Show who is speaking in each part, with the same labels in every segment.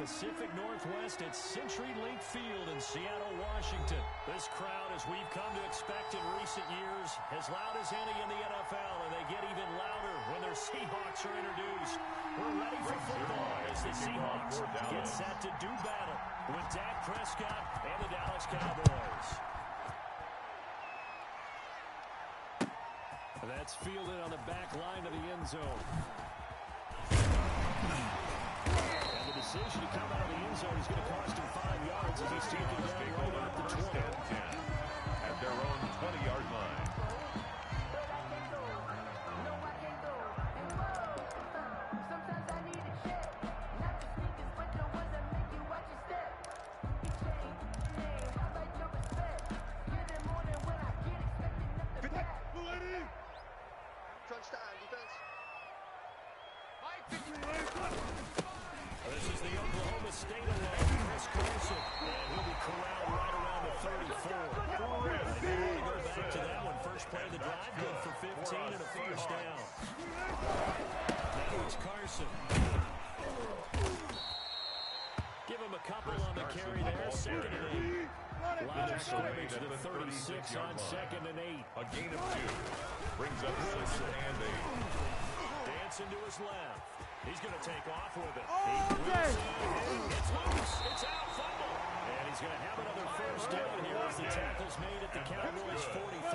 Speaker 1: Pacific Northwest at CenturyLink Field in Seattle, Washington. This crowd, as we've come to expect in recent years, as loud as any in the NFL, and they get even louder when their Seahawks are introduced. We're ready for football as the Seahawks get set to do battle with Dak Prescott and the Dallas Cowboys. That's fielded on the back line of the end zone. And the decision to come out of the end zone is going to cost him 5 yards as he's taken down right at the 20.
Speaker 2: At their own 20-yard line.
Speaker 1: This is the Oklahoma State alone, Chris Carson, and he'll be corralled right around the 34. They go back to that one. First play of the drive, good for 15 and a first down. Now it's Carson. Give him a couple on the carry there, 2nd and 8. Line of scrimmage to the 36 on 2nd and 8.
Speaker 2: A gain of 2. Brings up 2nd and 8.
Speaker 1: Dancing to his left. He's going to take off with it. It's loose. It's out. Fumble. And he's going to have another first down here as the tackle's made at the Cowboys' 43.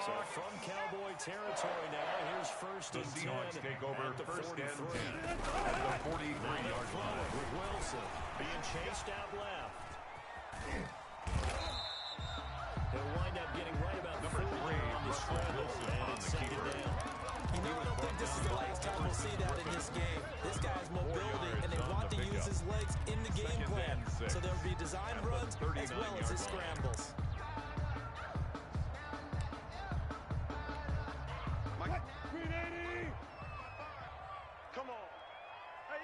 Speaker 1: So from Cowboy territory now, here's 1st and 10.
Speaker 2: The Seahawks take over
Speaker 1: at the
Speaker 2: 1st
Speaker 1: 43.
Speaker 2: and 10 at the 43-yard line.
Speaker 1: With Wilson being chased out left. He'll wind up getting right about
Speaker 2: number 3
Speaker 1: on the scramble, and it's 2nd down.
Speaker 3: You know, I don't think this is the last time we'll see that in this game. This guy's mobility, and they want to use his legs in the game plan. So there'll be design runs as well as his scrambles.
Speaker 4: Come on.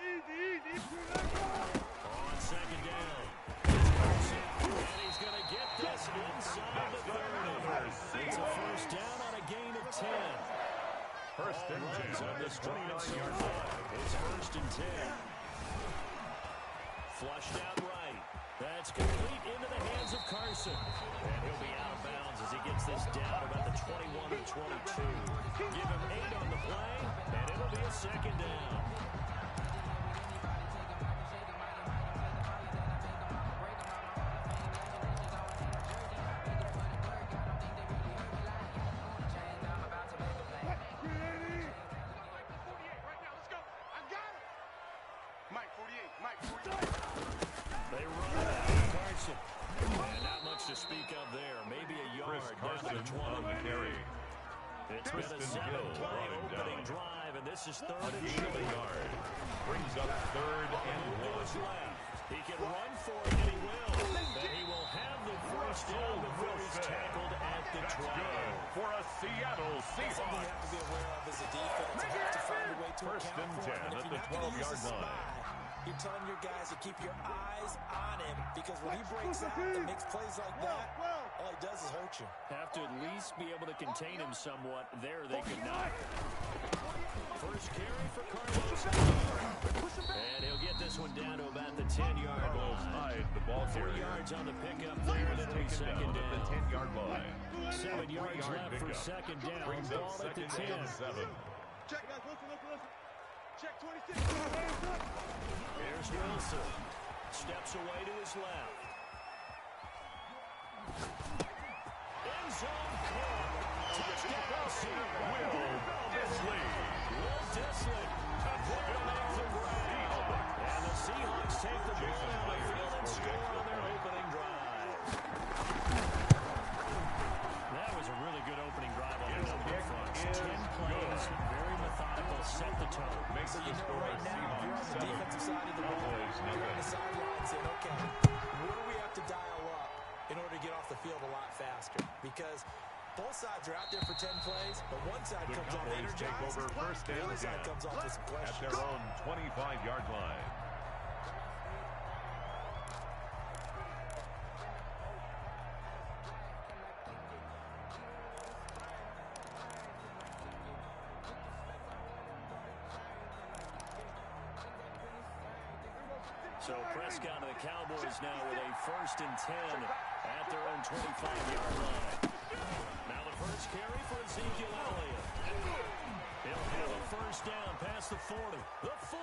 Speaker 4: Easy.
Speaker 1: On 2nd down. And he's going to get this inside the 30. It's a first down on a gain of 10.
Speaker 2: 1st and 10
Speaker 1: on this 29-yard line. It's 1st and 10. Flushed out right. That's complete into the hands of Carson. And he'll be out of bounds as he gets this down about the 21 or 22. Give him 8 on the play, and it'll be a 2nd down. They run it out of Carson. And not much to speak of there. Maybe a yard down to the 20. It's been a 7-play opening drive, and this is 3rd and short.
Speaker 2: Yard. Brings up 3rd and 1.
Speaker 1: He can run for it, and he will. And he will have the first down before he's tackled at the 12.
Speaker 2: For a Seattle Seahawks.
Speaker 3: Something you have to be aware of as a defense. You have to find a way to
Speaker 2: 1st
Speaker 3: account
Speaker 2: and
Speaker 3: for it.
Speaker 2: 10
Speaker 3: And if
Speaker 2: at
Speaker 3: you're
Speaker 2: the
Speaker 3: not going to use a
Speaker 2: 12-yard line.
Speaker 3: spy, you're telling your guys to keep your eyes on him, because when he breaks out and makes plays like that, all he does is hurt you.
Speaker 1: Have to at least be able to contain him somewhat. There they could not. First carry for Carlos. And he'll get this one down to about the 10-yard line.
Speaker 2: The ball
Speaker 1: 4 yards on the pickup there, and it'll be 2nd down.
Speaker 2: The 10-yard line.
Speaker 1: 7 yards left for 2nd down.
Speaker 2: Brings up
Speaker 1: Ball at the
Speaker 2: 2nd
Speaker 1: 10.
Speaker 2: and 7.
Speaker 4: Check, guys. Listen. Check 26.
Speaker 1: Here's Wilson. Steps away to his left. End zone caught. Touchdown, Seahawks. Will Dissly. Touchdown off the ground. And the Seahawks take the ball down the field and score on their opening drive. That was a really good opening drive on the number fronts. 10 plays, very methodical, set the tone.
Speaker 2: Makes
Speaker 3: So
Speaker 2: the
Speaker 3: you know
Speaker 2: score
Speaker 3: right now, if you're on the
Speaker 2: 7.
Speaker 3: defensive side of the ball,
Speaker 2: Cowboys,
Speaker 3: you're on the
Speaker 2: nothing.
Speaker 3: sideline saying, okay, what do we have to dial up in order to get off the field a lot faster? Because both sides are out there for 10 plays, but one side
Speaker 2: The
Speaker 3: comes off
Speaker 2: Cowboys take
Speaker 3: energized,
Speaker 2: over 1st
Speaker 3: the
Speaker 2: and
Speaker 3: other side
Speaker 2: 10
Speaker 3: comes off with some
Speaker 2: at
Speaker 3: questions.
Speaker 2: their own 25-yard line.
Speaker 1: So Prescott and the Cowboys now with a 1st and 10 at their own 25-yard line. Now the first carry for Ezekiel Elliott. He'll have a 1st down past the 40, the 40,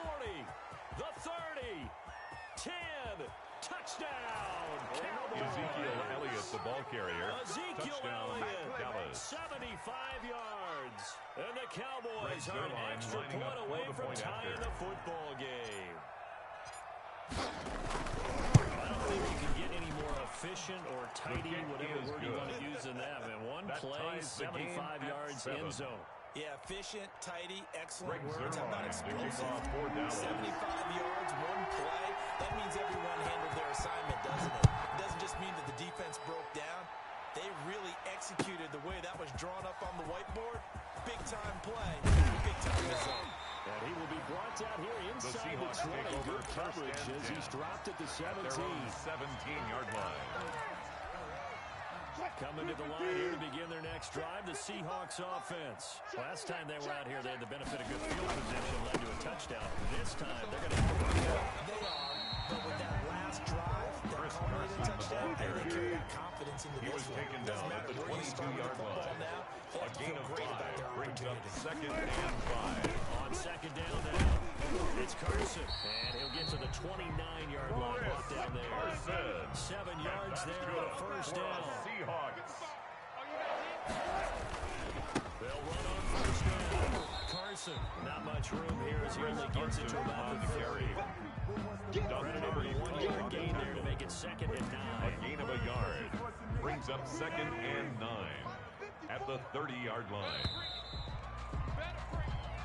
Speaker 1: the 30, 10, touchdown, Cowboys.
Speaker 2: Ezekiel Elliott, the ball carrier.
Speaker 1: Ezekiel
Speaker 2: Touchdown,
Speaker 1: Elliott,
Speaker 2: Dallas.
Speaker 1: 75 yards. And the Cowboys are an extra point away from tying the football game. I don't think you can get any more efficient or tidy, whatever word you want to use in that. And one play, 75 yards in zone.
Speaker 3: Yeah, efficient, tidy, excellent
Speaker 2: Greg
Speaker 3: words. How about
Speaker 2: Zerline,
Speaker 3: explosive?
Speaker 2: 75
Speaker 3: yards, one play. That means everyone handled their assignment, doesn't it? It doesn't just mean that the defense broke down. They really executed the way that was drawn up on the whiteboard. Big-time play, big-time result.
Speaker 1: And he will be brought down here inside the 20. Good coverage as he's dropped at the 17.
Speaker 2: 17-yard line.
Speaker 1: Coming to the line here to begin their next drive, the Seahawks offense. Last time they were out here, they had the benefit of good field position, led to a touchdown. This time, they're going to have to work it out.
Speaker 3: They are, but with that last drive, that culminated touchdown, they carry that confidence into
Speaker 2: He
Speaker 3: this
Speaker 2: was
Speaker 3: one.
Speaker 2: taken down at the 22-yard line. A gain of 5 brings up 2nd and 5.
Speaker 1: On 2nd down now, it's Carson, and he'll get to the 29-yard line. Brought down there.
Speaker 2: Carson.
Speaker 1: 7 yards there on a 1st down.
Speaker 2: Seahawks.
Speaker 1: They'll run on 1st down. Carson, not much room here as he only gets it to about the carry. Credited with a 1-yard gain there to make it 2nd and 9.
Speaker 2: A gain of a yard brings up 2nd and 9 at the 30-yard line.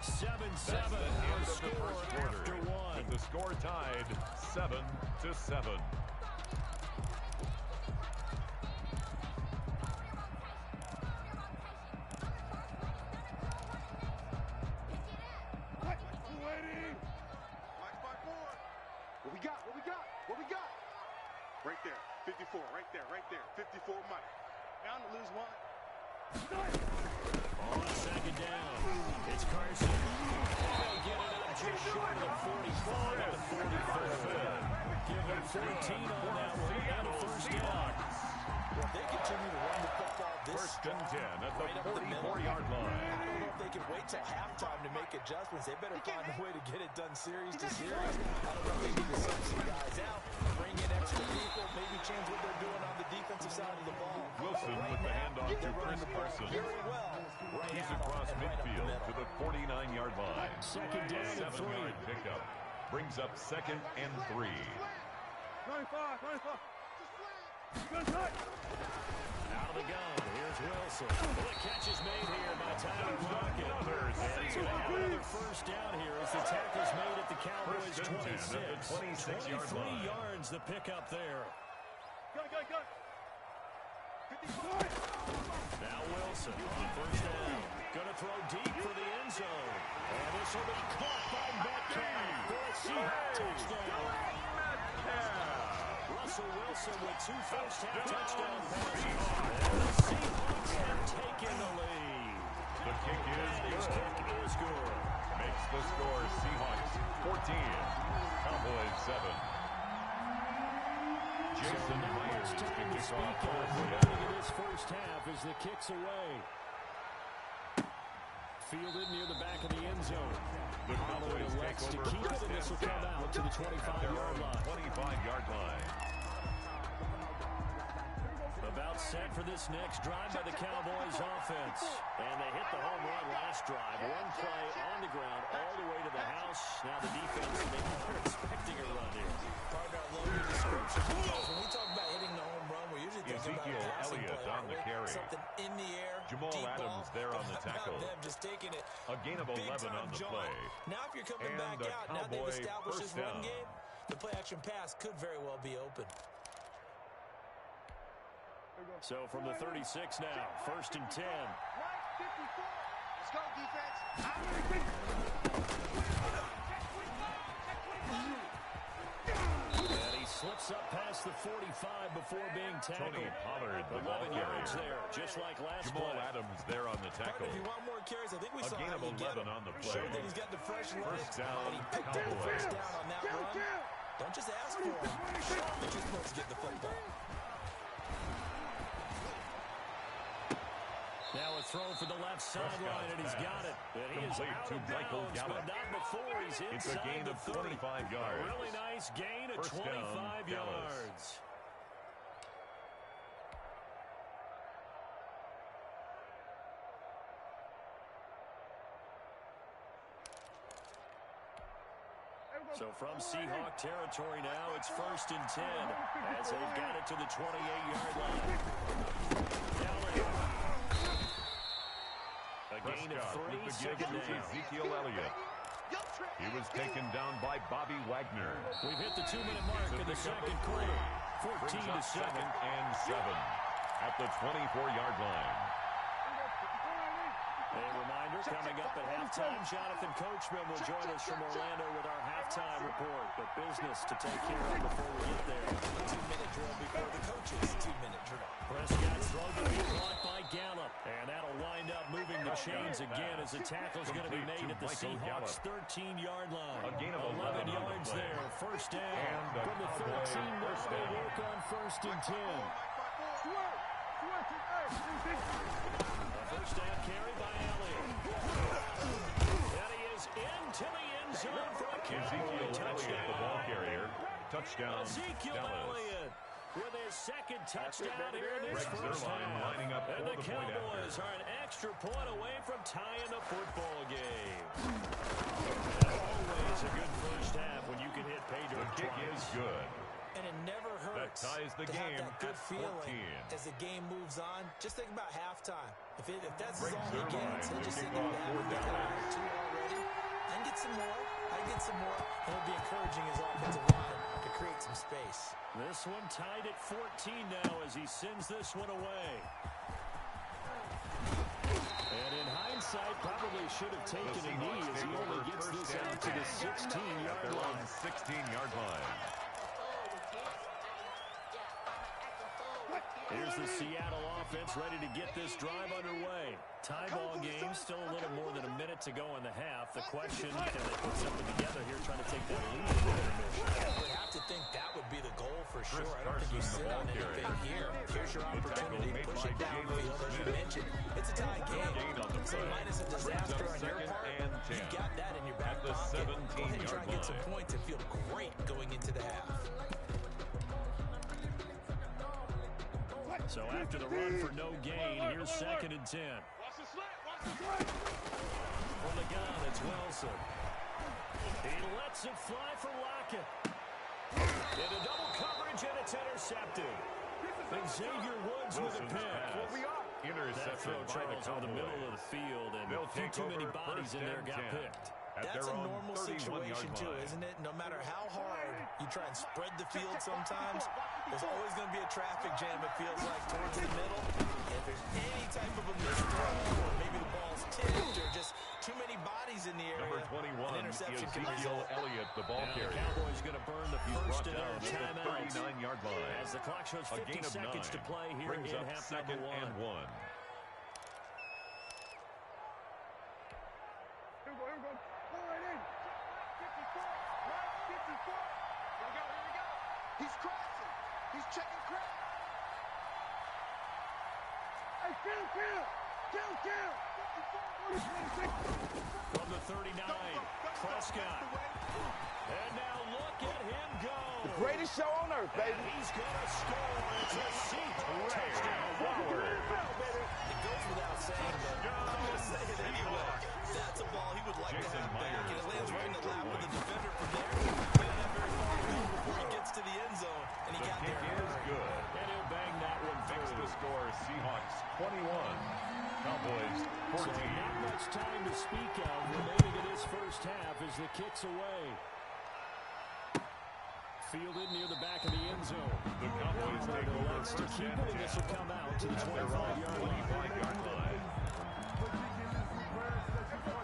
Speaker 1: 7-7 our score after 1.
Speaker 2: With the score tied 7-7.
Speaker 4: What we got? Right there, 54, right there, 54 Mike. Down to lose 1.
Speaker 1: On 2nd down, it's Carson. They'll get it up just short of the 45 at the 44. Give him 14 on that one and a 1st down.
Speaker 3: Well, if they continue to run the football this
Speaker 2: 1st and 10 at the
Speaker 3: right up the middle,
Speaker 2: 44-yard line.
Speaker 3: I don't know if they can wait till halftime to make adjustments. They better find a way to get it done series to series. I don't know if they need to sub some guys out, bring in extra people, maybe change what they're doing on the defensive side of the ball.
Speaker 2: Wilson with the handoff to Chris Carson.
Speaker 3: Very well.
Speaker 2: He's across midfield to the 49-yard line.
Speaker 1: 2nd down
Speaker 2: A
Speaker 1: and 3.
Speaker 2: 7-yard pickup brings up 2nd and 3.
Speaker 4: 95.
Speaker 1: Out of the gun, here's Wilson. Well, the catch is made here by Tyler Lockett. And he's going to have another 1st down here as the tackle's made at the Cowboys' 26. 23 yards the pickup there.
Speaker 4: Go. 54.
Speaker 1: Now Wilson on 1st down. Going to throw deep for the end zone. And this will be caught by Metcalf for a Seahawks touchdown. Russell Wilson with 2 first-half touchdown passes. And the Seahawks have taken the lead.
Speaker 2: The kick is
Speaker 1: His
Speaker 2: good.
Speaker 1: kick is good.
Speaker 2: Makes the score Seahawks 14, Cowboys 7. Jason Myers to
Speaker 1: Time to
Speaker 2: kick
Speaker 1: speak
Speaker 2: off
Speaker 1: of
Speaker 2: for
Speaker 1: beginning of this 1st half as the kick's away. Fielded near the back of the end zone.
Speaker 2: The
Speaker 1: Holloway
Speaker 2: Cowboys
Speaker 1: elects
Speaker 2: take
Speaker 1: to
Speaker 2: over
Speaker 1: keep it,
Speaker 2: 1st
Speaker 1: and this will
Speaker 2: and
Speaker 1: come
Speaker 2: 10
Speaker 1: out to the
Speaker 2: at their
Speaker 1: 25-yard
Speaker 2: own
Speaker 1: line.
Speaker 2: 25-yard line.
Speaker 1: About set for this next drive by the Cowboys offense. And they hit the home run last drive. 1 play on the ground all the way to the house. Now the defense, maybe they're expecting a run here.
Speaker 3: Partner, I love your description because when we talk about hitting the home run, we're usually thinking
Speaker 2: Ezekiel
Speaker 3: about a passing
Speaker 2: Elliott
Speaker 3: play,
Speaker 2: on the
Speaker 3: right?
Speaker 2: carry.
Speaker 3: Something in the air,
Speaker 2: Jamal
Speaker 3: deep
Speaker 2: Adams
Speaker 3: ball.
Speaker 2: there on the
Speaker 3: How about
Speaker 2: tackle.
Speaker 3: them just taking it.
Speaker 2: A gain of 11 on the
Speaker 3: Jaunt.
Speaker 2: play.
Speaker 3: Now if you're coming
Speaker 2: And
Speaker 3: back
Speaker 2: a
Speaker 3: out, now they've
Speaker 2: Cowboy
Speaker 3: established this
Speaker 2: 1st
Speaker 3: run
Speaker 2: down.
Speaker 3: game, the play-action pass could very well be open.
Speaker 1: So from the 36 now, 1st and 10.
Speaker 4: Let's go, defense.
Speaker 1: And he slips up past the 45 before being tackled.
Speaker 2: Tony Pollard, the ball
Speaker 1: 11 yards
Speaker 2: carrier.
Speaker 1: there, just like last
Speaker 2: Jamal
Speaker 1: play.
Speaker 2: Adams there on the tackle.
Speaker 3: Partner, if you want more carries, I think we
Speaker 2: A
Speaker 3: saw
Speaker 2: gain
Speaker 3: how
Speaker 2: of
Speaker 3: you get
Speaker 2: 11
Speaker 3: him.
Speaker 2: on the play.
Speaker 3: Showed that he's got the fresh legs,
Speaker 2: 1st down,
Speaker 3: and he picked up the
Speaker 2: Cowboys.
Speaker 3: 1st down on that run. Don't just ask for them. You're just supposed to get the football.
Speaker 1: Now a throw for the left sideline, and he's got it. And he is out of bounds, but not before he's inside
Speaker 2: a gain
Speaker 1: the
Speaker 2: of
Speaker 1: 30.
Speaker 2: 25 yards.
Speaker 1: A really nice gain of 25 yards. So from Seahawk territory now, it's 1st and 10 as they've got it to the 28-yard line. A gain of 3, second down.
Speaker 2: Ezekiel Elliott. He was taken down by Bobby Wagner.
Speaker 1: We've hit the 2-minute mark in the second quarter. 14 to 7.
Speaker 2: 2nd and 7 at the 24-yard line.
Speaker 1: A reminder, coming up at halftime, Jonathan Coachman will join us from Orlando with our halftime report. But business to take care of before we get there.
Speaker 3: 2-minute drill before the coaches. 2-minute drill.
Speaker 1: Prescott's throw to be blocked by Gallup. And that'll wind up moving the chains again as the tackle's going to be made at the Seahawks' 13-yard line.
Speaker 2: A gain of 11
Speaker 1: yards there. First down. From the 13, they work on 1st and 10. First down carry by Elliott. And he is into the end zone for a
Speaker 2: Ezekiel Elliott, the ball carrier. Touchdown,
Speaker 1: Ezekiel
Speaker 2: Dallas.
Speaker 1: Elliott with his second touchdown here in this first half.
Speaker 2: Lining up
Speaker 1: and
Speaker 2: for
Speaker 1: the Cowboys are an extra point away from tying the football game. Always a good first half when you can hit pay dirt
Speaker 2: The kick
Speaker 1: twice.
Speaker 2: is good.
Speaker 3: And it never hurts
Speaker 2: That ties the
Speaker 3: to
Speaker 2: game
Speaker 3: have that good
Speaker 2: at
Speaker 3: feeling
Speaker 2: 14.
Speaker 3: as the game moves on. Just think about halftime. If that's
Speaker 2: Breaks
Speaker 3: all he
Speaker 2: their
Speaker 3: gets,
Speaker 2: line.
Speaker 3: he'll just
Speaker 2: They
Speaker 3: sit
Speaker 2: kick
Speaker 3: there
Speaker 2: off
Speaker 3: and
Speaker 2: for Dallas.
Speaker 3: 2 already. I can get some more. And it'll be encouraging his offensive line to create some space.
Speaker 1: This one tied at 14 now as he sends this one away. And in hindsight, probably should have taken a knee as he only gets this out to the 16-yard line.
Speaker 2: 16-yard line.
Speaker 1: Here's the Seattle offense ready to get this drive underway. Tie ball game, still a little more than a minute to go in the half. The question, can they put something together here trying to take that lead?
Speaker 3: I would have to think that would be the goal for sure. I don't think you sit on anything here. Here's your opportunity. Push it downfield, as you mentioned. It's a tie game. So minus a disaster on your part, you got that in your back pocket. Go ahead and try and get some points and feel great going into the half.
Speaker 1: So after the run for no gain, here's 2nd and 10. From the gun, it's Wilson. He lets it fly for Lockett. Into double coverage, and it's intercepted. And Xavier Woods with a pick. That throw, Charles, over the middle of the field, and a few too many bodies in there got picked.
Speaker 3: That's a normal situation, too, isn't it? No matter how hard you try and spread the field sometimes, there's always going to be a traffic jam, it feels like, towards the middle. And if there's any type of a missed throw, or maybe the ball's tipped, or just too many bodies in the area,
Speaker 2: Number 21,
Speaker 3: an interception can
Speaker 2: Ezekiel
Speaker 3: result.
Speaker 2: Elliott, the ball carrier.
Speaker 1: The Cowboys going to burn the first of their
Speaker 2: He's brought down
Speaker 1: timeouts.
Speaker 2: at the 39-yard line.
Speaker 1: As the clock shows
Speaker 2: A
Speaker 1: 50
Speaker 2: gain of
Speaker 1: seconds
Speaker 2: 9.
Speaker 1: to play here
Speaker 2: Brings
Speaker 1: in
Speaker 2: up
Speaker 1: half
Speaker 2: 2nd
Speaker 1: number 1.
Speaker 2: and 1.
Speaker 4: He's crossing. He's checking crack. Hey, kill.
Speaker 1: From the 39, Prescott. And now look at him go.
Speaker 5: The greatest show on earth, baby.
Speaker 1: And he's going to score. It's a seat. Touchdown.
Speaker 3: It goes without saying, but I'm going to say it anyway. That's a ball he would like to have back, and it lands right in the lap of the defender from there. He didn't have very far to go before he gets to the end zone, and he got there.
Speaker 2: The kick is good.
Speaker 1: And he'll bang that one
Speaker 2: Makes the
Speaker 1: through.
Speaker 2: score Seahawks 21, Cowboys 14.
Speaker 1: So not much time to speak of remaining in this first half as the kick's away. Fielded near the back of the end zone.
Speaker 2: The Cowboys take over
Speaker 1: Wants to
Speaker 2: first
Speaker 1: keep
Speaker 2: and
Speaker 1: it, and this will
Speaker 2: 10
Speaker 1: come out to the
Speaker 2: at their own
Speaker 1: 25-yard line.
Speaker 2: 25-yard line.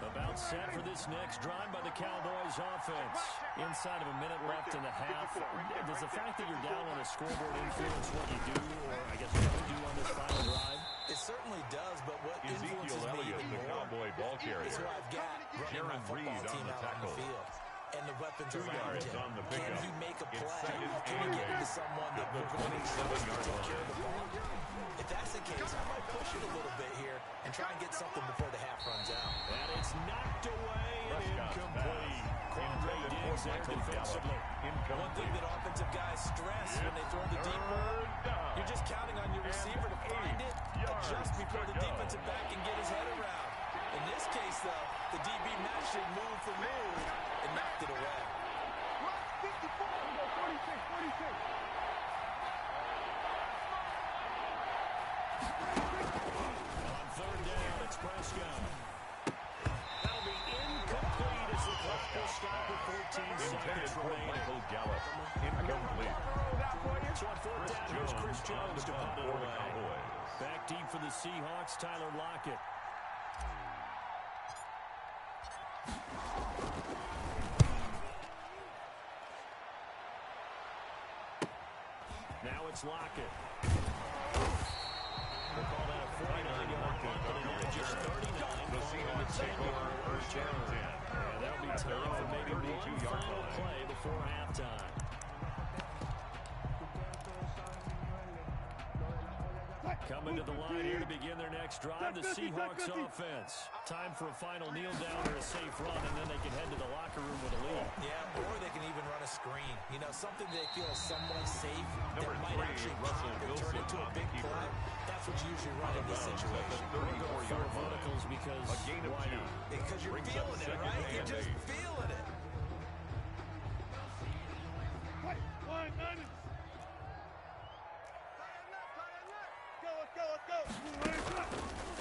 Speaker 1: About set for this next drive by the Cowboys offense. Inside of a minute left in the half. Does the fact that you're down on a scoreboard influence what you do, or I guess what you do on this final drive?
Speaker 3: It certainly does, but what influences
Speaker 2: Ezekiel
Speaker 3: me
Speaker 2: Elliott,
Speaker 3: even
Speaker 2: the
Speaker 3: more
Speaker 2: Cowboy ball carrier.
Speaker 3: is who I've got running my
Speaker 2: Jaron
Speaker 3: football
Speaker 2: Reed on
Speaker 3: team
Speaker 2: the
Speaker 3: out on
Speaker 2: tackle.
Speaker 3: the field. and the weapons
Speaker 2: 2
Speaker 3: around
Speaker 2: yards
Speaker 3: him.
Speaker 2: on the
Speaker 3: Can
Speaker 2: pickup.
Speaker 3: he make a
Speaker 2: It's
Speaker 3: play?
Speaker 2: second
Speaker 3: Can he
Speaker 2: and
Speaker 3: get into
Speaker 2: 8
Speaker 3: someone
Speaker 2: at
Speaker 3: that
Speaker 2: the
Speaker 3: we're going to
Speaker 2: 27-yard
Speaker 3: take
Speaker 2: line.
Speaker 3: care of the ball? If that's the case, I might push it a little bit here and try and get something before the half runs out.
Speaker 1: And it's knocked away and incomplete. Quandre Diggs there defensively.
Speaker 3: One thing that offensive guys stress when they throw the deep ball, you're just counting on your receiver to find it, adjust before the defensive back can get his head around. In this case, though, the DB matched it move for move and knocked it away.
Speaker 5: 46.
Speaker 1: On third down, it's Prescott. That'll be incomplete as the clock will stop with 14 seconds remaining.
Speaker 2: Michael Gallup. Incomplete.
Speaker 1: So on fourth down, here's Chris Jones to punt it away. Back deep for the Seahawks, Tyler Lockett. Now it's Lockett. We'll call that a 49-yard punt, but it only just 39.
Speaker 2: The Seahawks take over first and 10.
Speaker 1: And that'll be time for maybe one final play before halftime. Coming to the line here to begin their next drive, the Seahawks offense. Time for a final kneel down or a safe run, and then they can head to the locker room with a lead.
Speaker 3: Yeah, or they can even run a screen. You know, something they feel is somewhat safe
Speaker 2: Number
Speaker 3: that might
Speaker 2: 3,
Speaker 3: actually
Speaker 2: Russell
Speaker 3: pop and
Speaker 2: Wilson
Speaker 3: turn into a
Speaker 2: on
Speaker 3: big
Speaker 2: the keeper.
Speaker 3: play. That's what you usually run in this situation.
Speaker 2: The 34-yard line.
Speaker 1: Verticals because
Speaker 2: A gain of
Speaker 1: why
Speaker 2: 2.
Speaker 1: not?
Speaker 3: Because you're
Speaker 2: Brings up
Speaker 3: feeling it,
Speaker 2: second
Speaker 3: right?
Speaker 2: and
Speaker 3: You're just
Speaker 2: 8.
Speaker 3: feeling it.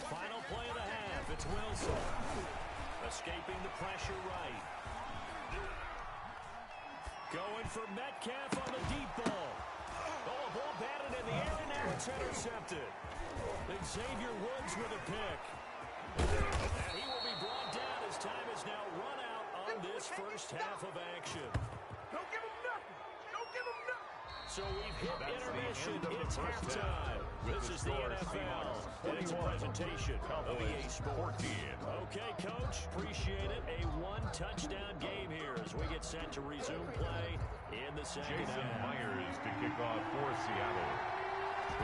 Speaker 1: Final play of the half. It's Wilson. Escaping the pressure right. Going for Metcalf on the deep ball. Oh, a ball batted in the air, and now it's intercepted. Xavier Woods with a pick. And he will be brought down as time is now run out on this first half of action.
Speaker 5: Don't give him nothing. Don't give him nothing.
Speaker 1: So we've hit
Speaker 2: That's the
Speaker 1: intermission.
Speaker 2: end of the
Speaker 1: It's
Speaker 2: first
Speaker 1: halftime.
Speaker 2: half. With
Speaker 1: This
Speaker 2: the
Speaker 1: is the
Speaker 2: score,
Speaker 1: NFL.
Speaker 2: Seahawks
Speaker 1: And it's a
Speaker 2: 21,
Speaker 1: presentation of EA
Speaker 2: Cowboys
Speaker 1: Sports.
Speaker 2: 14.
Speaker 1: Okay, Coach, appreciate it. A one-touchdown game here as we get set to resume play in the second
Speaker 2: Jason
Speaker 1: half.
Speaker 2: Myers to kick off for Seattle.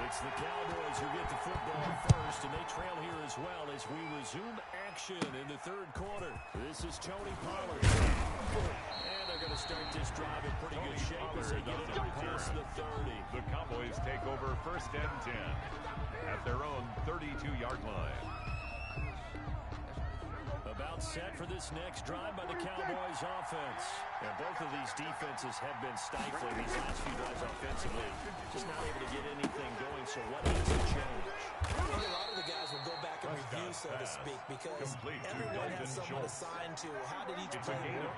Speaker 1: It's the Cowboys who get the football first, and they trail here as well as we resume action in the third quarter. This is Tony Pollard. And they're going to start this drive in pretty good shape as they get it up past the 30.
Speaker 2: The Cowboys take over first and 10 at their own 32-yard line.
Speaker 1: About set for this next drive by the Cowboys offense. And both of these defenses have been stifling these last few drives offensively. Just not able to get anything going, so what needs to change?
Speaker 3: I think a lot of the guys will go back and review, so to speak, because everyone has someone assigned to how did each play work.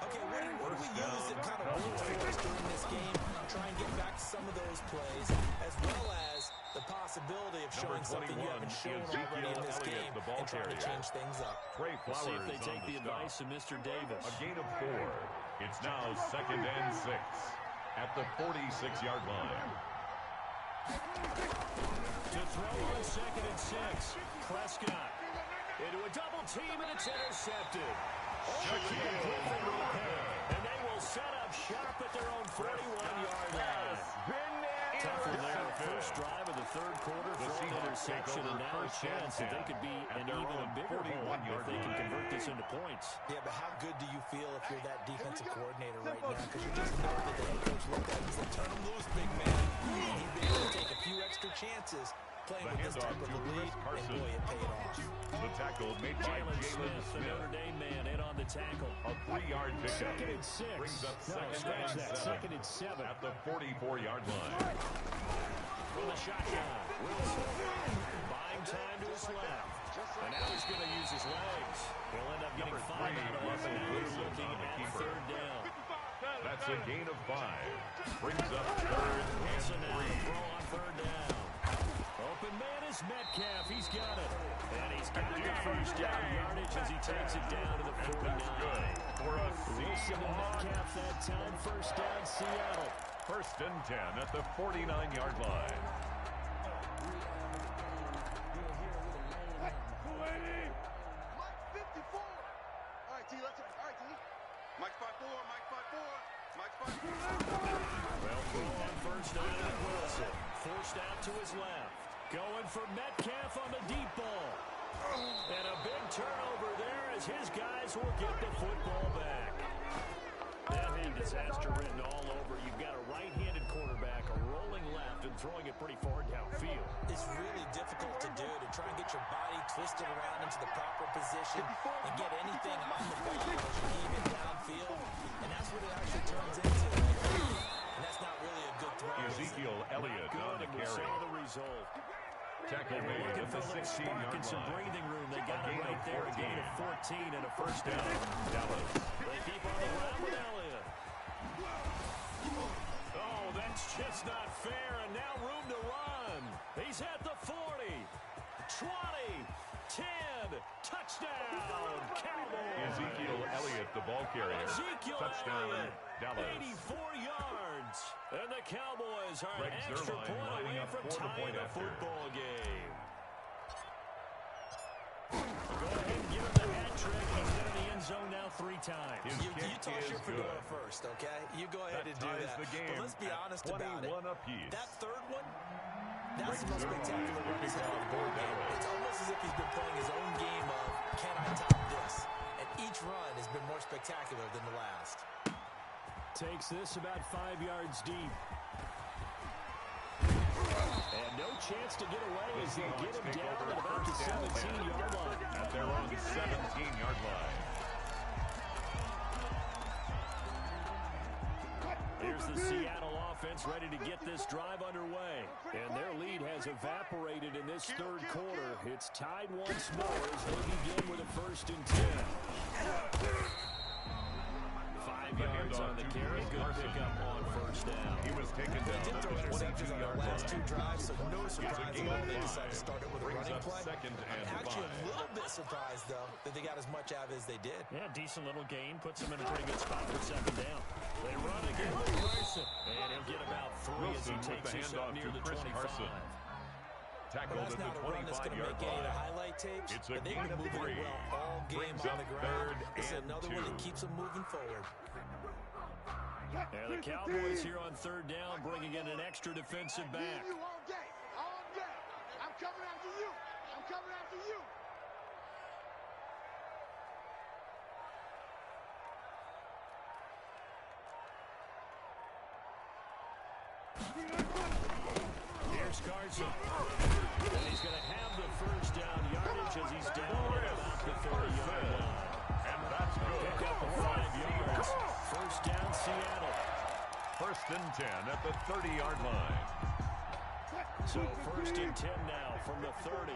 Speaker 3: Okay, what do we use that kind of works for us during this game? Try and get back to some of those plays, as well as the possibility of showing something you haven't shown already in this game and trying to change things up.
Speaker 2: Trey
Speaker 1: We'll see
Speaker 2: Flowers
Speaker 1: if they take
Speaker 2: on
Speaker 1: the advice of Mr. Davis.
Speaker 2: A gain of 4. It's now second and 6 at the 46-yard line.
Speaker 1: To throw on second and 6. Prescott into a double team, and it's intercepted. Shaquille Griffin repair, and they will set up shop at their own 41-yard line. Tough one there. First drive of the third quarter, thrown interception, and now a chance that they could be an even bigger hole if they can convert this into points.
Speaker 3: Yeah, but how good do you feel if you're that defensive coordinator right now? Because you just know that the head coach looked at him and said, turn him loose, big man. And he'd be able to take a few extra chances playing with this type of a lead, and boy, it paid off.
Speaker 2: The tackle made by
Speaker 1: Jalen
Speaker 2: Jalen
Speaker 1: Smith, the
Speaker 2: Smith.
Speaker 1: Notre Dame man, in on the tackle.
Speaker 2: A 3-yard pickup.
Speaker 1: Second and 6.
Speaker 2: Brings up
Speaker 1: No,
Speaker 2: second
Speaker 1: scratch
Speaker 2: and
Speaker 1: that.
Speaker 2: 7
Speaker 1: Second and 7.
Speaker 2: at the 44-yard line.
Speaker 1: From the shotgun, Wilson buying time to his left. And now he's going to use his legs. He'll end up getting 5 out of it, and now he's looking at third down.
Speaker 2: That's a gain of 5. Brings up third
Speaker 1: Wilson
Speaker 2: and
Speaker 1: now
Speaker 2: 3.
Speaker 1: throw on third down. Open man is Metcalf. He's got it. And he's got the first down yardage as he takes it down to the 49.
Speaker 2: For a
Speaker 1: Wilson and Metcalf that time. First down, Seattle.
Speaker 2: first and 10 at the 49-yard line.
Speaker 4: Mike 5-4, Mike 5-4, Mike 5-4.
Speaker 1: Well, throw on first down with Wilson. Forced out to his left. Going for Metcalf on the deep ball. And a big turnover there as his guys will get the football back. That had disaster written all over. You've got a right-handed quarterback, a rolling left, and throwing it pretty far downfield.
Speaker 3: It's really difficult to do, to try and get your body twisted around into the proper position and get anything on the ball as you heave it downfield. And that's what it actually turns into. And that's not really a good throw.
Speaker 2: Ezekiel Elliott on the
Speaker 1: We
Speaker 2: carry.
Speaker 1: saw the result.
Speaker 2: Tackle made
Speaker 1: Looking
Speaker 2: at
Speaker 1: for
Speaker 2: the
Speaker 1: a little spark
Speaker 2: 16-yard
Speaker 1: and some
Speaker 2: line.
Speaker 1: breathing room. They got it
Speaker 2: gain
Speaker 1: right
Speaker 2: of
Speaker 1: there. A
Speaker 2: 14.
Speaker 1: gain of 14 and a first down.
Speaker 2: Dallas.
Speaker 1: They keep on the ground with Elliott. Oh, that's just not fair. And now room to run. He's at the 40, 20, 10. Touchdown, Cowboys.
Speaker 2: Ezekiel Elliott, the ball carrier.
Speaker 1: Ezekiel
Speaker 2: Touchdown,
Speaker 1: Elliott,
Speaker 2: Dallas.
Speaker 1: 84 yards. And the Cowboys are
Speaker 2: Greg
Speaker 1: an extra
Speaker 2: Zuerlein
Speaker 1: point
Speaker 2: lining
Speaker 1: away
Speaker 2: up
Speaker 1: from
Speaker 2: for the
Speaker 1: tying
Speaker 2: point
Speaker 1: the
Speaker 2: after.
Speaker 1: football game. Go ahead and give him the hat trick. He's been in the end zone now 3 times.
Speaker 3: You toss
Speaker 2: is
Speaker 3: your fedora
Speaker 2: good.
Speaker 3: first, okay? You go ahead and do
Speaker 2: ties
Speaker 3: that.
Speaker 2: the game
Speaker 3: But let's be
Speaker 2: at
Speaker 3: honest about it.
Speaker 2: 21 apiece.
Speaker 3: That third one, that's the most
Speaker 2: Zuerlein
Speaker 3: spectacular one he's had on the board game.
Speaker 2: Dallas.
Speaker 3: It's almost as if he's been playing his own game of, can I top this? And each run has been more spectacular than the last.
Speaker 1: Takes this about 5 yards deep. And no chance to get away as they get him down at about the 17-yard line.
Speaker 2: At their own 17-yard line.
Speaker 1: Here's the Seattle offense ready to get this drive underway. And their lead has evaporated in this third quarter. It's tied once more as they begin with a 1st and 10. 5 yards on the carry. Good pickup on first down.
Speaker 2: He was taken
Speaker 3: They
Speaker 2: down
Speaker 3: did
Speaker 2: at
Speaker 3: throw
Speaker 2: the
Speaker 3: interceptions on
Speaker 2: 22-yard
Speaker 3: their last 2
Speaker 2: line.
Speaker 3: drives, so no
Speaker 2: It's a
Speaker 3: surprise
Speaker 2: gain
Speaker 3: at all
Speaker 2: of
Speaker 3: they
Speaker 2: 5.
Speaker 3: decided to start it with a
Speaker 2: Brings
Speaker 3: running
Speaker 2: up
Speaker 3: play.
Speaker 2: 2nd and
Speaker 3: I'm actually
Speaker 2: 5.
Speaker 3: a little bit surprised, though, that they got as much out as they did.
Speaker 1: Yeah, decent little gain. Puts them in a pretty good spot for 2nd down. They run again with Carson. And he'll get about 3 as he
Speaker 2: Wilson with
Speaker 1: takes
Speaker 2: the
Speaker 1: us
Speaker 2: handoff
Speaker 1: up near
Speaker 2: to
Speaker 1: the
Speaker 2: Chris
Speaker 1: 25.
Speaker 2: Carson.
Speaker 3: But
Speaker 2: Tackled
Speaker 3: that's
Speaker 2: at
Speaker 3: not
Speaker 2: the
Speaker 3: a run that's going to
Speaker 2: 25-yard
Speaker 3: make any of the
Speaker 2: line.
Speaker 3: highlight tapes.
Speaker 2: It's a
Speaker 3: But they've
Speaker 2: gain
Speaker 3: been
Speaker 2: of
Speaker 3: moving
Speaker 2: 3.
Speaker 3: it well all game
Speaker 2: Brings
Speaker 3: on
Speaker 2: up
Speaker 3: the ground.
Speaker 2: 3rd
Speaker 3: This is
Speaker 2: and
Speaker 3: another one that
Speaker 2: 2.
Speaker 3: keeps them moving forward.
Speaker 1: And the Cowboys here on 3rd down, bringing in an extra defensive back.
Speaker 5: You all day. All day. I'm coming after you. I'm coming after you.
Speaker 1: Here's Carson. And he's going to have the 1st down yardage as he's down at about the 30-yard line.
Speaker 2: And that's good.
Speaker 1: Pick up 5 yards. 1st down, Seattle.
Speaker 2: 1st and 10 at the 30-yard line.
Speaker 1: So 1st and 10 now from the 30.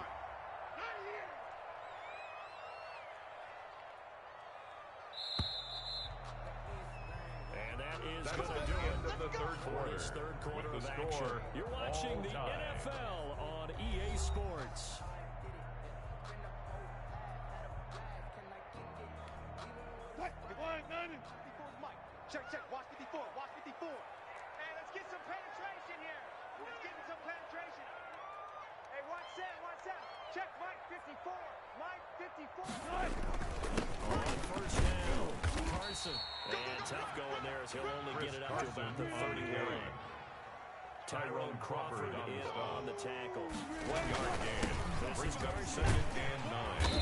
Speaker 1: And that is
Speaker 2: That's
Speaker 1: going to
Speaker 2: the
Speaker 1: do
Speaker 2: end
Speaker 1: it
Speaker 2: of the third
Speaker 1: for
Speaker 2: quarter.
Speaker 1: this 3rd quarter
Speaker 2: With
Speaker 1: of
Speaker 2: the
Speaker 1: action.
Speaker 2: score
Speaker 1: You're watching
Speaker 2: all
Speaker 1: the
Speaker 2: time.
Speaker 1: NFL on EA Sports.
Speaker 5: Check, check. Watch 54. Watch 54. Hey, let's get some penetration here. Let's get some penetration. Hey, watch that. Watch that. Check Mike 54. Mike 54.
Speaker 1: On 1st down, Carson. And tough going there as he'll only get it up to about the 30-yard line. Tyrone Crawford in on the tackle.
Speaker 2: 1-yard gain. Brings up 2nd and 9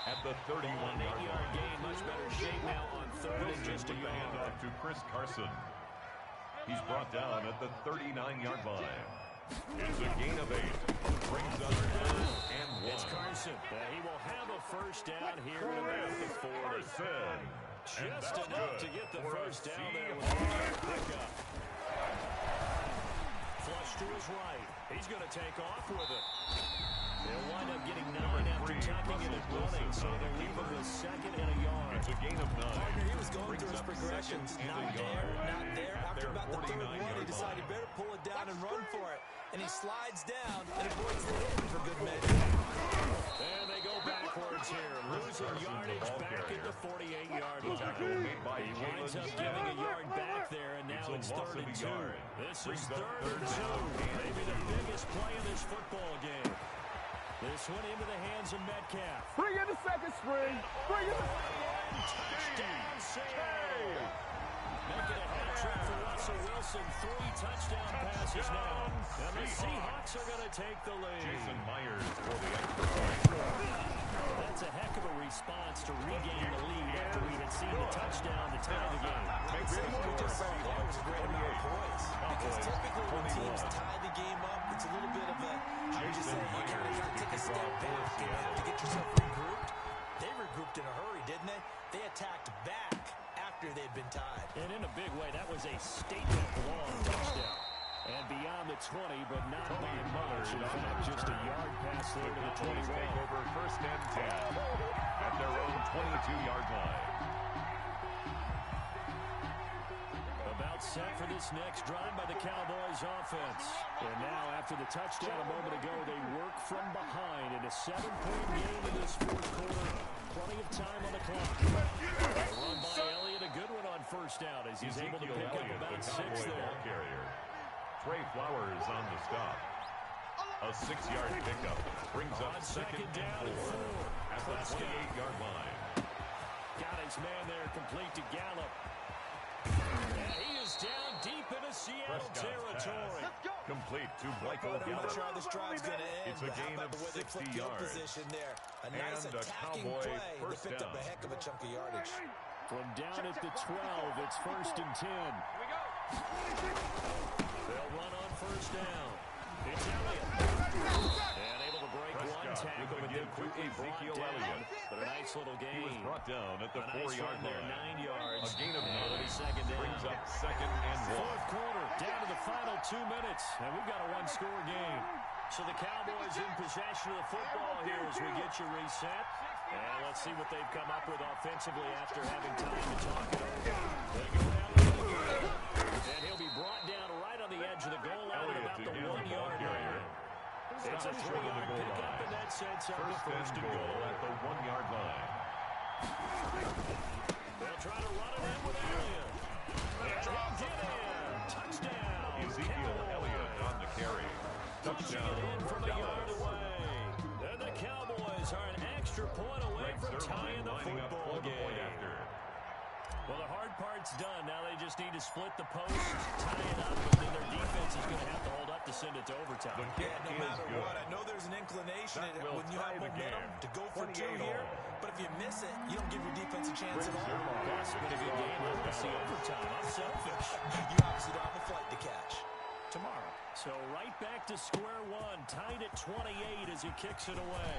Speaker 2: at the 31-yard
Speaker 1: 8-yard
Speaker 2: line.
Speaker 1: gain, much better shape now on 3rd and just a
Speaker 2: With the
Speaker 1: yard.
Speaker 2: handoff to Chris Carson. He's brought down at the 39-yard line. It's a gain of 8. Brings up 3rd and 1.
Speaker 1: It's Carson. He will have a 1st down here at about the 40.
Speaker 2: Carson.
Speaker 1: Just
Speaker 2: that's
Speaker 1: enough
Speaker 2: good
Speaker 1: to get the
Speaker 2: for a
Speaker 1: 1st down there with
Speaker 2: Seahawks
Speaker 1: a pickup. Flush to his right. He's going to take off with it. They'll wind up getting 9 after
Speaker 2: 3,
Speaker 1: tucking it and
Speaker 2: Russell
Speaker 1: running, so
Speaker 2: Wilson
Speaker 1: they'll
Speaker 2: on the
Speaker 1: leave him
Speaker 2: keeper.
Speaker 1: with 2nd and a yard.
Speaker 2: It's a gain of 9.
Speaker 3: Partner, he was going
Speaker 2: Brings
Speaker 3: through his
Speaker 2: up
Speaker 3: progressions.
Speaker 2: 2nd and
Speaker 3: Not
Speaker 2: a
Speaker 3: there,
Speaker 2: yard.
Speaker 3: not there.
Speaker 2: At
Speaker 3: After
Speaker 2: their
Speaker 3: about the 3rd run, he
Speaker 2: 49-yard
Speaker 3: decided
Speaker 2: line.
Speaker 3: better pull it down and run for it. And he slides down and avoids the hit for good measure.
Speaker 1: And they go backwards here. Losing yardage back at the 48-yard
Speaker 2: Tackle
Speaker 1: line.
Speaker 2: made by
Speaker 1: He winds
Speaker 2: Jalen
Speaker 1: up
Speaker 2: Smith.
Speaker 1: giving a yard back there, and now
Speaker 2: It's
Speaker 1: it's
Speaker 2: a loss
Speaker 1: 3rd
Speaker 2: of
Speaker 1: and
Speaker 2: a
Speaker 1: 2.
Speaker 2: yard.
Speaker 1: This is
Speaker 2: Brings up
Speaker 1: 3rd
Speaker 2: 3rd
Speaker 1: and 2.
Speaker 2: down and
Speaker 1: Maybe the biggest play in this football game. This one into the hands of Metcalf.
Speaker 6: Bring in the second string. Bring in the
Speaker 1: Touchdown, Seattle. Making a hat trick for Russell Wilson. 3 touchdown passes now. And the Seahawks are going to take the lead.
Speaker 2: Jason Myers for the extra point.
Speaker 1: That's a heck of a response to regain the lead after we had seen the touchdown to tie the game.
Speaker 3: I'd say what we just saw there was a great amount of poise. Because typically when teams tie the game up, it's a little bit of a, how would you say, you kind of got to take a step back and have to get yourself regrouped. They regrouped in a hurry, didn't they? They attacked back after they'd been tied.
Speaker 1: And in a big way, that was a statement-long touchdown. And beyond the 20, but not by much. In fact, just a yard pass there to the 21.
Speaker 2: Take over first and 10 at their own 22-yard line.
Speaker 1: About set for this next drive by the Cowboys offense. And now, after the touchdown a moment ago, they work from behind in a 7-point game in this fourth quarter. Plenty of time on the clock. A run by Elliott, a good one on first down as he's able to pick up about 6 there.
Speaker 2: Trey Flowers on the stop. A 6-yard pickup brings up second down and 4 at the 28-yard line.
Speaker 1: Got his man there, complete to Gallup. And he is down deep into Seattle territory.
Speaker 2: Complete to Michael
Speaker 3: I'm not sure how this drive's going to end.
Speaker 2: It's a gain of 60 yards.
Speaker 3: Position there. A nice
Speaker 2: and a
Speaker 3: attacking
Speaker 2: Cowboy
Speaker 3: play that
Speaker 2: first
Speaker 3: picked
Speaker 2: down.
Speaker 3: up a heck of a chunk of yardage.
Speaker 1: From down at the 12, it's first and 10. They'll run on first down. It's Elliott. And able to break one tackle, but then quickly brought down. But a nice little
Speaker 2: He was
Speaker 1: gain.
Speaker 2: brought down at the 4-yard
Speaker 1: there,
Speaker 2: line.
Speaker 1: 9 yards.
Speaker 2: A gain of
Speaker 1: And
Speaker 2: 9
Speaker 1: second down.
Speaker 2: brings up second and 1.
Speaker 1: Fourth quarter, down to the final 2 minutes, and we've got a 1-score game. So the Cowboys in possession of the football here as we get you reset. And let's see what they've come up with offensively after having time to talk it over. They go Elliott again, and he'll be brought down right on the edge of the goal line at about the 1-yard line. It's a 3-yard pickup, and that sets up the first and goal
Speaker 2: at the 1-yard line.
Speaker 1: They'll try to run it in with Elliott. And he'll get in. Touchdown.
Speaker 2: Ezekiel Elliott on the carry. Touchdown
Speaker 1: From a yard away. And the Cowboys are an extra point away from tying the football game. Well, the hard part's done. Now they just need to split the post, tie it up, and then their defense is going to have to hold up to send it to overtime.
Speaker 3: Yeah, no matter what, I know there's an inclination when you have momentum to go for 2 here, but if you miss it, you don't give your defense a chance at all.
Speaker 1: That's been a good game. I want to see overtime. I'm selfish.
Speaker 3: You obviously don't have a flight to catch.
Speaker 1: Tomorrow. So right back to square one, tied at 28 as he kicks it away.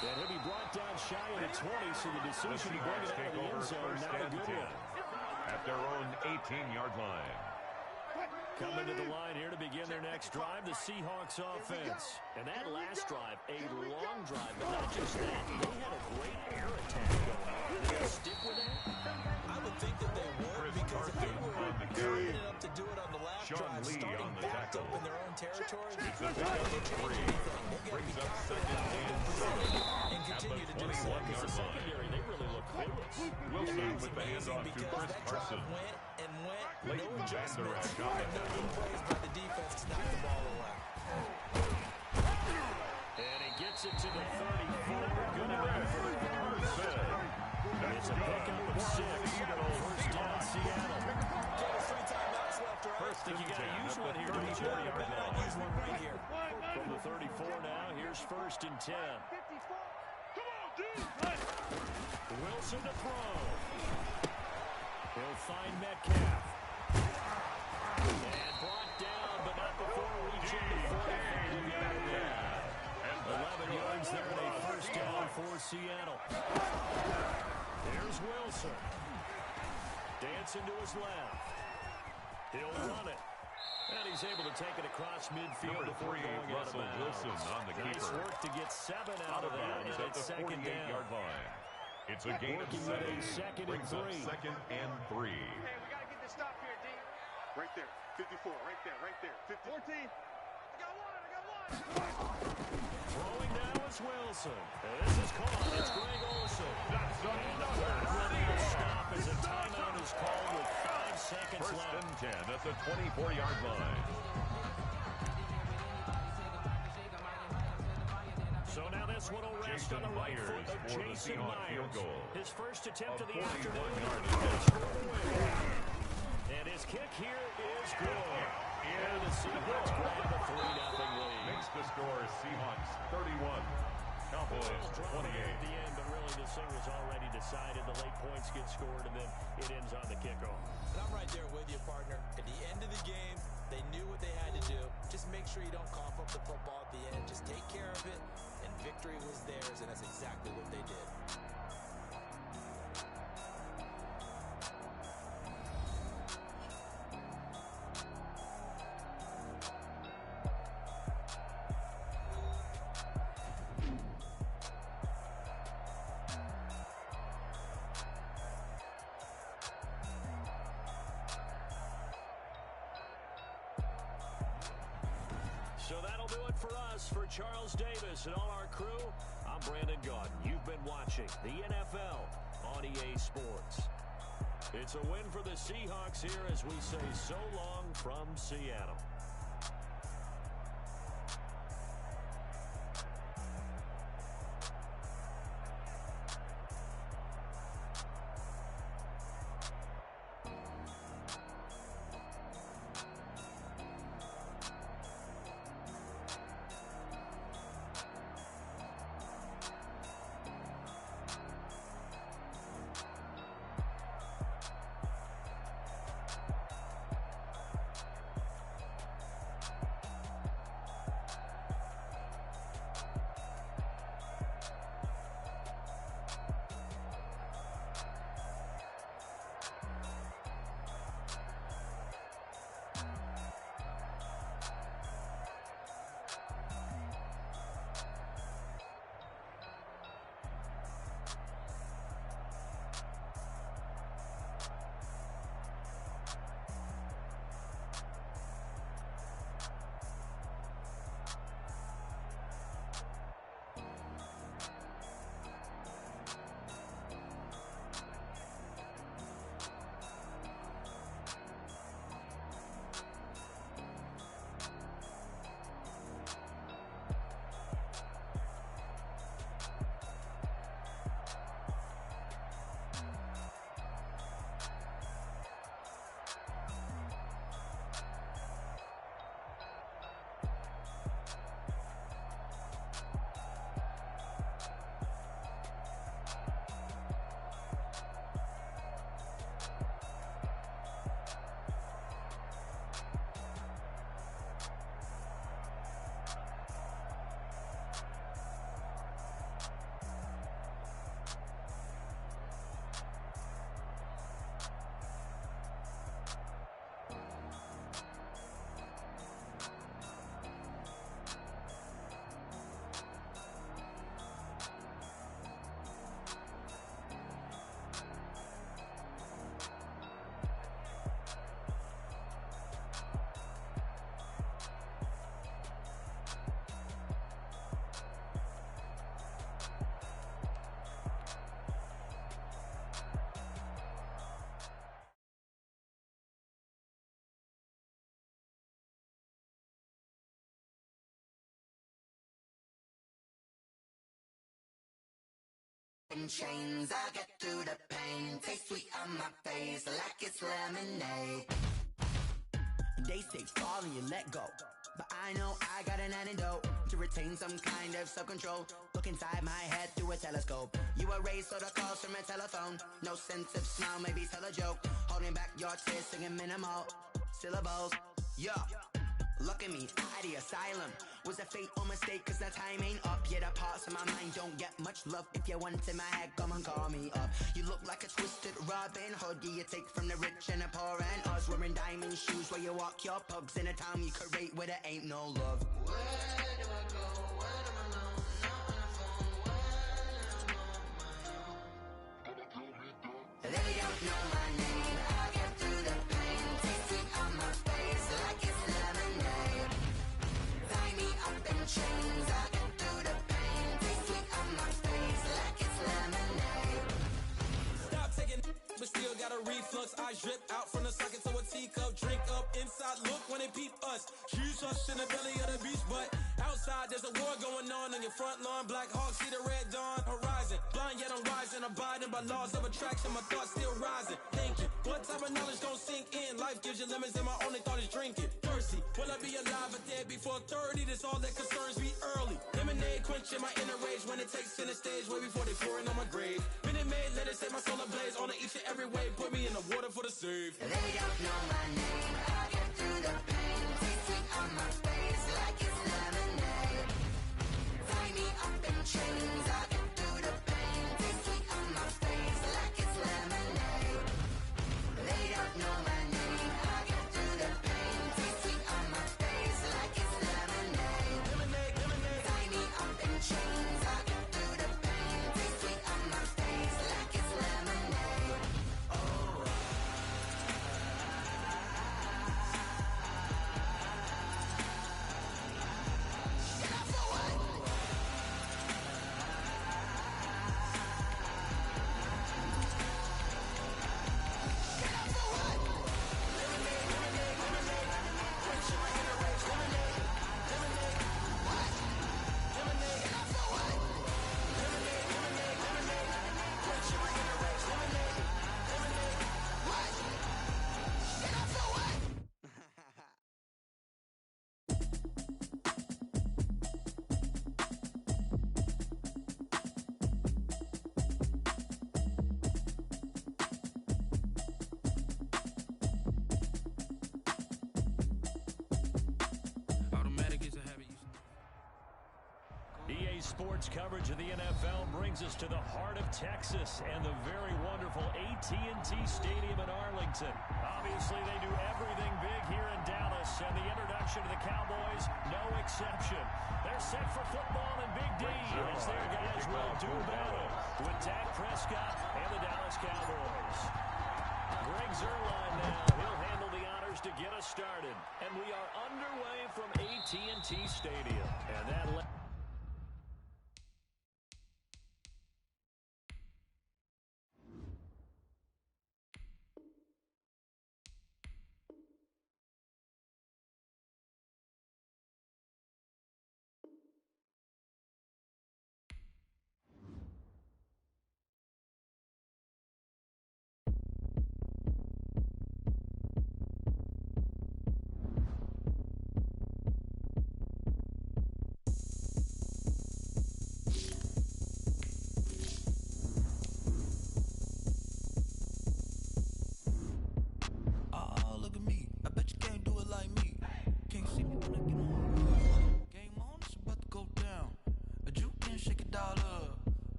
Speaker 1: And he'll be brought down shy of the 20, so the decision to bring it out of the end zone, not a good one.
Speaker 2: At their own 18-yard line.
Speaker 1: Coming to the line here to begin their next drive, the Seahawks offense. And that last drive, a long drive, but not just that. They had a great air attack going on. Did they stick with that?
Speaker 3: I would think that they would, because if they were confident enough to do it on the last drive, starting back up in their own territory,
Speaker 2: It's a pickup of 3. Brings up second and 7.
Speaker 3: and continue to do so.
Speaker 2: 21-yard line.
Speaker 1: Secondary, they really look clueless.
Speaker 2: Wilson with the handoff to
Speaker 3: Because
Speaker 2: Chris
Speaker 3: that
Speaker 2: Carson.
Speaker 3: drive went and went, no
Speaker 2: Leighton
Speaker 3: adjustments,
Speaker 2: Vander Esch.
Speaker 3: and no good plays by the defense to knock the ball away.
Speaker 1: And he gets it to the 34. Good enough for Carson. It's a pickup of 6. First down, Seattle.
Speaker 3: There's 3 timeouts left, right?
Speaker 1: First thing you got to use one here, don't you?
Speaker 3: You better not use one right here.
Speaker 1: From the 34 now, here's first and 10. Wilson to throw. He'll find Metcalf. And brought down, but not before reaching the 45 there. 11 yards there and a first down for Seattle. Here's Wilson. Dancing to his left. He'll run it. And he's able to take it across midfield before going out of
Speaker 2: Russell
Speaker 1: bounds.
Speaker 2: Wilson on the
Speaker 1: Nice
Speaker 2: keeper.
Speaker 1: work to get 7 out of that, and
Speaker 2: at
Speaker 1: it's
Speaker 2: the
Speaker 1: second down.
Speaker 2: 48-yard line. It's a gain of
Speaker 1: Working
Speaker 2: 7.
Speaker 1: with a second and
Speaker 2: Brings up
Speaker 1: 3.
Speaker 2: second and 3.
Speaker 5: Hey, we got to get this stop here, D.
Speaker 4: Right there. 54. Right there. Right there. 50. 14. I got one.
Speaker 1: Throwing now is Wilson. And this is caught. It's Greg Olsen. And the clock running will stop as a timeout is called with 5 seconds
Speaker 2: First
Speaker 1: left.
Speaker 2: and 10 at the 24-yard line.
Speaker 1: this one will rest on the right foot of Jason Myers. His first attempt of the afternoon. And his kick here is good. And the Seahawks grab the 3-0 lead.
Speaker 2: Makes the score Seahawks 31. Cowboys 28.
Speaker 1: At the end, but really this thing was already decided. The late points get scored, and then it ends on the kickoff.
Speaker 3: And I'm right there with you, partner. At the end of the game, they knew what they had to do. Just make sure you don't cough up the football at the end. Just take care of it, and victory was theirs, and that's exactly what they did.
Speaker 1: So that'll do it for us. For Charles Davis and all our crew, I'm Brandon Gaudin. You've been watching the NFL on EA Sports. It's a win for the Seahawks here as we say so long from Seattle.
Speaker 7: In chains, I get through the pain. Taste sweet on my face, like it's lemonade. They say fall and you let go, but I know I got an antidote to retain some kind of self-control. Look inside my head through a telescope. You erase all the calls from a telephone. No sense of smile, maybe tell a joke. Holding back your tears, singing minimal syllables. Yeah. Look at me, out the asylum. Was a fate or mistake, cause the time ain't up. Yeah, the parts of my mind don't get much love. If you want in my head, come and call me up. You look like a twisted Robin Hood. Yeah, you take from the rich and the poor and us. Wearing diamond shoes where you walk your pugs in a town you create where there ain't no love. Where do I go? When am I alone? Not on the phone. When I'm on my own. They don't know my name. I get through the pain. Taste sweet on my face like it's lemonade. Tie me up in chains. I get through the pain. Taste sweet on my face like it's lemonade.
Speaker 3: Stop taking, but still got a reflux. I
Speaker 8: drip out from the socket to a teacup. Drink up inside, look when they peep us. Choose us in the belly of the beast, but outside there's a war going on your front lawn. Black Hawk, see the red dawn horizon. Blind yet I'm rising, abiding by laws of attraction. My thoughts still rising, thinking, what type of knowledge gon' sink in? Life gives you lemons and my only thought is drinking. Thirsty, will I be alive or dead before 30? That's all that concerns me early. Lemonade quenching my inner rage when it takes center stage way before they pouring on my grave. Minute Maid, let it set my soul ablaze on each and every way. Put me in the water for the save.
Speaker 7: They don't know my name. I get through the pain. Taste sweet on my face like it's lemonade. Tie me up in chains. I get through the pain. Taste sweet on my face like it's lemonade. They don't know my name. I get through the pain. Taste sweet on my face like it's lemonade.
Speaker 8: Lemonade, lemonade.
Speaker 7: Tie me up in chains. I get through the pain. Taste sweet on my face like it's lemonade.
Speaker 8: Automatic is a habit.
Speaker 1: EA Sports coverage of the NFL brings us to the heart of Texas and the very wonderful AT&T Stadium in Arlington. Obviously, they do everything big here in Dallas, and the introduction of the Cowboys, no exception. They're set for football, and Big D is their guy as well, do battle with Dak Prescott and the Dallas Cowboys. Greg Zuerlein now, he'll handle the honors to get us started. And we are underway from AT&T Stadium. And that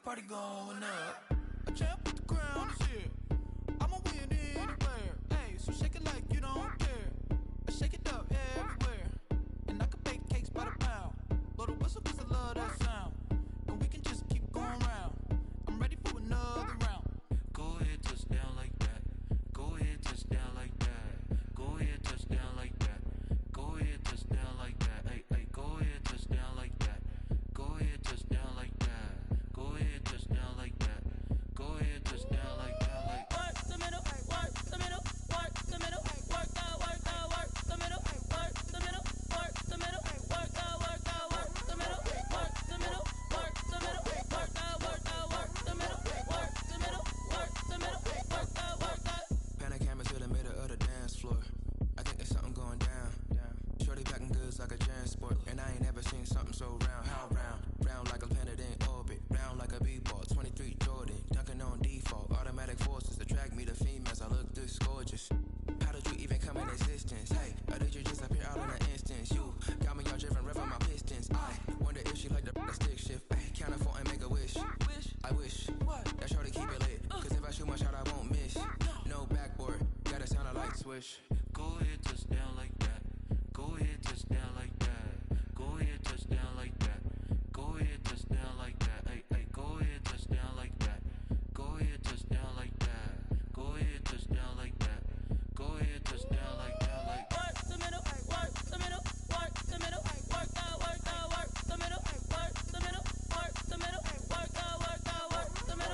Speaker 8: party going up. A champ with the crown is here. I'ma win anywhere. Hey, so shake it like you don't care. I shake it up everywhere. And I can bake cakes by the pound. Blow the whistle 'cause I love that sound. And we can just keep going round. I'm ready for another round. Go ahead, touch down like that. Go ahead, touch down like that. Go ahead, touch down like that. Go ahead, touch down like that. Hey, hey, go ahead, touch down like that. Go ahead, touch down like that. Go ahead, touch down like that. Go ahead, touch down like that. Like work the middle, work the middle, work the middle, work the middle, work the middle, work the middle, work the middle, work the middle, work the middle, work the middle, work the middle, work the middle, work the.
Speaker 9: Pan a camera to the middle of the dance floor. I think there's something going down. Shorty packing goods like a transport, and I ain't never seen something so round. How round? Round like a planet in orbit, round like a b-ball. 23 Jordan, dunking on default. Automatic forces attract me to females. I look this gorgeous. How did you even come in existence? Hey, or did you just appear out in an instance? You got me all driven, revving my pistons. I wonder if she like the stick shift. Ay, count a four and make a wish. I wish that shorty keep it lit. 'Cause if I shoot my shot, I won't miss. No backboard, gotta sound a light switch.
Speaker 8: Go ahead, touch down like that. Go ahead, touch down like that. Go ahead, touch down like that. Go ahead, touch down like that. Hey, hey, go ahead, touch down like that. Go ahead, touch down like that. Go ahead, touch down like that. Go ahead, touch down like that. Like work the middle, work the middle, work the middle, work the middle, work the middle, work the middle, work the middle, work the middle, work the middle, work the middle, work the middle,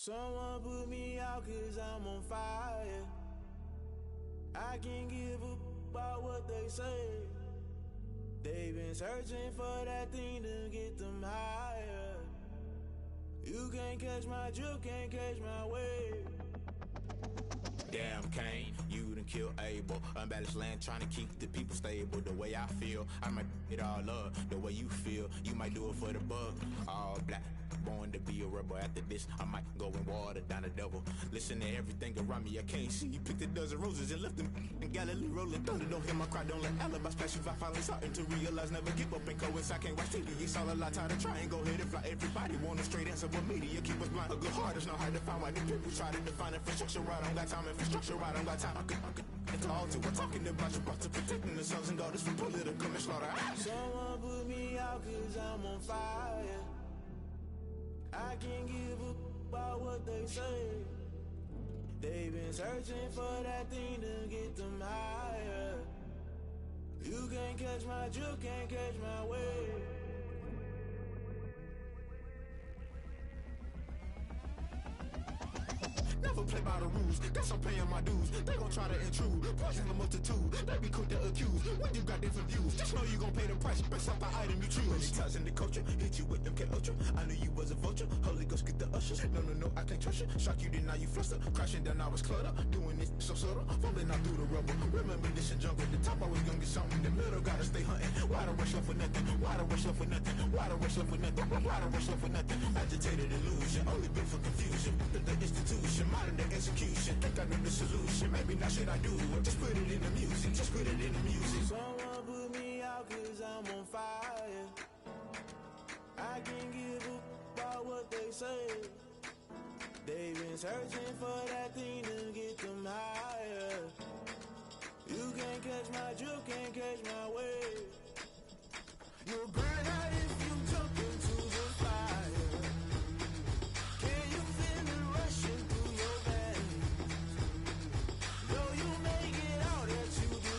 Speaker 10: Someone put me out 'cause I'm on fire. I can't give a about what they say. They've been searching for that thing to get them higher. You can't catch my drift, can't catch my wave.
Speaker 11: Damn, Kane, you done killed Abel. Unbalanced land, trying to keep the people stable. The way I feel, I might it all up. The way you feel, you might do it for the buck. All black, born to be a rebel. After this, I might go and water down the devil. Listen to everything around me, I can't see. You picked a dozen roses and left them in Galilee rolling thunder. Don't hear my cry, don't let alibis splash. If I finally starting to realize, never give up and coincide. Can't watch TV, it's all a lot. Time to try and go ahead and fly. Everybody want a straight answer, but media keep us blind. A good heart is not hard to find. Why the people try to define infrastructure right? I don't got time, infrastructure right? I don't got time. I could call to. We're talking about you, about to protecting the sons and daughters from political manslaughter.
Speaker 10: Someone put me out 'cause I'm on fire. I can't give a about what they say. They've been searching for that thing to get them higher. You can't catch my drift, can't catch my wave.
Speaker 11: Never play by the rules, guess I'm paying my dues. They gon' try to intrude, poison the multitude. They be quick to accuse, when you got different views. Just know you gon' pay the price, based off the item you choose. Many times in the culture, hit you with them K Ultra. I knew you was a vulture, Holy Ghost get the ushers. No, I can't trust you. Shock you, then now you fluster. Crashing down, I was clutter. Doing this so subtle, falling out through the rubble. Remember this in jungle, the top I was gonna get something. The middle gotta stay hunting. Why the rush left for nothing? Why the rush left for nothing? Why the rush left for nothing? Why the rush left for nothing? Agitated illusion, only built for confusion. The institution, modern day execution. Think I know the solution. Maybe not shit I do. Just put it in the music. Just put it in the music.
Speaker 10: Someone put me out 'cause I'm on fire. I can't give a about what they say. They've been searching for that thing to get them higher. You can't catch my drift, can't catch my wave. You'll burn out if you jump into the fire. Can you feel it rushing through your veins? Though you make it out that you do.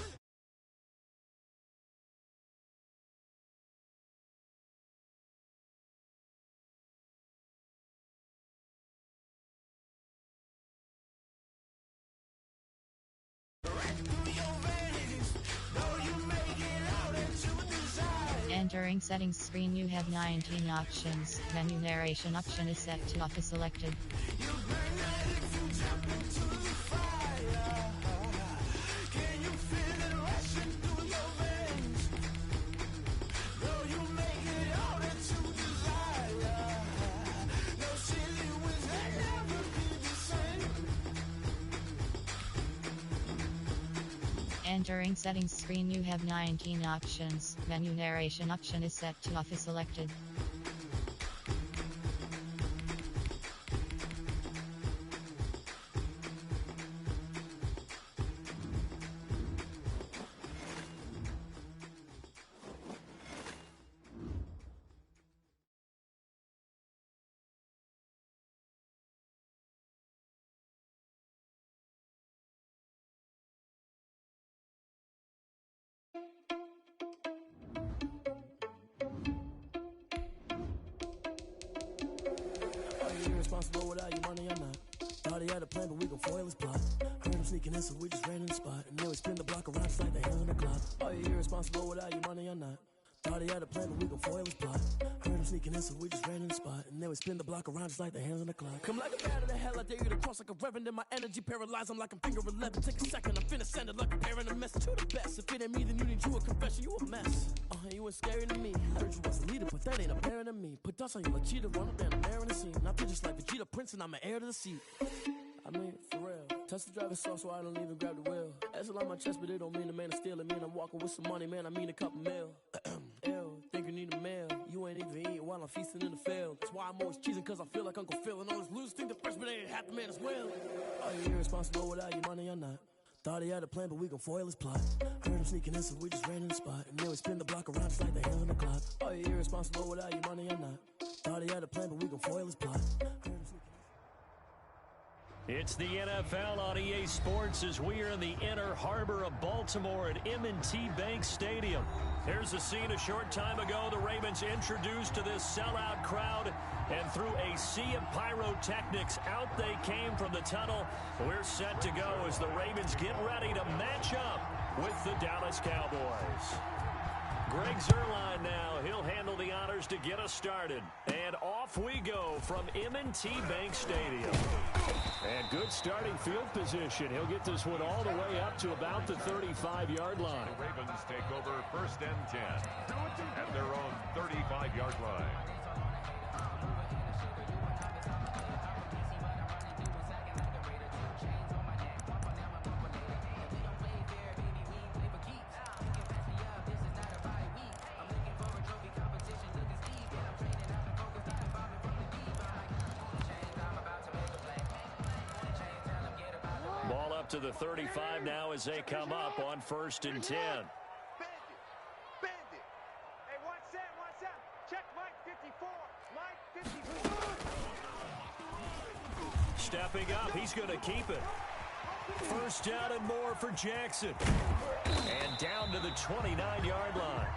Speaker 12: Entering settings screen, you have 19 options. Menu narration option is set to office selected. Entering settings screen, you have 19 options. Menu narration option is set to office selected.
Speaker 13: Irresponsible without your money or not. Thought he had a plan, but we gon' foil his plot. Heard him sneaking in, so we just ran in the spot. And then we spin the block around just like the hands on the clock. Are you irresponsible without your money or not? Thought he had a plan, but we gon' foil his plot. Heard him sneaking in, so we just ran in the spot. And then we spin the block around just like the hands on the clock. Come like a bat of the hell, I dare you to cross like a reverend. And my energy paralyzed, I'm like I'm finger 11. Take a second, I'm finna send it like a parent. A message to the best. If it ain't me, then you need you a confession, you a mess. You ain't scary to me. Heard you was a leader, but that ain't apparent to me. Put dust on you like cheetah, run up down the air in the scene. Not just like Vegeta Prince, and I'm an heir to the seat. I mean, for real. Touch the driver's soft, so I don't even grab the wheel. That's on my chest, but it don't mean the man is stealing. Mean I'm walking with some money, man. I mean a couple mil. Ew, think you need a meal. You ain't even eating while I'm feasting in the field. That's why I'm always cheesing, cause I feel like Uncle Phil. And all those losers think the freshman ain't half the man as well. Are you irresponsible without your money or not? Thought he had a plan, but we gon' foil his plot. Heard him sneaking in, so we just ran in the spot. And then we spin the block around just like the hands on the clock. Are you irresponsible without your money or not? Thought he had a plan, but we gon' foil his plot.
Speaker 1: It's the NFL on EA Sports as we are in the inner harbor of Baltimore at M&T Bank Stadium. Here's a scene a short time ago. The Ravens introduced to this sellout crowd, and through a sea of pyrotechnics, out they came from the tunnel. We're set to go as the Ravens get ready to match up with the Dallas Cowboys. Greg Zuerlein now. He'll handle the honors to get us started. And off we go from M&T Bank Stadium. And good starting field position. He'll get this one all the way up to about the 35-yard line.
Speaker 2: The Ravens take over 1st and 10 at their own 35-yard line.
Speaker 1: To the 35 now as they come up on 1st and 10.
Speaker 5: Bandit. Hey, one set. Check Mike 54. Mike 54.
Speaker 1: Stepping up, he's going to keep it. 1st down and more for Jackson. And down to the 29-yard line.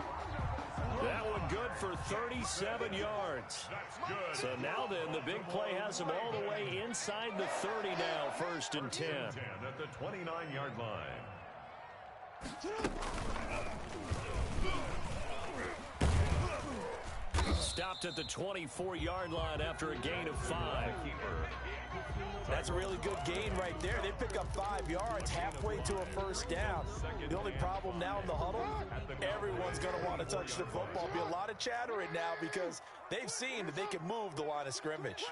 Speaker 1: That one good for 37 yards.
Speaker 2: That's good.
Speaker 1: So now then, the big play has him all the way inside the 30 now, 1st and 10.
Speaker 2: At the 29-yard line.
Speaker 1: Stopped at the 24-yard line after a gain of 5.
Speaker 3: That's a really good gain right there. They pick up 5 yards halfway to a 1st down. The only problem now in the huddle, everyone's going to want to touch the football. Be a lot of chattering now because they've seen that they can move the line of scrimmage.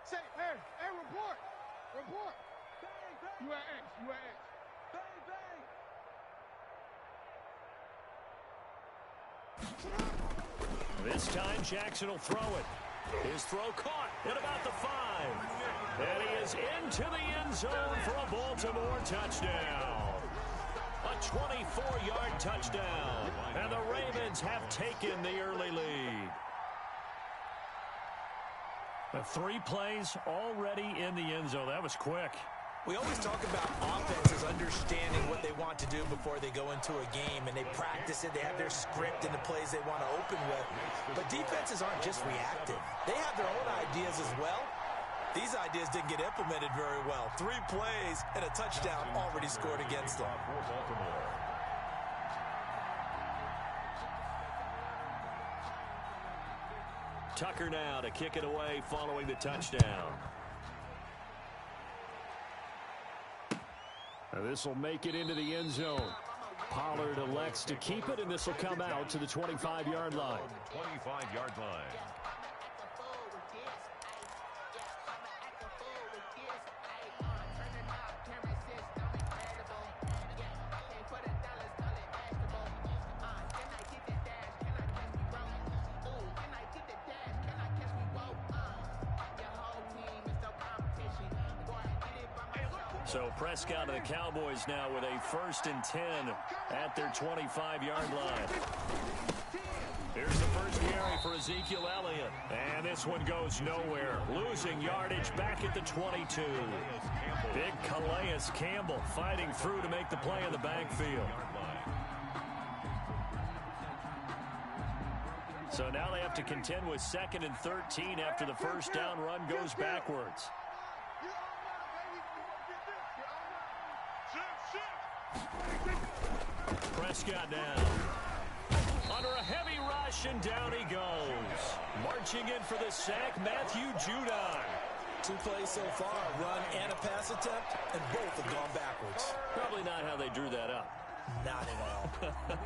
Speaker 6: Say, hey, report. You at X.
Speaker 1: This time Jackson will throw it. His throw caught at about the 5. And he is into the end zone for a Baltimore touchdown. A 24-yard touchdown. And the Ravens have taken the early lead. The 3 plays already in the end zone. That was quick.
Speaker 3: We always talk about offenses understanding what they want to do before they go into a game, and they practice it. They have their script and the plays they want to open with. But defenses aren't just reactive. They have their own ideas as well. These ideas didn't get implemented very well. 3 plays and a touchdown already scored against them.
Speaker 1: Tucker now to kick it away following the touchdown. This will make it into the end zone. Pollard elects to keep it, and this will come out to the 25-yard line.
Speaker 2: 25-yard line.
Speaker 1: So Prescott and the Cowboys now with a 1st and 10 at their 25-yard line. Here's the first carry for Ezekiel Elliott. And this one goes nowhere. Losing yardage back at the 22. Big Calais Campbell fighting through to make the play in the backfield. So now they have to contend with 2nd and 13 after the 1st down run goes backwards. Prescott now. Under a heavy rush, and down he goes. Marching in for the sack, Matthew Judon.
Speaker 3: 2 plays so far, a run and a pass attempt, and both have gone backwards.
Speaker 1: Probably not how they drew that up.
Speaker 3: Not at all.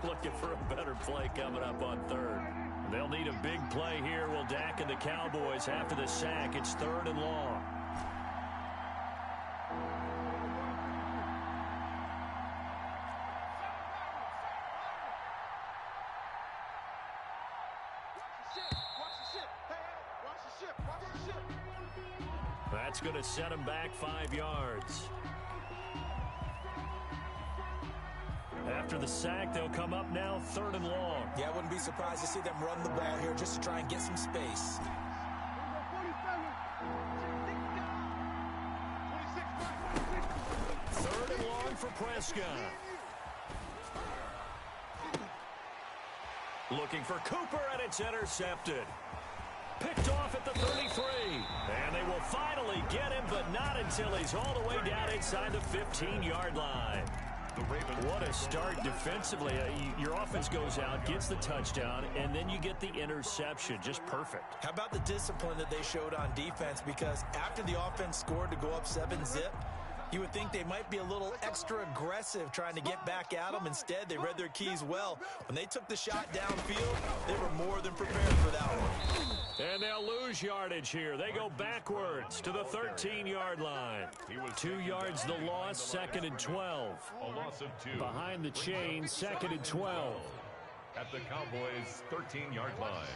Speaker 1: Looking for a better play coming up on 3rd. They'll need a big play here. Will Dak and the Cowboys after the sack. It's 3rd and long. That's going to set him back 5 yards. After the sack, they'll come up now 3rd and long.
Speaker 3: Yeah, I wouldn't be surprised to see them run the ball here just to try and get some space.
Speaker 1: 3rd and long for Prescott. Looking for Cooper, and it's intercepted. Picked off at the 33. And they will finally get him, but not until he's all the way down inside the 15-yard line. What a start defensively. Your offense goes out, gets the touchdown, and then you get the interception. Just perfect.
Speaker 3: How about the discipline that they showed on defense? Because after the offense scored to go up 7-zip, you would think they might be a little extra aggressive trying to get back at them. Instead, they read their keys well. When they took the shot downfield, they were more than prepared for that one.
Speaker 1: And they'll lose yardage here. They go backwards to the 13-yard line. 2 yards the loss, 2nd and 12.
Speaker 2: A loss of 2.
Speaker 1: Behind the chain, 2nd and 12.
Speaker 2: At the Cowboys' 13-yard line.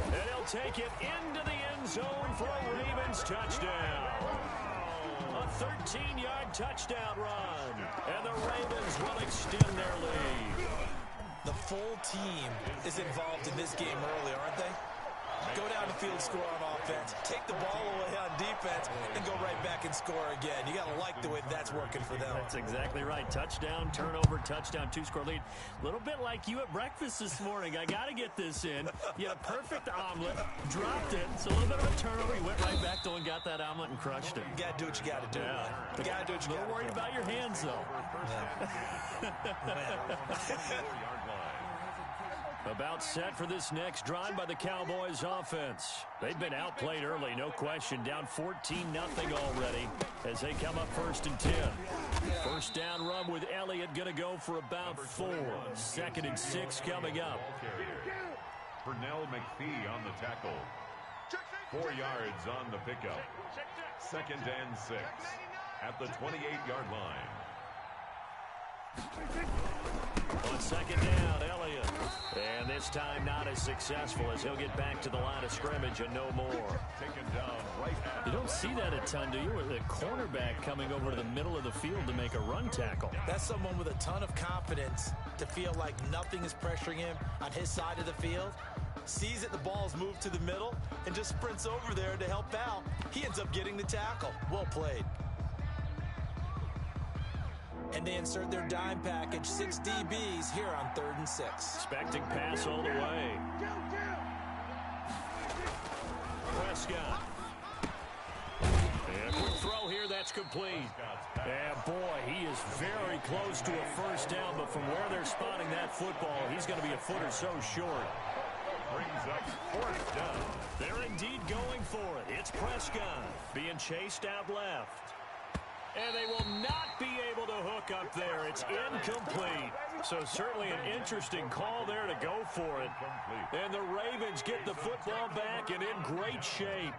Speaker 1: And he'll take it into the end zone for a Ravens touchdown. A 13-yard touchdown run. And the Ravens will extend their lead.
Speaker 3: The full team is involved in this game early, aren't they? Go down the field, score on offense, take the ball away on defense, and go right back and score again. You got to like the way that's working for them.
Speaker 1: That's exactly right. Touchdown, turnover, touchdown, 2-score lead. A little bit like you at breakfast this morning. I got to get this in. You had a perfect omelet, dropped it. It's a little bit of a turnover. You went right back, though, and got that omelet and crushed it.
Speaker 3: You got to do what you got to do.
Speaker 1: Yeah.
Speaker 3: You got to do what you got to do.
Speaker 1: A little worried about your hands, though. About set for this next drive by the Cowboys offense. They've been outplayed early, no question. Down 14-0 already as they come up 1st and 10. First down run with Elliott going to go for about 4. 2nd and 6 coming up.
Speaker 2: Pernell McPhee on the tackle. 4 yards on the pickup. 2nd and 6 at the 28-yard line.
Speaker 1: On 2nd down, Elliott. And this time not as successful as he'll get back to the line of scrimmage and no more.
Speaker 2: Taken down right at.
Speaker 1: You don't see that a ton, do you? With a cornerback coming over to the middle of the field to make a run tackle.
Speaker 3: That's someone with a ton of confidence to feel like nothing is pressuring him on his side of the field. Sees that the ball's moved to the middle and just sprints over there to help out. He ends up getting the tackle. Well played. And they insert their dime package, 6 DBs here on 3rd and 6.
Speaker 1: Expecting pass all the way. Prescott. And a quick throw here, that's complete. And boy, he is very close to a first down, but from where they're spotting that football, he's going to be a foot or so short.
Speaker 2: Brings up 4th down.
Speaker 1: They're indeed going for it. It's Prescott being chased out left. And they will not be able to hook up there. It's incomplete. So certainly an interesting call there to go for it. And the Ravens get the football back and in great shape.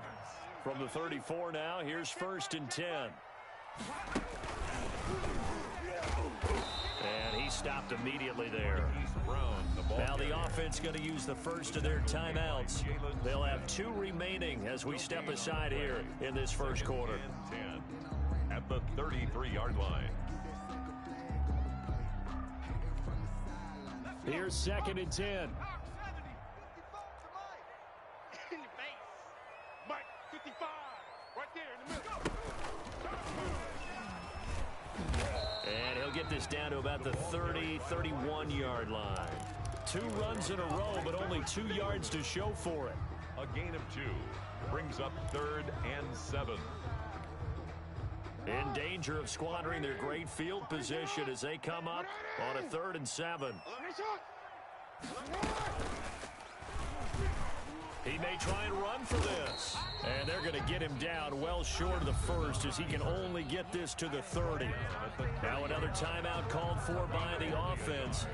Speaker 1: From the 34 now, here's 1st and 10. And he stopped immediately there. Now the offense going to use the first of their timeouts. They'll have 2 remaining as we step aside here in this first quarter.
Speaker 2: At the 33-yard line.
Speaker 1: Here's 2nd and 10.
Speaker 6: In the face. Mike, 55. Right there in the middle.
Speaker 1: And he'll get this down to about the 30, 31-yard line. 2 runs in a row, but only 2 yards to show for it.
Speaker 2: A gain of 2 brings up 3rd and 7.
Speaker 1: In danger of squandering their great field position as they come up on a 3rd and 7. He may try and run for this. And they're going to get him down well short of the first as he can only get this to the 30. Now another timeout called for by the offense.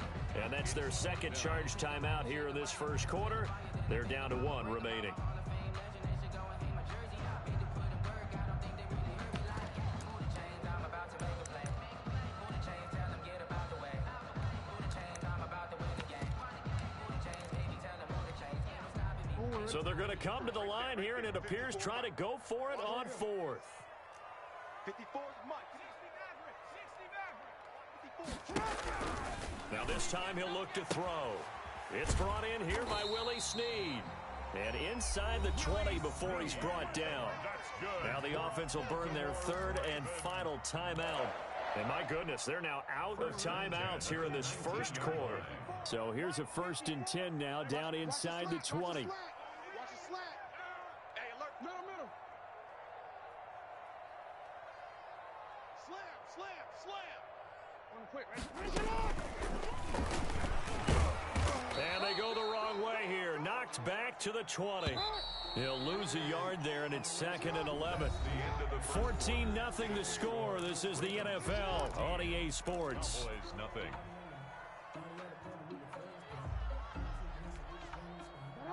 Speaker 1: And that's their 2nd charge timeout here in this first quarter. They're down to 1 remaining. So they're going to come to the line here, and it appears try to go for it on 4th.
Speaker 6: 54 is Mike.
Speaker 1: Now this time he'll look to throw. It's brought in here by Willie Snead. And inside the 20 before he's brought down. Now the offense will burn their 3rd and final timeout And my goodness, they're now out of timeouts here in this first quarter. So here's a 1st and 10 now down inside the 20.
Speaker 6: Watch the slant. Hey, alert. Middle. Slam. Quick.
Speaker 1: And they go the wrong way here. Knocked back to the 20. He'll lose a yard there, and it's 2nd and 11. 14-0 the score. This is the NFL on EA Sports.
Speaker 2: Nothing.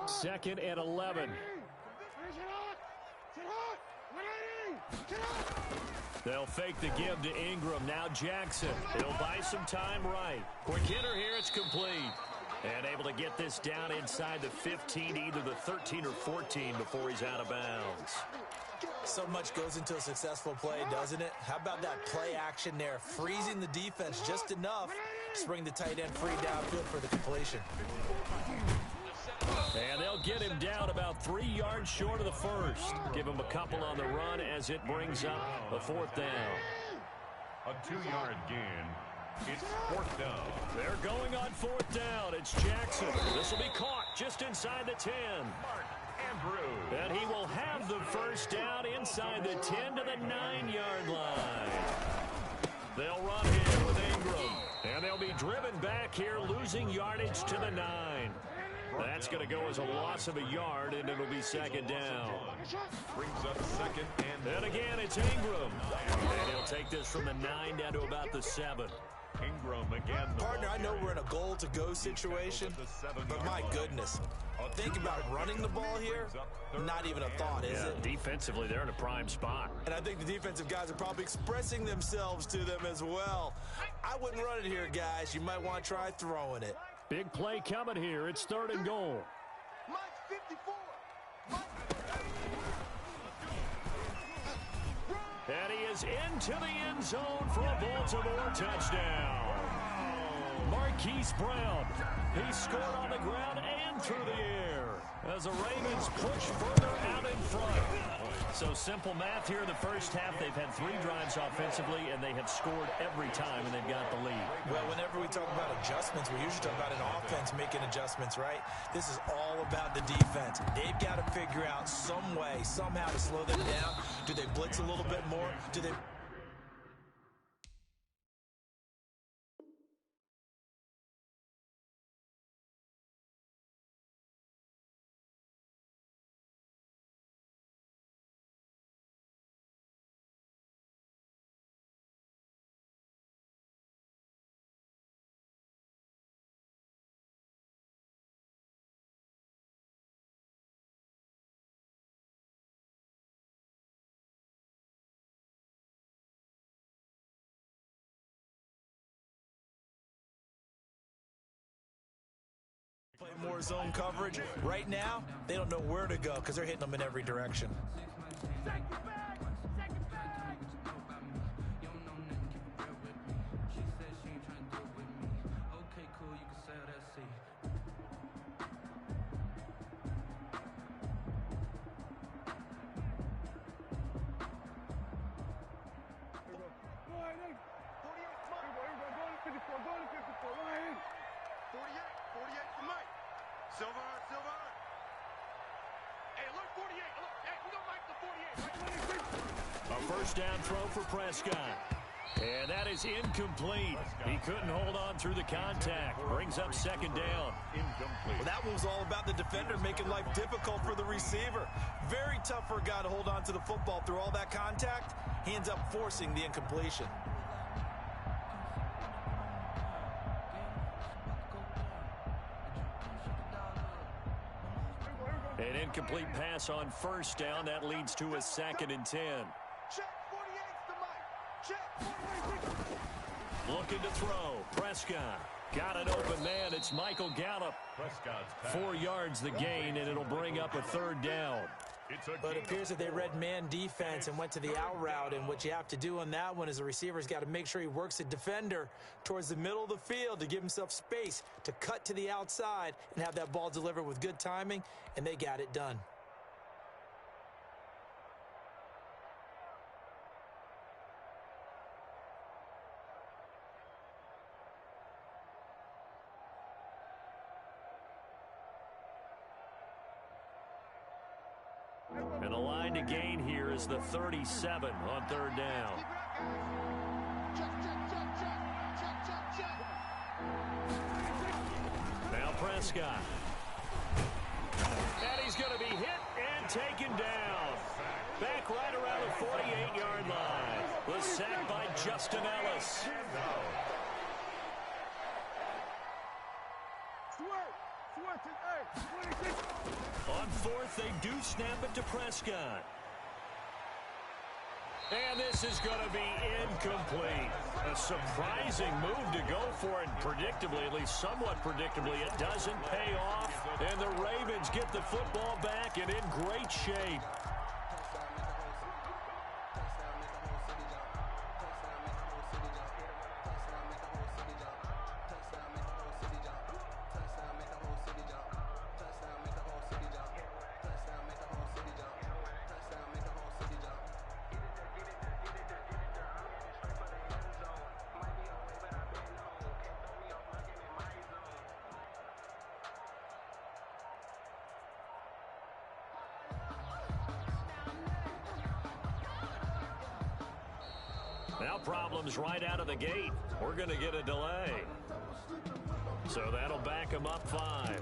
Speaker 1: 2nd and 11. They'll fake the give to Ingram. Now Jackson. He'll buy some time right. Quick hitter here. It's complete. And able to get this down inside the 15, either the 13 or 14 before he's out of bounds.
Speaker 3: So much goes into a successful play, doesn't it? How about that play action there? Freezing the defense just enough to bring the tight end free downfield for the completion.
Speaker 1: And they'll get him down about 3 yards short of the first. Give him a couple on the run as it brings up a 4th down.
Speaker 2: A 2-yard gain. It's 4th down.
Speaker 1: They're going on 4th down. It's Jackson. This will be caught just inside the 10.
Speaker 2: Mark Andrews.
Speaker 1: And he will have the first down inside the 10 to the 9-yard line. They'll run here with Ingram. And they'll be driven back here, losing yardage to the 9. That's going to go as a loss of a yard, and it'll be 2nd down.
Speaker 2: Brings up 2nd
Speaker 1: and again, it's Ingram. And he'll take this from the 9 down to about the 7.
Speaker 2: Ingram again.
Speaker 3: Partner, I know we're in a goal-to-go situation, but my goodness. Think about running the ball here, not even a thought, is it?
Speaker 1: Defensively, they're in a prime spot.
Speaker 3: And I think the defensive guys are probably expressing themselves to them as well. I wouldn't run it here, guys. You might want to try throwing it.
Speaker 1: Big play coming here. It's 3rd and goal.
Speaker 5: Mike 54.
Speaker 1: And he is into the end zone for a Baltimore touchdown. Marquise Brown. He scored on the ground and through the air as the Ravens push further out in front. So simple math here in the first half. They've had 3 drives offensively, and they have scored every time, and they've got the lead.
Speaker 3: Well, whenever we talk about adjustments, we usually talk about an offense making adjustments, right? This is all about the defense. They've got to figure out some way, somehow to slow them down. Do they blitz a little bit more? Do they... play more zone coverage. Right now, they don't know where to go because they're hitting them in every direction.
Speaker 1: First down throw for Prescott. And that is incomplete. He couldn't hold on through the contact. Brings up 2nd down.
Speaker 2: Incomplete.
Speaker 3: Well, that one was all about the defender making life difficult for the receiver. Very tough for a guy to hold on to the football through all that contact. He ends up forcing the incompletion.
Speaker 1: An incomplete pass on first down. That leads to a 2nd and 10.
Speaker 5: Check 48's the mic. Check 48's.
Speaker 1: Looking to throw. Prescott. Got an open man. It's Michael Gallup.
Speaker 2: Prescott's pass.
Speaker 1: 4 yards the gain, and it'll bring up a 3rd down.
Speaker 3: But it appears that they read man defense and went to the out route, and what you have to do on that one is the receiver's got to make sure he works the defender towards the middle of the field to give himself space to cut to the outside and have that ball delivered with good timing, and they got it done.
Speaker 1: trying to gain here is the 37 on third down. Now Prescott. And he's going to be hit and taken down. Back right around the 48-yard line. Was sacked by Justin Ellis. On fourth, they do snap it to Prescott. And this is going to be incomplete. A surprising move to go for it. Predictably, at least somewhat predictably, it doesn't pay off. And the Ravens get the football back and in great shape. Now problems right out of the gate. We're going to get a delay. So that'll back them up 5.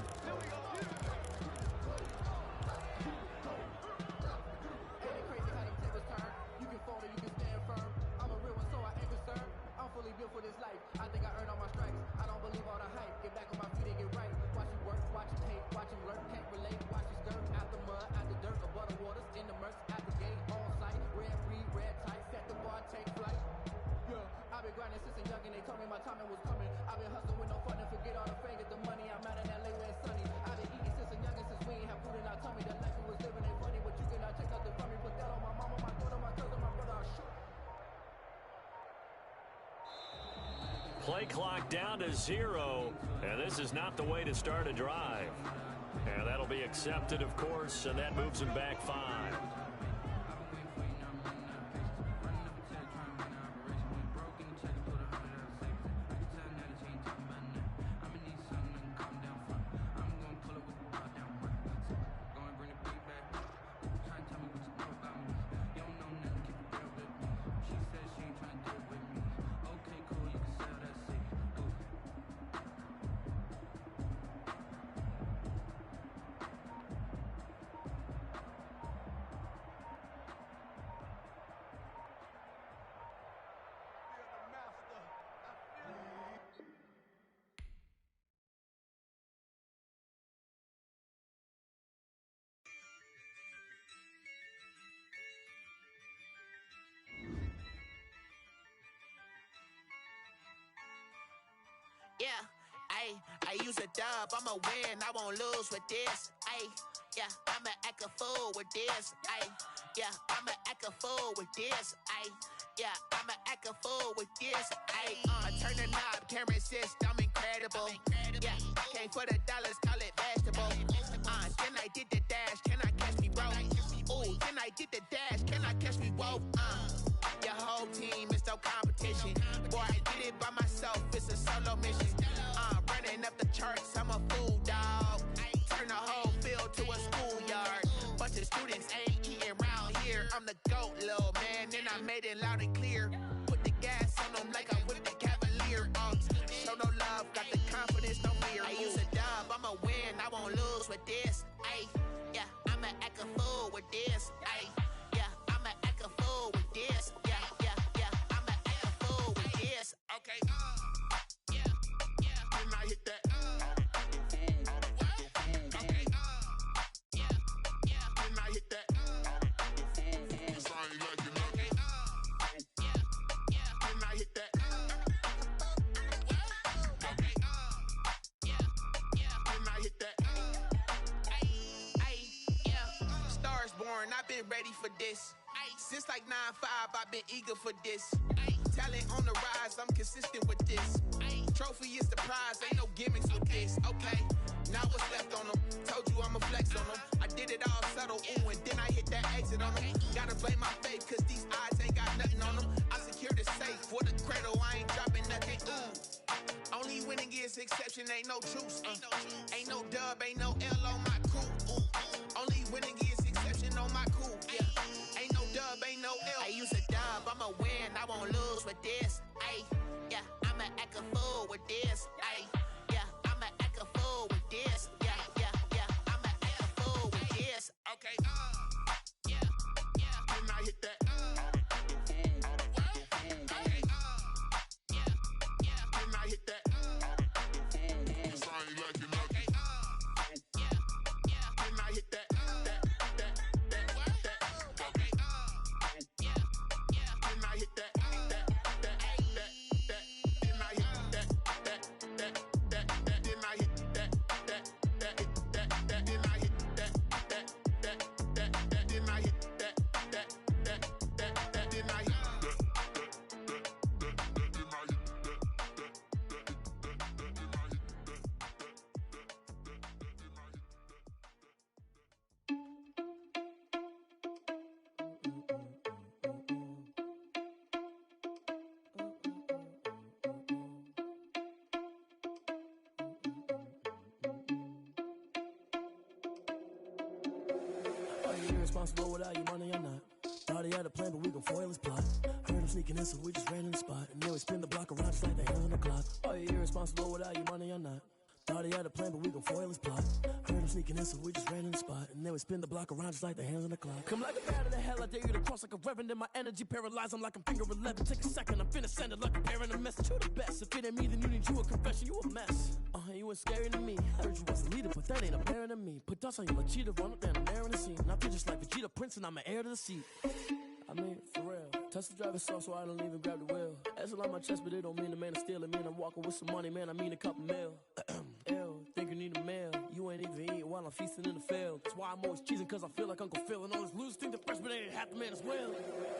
Speaker 1: Play clock down to 0, and this is not the way to start a drive. And that'll be accepted, of course, and that moves him back 5.
Speaker 14: Yeah, I use a dub, I'ma win, I won't lose with this. Yeah, I'ma act a fool with this. Yeah, I'ma act a fool with this. Yeah, I'ma act a fool with this. I turn the knob, camera assist, I'm incredible. Yeah, came for the dollars, call it vegetable. Then I did the dash, can I catch me, bro? Ooh, then I did the dash, can I catch me, whoa? Your whole team is no competition. Boy, I did it by myself, it's a solo mission. Running up the charts, I'm a fool, dog. Turn the whole field to a schoolyard. Bunch of students ain't eating round here. I'm the GOAT, little man, and I made it loud and clear. Put the gas on them like I whipped the Cavalier. Show no love, got the confidence, no fear. I use a dub, I'ma win, I won't lose with this. Yeah, I'ma act a fool with this. Yeah, I'ma act a fool with this. Yeah, I'ma act a fool with this. Okay. When I hit that. Okay. When I hit that. It's only like you know. Okay. When I hit that. Okay. When I hit that. Stars born, I've been ready for this. Since like 9-5, I've been eager for this. Talent on the rise, I'm consistent with this. Trophy is the prize, ain't no gimmicks with this. Okay, now what's left on them? Told you I'ma flex on them. I did it all subtle, ooh, and then I hit that exit on them. Gotta blame my faith, cause these odds ain't got nothing on them. I secured the safe for the cradle, I ain't dropping nothing, ooh. Only winning is exception, ain't no truce. Ain't no dub, ain't no L on my crew. Only winning is exception on my crew, yeah. Ay, yeah, I'ma act a fool with this. Ay, yeah, I'ma act a fool with this. Yeah, yeah, yeah, I'ma act a fool with this.
Speaker 11: Okay, yeah, yeah. Didn't I hit that?
Speaker 13: Irresponsible without your money or not. Thought he had a plan, but we gon' foil his plot. Heard him sneaking in, so we just ran in the spot. And then we spin the block around just like the hands on the clock. Are you irresponsible without your money or not? Thought he had a plan, but we gon' foil his plot. Heard him sneaking in, so we just ran in the spot. And then we spin the block around just like the hands on the clock. Come like a bat of the hell, I dare you to cross like a reverend. In my energy paralyzed, I'm like I'm finger 11. Take a second, I'm finna send it like a parent a message. You the best, if it ain't me, then you need you a confession. You a mess. You ain't scary to me. I heard you was a leader, but that ain't apparent to me. Put dust on you like cheetah, run up there and I'm in the scene. And I feel just like Vegeta Prince and I'm an heir to the seat. I mean, for real. Touch the driver's soft so I don't even grab the wheel. That's on my chest, but it don't mean the man is stealing. Mean I'm walking with some money, man, I mean a couple mil. Ew, think you need a meal. You ain't even eating while I'm feasting in the field. That's why I'm always cheesing, cause I feel like Uncle Phil. And all this losers think the freshman ain't half the man as well.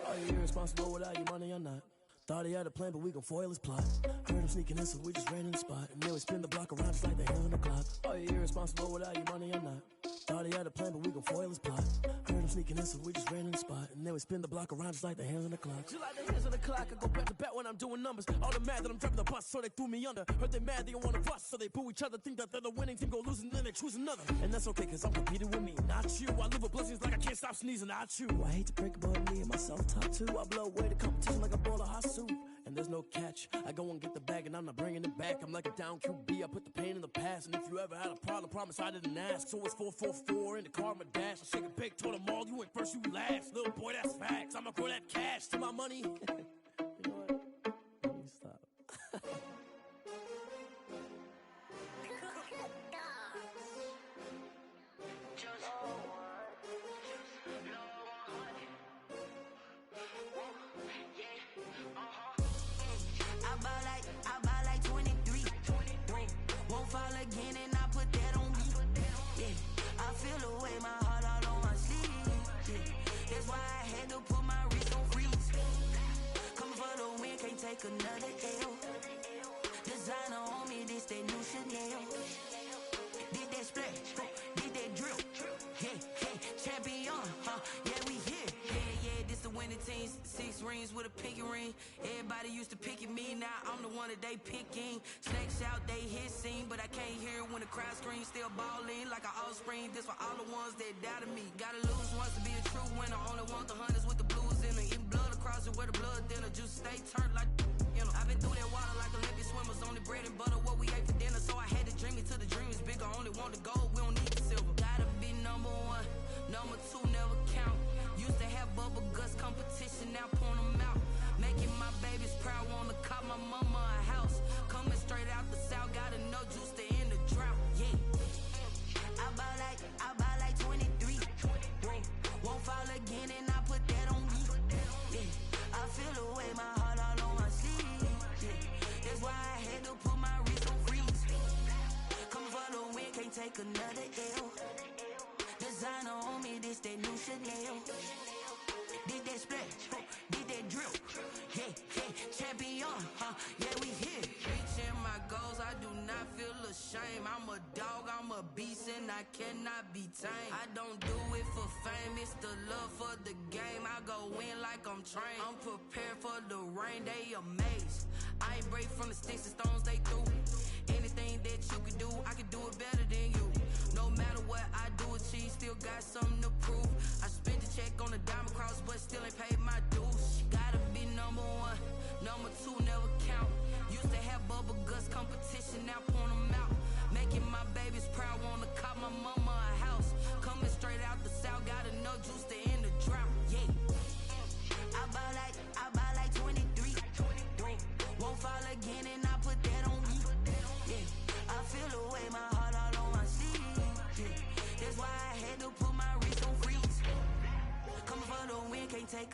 Speaker 13: Are you irresponsible without your money or not? Thought he had a plan, but we gon' foil his plot. Heard him sneaking in, so we just ran in the spot. And then we spin the block around just like the hands on the clock. Are you irresponsible without your money or not? Thought he had a plan, but we gon' foil his plot. Heard him sneaking in, so we just ran in the spot. And then we spin the block around just like the hands on the clock. Just like the hands on the clock, I go back to back when I'm doing numbers. All the mad that I'm driving the bus, so they threw me under. Heard they mad, they don't wanna bust, so they boo each other. Think that they're the winning team, go losing, then they choose another. And that's okay, cause I'm competing with me, not you. I live with blessings like I can't stop sneezing, not you. I hate to break it, but me and myself top two. I blow away the competition like a bowl of hot soup. And there's no catch. I go and get the bag and I'm not bringing it back. I'm like a down QB, I put the pain in the past. And if you ever had a problem, promise I didn't ask. So it's 444 in the car, my dash. I shake a big, told them all, you went first, you last. Little boy, that's facts. I'ma grow that cash to my money. You know what? Let me stop.
Speaker 7: I buy like 23. Won't fall again and I put that on me. Yeah, I feel the way my heart all on my sleeve. Yeah, that's why I had to put my wrist on freeze. Coming for the win, can't take another L. Designer on me, this that new Chanel. Did that splash, did that drill. Yeah, champion, yeah, we here. Yeah, this the winning team. 6 rings with a pinky ring. Everybody used to pick at me, now I'm the one that they picking. Snakes out, they hit scene, but I can't hear when the crowd screams. Still balling like an offspring. This for all the ones that doubted me. Gotta lose once to be a true winner. Only want the hunters with the blues in it. Eating blood across it where the blood thinner. Juice stay turned like, you know. I've been through that water like Olympic swimmers. Only bread and butter, what we ate for dinner. So I had to dream it till the dream is bigger. Only want the gold, we don't need the silver. Gotta be number 1, number 2 never count. Used to have bubble guts competition, now point them out. Making my babies proud, wanna cop my mama a house. Coming straight out the south, got enough juice to end the drought. Yeah, I buy like 23. Won't fall again and I put that on me. Yeah, I feel the way my heart all on my sleeve. Yeah, that's why I had to put my wrist on freeze. Coming for the win, can't take another L. Designer on me, this that new Chanel. Did that splash, did that drill. Yeah, champion, yeah, we here. Reaching my goals, I do not feel ashamed. I'm a dog, I'm a beast, and I cannot be tamed. I don't do it for fame, it's the love for the game. I go in like I'm trained. I'm prepared for the rain, they amazed. I ain't break from the sticks and stones they threw. Anything that you can do, I can do it better than you. No matter what I do, achieve, still got something to prove. I spent the check on the diamond cross, but still ain't paid my dues. Gotta be number 1, number 2 never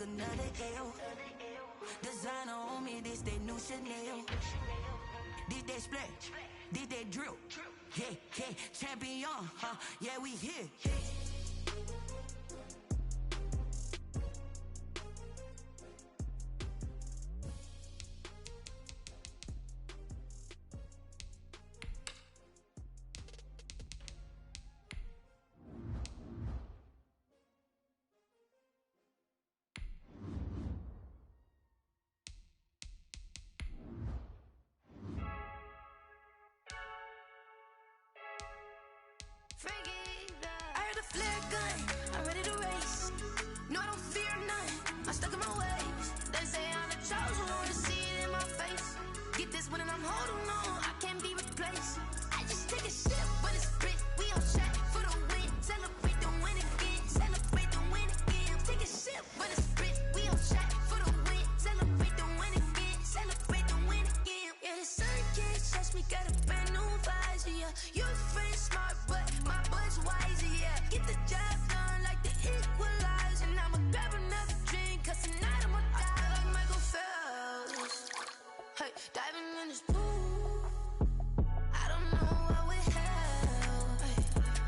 Speaker 7: another L. Designer on me, this that new Chanel. Did that splash, did that drill. Yeah, yeah, champion, huh? Yeah, we here.
Speaker 15: I heard a flare gun, I'm ready to race. No, I don't fear none, I'm stuck in my ways. They say I'm the chosen one, to see it in my face. Get this one and I'm holding on, I can't be replaced. I just take a sip, but it's split, we on track for the win. Celebrate the win again, celebrate the win again. Take a sip, but it's split, we on track for the win. Celebrate the win again, celebrate the win again. Yeah, the sun can't touch me, got a brand new visor, yeah. You're friend smart, but my bud's wiser, yeah. Get the job done like the equalizer. And I'ma grab another drink, cause tonight I'ma die like Michael Phelps. Hey, diving in this pool, I don't know what we have. Hey,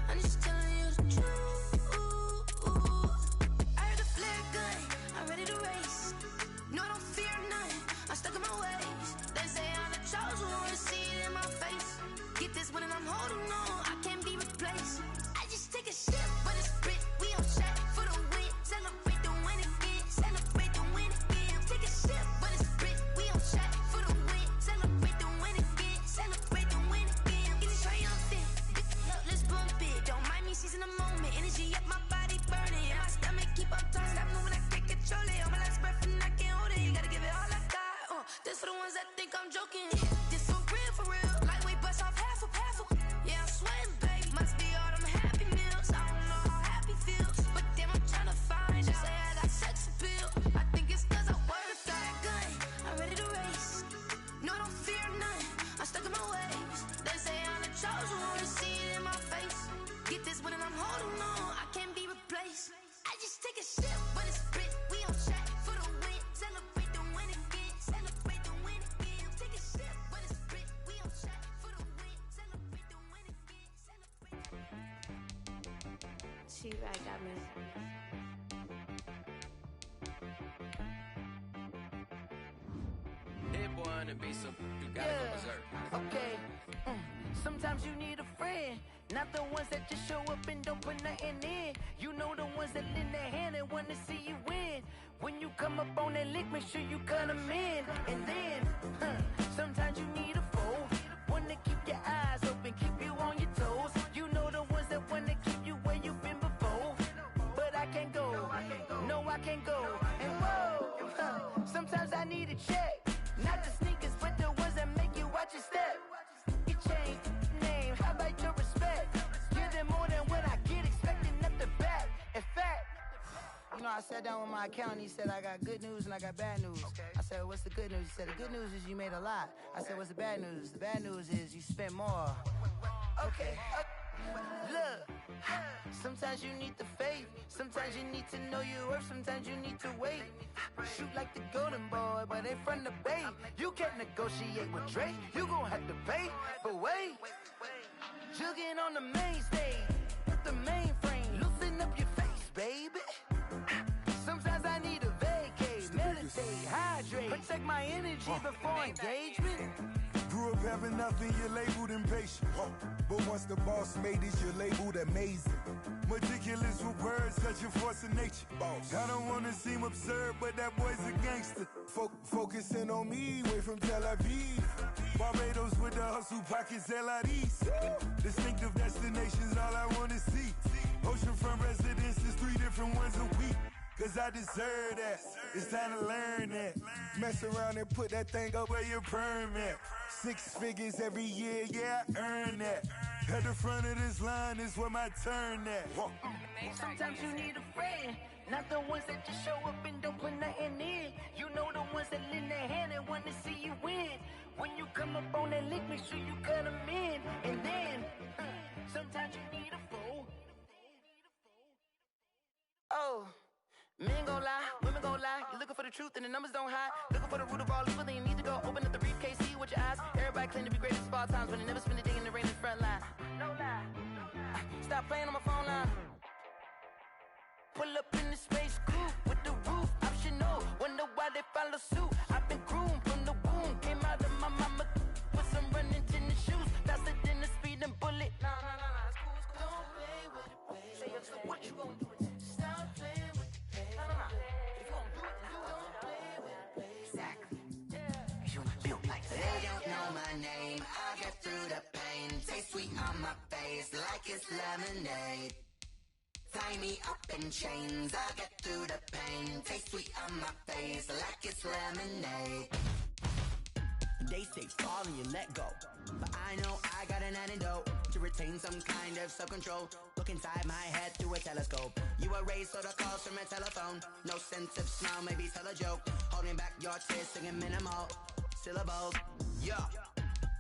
Speaker 15: I'm just telling you the truth. I heard a flare gun, I'm ready to race. No, I don't fear none, I'm stuck in my ways. They say I'm the chosen one, to see it in my face. Get this one and I'm holding on, I can't be replaced. I just take a sip, but it's split, we on track for the win. Celebrate the win again, celebrate the win again. Take a sip, but it's split, we on track for the win. Celebrate the win again, celebrate the win again. Get it triumphant, let's bump it. Don't mind me seizing the moment, energy up my body burning. And my stomach keep on turning, stop moving, I can't control it. On my last breath and I can't hold it, you gotta give it all I got. This for the ones that think I'm joking. This for real, lightweight bust off half a. Yeah, I'm sweating, baby. Must be all them happy meals. I don't know how happy feels, but damn, I'm trying to find out. Say I got sex appeal. I think it's cause I wear the flag gun. I'm ready to race. No, I don't fear none, I'm stuck in my ways. They say I'm the chosen one, to see it in my face. Get this one and I'm holding on, I can't be replaced. I just take a sip, but it's split, we on track for the win. Celebrate the win again, celebrate the win again. Take a sip, but it's split, we on track for the win. Celebrate the win again, celebrate.
Speaker 16: She right, got me.
Speaker 17: That boy on the beat, so you gotta go berserk.
Speaker 18: Okay. Sometimes you need a friend, not the ones that just show up and don't put nothing in. You know the ones that lend their hand and want to see you win. When you come up on that lick, make sure you cut them in. And then, sometimes you need a foe, one to keep your eyes open, keep you on your toes. You know the ones that want to keep you where you've been before. But I can't go, no I can't go. And whoa, sometimes I need a check. Not the sneakers, but the ones that make you watch your step. Your chain, name, how about your respect? Give them more than what I get, expecting up the back. In fact, you know, I sat down with my accountant, he said I got good news and I got bad news. I said, what's the good news? He said, the good news is you made a lot. I said, what's the bad news? The bad news is you spent more. Okay. Look, sometimes you need the faith, sometimes you need to know your worth, sometimes you need to wait. Shoot like the golden boy, but they from the bay. You can't negotiate with Drake, you gon' have to pay. But wait, jugging on the main stage, with the mainframe, loosen up your face, baby. Sometimes I need a vacate, meditate, hydrate, protect my energy before engagement.
Speaker 19: Grew up having nothing, you're labeled impatient. But once the boss made it, you're labeled amazing. Meticulous with words, such a force of nature. I don't wanna seem absurd, but that boy's a gangster. Focusing on me, way from Tel Aviv. Barbados with the hustle pockets, LIDs. Distinctive destinations, all I wanna see. Oceanfront residences, 3 different ones a week. Cause I deserve that, it's time to learn that. Mess around and put that thing up where your permit. 6 figures every year, yeah, I earn that. At the front of this line is where my turn at.
Speaker 18: Sometimes you need a friend, not the ones that just show up and don't put nothing in. You know the ones that lend their hand and want to see you win. When you come up on that lick, make sure you cut them in. And then, sometimes you need a fool. Oh. Men gon' lie, women gon' lie. You're looking for the truth and the numbers don't hide. Looking for the root of all evil, then you need to go open up the briefcase, see with your eyes. Everybody claim to be greatest of all times, but they never spend a day in the rain in the front line. No lie. Stop playing on my phone line. Pull up in the space coupe with the roof optional. Wonder why they follow suit. I've been groomed from the womb. Came out of my mama with some running tennis shoes. Faster than the speeding bullet. Nah, it's cool, it's cool. Don't play with it, baby. Say what you gonna do? Stop playing with it, baby. Nah. If you gonna do it, then don't play with it, baby. Exactly. Yeah. You're not built like that.
Speaker 7: They don't know my name. I get through the pain. Taste sweet on my face like it's lemonade. Tie me up in chains, I get through the pain. Taste sweet on my face like it's lemonade. They say fall and you let go, but I know I got an antidote to retain some kind of self-control. Look inside my head through a telescope. You erase all the calls from a telephone. No sense of smile, maybe tell a joke. Holding back your tears, singing minimal syllables. Yeah.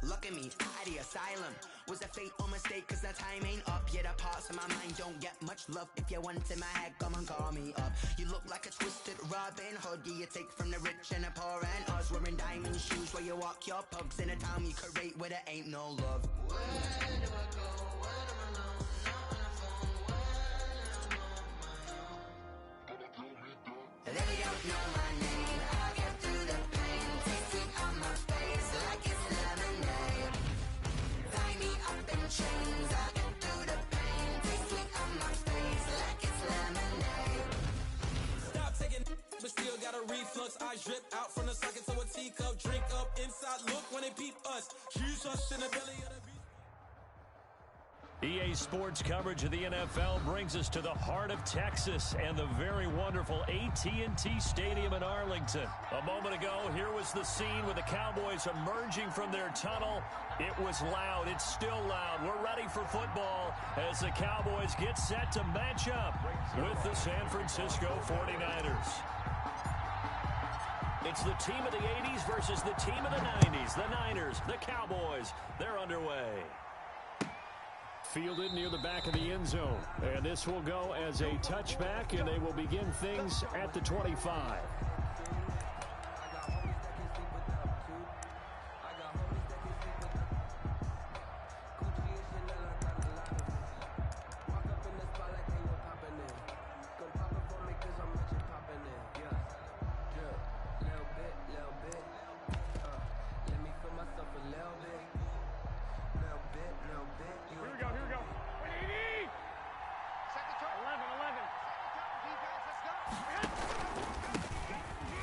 Speaker 7: Look at me, out the asylum. Was a fate or mistake, cause the time ain't up. Yet the parts of my mind don't get much love. If you want in my head, come and call me up. You look like a twisted Robin Hood. Yeah, you take from the rich and the poor and us. Wearing diamond shoes where you walk your pugs. In a town you create where there ain't no love. Where do I go? When I'm alone? Not on the phone. When I'm on my own. They don't know my name. I get through the pain. Taste sweet on my face like it's lemonade. Tie me up in chains. I get through the pain. Taste sweet on my face like it's lemonade.
Speaker 3: Stop taking but still got a reflux. I drip out from the socket to a teacup. Drink up inside. Look when they peep us. Shoes us in the belly of the beast.
Speaker 1: EA Sports coverage of the NFL brings us to the heart of Texas and the very wonderful AT&T Stadium in Arlington. A moment ago, here was the scene with the Cowboys emerging from their tunnel. It was loud. It's still loud. We're ready for football as the Cowboys get set to match up with the San Francisco 49ers. It's the team of the 80s versus the team of the 90s. The Niners, the Cowboys, they're underway. Fielded near the back of the end zone. And this will go as a touchback, and they will begin things at the 25.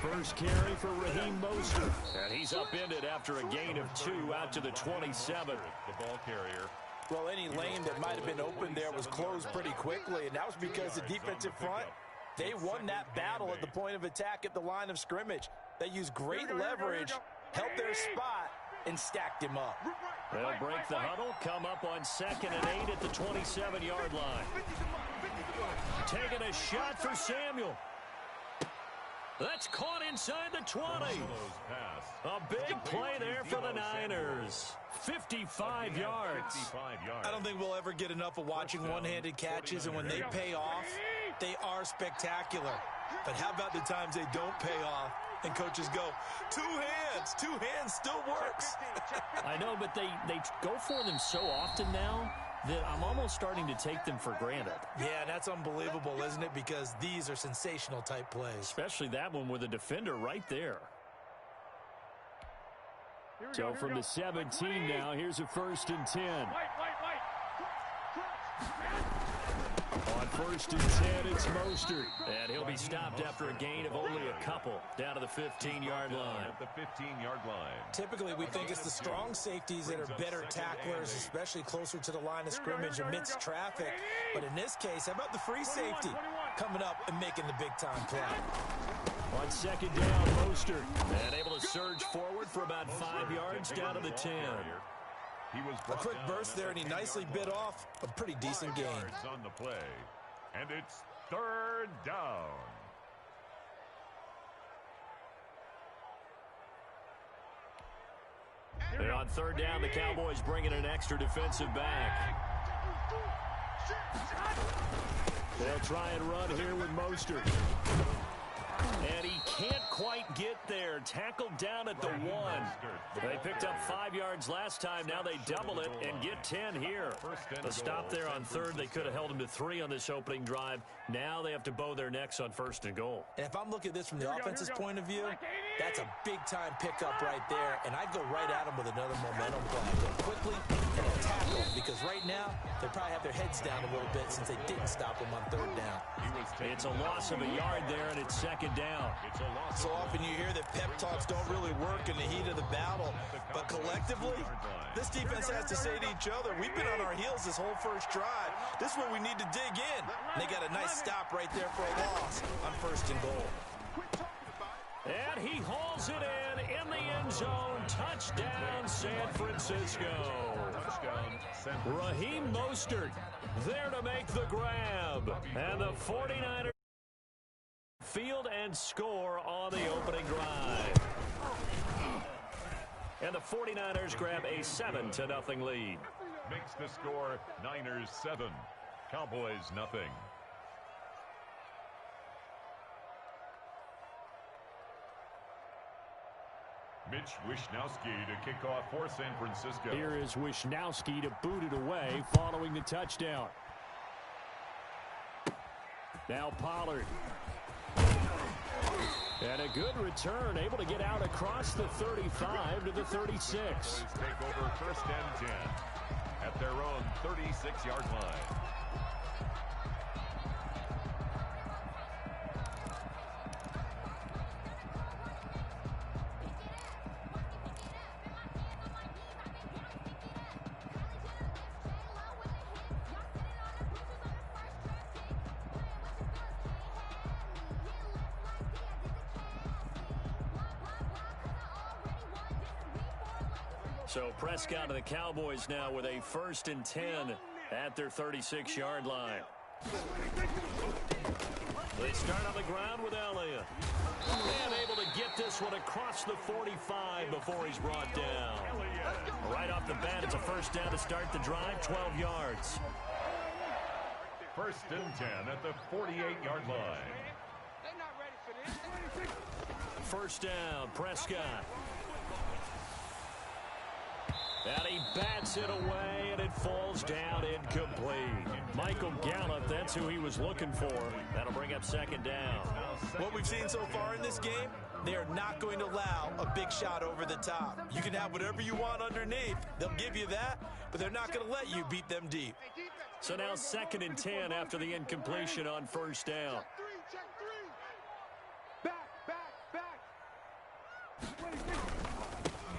Speaker 1: First carry for Raheem Mostert. And he's upended after a gain of 2 out to the 27.
Speaker 2: The ball carrier.
Speaker 3: Well, any lane that might have been open there was closed pretty quickly, and that was because the defensive front, they won that battle at the point of attack at the line of scrimmage. They used great leverage, held their spot, and stacked him up.
Speaker 1: They'll break the huddle, come up on 2nd and 8 at the 27-yard line. Taking a shot for Samuel. That's caught inside the 20. A big play there for the Niners. 55 yards.
Speaker 3: I don't think we'll ever get enough of watching one-handed catches, and when they pay off, they are spectacular. But how about the times they don't pay off, and coaches go, two hands still works.
Speaker 1: I know, but they go for them so often now that I'm almost starting to take them for granted.
Speaker 3: Yeah, that's unbelievable, isn't it? Because these are sensational type plays.
Speaker 1: Especially that one with a defender right there. So from the 17 now, here's a 1st and 10. On 1st and 10, it's Mostert. And he'll be stopped after a gain of only a couple down to the 15-yard line.
Speaker 2: At the 15-yard line.
Speaker 3: Typically, we think it's the strong safeties that are better tacklers, especially closer to the line of scrimmage amidst traffic. But in this case, how about the free safety coming up and making the big-time play?
Speaker 1: On 2nd down, Mostert. And able to surge forward for about 5 yards down to the 10.
Speaker 3: A quick burst there, and he nicely bit off a pretty decent gain.
Speaker 2: On the play, and it's 3rd down.
Speaker 1: And on 3rd down, the Cowboys bring in an extra defensive back. They'll try and run here with Mostert. And he can't quite get there. Tackled down at the 1. They picked up 5 yards last time. Now they double it and get 10 here. The stop there on third. They could have held him to 3 on this opening drive. Now they have to bow their necks on 1st and goal.
Speaker 3: And if I'm looking at this from the offense's point of view, that's a big-time pickup right there. And I'd go right at him with another momentum play. Go quickly and attack him, because right now they probably have their heads down a little bit since they didn't stop him on 3rd down.
Speaker 1: It's a loss of a yard there, and it's 2nd down.
Speaker 3: So often you hear that pep talks don't really work in the heat of the battle, but collectively, this defense has to say to each other, we've been on our heels this whole first drive. This is where we need to dig in. And they got a nice stop right there for a loss on 1st and goal.
Speaker 1: And he hauls it in the end zone. Touchdown, San Francisco. Raheem Mostert there to make the grab. And the 49ers field and score on the opening drive. And the 49ers grab a 7-0 lead.
Speaker 2: Makes the score Niners 7, Cowboys nothing. Mitch Wishnowsky to kick off for San Francisco.
Speaker 1: Here is Wishnowsky to boot it away following the touchdown. Now Pollard. And a good return, able to get out across the 35 to the 36.
Speaker 2: Take over 1st and 10 at their own 36-yard line.
Speaker 1: So Prescott and the Cowboys now with a 1st and 10 at their 36-yard line. They start on the ground with Elliott. And able to get this one across the 45 before he's brought down. Right off the bat, it's a 1st down to start the drive, 12 yards.
Speaker 2: 1st and 10 at the 48-yard line.
Speaker 1: 1st down, Prescott. And he bats it away, and it falls down incomplete. Michael Gallup, that's who he was looking for. That'll bring up 2nd down.
Speaker 3: What we've seen so far in this game, they are not going to allow a big shot over the top. You can have whatever you want underneath. They'll give you that, but they're not going to let you beat them deep.
Speaker 1: So now 2nd and 10 after the incompletion on 1st down.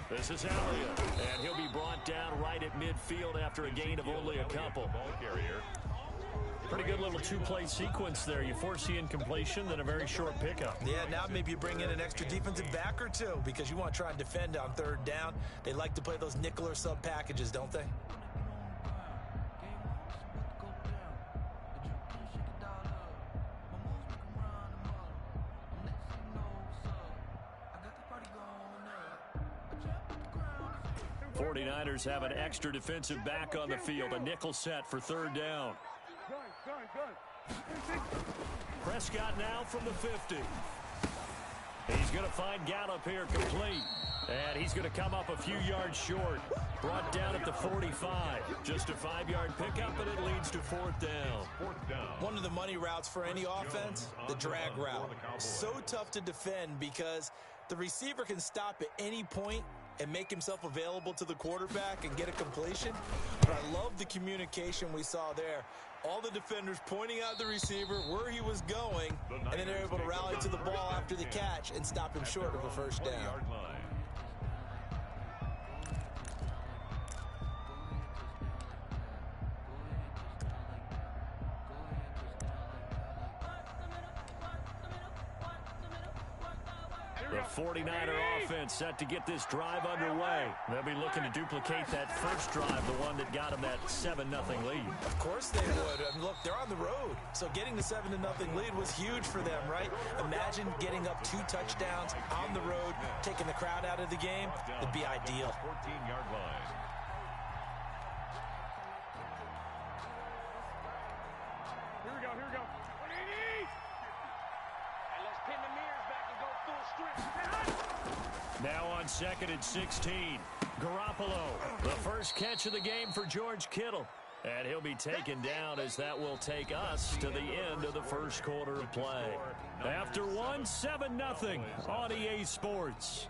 Speaker 1: This is Elliott, and he'll be brought down right at midfield after a gain of only a couple. Pretty good little 2-play sequence there. You force the incompletion, then a very short pickup.
Speaker 3: Yeah, now maybe you bring in an extra defensive back or two because you want to try and defend on 3rd down. They like to play those nickel or sub packages, don't they?
Speaker 1: '49ers have an extra defensive back on the field, a nickel set for 3rd down. Prescott now from the 50. He's going to find Gallup here complete. And he's going to come up a few yards short. Brought down at the 45. Just a 5-yard pickup, and it leads to 4th down.
Speaker 3: One of the money routes for any offense, the drag route. So tough to defend because the receiver can stop at any point and make himself available to the quarterback and get a completion. But I love the communication we saw there. All the defenders pointing out the receiver where he was going, and then they're able to rally to the ball after the catch and stop him short of a 1st down.
Speaker 1: The 49er offense set to get this drive underway. They'll be looking to duplicate that first drive, the one that got them that 7-0 lead.
Speaker 3: Of course they would. I mean, look, they're on the road. So getting the 7-0 lead was huge for them, right? Imagine getting up 2 touchdowns on the road, taking the crowd out of the game. It'd be ideal.
Speaker 2: 14-yard line.
Speaker 6: Here we go. Hey, let's pin the mirror.
Speaker 1: Now on 2nd and 16. Garoppolo, the first catch of the game for George Kittle. And he'll be taken down as that will take us to the end of the first quarter of play. After one, 7-0 on EA Sports.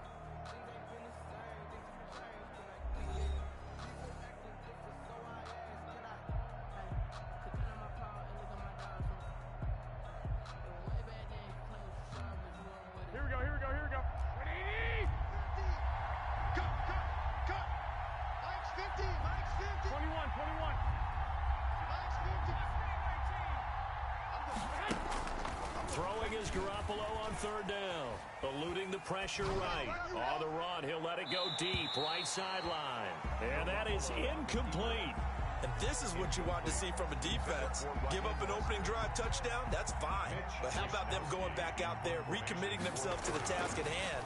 Speaker 1: Throwing is Garoppolo on 3rd down. Eluding the pressure right. On the run, he'll let it go deep, right sideline. And that is incomplete.
Speaker 3: And this is what you want to see from a defense. Give up an opening drive touchdown, that's fine. But how about them going back out there, recommitting themselves to the task at hand,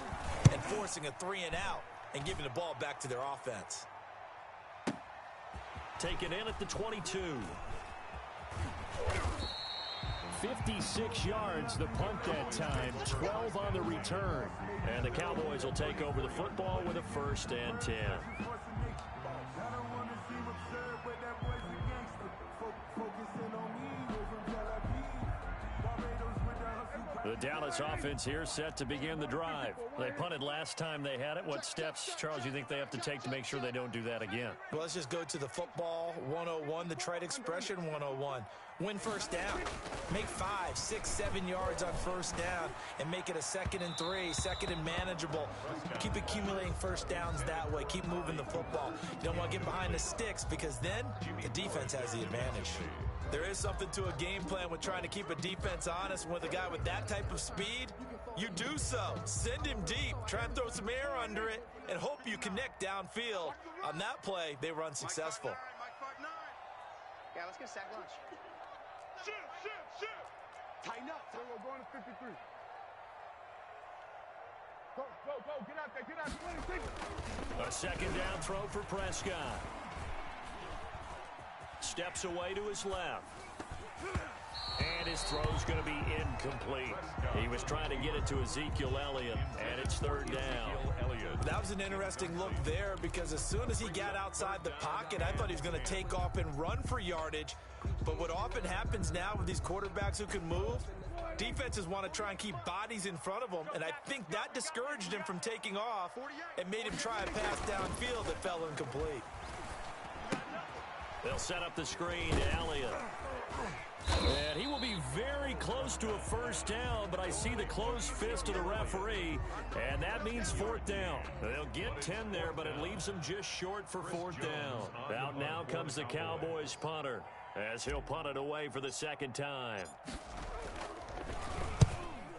Speaker 3: and forcing a 3-and-out, and giving the ball back to their offense.
Speaker 1: Taken in at the 22. 56 yards, the punt that time, 12 on the return. And the Cowboys will take over the football with a 1st and 10. The Dallas offense here set to begin the drive. They punted last time they had it. What steps, Charles, you think they have to take to make sure they don't do that again?
Speaker 3: Well, let's just go to the football 101, the trade expression 101. Win 1st down. Make 5, 6, 7 yards on 1st down and make it a 2nd and 3, 2nd and manageable. Keep accumulating 1st downs that way. Keep moving the football. You don't want to get behind the sticks because then the defense has the advantage. There is something to a game plan with trying to keep a defense honest. With a guy with that type of speed, you do so. Send him deep. Try and throw some air under it and hope you connect downfield. On that play, they were unsuccessful.
Speaker 5: Yeah, let's get sack lunch. Shoot. Tighten up. We're going to 53. Go. Get out there.
Speaker 1: A 2nd down throw for Prescott. Steps away to his left. And his throw's going to be incomplete. He was trying to get it to Ezekiel Elliott, and it's 3rd down.
Speaker 3: That was an interesting look there because as soon as he got outside the pocket, I thought he was going to take off and run for yardage. But what often happens now with these quarterbacks who can move, defenses want to try and keep bodies in front of them, and I think that discouraged him from taking off and made him try a pass downfield that fell incomplete.
Speaker 1: They'll set up the screen to Elliott. And he will be very close to a 1st down, but I see the closed fist of the referee, and that means 4th down. They'll get 10 there, but it leaves them just short for 4th down. Out now comes the Cowboys punter, as he'll punt it away for the 2nd time.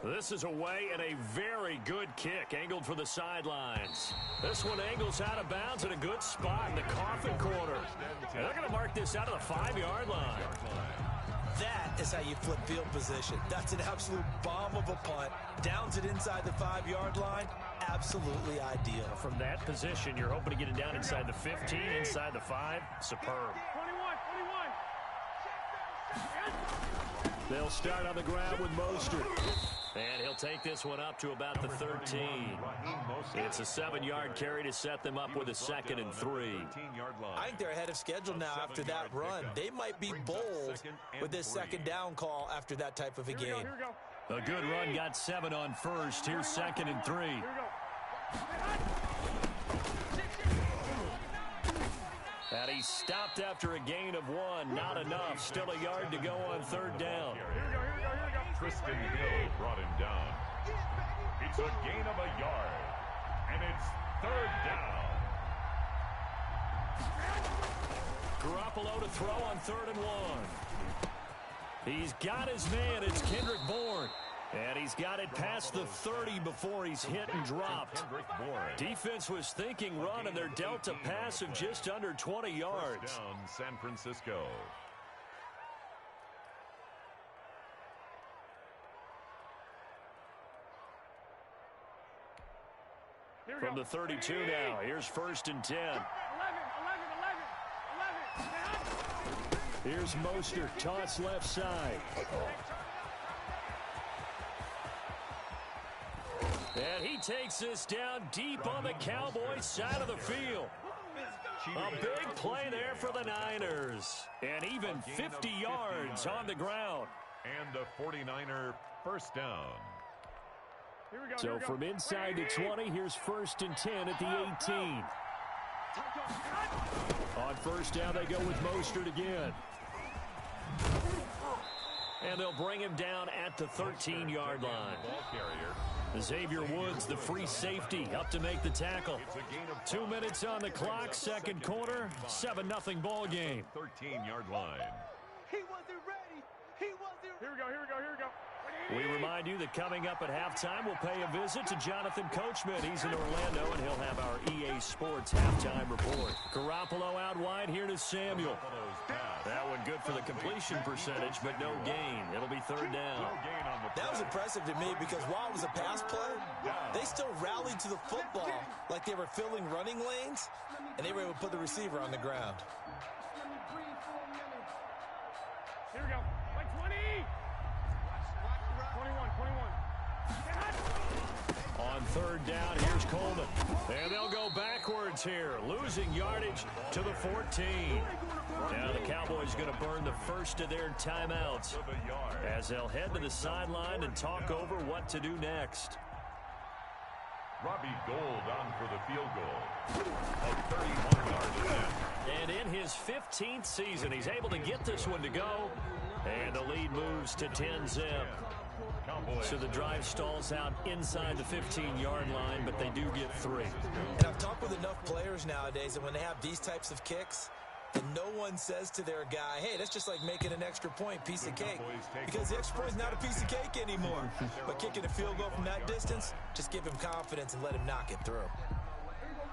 Speaker 1: This is away and a very good kick, angled for the sidelines. This one angles out of bounds in a good spot in the coffin corner. And they're going to mark this out of the 5-yard line.
Speaker 3: That is how you flip field position. That's an absolute bomb of a punt. Downs it inside the 5-yard line. Absolutely ideal.
Speaker 1: From that position, you're hoping to get it down inside the 15, inside the 5. Superb. 21. They'll start on the ground with Mostert. And he'll take this one up to about the 13. It's a 7-yard carry to set them up with a 2nd and 3.
Speaker 3: I think they're ahead of schedule now after that run. They might be bold with this 2nd down call after that type of a gain.
Speaker 1: A good run got 7 on 1st. Here's 2nd and 3. And he stopped after a gain of 1. Not enough. Still a yard to go on 3rd down.
Speaker 2: Tristan Hill brought him down. It's a gain of a yard. And it's 3rd down.
Speaker 1: Garoppolo to throw on 3rd and 1. He's got his man. It's Kendrick Bourne. And he's got it past the 30 before he's hit and dropped. Defense was thinking run, and they're dealt a pass of just under 20 yards.
Speaker 2: Down San Francisco.
Speaker 1: From the 32 now, here's 1st and 10.
Speaker 5: 11.
Speaker 1: Here's Mostert, toss left side. And he takes this down deep on the Cowboys side of the field. A big play there for the Niners. And even 50 yards on the ground.
Speaker 2: And a 49er first down.
Speaker 1: So from inside the 20, here's 1st and 10 at the 18. On first down, they go with Mostert again. And they'll bring him down at the 13-yard line. Xavier Woods, the free safety, up to make the tackle. 2 minutes on the clock, second quarter, 7-0 ball game.
Speaker 2: 13-yard line.
Speaker 5: He wasn't ready. He wasn't.
Speaker 6: Here we go.
Speaker 1: We remind you that coming up at halftime, we'll pay a visit to Jonathan Coachman. He's in Orlando, and he'll have our EA Sports halftime report. Garoppolo out wide here to Samuel. That one good for the completion percentage, but no gain. It'll be third down.
Speaker 3: That was impressive to me because while it was a pass play, they still rallied to the football like they were filling running lanes, and they were able to put the receiver on the ground.
Speaker 6: Here we go. Like 20. 21.
Speaker 1: On third down, here's Coleman. And they'll go backwards here, losing yardage to the 14. Now the Cowboys going to burn the first of their timeouts as they'll head to the sideline and talk over what to do next.
Speaker 2: Robbie Gould on for the field goal. A 31-yard attempt.
Speaker 1: And in his 15th season, he's able to get this one to go. And the lead moves to 10-zip. So the drive stalls out inside the 15-yard line, but they do get 3.
Speaker 3: And I've talked with enough players nowadays, and when they have these types of kicks, and no one says to their guy, hey, that's just like making an extra point, piece of cake. Because the extra point is not a piece of cake anymore. But kicking a field goal from that distance, just give him confidence and let him knock it through.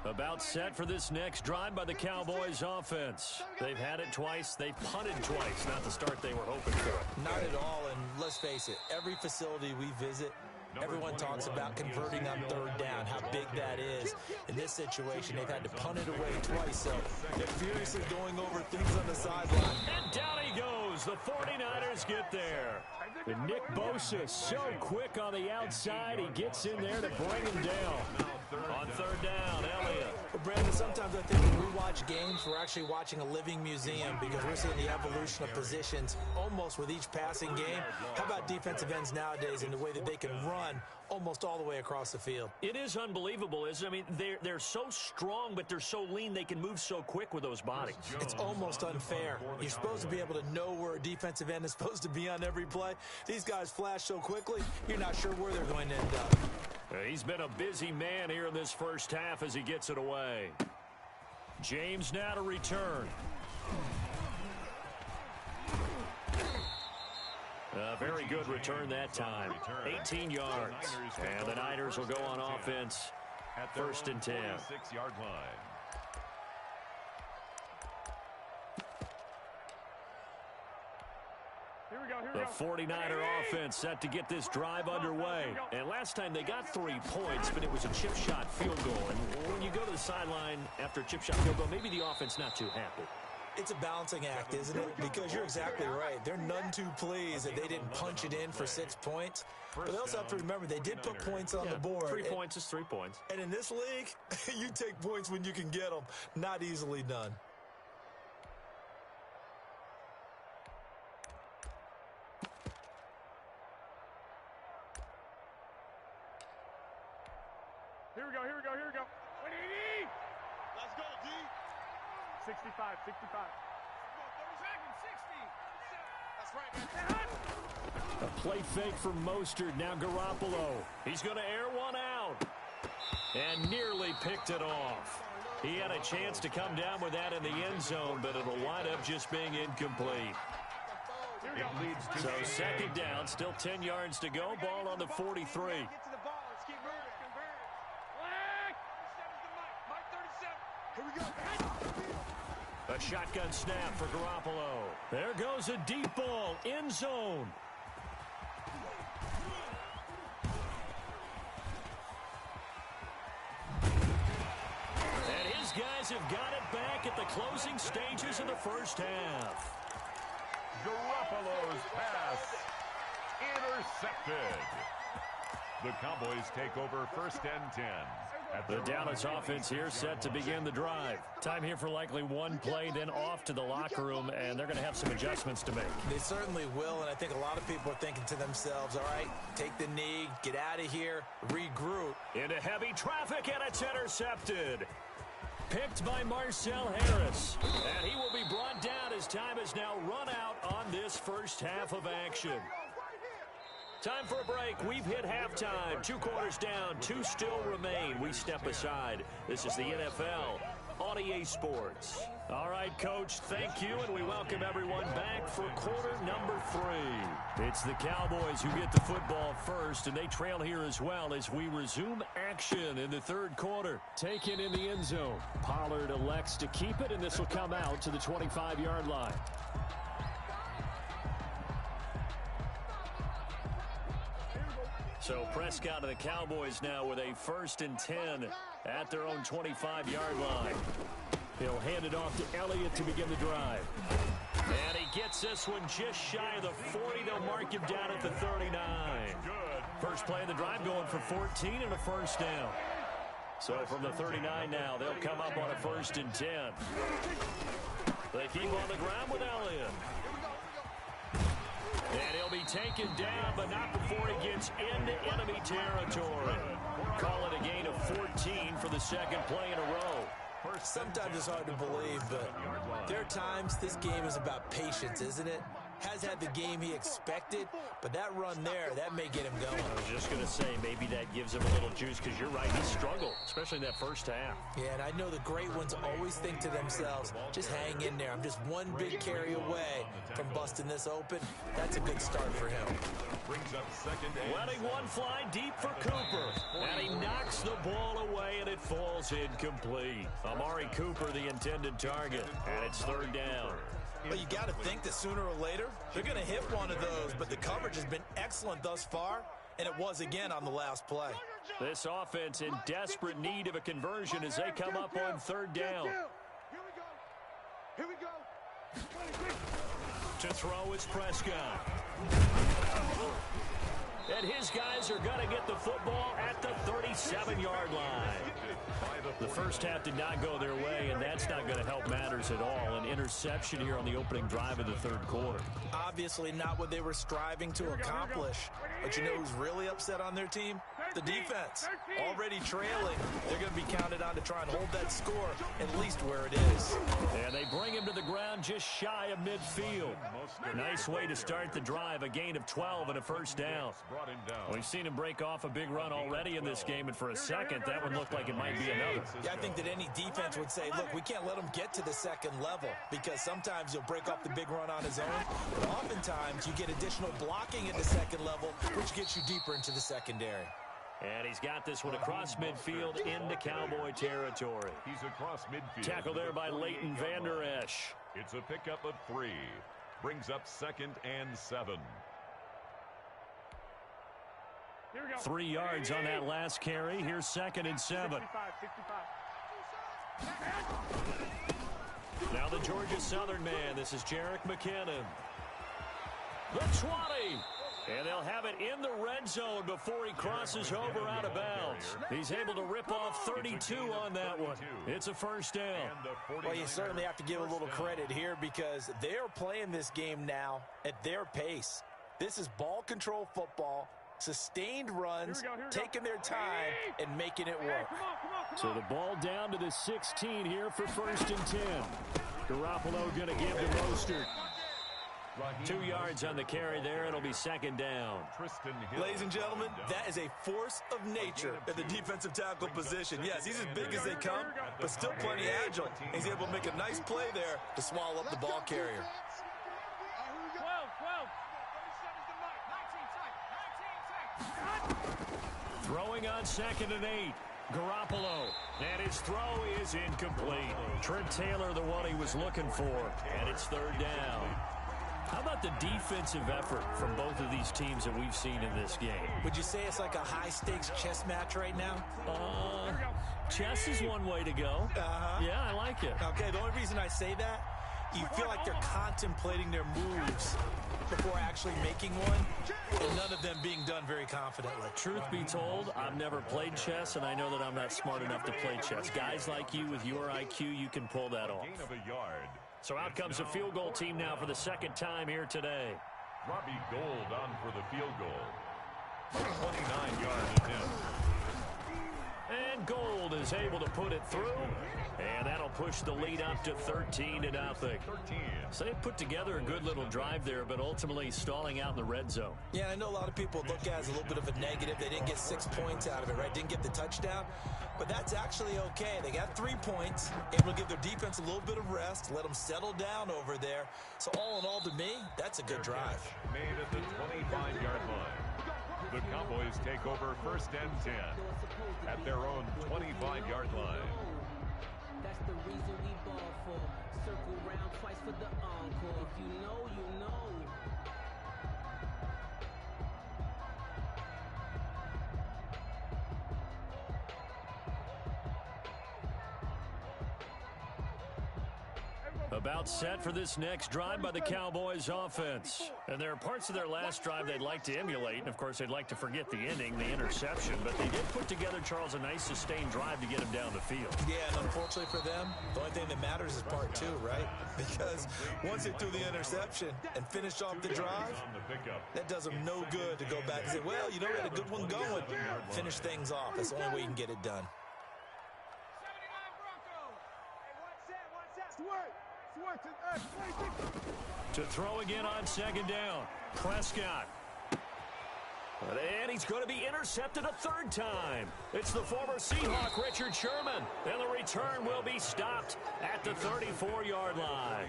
Speaker 1: About set for this next drive by the Cowboys offense. They've had it twice. They've punted twice. Not the start they were hoping for.
Speaker 3: Not at all, and let's face it, every facility we visit, everyone talks about converting on third down, how big that is. In this situation, they've had to punt it away twice, so they're furiously going over things on the sideline.
Speaker 1: And down he goes. The 49ers get there. And Nick Bosa so quick on the outside. He gets in there to bring him down. On third down, Elliott.
Speaker 3: Well, Brandon, sometimes I think when we watch games, we're actually watching a living museum because we're seeing the evolution of positions almost with each passing game. How about defensive ends nowadays and the way that they can run almost all the way across the field?
Speaker 1: It is unbelievable, isn't it? I mean, they're so strong, but they're so lean, they can move so quick with those bodies.
Speaker 3: It's almost unfair. You're supposed to be able to know where a defensive end is supposed to be on every play. These guys flash so quickly, you're not sure where they're going to end up.
Speaker 1: He's been a busy man here in this first half as he gets it away. James now to return. A very good return that time. 18 yards. And the Niners will go on offense
Speaker 2: at
Speaker 1: 1st and 10.
Speaker 2: 6-yard line.
Speaker 1: The 49er offense set to get this drive underway. And last time they got 3 points, but it was a chip shot field goal. And when you go to the sideline after a chip shot field goal, maybe the offense not too happy.
Speaker 3: It's a balancing act, isn't it? Because you're exactly right. They're none too pleased that they didn't punch it in for 6 points. But they also have to remember they did put points on the board.
Speaker 1: 3 points is 3 points.
Speaker 3: And in this league, you take points when you can get them. Not easily done.
Speaker 6: Here we go. 180. Let's go, D. 65. 30 seconds. 60. That's right.
Speaker 1: A play fake from Mostert. Now Garoppolo. He's going to air one out. And nearly picked it off. He had a chance to come down with that in the end zone, but it'll wind up just being incomplete. So second down, still 10 yards to go. Ball on the 43. A shotgun snap for Garoppolo. There goes a deep ball, end zone. And his guys have got it back at the closing stages of the first half.
Speaker 2: Garoppolo's pass intercepted. The Cowboys take over 1st and 10.
Speaker 1: The Dallas offense here set to begin the drive. Time here for likely one play, then off to the locker room, and they're going to have some adjustments to make.
Speaker 3: They certainly will, and I think a lot of people are thinking to themselves, all right, take the knee, get out of here, regroup.
Speaker 1: Into heavy traffic, and it's intercepted. Picked by Marcel Harris. And he will be brought down as time has now run out on this first half of action. Time for a break. We've hit halftime. 2 quarters down. 2 still remain. We step aside. This is the NFL on EA Sports. All right, Coach, thank you, and we welcome everyone back for quarter number 3. It's the Cowboys who get the football first, and they trail here as well as we resume action in the 3rd quarter. Taken in the end zone. Pollard elects to keep it, and this will come out to the 25-yard line. So Prescott of the Cowboys now with a 1st and 10 at their own 25-yard line. He'll hand it off to Elliott to begin the drive. And he gets this one just shy of the 40. They'll mark him down at the 39. First play of the drive going for 14 and a 1st down. So from the 39 now, they'll come up on a 1st and 10. They keep on the ground with Elliott. And he'll be taken down, but not before he gets into enemy territory. Call it a gain of 14 for the 2nd play in a row.
Speaker 3: Sometimes it's hard to believe, but there are times this game is about patience, isn't it? Has had the game he expected, but that run there, that may get him going.
Speaker 1: I was just going to say, maybe that gives him a little juice, because you're right, he struggled, especially in that first half.
Speaker 3: Yeah, and I know the great ones always think to themselves, just hang in there. I'm just one big carry away from busting this open. That's a good start for him.
Speaker 2: Brings up 2nd and
Speaker 1: letting one fly deep for Cooper. And he knocks the ball away, and it falls incomplete. Amari Cooper, the intended target, and it's 3rd down.
Speaker 3: Well, you got to think that sooner or later, they're going to hit one of those, but the coverage has been excellent thus far, and it was again on the last play.
Speaker 1: This offense in desperate need of a conversion as they come up on 3rd down.
Speaker 4: Here we go.
Speaker 1: To throw is Prescott. And his guys are going to get the football at the 37-yard line. The first half did not go their way, and that's not going to help matters at all. An interception here on the opening drive of the 3rd quarter.
Speaker 3: Obviously not what they were striving to accomplish. But you know who's really upset on their team? The defense. Already trailing. They're going to be counted on to try and hold that score at least where it is.
Speaker 1: And they bring him to the ground just shy of midfield. Nice way to start the drive. A gain of 12 and a 1st down. We've seen him break off a big run already in this game, and for a second, that one looked like it might be another.
Speaker 3: Yeah, I think that any defense would say, look, we can't let him get to the 2nd level, because sometimes he'll break off the big run on his own, but oftentimes you get additional blocking at the 2nd level, which gets you deeper into the secondary.
Speaker 1: And he's got this one across midfield into Cowboy territory.
Speaker 2: He's across midfield.
Speaker 1: Tackle there by Leighton Vander Esch.
Speaker 2: It's a pickup of 3. Brings up 2nd and 7.
Speaker 1: 3 yards on that last carry. Here's 2nd and 7. Now the Georgia Southern man. This is Jerick McKinnon. The 20. And they'll have it in the red zone before he crosses over out of bounds. He's able to rip off 32 on that one. It's a 1st down.
Speaker 3: Well, you certainly have to give a little credit here, because they're playing this game now at their pace. This is ball control football. Sustained runs, taking their time, and making it work.
Speaker 1: So the ball down to the 16 here for 1st and 10. Garoppolo going to give to Mostert. 2 yards on the carry there. It'll be 2nd down.
Speaker 3: Ladies and gentlemen, that is a force of nature at the defensive tackle position. Yes, he's as big as they come, but still plenty agile. He's able to make a nice play there to swallow up the ball carrier.
Speaker 1: Throwing on 2nd and 8. Garoppolo. And his throw is incomplete. Trent Taylor, the one he was looking for. And it's 3rd down. How about the defensive effort from both of these teams that we've seen in this game?
Speaker 3: Would you say it's like a high-stakes chess match right now?
Speaker 1: Chess is one way to go.
Speaker 3: Uh-huh.
Speaker 1: Yeah, I like it.
Speaker 3: Okay, the only reason I say that, you feel like they're contemplating their moves before actually making one, and none of them being done very confidently.
Speaker 1: Truth be told, I've never played chess, and I know that I'm not smart enough to play chess. Guys like you with your IQ, you can pull that off.
Speaker 2: Gain of a yard.
Speaker 1: So out comes a field goal team now for the second time here today.
Speaker 2: Robbie Gould on for the field goal. 29-yard attempt.
Speaker 1: And Gould is able to put it through, and that'll push the lead up to 13-0. So they put together a good little drive there, but ultimately stalling out in the red zone.
Speaker 3: Yeah, I know a lot of people look at it as a little bit of a negative. They didn't get 6 points out of it, right? Didn't get the touchdown. But that's actually okay. They got 3 points, able to give their defense a little bit of rest, let them settle down over there. So all in all, to me, that's a good drive.
Speaker 2: Made at the 25-yard line. The Cowboys take over 1st and 10 at their own 25-yard line.
Speaker 16: That's the reason we ball for. Circle round twice for the encore. If you know, you know.
Speaker 1: About set for this next drive by the Cowboys offense. And there are parts of their last drive they'd like to emulate. And, of course, they'd like to forget the ending, the interception. But they did put together, Charles, a nice sustained drive to get him down the field.
Speaker 3: Yeah, and unfortunately for them, the only thing that matters is part 2, right? Because once they threw the interception and finished off the drive, that does them no good to go back and say, well, you know, we had a good one going. Finish things off. That's the only way you can get it done.
Speaker 1: To throw again on 2nd down. Prescott. And he's going to be intercepted a 3rd time. It's the former Seahawk, Richard Sherman. And the return will be stopped at the 34-yard line.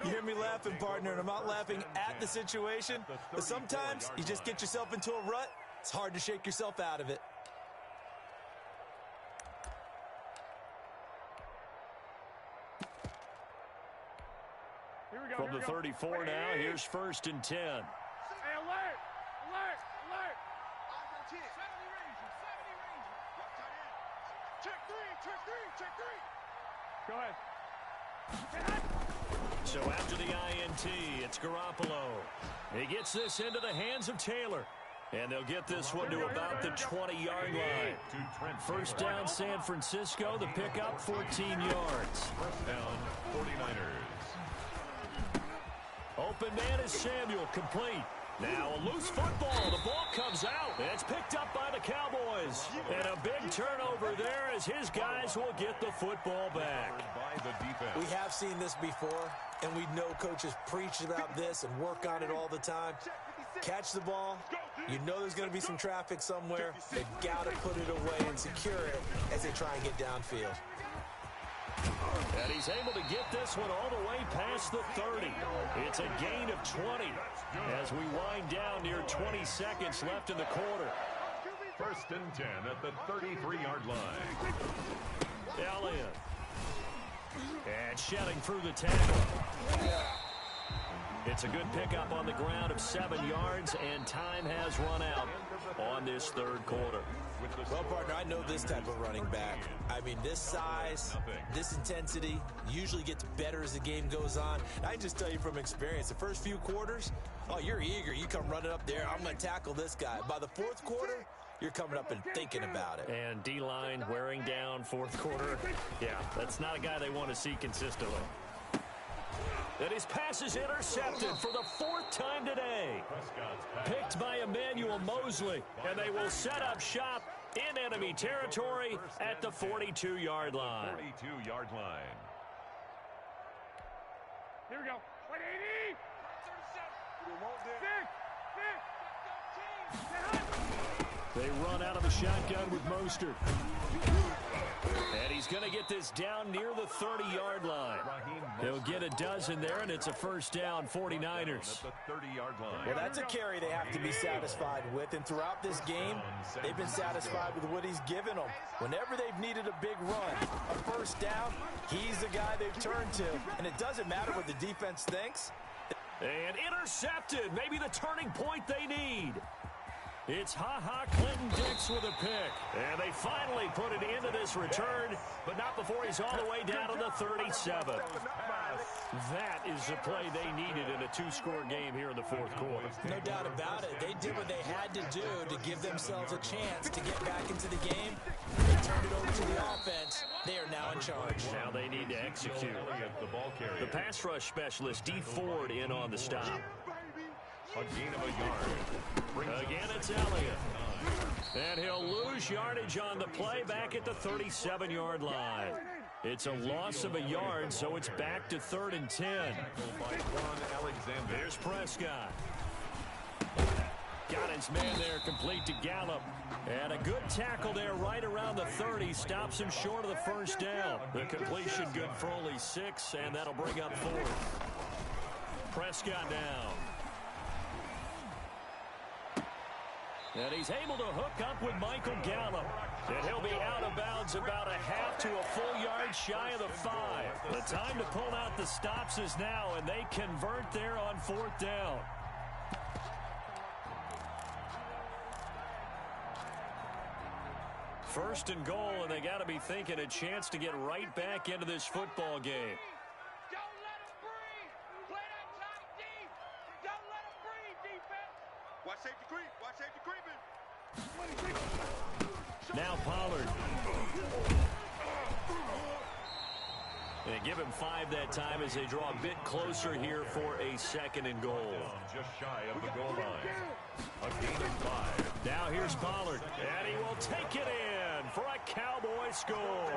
Speaker 3: You hear me laughing, partner, and I'm not laughing at the situation. But sometimes you just get yourself into a rut. It's hard to shake yourself out of it.
Speaker 1: From the 34 now, here's 1st and 10.
Speaker 6: Hey, alert! Alert! Alert! Check three! Go ahead.
Speaker 1: So after the INT, it's Garoppolo. He gets this into the hands of Taylor. And they'll get this one to about the 20-yard line. 1st down, San Francisco. The pickup, 14 yards.
Speaker 2: 1st down, 49ers.
Speaker 1: Open man is Samuel, complete. Now a loose football. The ball comes out. It's picked up by the Cowboys. And a big turnover there as his guys will get the football back.
Speaker 3: We have seen this before, and we know coaches preach about this and work on it all the time. Catch the ball. You know there's going to be some traffic somewhere. They've got to put it away and secure it as they try and get downfield.
Speaker 1: And he's able to get this one all the way past the 30. It's a gain of 20 as we wind down near 20 seconds left in the quarter.
Speaker 2: 1st and 10 at the 33-yard line.
Speaker 1: Elliott. And shedding through the tackle. It's a good pickup on the ground of 7 yards, and time has run out on this 3rd quarter.
Speaker 3: Well, partner, I know this type of running back. I mean, this size, this intensity usually gets better as the game goes on. I can just tell you from experience, the first few quarters, oh, you're eager. You come running up there, I'm going to tackle this guy. By the 4th quarter, you're coming up and thinking about it.
Speaker 1: And D-line wearing down 4th quarter. Yeah, that's not a guy they want to see consistently. And his pass is intercepted for the 4th time today. Picked by Emmanuel Mosley. And they will set up shop in enemy territory at the 42-yard line.
Speaker 2: 42-yard line.
Speaker 6: Here we go. 180.
Speaker 1: They run out of the shotgun with Mostert. And he's going to get this down near the 30-yard line. They'll get a dozen there, and it's a 1st down, 49ers.
Speaker 3: Well, that's a carry they have to be satisfied with, and throughout this game, they've been satisfied with what he's given them. Whenever they've needed a big run, a 1st down, he's the guy they've turned to, and it doesn't matter what the defense thinks.
Speaker 1: And intercepted, maybe the turning point they need. It's Clinton Dix with a pick. And they finally put it into this return, but not before he's all the way down to the 37. That is the play they needed in a two-score game here in the fourth quarter.
Speaker 3: No doubt about it. They did what they had to do to give themselves a chance to get back into the game. They turned it over to the offense. They are now in charge.
Speaker 1: Now they need to execute. The pass rush specialist, D. Ford, in on the stop.
Speaker 2: A gain of a yard.
Speaker 1: Again, it's Elliott. And he'll lose yardage on the play back at the 37-yard line. It's a loss of a yard, so it's back to 3rd and 10. Here's Prescott. Got his man there, complete to Gallup. And a good tackle there right around the 30. Stops him short of the first down. The completion good for only 6, and that'll bring up 4th. Prescott now. And he's able to hook up with Michael Gallup. And he'll be out of bounds about a half to a full yard shy of the 5. The time to pull out the stops is now, and they convert there on 4th down. First and goal, and they got to be thinking a chance to get right back into this football game.
Speaker 6: Don't let him breathe. Play that tight deep. Don't let him breathe, defense.
Speaker 4: Watch safety creep. Watch safety creeping.
Speaker 1: Now Pollard. They give him 5 that time as they draw a bit closer here for a 2nd and goal.
Speaker 2: Just shy of the goal line. A gain of 5.
Speaker 1: Now here's Pollard, and he will take it in for a Cowboy score.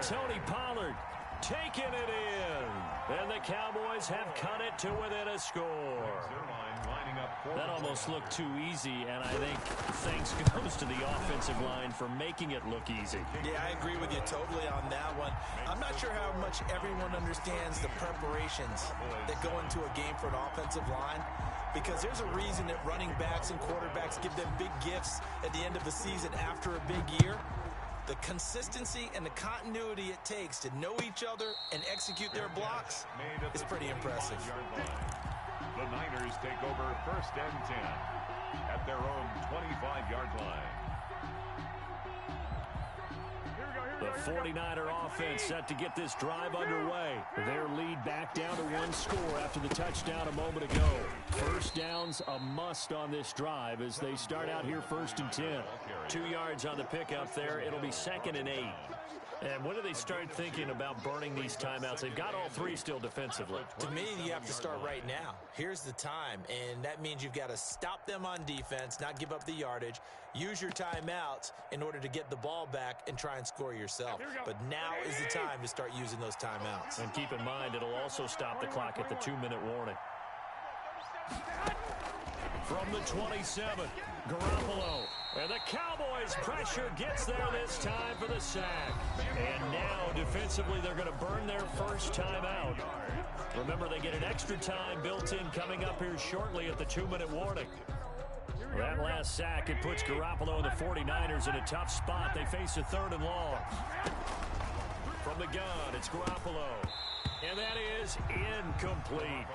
Speaker 1: Tony Pollard taking it in. And the Cowboys have cut it to within a score. That almost looked too easy, and I think thanks goes to the offensive line for making it look easy.
Speaker 3: Yeah, I agree with you totally on that one. I'm not sure how much everyone understands the preparations that go into a game for an offensive line, because there's a reason that running backs and quarterbacks give them big gifts at the end of the season after a big year. The consistency and the continuity it takes to know each other and execute their blocks is pretty impressive.
Speaker 2: The Niners take over 1st and 10 at their own 25-yard line.
Speaker 1: The 49er offense set to get this drive underway. Their lead back down to 1 score after the touchdown a moment ago. First down's a must on this drive as they start out here 1st and 10. 2 yards on the pickup there. It'll be 2nd and 8. And when do they start thinking about burning these timeouts? They've got all 3 still defensively.
Speaker 3: To me, you have to start right now. Here's the time, and that means you've got to stop them on defense, not give up the yardage, use your timeouts in order to get the ball back and try and score yourself. But now is the time to start using those timeouts.
Speaker 1: And keep in mind, it'll also stop the clock at the 2-minute warning. From the 27, Garoppolo. And the Cowboys' pressure gets there this time for the sack. And now, defensively, they're going to burn their first timeout. Remember, they get an extra time built in coming up here shortly at the 2-minute warning. That last sack, it puts Garoppolo and the 49ers in a tough spot. They face a 3rd and long. From the gun, it's Garoppolo. And that is incomplete.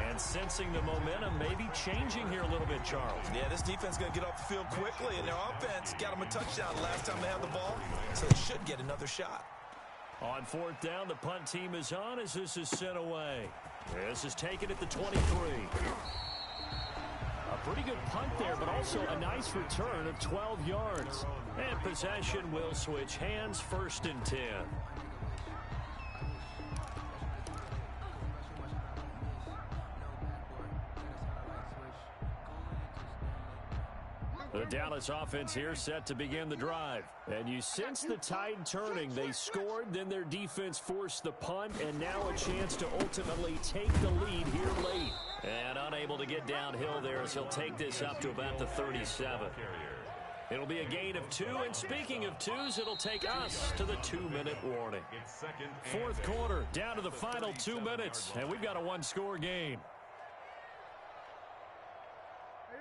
Speaker 1: And sensing the momentum may be changing here a little bit, Charles.
Speaker 3: Yeah, this defense is going to get off the field quickly, and their offense got them a touchdown last time they had the ball, so they should get another shot.
Speaker 1: On 4th down, the punt team is on as this is sent away. This is taken at the 23. A pretty good punt there, but also a nice return of 12 yards. And possession will switch hands, 1st and 10. The Dallas offense here set to begin the drive. And you sense the tide turning. They scored, then their defense forced the punt, and now a chance to ultimately take the lead here late. And unable to get downhill there as he'll take this up to about the 37. It'll be a gain of 2, and speaking of 2s, it'll take us to the 2-minute warning. 4th quarter, down to the final 2 minutes, and we've got a 1-score game.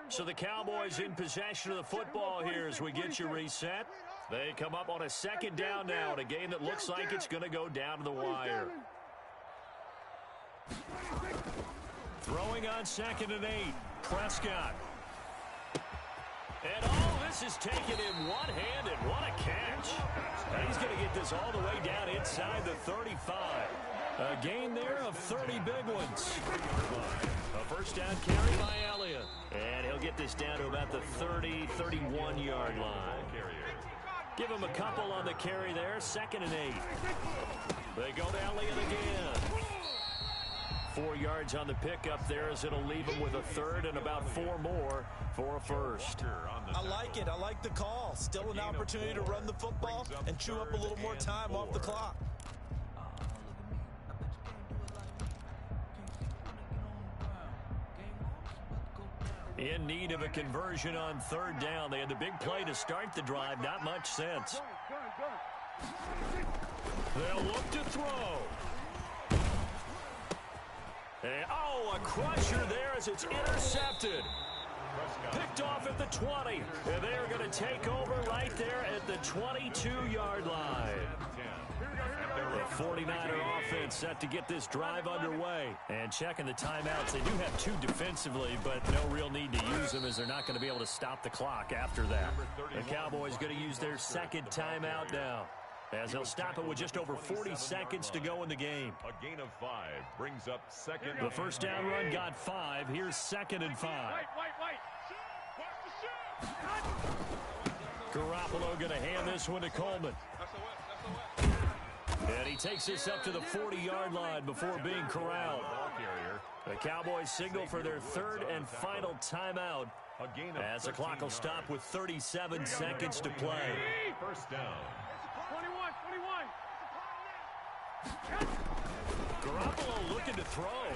Speaker 1: So the Cowboys in possession of the football here as we get you reset. They come up on a 2nd down now in a game that looks like it's going to go down to the wire. Throwing on 2nd and 8, Prescott. And all this is taken in one-handed. What a catch. And he's going to get this all the way down inside the 35. A gain there of 30 big ones. A first down carry by Elliott. And he'll get this down to about the 30, 31-yard line. Give him a couple on the carry there. 2nd and 8. They go to Elliott again. 4 yards on the pickup there as it'll leave him with a 3rd and about 4 more for a first.
Speaker 3: I like it. I like the call. Still an opportunity to run the football and chew up a little more time off the clock.
Speaker 1: In need of a conversion on 3rd down. They had the big play to start the drive. Not much sense. They'll look to throw. And, a crusher there as it's intercepted. Picked off at the 20. And they're going to take over right there at the 22-yard line. The 49er offense set to get this drive underway. And checking the timeouts. They do have 2 defensively, but no real need to use them as they're not going to be able to stop the clock after that. The Cowboys going to use their 2nd timeout now, as they'll stop it with just over 40 seconds to go in the game.
Speaker 2: A gain of 5 brings up 2nd.
Speaker 1: The first down run got 5. Here's 2nd and 5. Garoppolo going to hand this one to Coleman. And he takes this up to the 40-yard line before being corralled. The Cowboys signal for their 3rd and final timeout as the clock will stop with 37 seconds to play.
Speaker 2: First down.
Speaker 1: 21. Garoppolo looking to throw.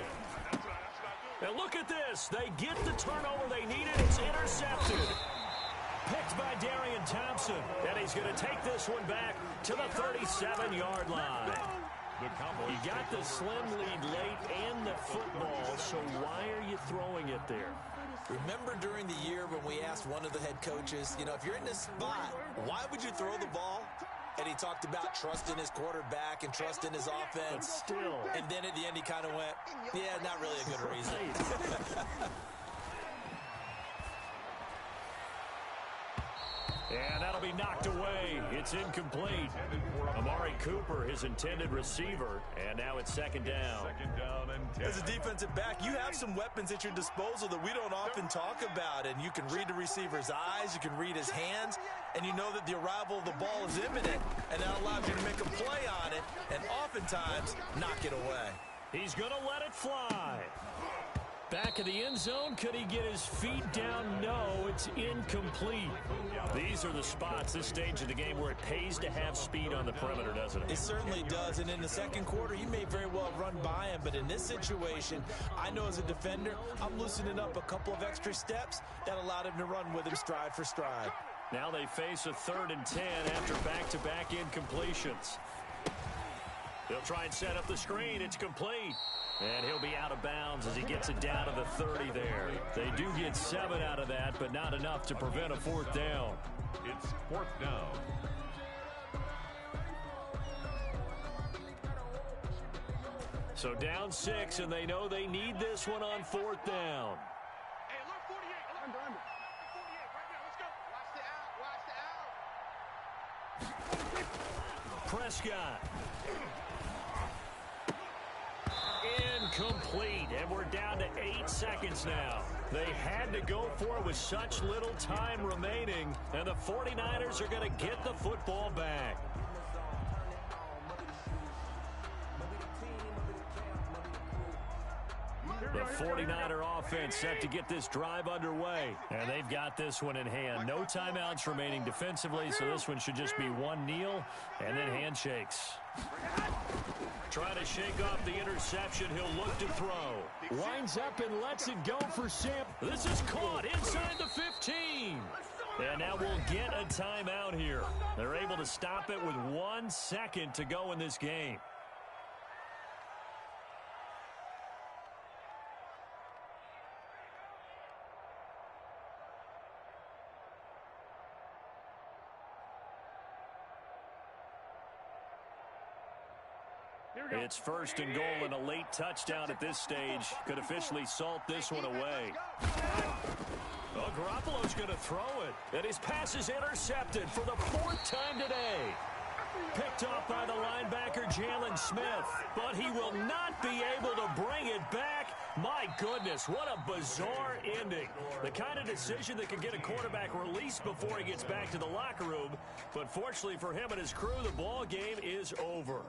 Speaker 1: And look at this. They get the turnover they needed. It's intercepted. Picked by Darian Thompson. And he's going to take this one back to the 37-yard line. You got the slim lead late and the football, so why are you throwing it there?
Speaker 3: Remember during the year when we asked one of the head coaches, if you're in this spot, why would you throw the ball? And he talked about trusting his quarterback and trusting his offense.
Speaker 1: But still.
Speaker 3: And then at the end he kind of went, yeah, not really a good reason.
Speaker 1: And that'll be knocked away. It's incomplete. Amari Cooper, his intended receiver. And now it's 2nd down.
Speaker 3: As a defensive back, you have some weapons at your disposal that we don't often talk about. And you can read the receiver's eyes, you can read his hands, and you know that the arrival of the ball is imminent. And that allows you to make a play on it and oftentimes knock it away.
Speaker 1: He's going to let it fly. Back of the end zone. Could he get his feet down? No, it's incomplete. These are the spots, this stage of the game, where it pays to have speed on the perimeter, doesn't it?
Speaker 3: It certainly does. And in the 2nd quarter, he may very well run by him. But in this situation, I know as a defender, I'm loosening up a couple of extra steps that allowed him to run with him stride for stride.
Speaker 1: Now they face a 3rd and 10 after back-to-back incompletions. They'll try and set up the screen. It's complete. And he'll be out of bounds as he gets it down to the 30 there. They do get 7 out of that, but not enough to prevent a 4th down.
Speaker 2: It's 4th down.
Speaker 1: So down 6, and they know they need this one on 4th down.
Speaker 6: Hey, alert 48. Under. 48 right now. Let's go. Watch the out.
Speaker 1: Prescott. Incomplete, and we're down to 8 seconds now. They had to go for it with such little time remaining, and the 49ers are going to get the football back. The 49er offense set to get this drive underway, and they've got this one in hand. No timeouts remaining defensively, so this one should just be one kneel and then handshakes. Trying to shake off the interception. He'll look to throw. Winds up and lets it go for Sam. This is caught inside the 15. And now we'll get a timeout here. They're able to stop it with 1 second to go in this game. It's 1st and goal, and a late touchdown at this stage could officially salt this one away. Oh, Garoppolo's going to throw it, and his pass is intercepted for the 4th time today. Picked off by the linebacker, Jalen Smith. But he will not be able to bring it back. My goodness, what a bizarre ending. The kind of decision that could get a quarterback released before he gets back to the locker room. But fortunately for him and his crew, the ball game is over.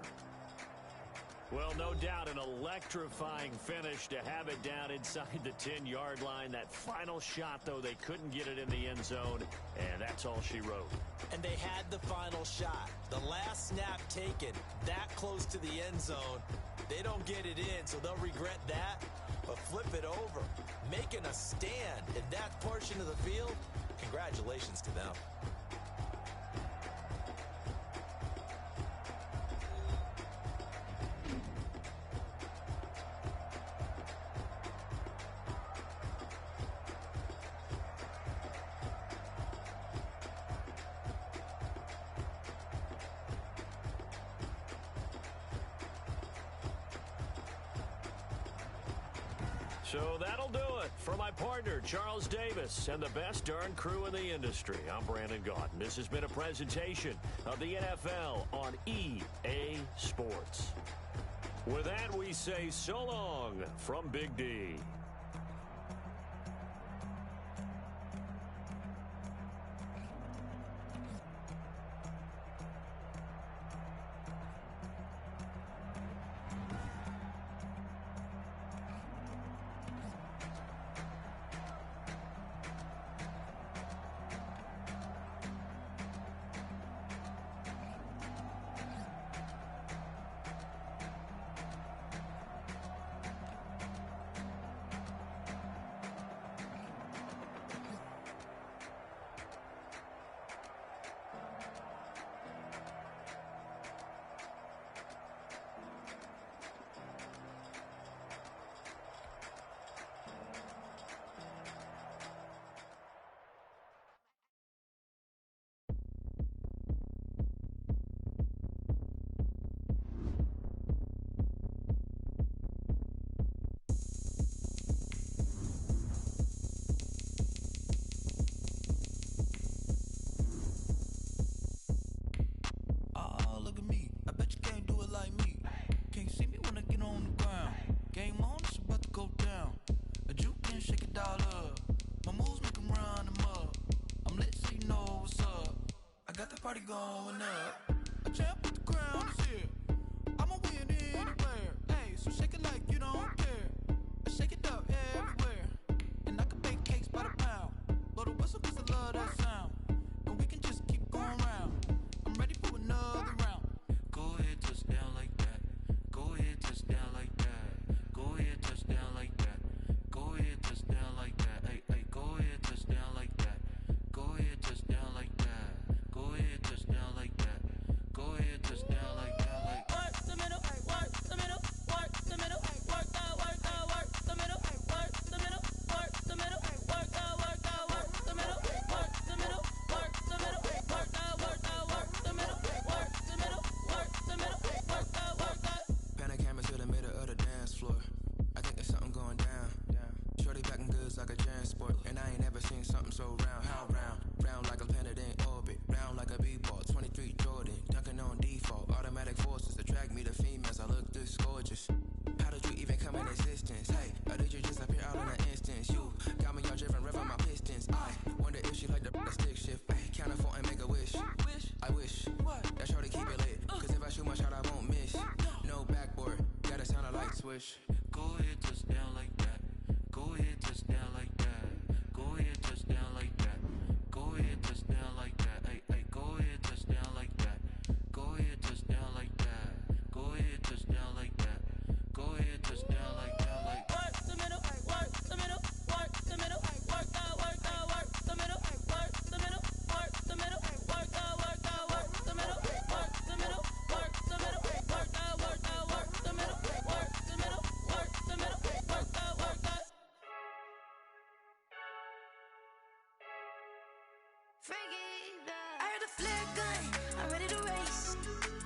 Speaker 1: Well, no doubt an electrifying finish to have it down inside the 10-yard line. That final shot, though, they couldn't get it in the end zone, and that's all she wrote.
Speaker 3: And they had the final shot. The last snap taken that close to the end zone. They don't get it in, so they'll regret that. But flip it over, making a stand in that portion of the field, congratulations to them.
Speaker 1: So that'll do it for my partner, Charles Davis, and the best darn crew in the industry. I'm Brandon Gaudin. This has been a presentation of the NFL on EA Sports. With that, we say so long from Big D.
Speaker 8: Party going up. A champ with the crown is here. I'ma win anywhere. Hey, so shake it like you don't care. I shake it up everywhere. And I can bake cakes by the pound. Blow the whistle 'cause I love that sound. And we can just keep going round. I'm ready for another round. Go ahead, touchdown like that. Go ahead, touchdown like that. Go ahead, touchdown like that. Go ahead, touchdown like that. Hey, hey, go ahead, touchdown like that. Go ahead, touchdown like that. Go ahead, touchdown like that. Go ahead, touchdown like that. Like work the middle, work the middle, work the middle, work the middle, work the middle, work the middle, work the middle, work the middle, work the middle, work the middle, work the middle, work the middle, work the.
Speaker 9: Pan a camera to the middle of the dance floor. I think there's something going down. Shorty packing goods like a transport, and I ain't never seen something so round. How round? Round like a planet in orbit, round like a b-ball. 23 Jordan, dunking on default. Automatic forces attract me to females. I look this gorgeous. How did you even come in existence? Hey, or did you just appear out in an instance? You got me all driven, revving my pistons. I wonder if she like the stick shift. Hey, count it 4 and make a wish. I wish that shorty keep it lit. 'Cause if I shoot my shot, I won't miss. No backboard, gotta sound a light switch. Go ahead, touchdown like that. Go ahead, touchdown like that. Go ahead, touchdown like that. Go ahead, touchdown like that. Hey, hey, go ahead, touchdown like that. Go ahead, touchdown like that. Go ahead, touchdown like that. Go ahead, touchdown like that. Like work the middle, work the middle, work the middle, work the middle, work the middle, work the middle, work the middle, work the middle, work the middle, work the middle, work the middle, work the middle, work the middle, work the middle, work the.
Speaker 15: I heard a flare gun, I'm ready to race.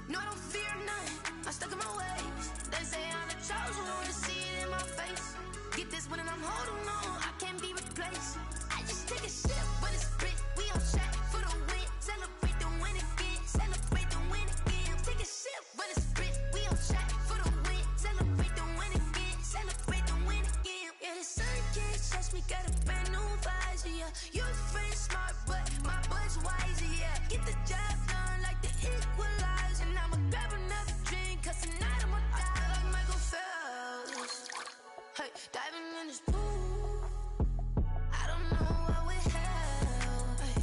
Speaker 15: No, I don't fear none, I'm stuck in my ways. They say I'm the chosen one, to see it in my face. Get this one and I'm holding on, I can't be replaced. I just take a sip, but it's split, we on track for the win. Celebrate the win again, celebrate the win again. Your friend smart, but my butt's wiser, yeah. Get the job done like the equalizer. And I'ma grab another drink, cause tonight I'ma die like Michael Phelps. Hey, diving in this pool, I don't know what we have. Hey,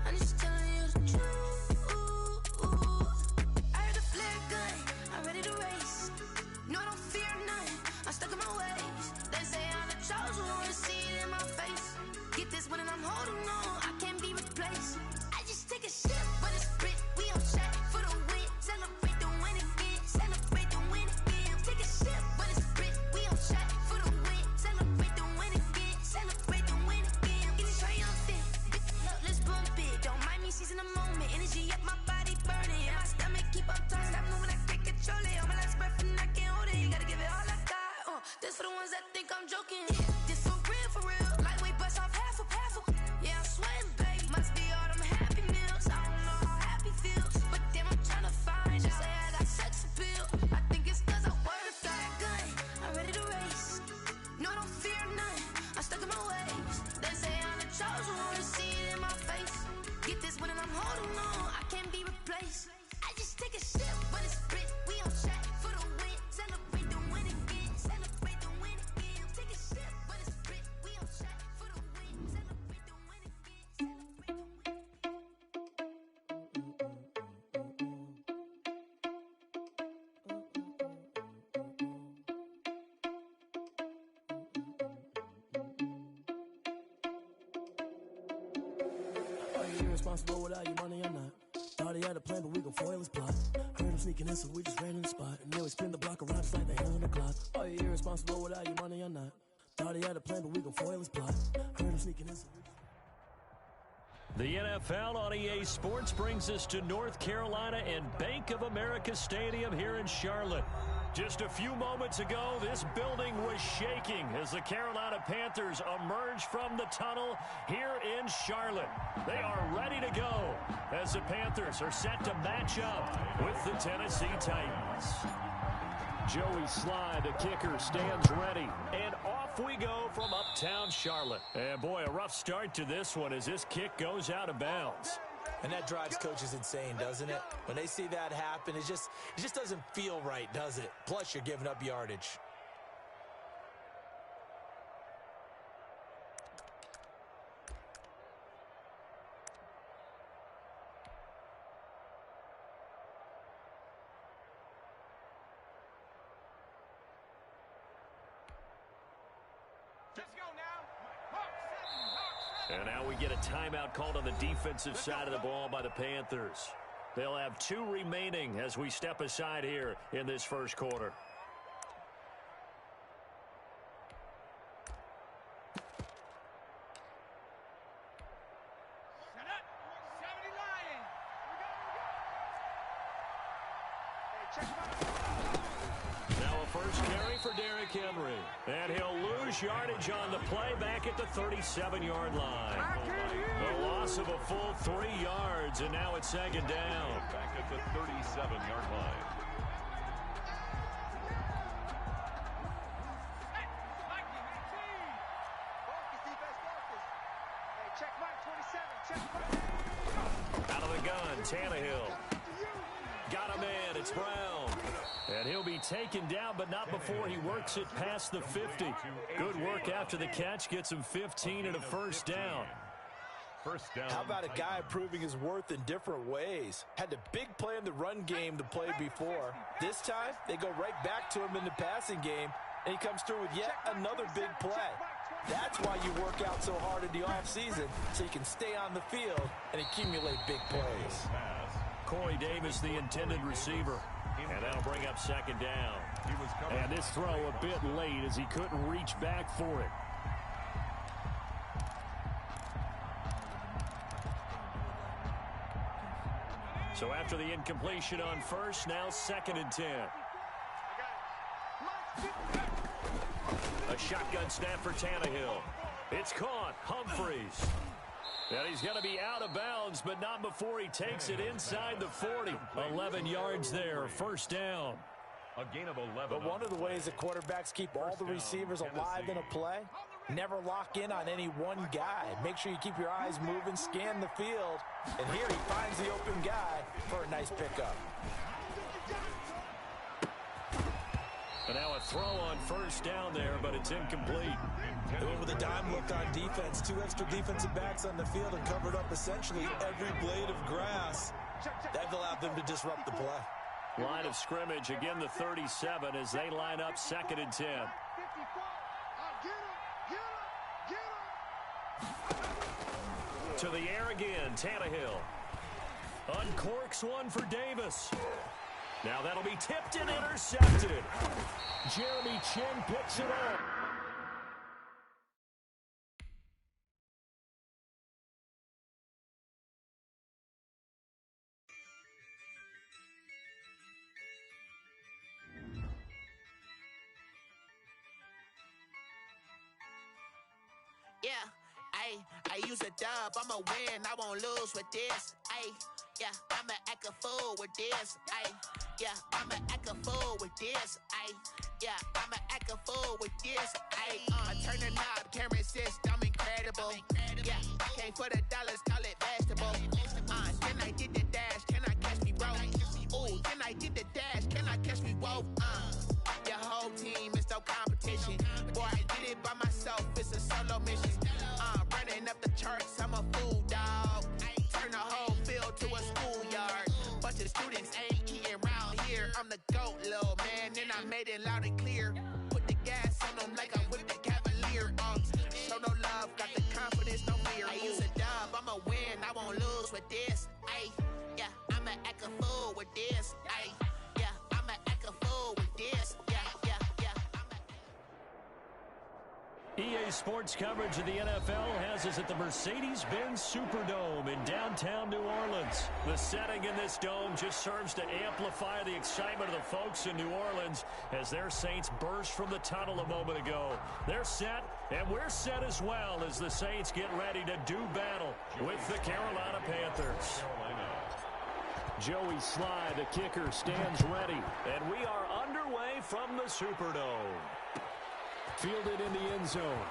Speaker 15: I'm just telling you the truth. I heard the flare gun, I'm ready to race. No, I don't fear none, I'm stuck in my ways. They say I'm the chosen one, see it in my face. Get this one and I'm holding on, I can't be replaced. I just take a sip, but it's Brit, we on shot for the win. Celebrate the win again, celebrate the win again. Take a sip, but it's Brit, we on shot for the win. Celebrate the win again, celebrate the win again. Get it triumphant, let's bump it. Don't mind me seizing the moment, energy up my body burning. And my stomach keep up talking, stop moving, I can't control it. On my last breath and I can't hold it, you gotta give it all I got. This for the ones that think I'm joking. This for real, lightweight bust off half a. Yeah, I'm sweating, babe. Must be all them happy meals. I don't know how happy feels, but damn, I'm trying to find. She say I got sex appeal. I think it's cause I wear the flag gun. I'm ready to race. No, I don't fear none. I'm stuck in my ways. They say I'm the chosen one, see it in my face. Get this one and I'm holding on, I can't be replaced. I just take a sip, but it's Brit. We on track for the win. Celebrate the win again. Celebrate the win again. Take a sip, but it's Brit. We on track for the win. Celebrate the win again.
Speaker 13: Are you irresponsible without your money or not? Thought he had a plan, but we gon' foil his plot. Heard him sneaking in, so we just ran in the spot. And then we spin the block around just like the hand on the clock. Are you irresponsible without your money or not? Thought he had a plan, but we gon' foil his plot. Heard him sneaking in, so we just...
Speaker 1: The NFL on EA Sports brings us to North Carolina and Bank of America Stadium here in Charlotte. Just a few moments ago, this building was shaking as the Carolina Panthers emerged from the tunnel here in Charlotte. They are ready to go as the Panthers are set to match up with the Tennessee Titans. Joey Slye, the kicker, stands ready. And off we go from uptown Charlotte. And boy, a rough start to this one as this kick goes out of bounds.
Speaker 3: And that drives coaches insane, doesn't it? When they see that happen, it just doesn't feel right, does it? Plus, you're giving up yardage.
Speaker 1: And now we get a timeout called on the defensive side of the ball by the Panthers. They'll have 2 remaining as we step aside here in this first quarter. Now a first carry for Derrick Henry. And he'll lose yardage on the play back at the 37-yard line. A loss of a full 3 yards, and now it's second down.
Speaker 2: Back at the 37-yard line.
Speaker 1: Out of the gun, Tannehill. Got a man, it's Brown. And he'll be taken down, but not before he works it past the 50. Good work after the catch, gets him 15 and a first down.
Speaker 2: First down.
Speaker 3: How about a guy proving his worth in different ways? Had the big play in the run game to play before. This time, they go right back to him in the passing game, and he comes through with yet another big play. That's why you work out so hard in the offseason, so you can stay on the field and accumulate big plays.
Speaker 1: Corey Davis, the intended receiver. And that'll bring up second down. And this throw a bit late as he couldn't reach back for it. So after the incompletion on first, now 2nd and 10. A shotgun snap for Tannehill. It's caught. Humphreys. And he's going to be out of bounds, but not before he takes it inside the 40. 11 yards there, first down.
Speaker 2: A gain of 11.
Speaker 3: But one of the ways that quarterbacks keep all the receivers alive in a play, Never lock in on any one guy. Make sure you keep your eyes moving, scan the field. And here he finds the open guy for a nice pickup.
Speaker 1: And now a throw on first down there, but it's incomplete.
Speaker 3: They went with a dime look on defense. 2 extra defensive backs on the field and covered up essentially every blade of grass. That allowed them to disrupt the play.
Speaker 1: Line of scrimmage, again the 37 as they line up 2nd and 10. To the air again, Tannehill. Uncorks one for Davis. Now that'll be tipped and intercepted. Jeremy Chin picks it up.
Speaker 14: Yeah, I use a dub, I'ma win, I won't lose with this. Yeah, I'ma act a fool with this. Yeah, I'ma act a fool with this. Yeah, I'ma act a fool with this. Turn the knob, camera assist, I'm incredible. Yeah, came for the dollars, call it vegetable. Then I did the dash, can I catch me, bro? Ooh, then I did the dash, can I catch me, whoa? Your whole team is no competition. Boy, I did it by myself, it's a solo mission. Running up the charts, I'm a fool, dog. Turn the whole field to a schoolyard. Bunch of students ain't eating round here. I'm the GOAT, little man, and I made it loud and clear. Put the gas on them like I'm with the Cavalier. Show no love, got the confidence, no fear. I use a dub, I'ma win, I won't lose with this. Yeah, I'ma act a fool with this. Yeah, I'ma act a fool with this.
Speaker 1: EA Sports coverage of the NFL has us at the Mercedes-Benz Superdome in downtown New Orleans. The setting in this dome just serves to amplify the excitement of the folks in New Orleans as their Saints burst from the tunnel a moment ago. They're set, and we're set as well as the Saints get ready to do battle with the Carolina Panthers. Joey Sly, the kicker, stands ready, and we are underway from the Superdome. Fielded in the end zone.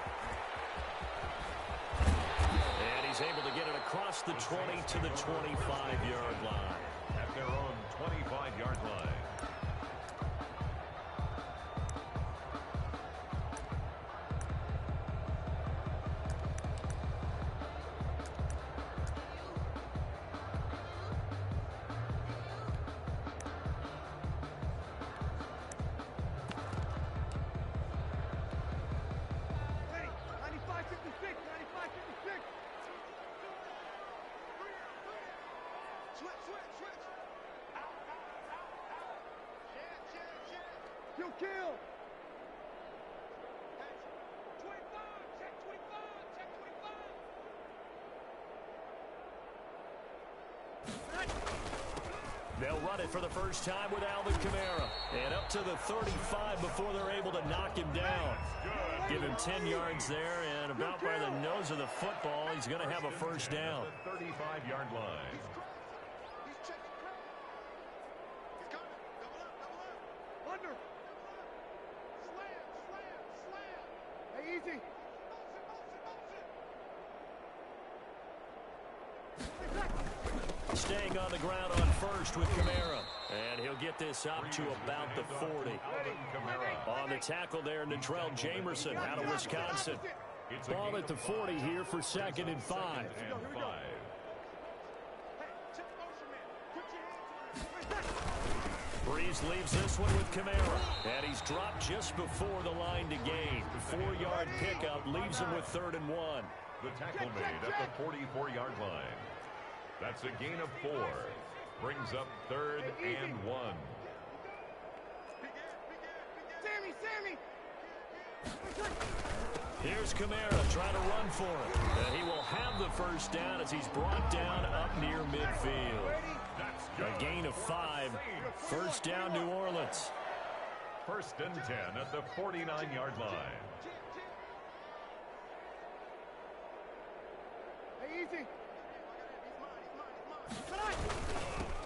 Speaker 1: And he's able to get it across the 20 to the 25-yard line.
Speaker 2: At their own 25-yard line.
Speaker 5: Kill. 25, check 25.
Speaker 1: They'll run it for the first time with Alvin Kamara. And up to the 35 before they're able to knock him down. Give him 10 yards there, and about by the nose of the football, he's going to have a first down.
Speaker 2: 35-yard line.
Speaker 5: Easy.
Speaker 1: Staying on the ground on first with Kamara. And he'll get this up to about the 40. On the tackle there, Natrell Jamerson out of Wisconsin. Ball at the 40 here for 2nd and 5. Breeze leaves this one with Kamara. And he's dropped just before the line to gain. 4-yard pickup leaves him with 3rd and 1.
Speaker 2: The tackle made at the 44-yard line. That's a gain of 4. Brings up 3rd and 1.
Speaker 5: Sammy!
Speaker 1: Here's Kamara trying to run for it. And he will have the first down as he's brought down up near midfield. A gain of 5. First down, New Orleans.
Speaker 2: 1st and 10 at the 49-yard line.
Speaker 5: Hey, easy.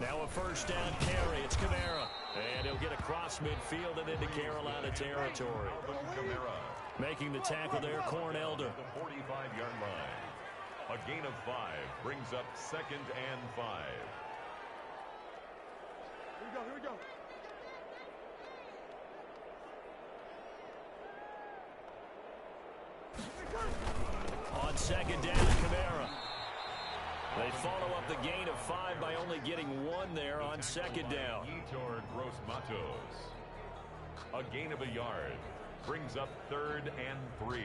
Speaker 1: Now a first down carry. It's Kamara. And he'll get across midfield and into Carolina territory.
Speaker 2: Kamara
Speaker 1: Making the tackle there, Cornelder.
Speaker 2: The 45-yard line. A gain of 5 brings up 2nd and 5.
Speaker 4: Here we go.
Speaker 1: On 2nd down, Kamara. They follow up the gain of 5 by only getting 1 there on 2nd down.
Speaker 2: Yetur Gross-Matos. A gain of a yard brings up 3rd and 3.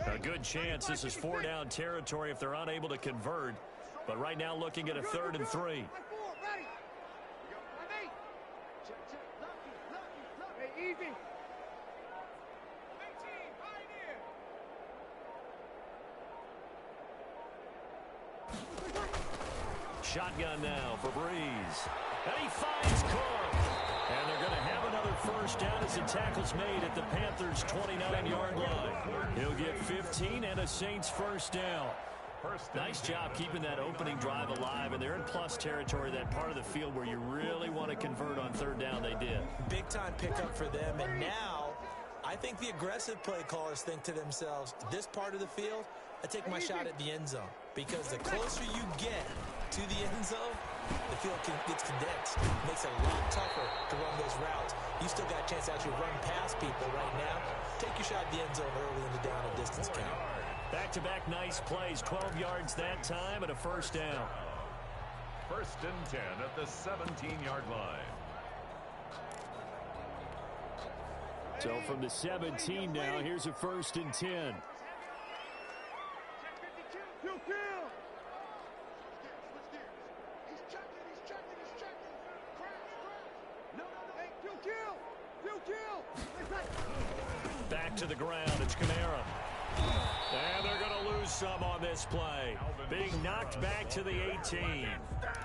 Speaker 1: A good chance this is 4-down territory if they're unable to convert. But right now looking at a 3rd and 3.
Speaker 5: Easy.
Speaker 1: Shotgun now for Breeze. And he finds Cook. And they're going to have another first down as the tackle's made at the Panthers' 29-yard line. He'll get 15 and a Saints first down. Nice job keeping that opening drive alive, and they're in plus territory, that part of the field where you really want to convert on 3rd down. They did.
Speaker 3: Big time pickup for them, and now I think the aggressive play callers think to themselves, this part of the field, I take my shot at the end zone, because the closer you get to the end zone, the field gets condensed. It makes it a lot tougher to run those routes. You still got a chance to actually run past people right now. Take your shot at the end zone early in the down and distance count.
Speaker 1: Back-to-back nice plays, 12 yards that time and a first down.
Speaker 2: 1st and 10 at the 17-yard line.
Speaker 1: So from the 17 now, here's a 1st and 10. Back to the ground, it's Kamara. And they're going to lose some on this play. Being knocked back to the 18.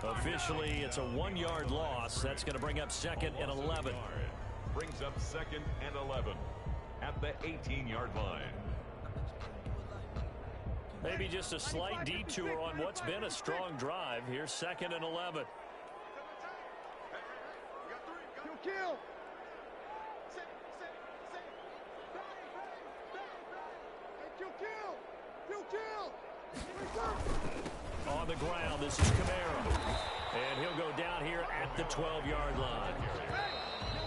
Speaker 1: Officially, it's a 1-yard loss. That's going to bring up 2nd and 11.
Speaker 2: Brings up 2nd and 11 at the 18-yard line.
Speaker 1: Maybe just a slight detour on what's been a strong drive. Here's 2nd and 11.
Speaker 5: Kill.
Speaker 1: On the ground, this is Kamara. And he'll go down here at the 12-yard line.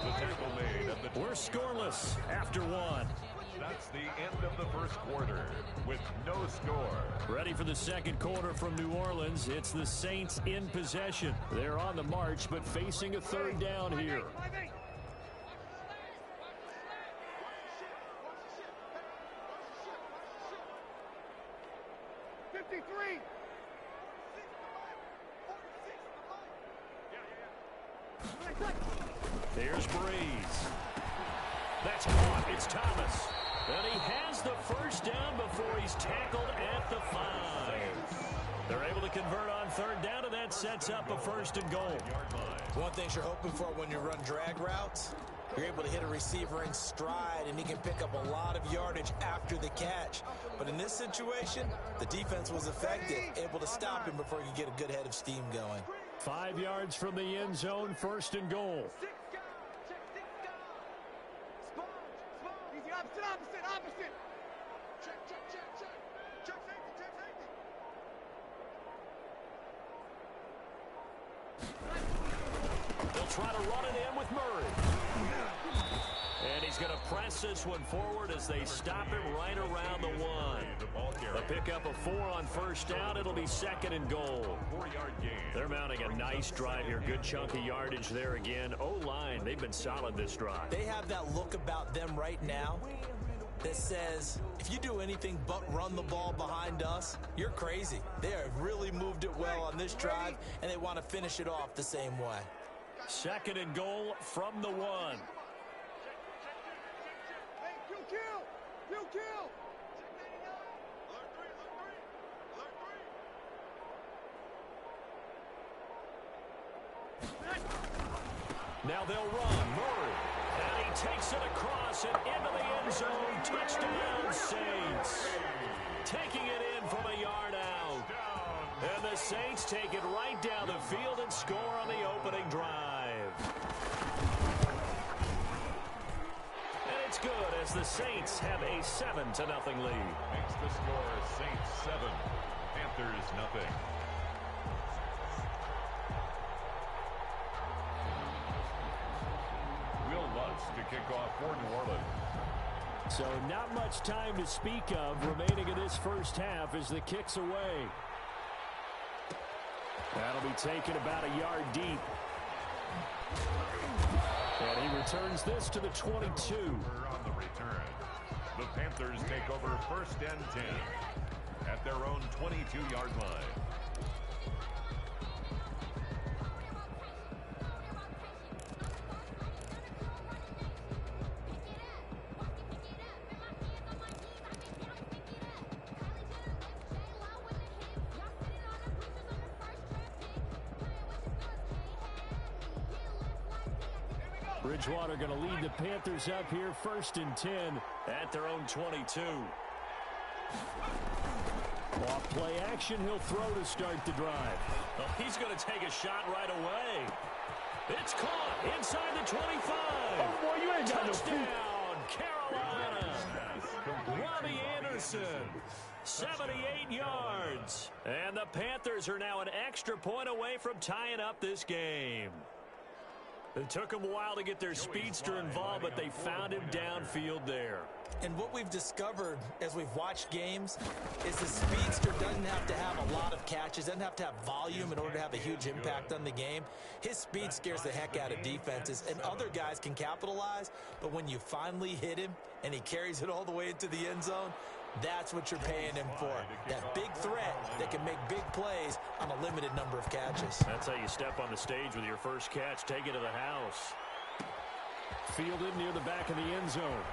Speaker 2: The tackle made at the...
Speaker 1: We're scoreless after 1.
Speaker 2: That's the end of the first quarter with no score.
Speaker 1: Ready for the second quarter from New Orleans. It's the Saints in possession. They're on the march, but facing a 3rd down here.
Speaker 5: 53.
Speaker 1: There's Breeze. That's caught. It's Thomas. And he has the first down before he's tackled at the 5. They're able to convert on 3rd down, and that sets up a 1st and goal.
Speaker 3: One thing you're hoping for when you run drag routes, you're able to hit a receiver in stride, and he can pick up a lot of yardage after the catch. But in this situation, the defense was effective, able to stop him before he could get a good head of steam going.
Speaker 1: 5 yards from the end zone, 1st and goal.
Speaker 5: Easy, opposite. Check safety.
Speaker 1: They'll try to run it in with Murray. And he's going to press this one forward as they stop him right around the 1. A pickup of 4 on 1st down. It'll be 2nd and goal.
Speaker 2: 4-yard gain.
Speaker 1: They're mounting a nice drive here. Good chunky yardage there again. O-line, they've been solid this drive.
Speaker 3: They have that look about them right now that says, if you do anything but run the ball behind us, you're crazy. They have really moved it well on this drive, and they want to finish it off the same way.
Speaker 1: 2nd and goal from the 1.
Speaker 5: Kill.
Speaker 1: Now they'll run. Murray. And he takes it across and into the end zone. Touchdown, Saints. Taking it in from a yard out. And the Saints take it right down the field and score on the opening drive. And it's good as the Saints have a 7-0 lead.
Speaker 2: Makes the score Saints 7, Panthers nothing. Will Lutz to kick off for New Orleans.
Speaker 1: So not much time to speak of remaining in this first half as the kick's away. That'll be taken about a yard deep. And he returns this to the 22.
Speaker 2: On the return, the Panthers take over 1st and 10 at their own 22-yard line.
Speaker 1: Bridgewater going to lead the Panthers up here 1st and 10 at their own 22. Off play action, he'll throw to start the drive. Well, he's going to take a shot right away. It's caught inside the 25.
Speaker 13: Oh, boy, you ain't got no food.
Speaker 1: Carolina. Robbie Anderson. 78 yards. And the Panthers are now an extra point away from tying up this game. It took them a while to get their speedster involved, but they found him downfield there.
Speaker 3: And what we've discovered as we've watched games is the speedster doesn't have to have a lot of catches, doesn't have to have volume in order to have a huge impact on the game. His speed scares the heck out of defenses, and other guys can capitalize, but when you finally hit him and he carries it all the way into the end zone, that's what you're paying him for. That big threat that can make big plays on a limited number of catches.
Speaker 1: That's how you step on the stage with your first catch. Take it to the house. Fielded near the back of the end zone.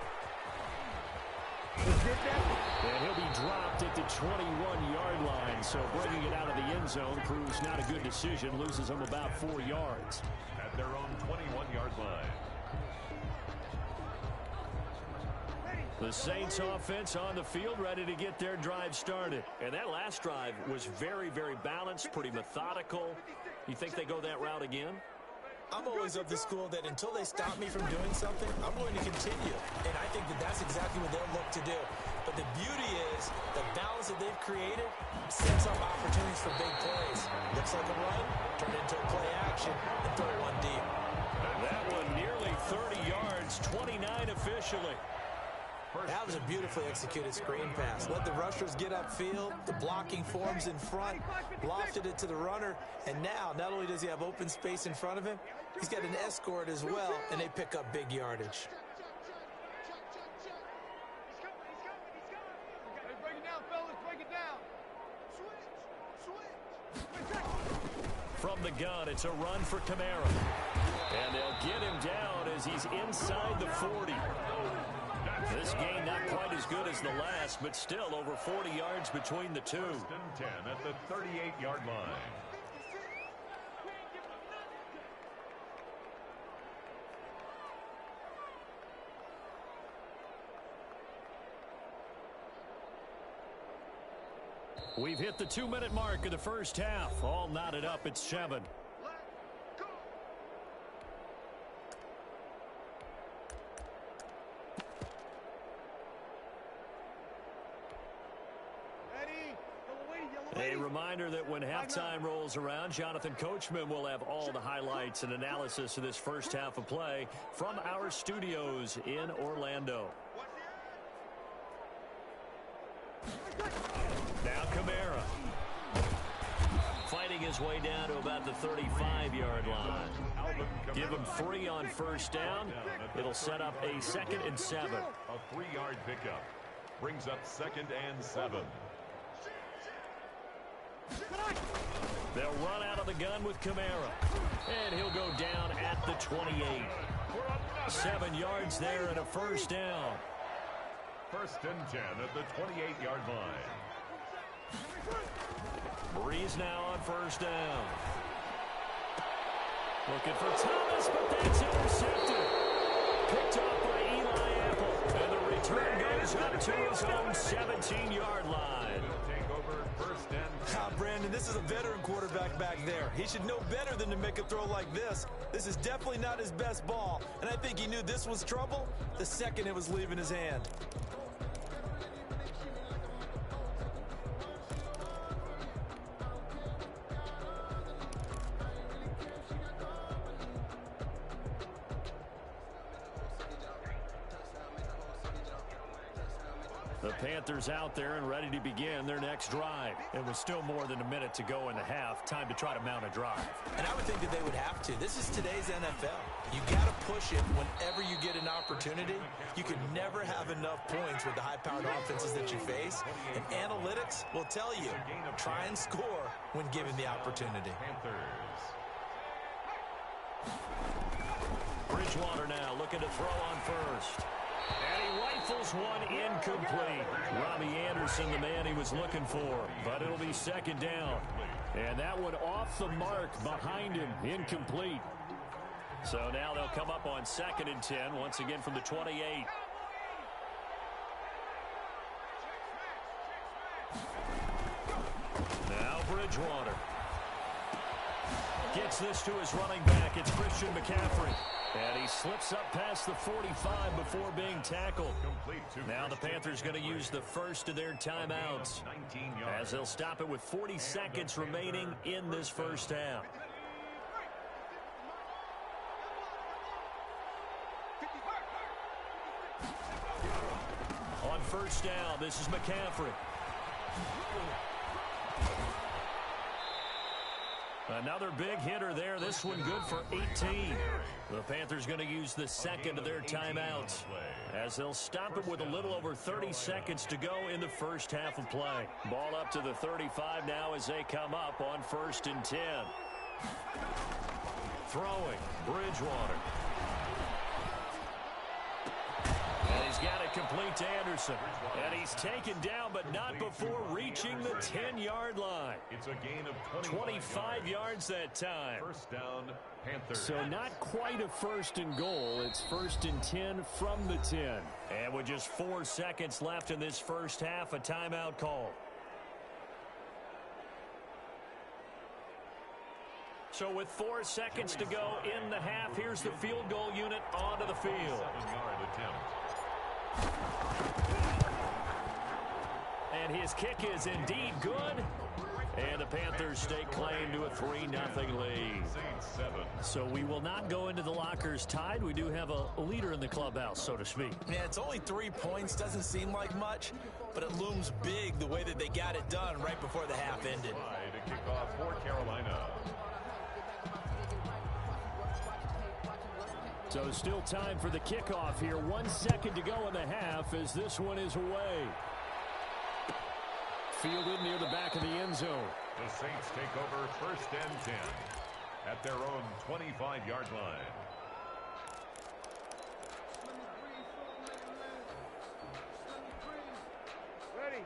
Speaker 1: And he'll be dropped at the 21-yard line. So bringing it out of the end zone proves not a good decision. Loses him about 4 yards.
Speaker 2: At their own 21-yard line.
Speaker 1: The Saints offense on the field ready to get their drive started. And that last drive was very, very balanced, pretty methodical. You think they go that route again?
Speaker 3: I'm always of the school that until they stop me from doing something, I'm going to continue. And I think that that's exactly what they'll look to do. But the beauty is the balance that they've created sets up opportunities for big plays. Looks like a run, turn it into a play action, and throw one deep.
Speaker 1: And that one nearly 30 yards, 29 officially.
Speaker 3: That was a beautifully executed screen pass. Let the rushers get upfield. The blocking forms in front. Lofted it to the runner. And now, not only does he have open space in front of him, he's got an escort as well, and they pick up big yardage.
Speaker 6: Break it down, fellas. Break it down. Switch.
Speaker 1: From the gun, it's a run for Kamara. And they'll get him down as he's inside the 40. This game not quite as good as the last, but still over 40 yards between the two.
Speaker 2: 1st and 10 at the 38-yard line.
Speaker 1: We've hit the 2-minute mark of the first half. All knotted up at 7. A reminder that when halftime rolls around, Jonathan Coachman will have all the highlights and analysis of this first half of play from our studios in Orlando. Now Kamara. Fighting his way down to about the 35-yard line. Give him 3 on first down. It'll set up a 2nd and 7.
Speaker 2: A 3-yard pickup. Brings up 2nd and 7.
Speaker 1: They'll run out of the gun with Kamara. And he'll go down at the 28. 7 yards there and a first down.
Speaker 2: 1st and 10 at the 28-yard line.
Speaker 1: Breeze now on first down. Looking for Thomas, but that's intercepted. Picked off by Eli Apple. And the return goes up to his own 17-yard line.
Speaker 2: Take over first and
Speaker 3: Brandon, this is a veteran quarterback back there. He should know better than to make a throw like this. This is definitely not his best ball. And I think he knew this was trouble the second it was leaving his hand.
Speaker 1: The Panthers out there and ready to begin their next drive. It was still more than a minute to go in the half. Time to try to mount a drive.
Speaker 3: And I would think that they would have to. This is today's NFL. You got to push it whenever you get an opportunity. You can never have enough points with the high-powered offenses that you face. And analytics will tell you, try and score when given the opportunity.
Speaker 1: Bridgewater now looking to throw on first. And he rifles one incomplete. Robbie Anderson, the man he was looking for. But it'll be second down. And that one off the mark behind him. Incomplete. So now they'll come up on 2nd and 10. Once again from the 28. Now Bridgewater. Gets this to his running back. It's Christian McCaffrey. And he slips up past the 45 before being tackled. Now the Panthers going to use the first of their timeouts as they'll stop it with 40 seconds remaining in this first half. On first down, this is McCaffrey. Another big hitter there. This one good for 18. The Panthers going to use the second of their timeouts as they'll stop it with a little over 30 seconds to go in the first half of play. Ball up to the 35 now as they come up on 1st and 10. Throwing, Bridgewater. And he's got it complete to Anderson. And he's taken down, but not before reaching the 10-yard line.
Speaker 2: It's a gain of
Speaker 1: 25 yards that time.
Speaker 2: First down, Panthers.
Speaker 1: So not quite a 1st and goal. It's 1st and 10 from the 10. And with just 4 seconds left in this first half, a timeout call. So with 4 seconds to go in the half, here's the field goal unit onto the field.
Speaker 2: 7-yard attempt.
Speaker 1: And his kick is indeed good. And the Panthers stake claim to a 3-0 lead. So we will not go into the lockers tied. We do have a leader in the clubhouse, so to speak.
Speaker 3: Yeah, it's only 3 points. Doesn't seem like much, but it looms big the way that they got it done right before the half ended.
Speaker 2: To kick off for Carolina.
Speaker 1: So still time for the kickoff here. 1 second to go in the half as this one is away. Fielded near the back of the end zone.
Speaker 2: The Saints take over 1st and 10 at their own 25-yard line.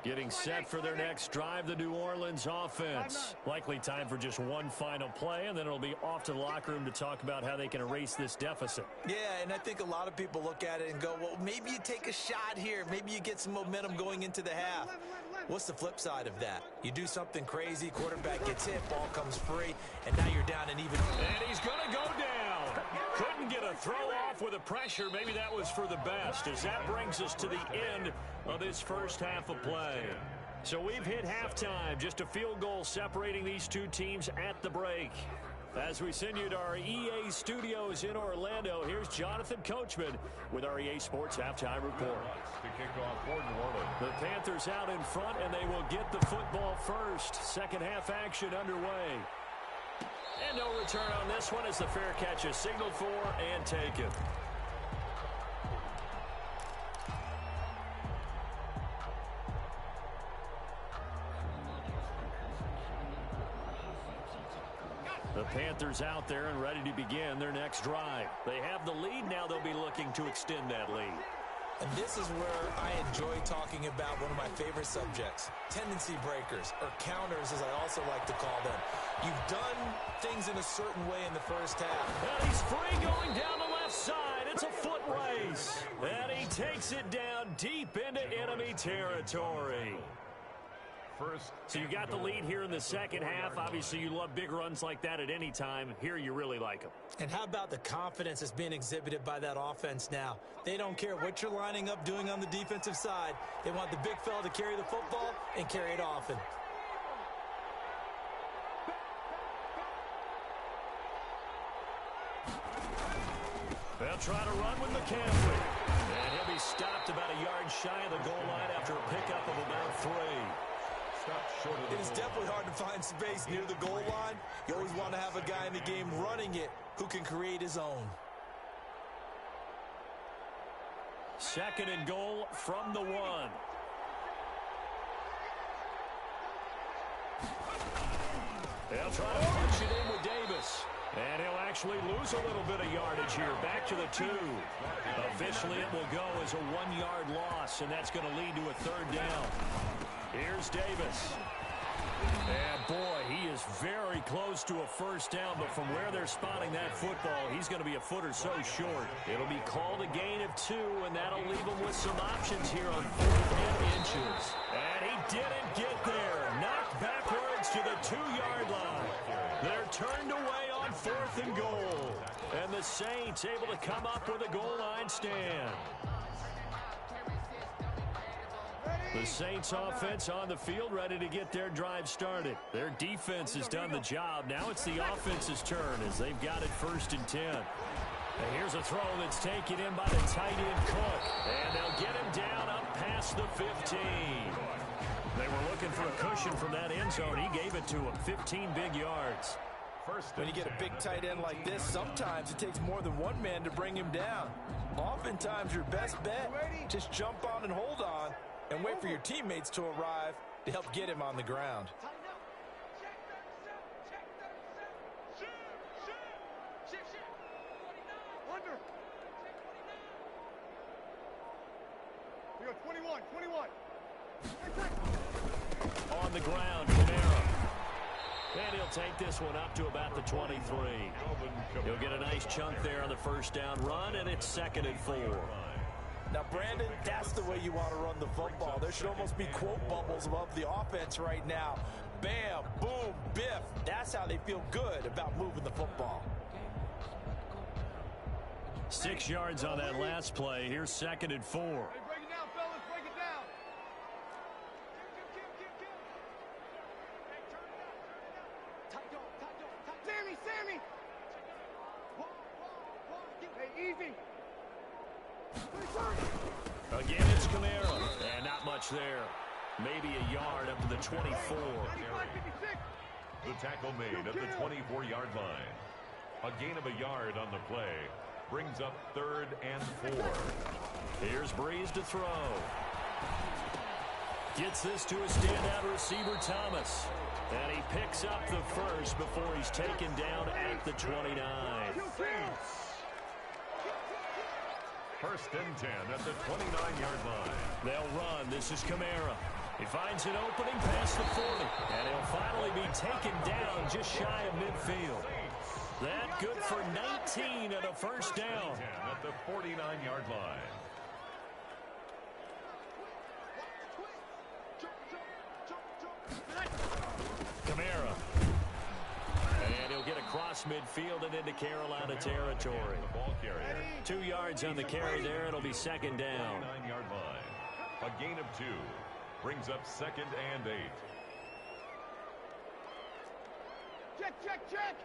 Speaker 1: Getting set for their next drive, the New Orleans offense. Likely time for just one final play, and then it'll be off to the locker room to talk about how they can erase this deficit.
Speaker 3: Yeah, and I think a lot of people look at it and go, well, maybe you take a shot here. Maybe you get some momentum going into the half. What's the flip side of that? You do something crazy, quarterback gets hit, ball comes free, and now you're down an even.
Speaker 1: And he's going to go down. Couldn't get a throw off with the pressure. Maybe that was for the best, as that brings us to the end of this first half of play. So we've hit halftime. Just a field goal separating these two teams at the break. As we send you to our EA studios in Orlando, here's Jonathan Coachman with our EA Sports Halftime Report.
Speaker 2: To kick off for New Orleans.
Speaker 1: The Panthers out in front, and they will get the football first. Second half action underway. And no return on this one as the fair catch is signaled for and taken. The Panthers out there and ready to begin their next drive. They have the lead. Now they'll be looking to extend that lead.
Speaker 3: And this is where I enjoy talking about one of my favorite subjects, tendency breakers, or counters as I also like to call them. You've done things in a certain way in the first half.
Speaker 1: And he's free going down the left side. It's a foot race. And he takes it down deep into enemy territory. So you got the lead here in the second half. Obviously, you love big runs like that at any time. Here, you really like them.
Speaker 3: And how about the confidence that's being exhibited by that offense now? They don't care what you're lining up doing on the defensive side. They want the big fella to carry the football and carry it often.
Speaker 1: They'll try to run with McCaffrey. And he'll be stopped about a yard shy of the goal line after a pickup of about 3.
Speaker 3: It is definitely hard to find space near the goal line. You always want to have a guy in the game running it who can create his own.
Speaker 1: Second and goal from the 1. They'll try to punch it in with Davis. And he'll actually lose a little bit of yardage here. Back to the 2. Officially, it will go as a 1-yard loss, and that's going to lead to a 3rd down. Here's Davis. And, boy, he is very close to a first down, but from where they're spotting that football, he's going to be a foot or so short. It'll be called a gain of 2, and that'll leave him with some options here on 4th and inches. And he didn't get there. Knocked backwards to the 2-yard line. They're turned away on 4th and goal. And the Saints able to come up with a goal line stand. The Saints offense on the field ready to get their drive started. Their defense has done the job. Now it's the offense's turn as they've got it 1st and 10. And here's a throw that's taken in by the tight end Cook. And they'll get him down up past the 15. They were looking for a cushion from that end zone. He gave it to him. 15 big yards.
Speaker 3: When you get a big tight end like this, sometimes it takes more than one man to bring him down. Oftentimes your best bet, just jump on and hold on and wait for your teammates to arrive to help get him on the ground.
Speaker 4: We got 21.
Speaker 1: On the ground, Camara. And he'll take this one up to about the 23. He'll get a nice chunk there on the first down run, and it's 2nd and 4.
Speaker 3: Now, Brandon, that's the way you want to run the football. There should almost be quote bubbles above the offense right now. Bam, boom, biff. That's how they feel good about moving the football.
Speaker 1: 6 yards on that last play. Here's 2nd and 4.
Speaker 4: Hey, break it down, fellas. Break it down. Sammy. Hey, easy.
Speaker 1: Again, it's Camara. And not much there. Maybe a yard up to the 24.
Speaker 2: The tackle made at the 24-yard line. A gain of a yard on the play brings up 3rd and 4.
Speaker 1: Here's Breeze to throw. Gets this to a standout receiver, Thomas. And he picks up the first before he's taken down at the 29.
Speaker 2: 1st and 10 at the 29-yard line.
Speaker 1: They'll run. This is Camara. He finds an opening past the 40. And he'll finally be taken down just shy of midfield. That good for 19 and a first down.
Speaker 2: At the 49-yard line.
Speaker 1: Camara. And he'll get across midfield and into Carolina territory. 2 yards on the carry there. It'll be 2nd down.
Speaker 2: 9-yard line. A gain of 2 brings up 2nd and 8.
Speaker 4: Check.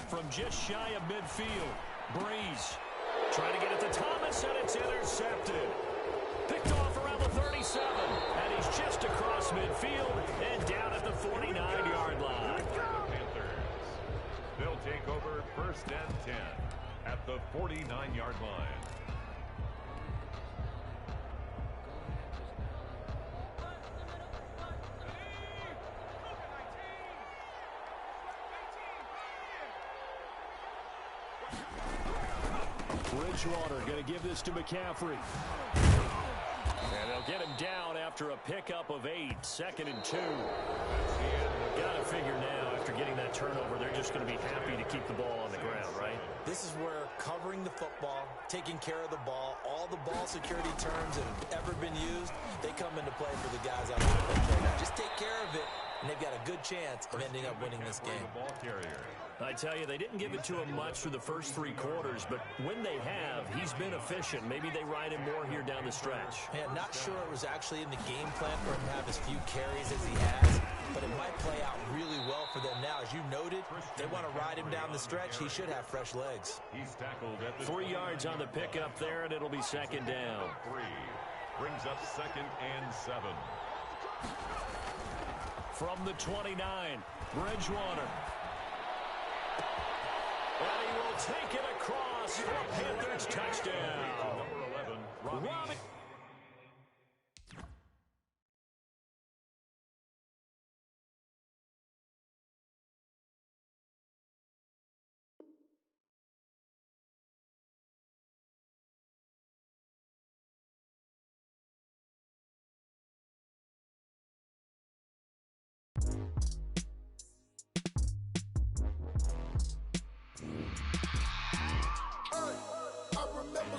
Speaker 1: From just shy of midfield, Breeze trying to get it to Thomas, and it's intercepted. Picked off around the 37, and he's just across midfield and down at the 49-yard line.
Speaker 2: Panthers. They'll take over 1st and 10 at the 49-yard line.
Speaker 1: Bridgewater going to give this to McCaffrey. And they'll get him down after a pickup of 8. 2nd and 2. Got to figure now, after getting that turnover, they're just going to be happy to keep the ball on the ground, right?
Speaker 3: This is where covering the football, taking care of the ball, all the ball security terms that have ever been used, they come into play for the guys out there. Just take care of it, and they've got a good chance of ending up winning this game.
Speaker 1: I tell you, they didn't give it to him much through the first 3 quarters, but when they have, he's been efficient. Maybe they ride him more here down the stretch.
Speaker 3: Man, not sure it was actually in the game plan for him to have as few carries as he has, but it might play out really well for them now. As you noted, they want to ride him down the stretch. He should have fresh legs.
Speaker 2: He's tackled at the
Speaker 1: 3 yards on the pickup there, and it'll be 2nd down.
Speaker 2: 3. Brings up 2nd and 7.
Speaker 1: From the 29, Bridgewater. And he will take it across for a Panthers touchdown.
Speaker 2: Number 11, Robbie.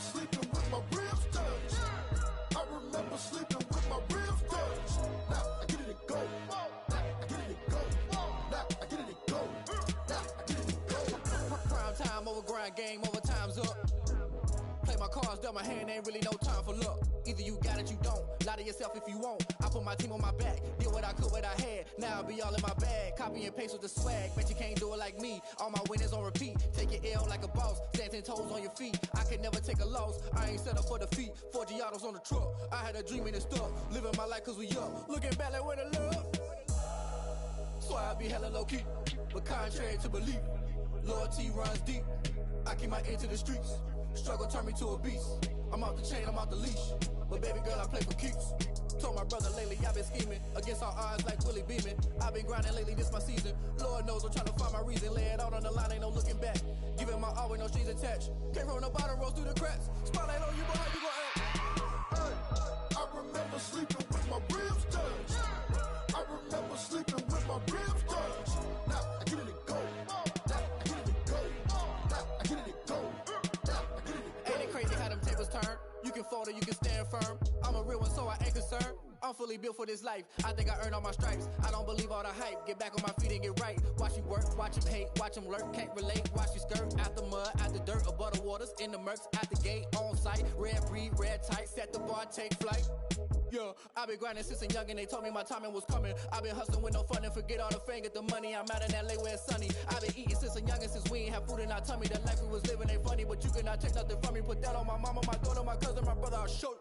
Speaker 10: Sleeping with my ribs touched. I remember sleeping with my ribs touched. Now I get it and go. Now I get it and go. Now I get it and go. Now I get it and go.
Speaker 8: Prime time over grind game, overtime's up. Play my cards, dealt my hand, ain't really no time for luck. Either you got it, you don't. Lie to yourself if you won't. I put my team on my back, did what I could, what I had. Now I'll be all in my bag, copy and paste with the swag. Bet you can't do it like me. All my winners on repeat. Take your L like a boss, stand 10 toes on your feet. I can never take a loss. I ain't set up for defeat. 4 Giottos on the truck. I had a dream and it stuck. Living my life cause we up. Looking back like where the love. So I be hella low key, but contrary to belief, loyalty runs deep. I keep my ear to the streets. Struggle turned me to a beast. I'm off the chain, I'm off the leash. But baby girl, I play for keeps. Told my brother lately, I've been scheming against all odds like Willie Beeman. I've been grinding lately, this my season. Lord knows I'm trying to find my reason. Lay it out on the line, ain't no looking back. Giving my all with no strings attached. Came from the bottom, rose through the cracks. Spotlight on you, but how you gon' act?
Speaker 10: I remember sleeping with my ribs touched. I remember sleeping with my ribs touched. Now I get it and go. Now I get it and go. Now I get it and go. Now I get it and go.
Speaker 8: Ain't it crazy how them tables turn? You can fold or you can stand firm. I'm a real one, so I ain't concerned. I'm fully built for this life. I think I earned all my stripes. I don't believe all the hype. Get back on my feet and get right. Watch you work, watch him hate, watch him lurk. Can't relate, watch you skirt. Out the mud, out the dirt, above the waters, in the murks, out the gate, on site. Red breed, red tight, set the bar, take flight. Yeah, I been grinding since a youngin', they told me my timing was coming. I been hustling with no fun and forget all the fame, get the money. I'm out in LA where it's sunny. I been eating since a youngin', since we ain't have food in our tummy. The life we was living ain't funny, but you cannot take nothing from me. Put that on my mama, my daughter, my cousin, my brother, I'll show you.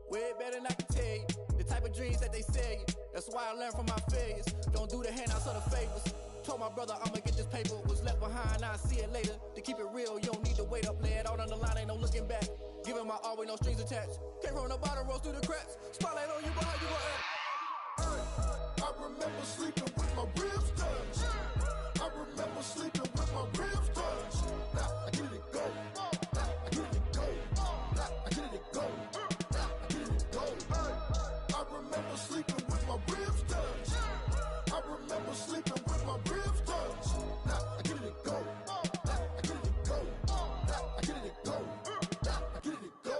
Speaker 8: Way better than I can tell you. The type of dreams that they sell you. That's why I learned from my failures. Don't do the handouts or the favors. Told my brother I'ma get this paper. Was left behind, I'll see it later. To keep it real, you don't need to wait up. Lay it out on the line, ain't no looking back. Giving my all with no strings attached. Came from the bottom, rose through the cracks. Spotlight on you, but how you gon' act?
Speaker 10: I remember sleeping with my ribs touched. I remember sleeping with my ribs touched. Now I get it and go. Now I get it and go. Now I get it and go. Now I get it and go. I remember sleeping with my ribs touched. I remember sleeping with my ribs touched. Now I get it and go. Now I get it and go. Now I get it and go. Now I get it and go.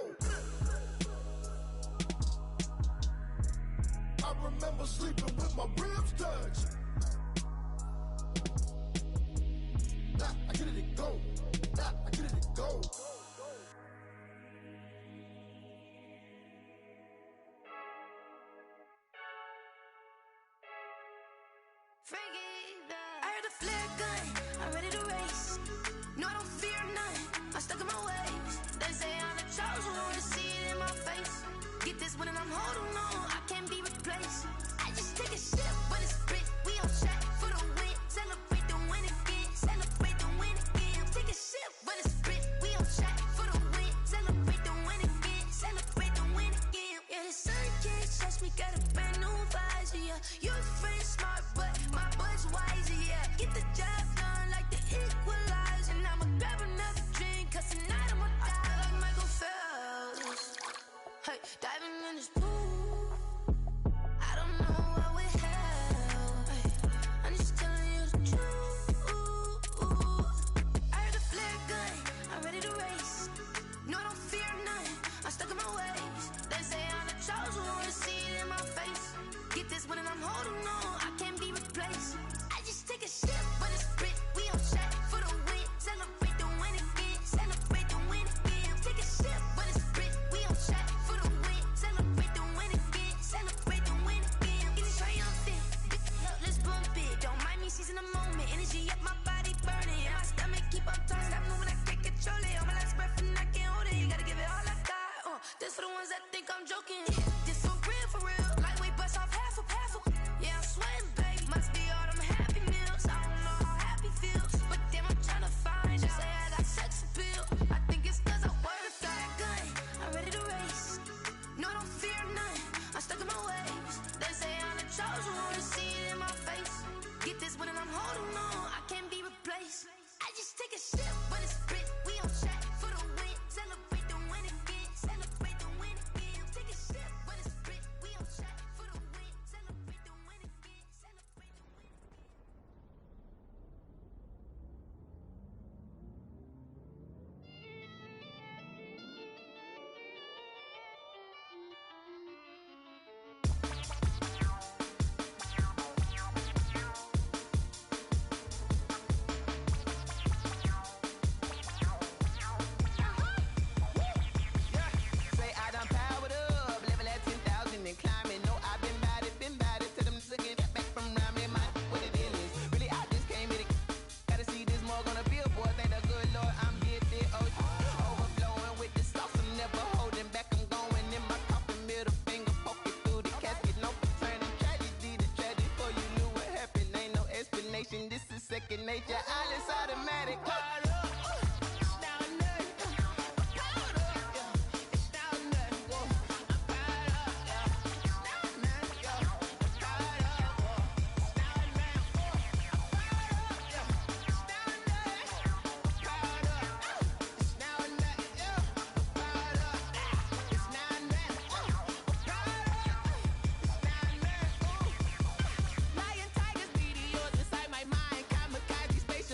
Speaker 10: I remember sleeping with my ribs touched. Now I get it and go. Now I get it and go.
Speaker 15: I heard a flare gun, I'm ready to race. No, I don't fear none, I'm stuck in my ways. They say I'm the chosen one, see it in my face. Get this one and I'm holding on, I can't be replaced. I just take a sip, but it's spit, we on shot for the win. Celebrate the win again, celebrate the win again. Take a sip, but it's spit, we on shot for the win. Celebrate the win again, celebrate the win again. Yeah, the sun can't touch me, got a brand new visor, yeah. Your friend smart, but my bud's wiser, yeah. Get the job done like the equalizer. And I'ma grab another drink, cause tonight I'm chose who wanna see it in my face. Get this one and I'm holding on, I can't be replaced. I just take a sip, but it's spit. We on track for the win. Celebrate the win again. Celebrate the win again. Take a sip, but it's spit. We on track for the win. Celebrate the win again. Celebrate the win again.
Speaker 20: Say I done powered up, level at 10,000 and climbing. No, I've been bad it to them looking back from around me. My what it is, really I just came in it. Gotta see this more gonna be a boy. Thank the good Lord I'm gifted. Oh, overflowing with the sauce. I'm never holding back. I'm going in my coffin, middle finger poking through the casket. No turning tragedy to tragedy. Before you knew what happened, ain't no explanation. This is second nature. All is automatic. Caught up.
Speaker 15: Lion, tigers, meteors inside my mind. Kamikaze, space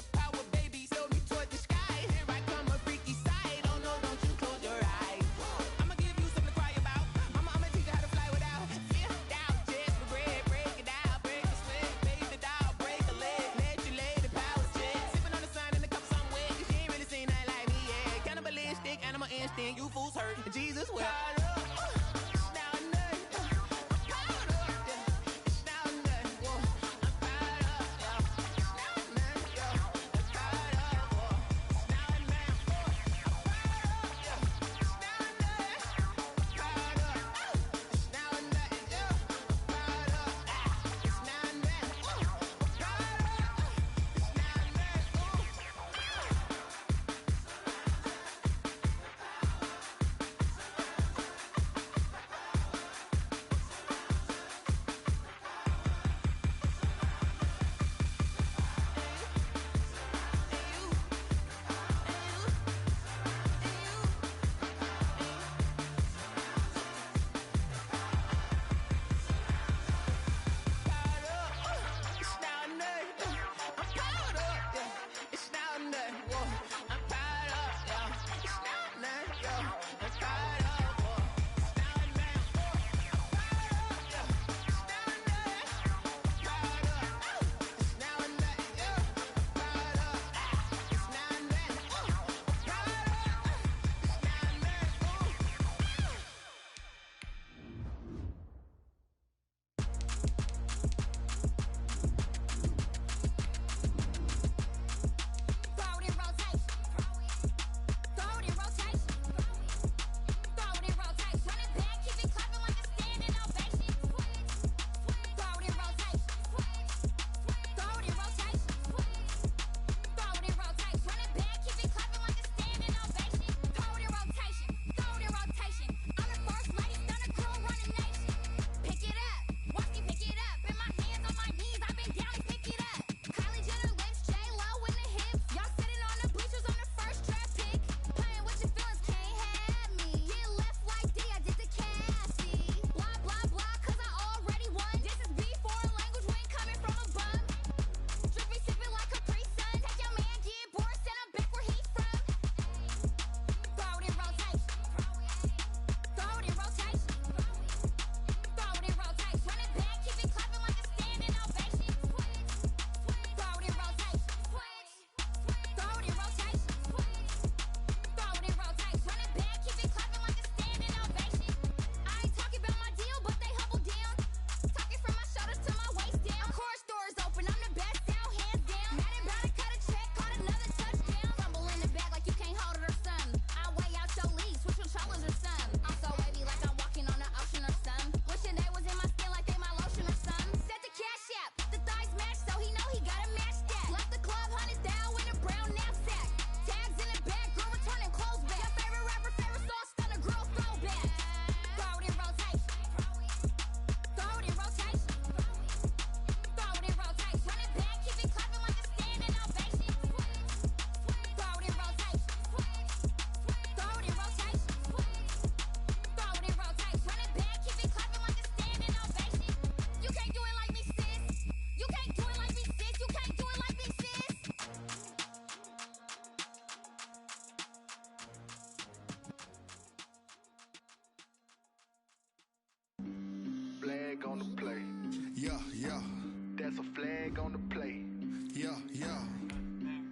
Speaker 21: That's a flag on the play.
Speaker 9: Yeah, yeah.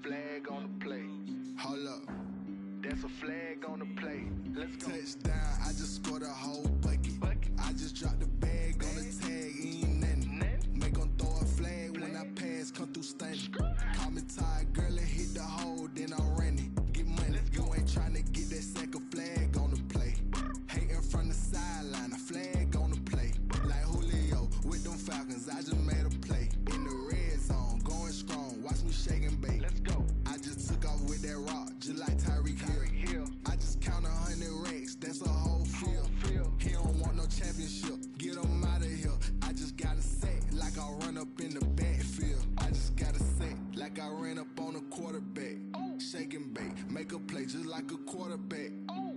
Speaker 21: Flag on the play.
Speaker 9: Hold up.
Speaker 21: That's a flag on the play. Let's go.
Speaker 9: Touchdown, I just scored a whole bucket. I just dropped the bag on the tag, ain't nothing. Make 'em throw a flag when I pass, come through stunning. Call me tired, girl, and hit the hole, then I'm running. Get money, you ain't tryna get that second flag on the play. Hating from the sideline, a flag on the play. Like Julio with them Falcons, I just made a play. In the red zone, going strong, watch me shake and bake.
Speaker 21: Let's go.
Speaker 9: I just took off with that rock, just like Tyreek Hill. I just count 100 racks, that's a whole field. He don't want no championship, get him out of here. I just got a set, like I run up in the backfield. I just got a set, like I ran up on a quarterback. Shake and bake, make a play just like a quarterback.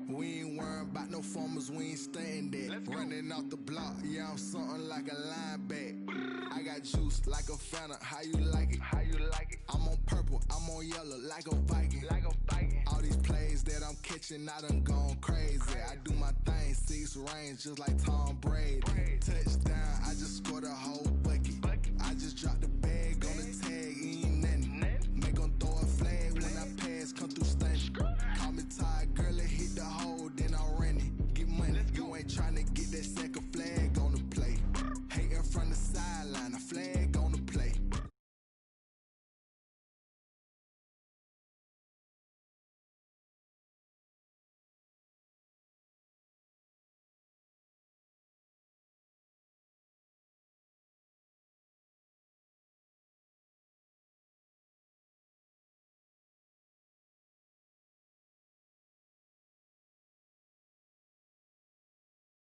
Speaker 9: We ain't worrying about no formers, we ain't staying there. Running off the block, yeah, I'm something like a linebacker. I got juice like a Fanta, how you like it?
Speaker 21: How you like it?
Speaker 9: I'm on purple, I'm on yellow, like a Viking.
Speaker 21: Like a Viking.
Speaker 9: All these plays that I'm catching, I done gone crazy. I do my thing, 6 range, just like Tom Brady. Touchdown, I just scored a whole bucket. I just dropped the bag on the tag, ain't nothing. Make 'em throw a flag when I pass, come through stunning. Call me tired, girl, and hit the hole, then I'm running. Get money, you ain't tryna get that second flag on the play. Hating from the sideline, a flag on the play.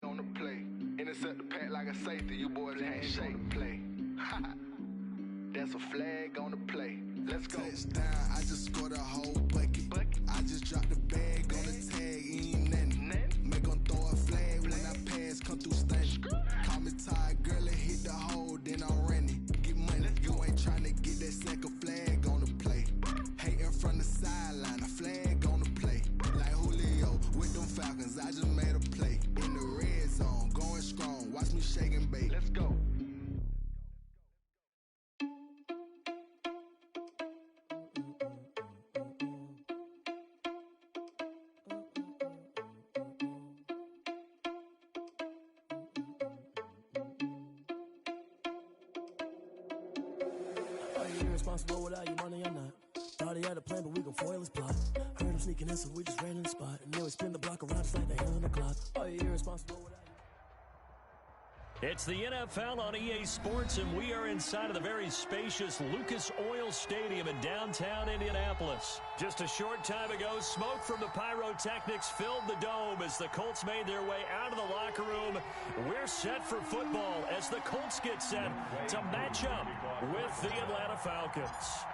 Speaker 21: On the play. Intercept the pack like a safety. You boys can't shake the play. That's a flag on the play. Let's go.
Speaker 9: Touchdown, I just scored a whole bucket. I just dropped the bag on the tag, ain't nothing. Make 'em throw a flag when I pass, come through stunning. Call me tired, girl, and hit the hole, then I'm running. Get money, you ain't tryna get that second flag on the play. Hating from the sideline, a flag on the play. Like Julio with them Falcons, I just made a play. In the red zone, going strong, watch me shake and bake.
Speaker 21: Let's go.
Speaker 13: Are you irresponsible without your money or not? Thought he had a plan, but we gon' foil his plot. Heard him sneaking in, so we just ran in the spot. And then we spin the block around just like the hell on the clock. Are you irresponsible without
Speaker 1: It's the NFL on EA Sports, and we are inside of the very spacious Lucas Oil Stadium in downtown Indianapolis. Just a short time ago, smoke from the pyrotechnics filled the dome as the Colts made their way out of the locker room. We're set for football as the Colts get set to match up with the Atlanta Falcons.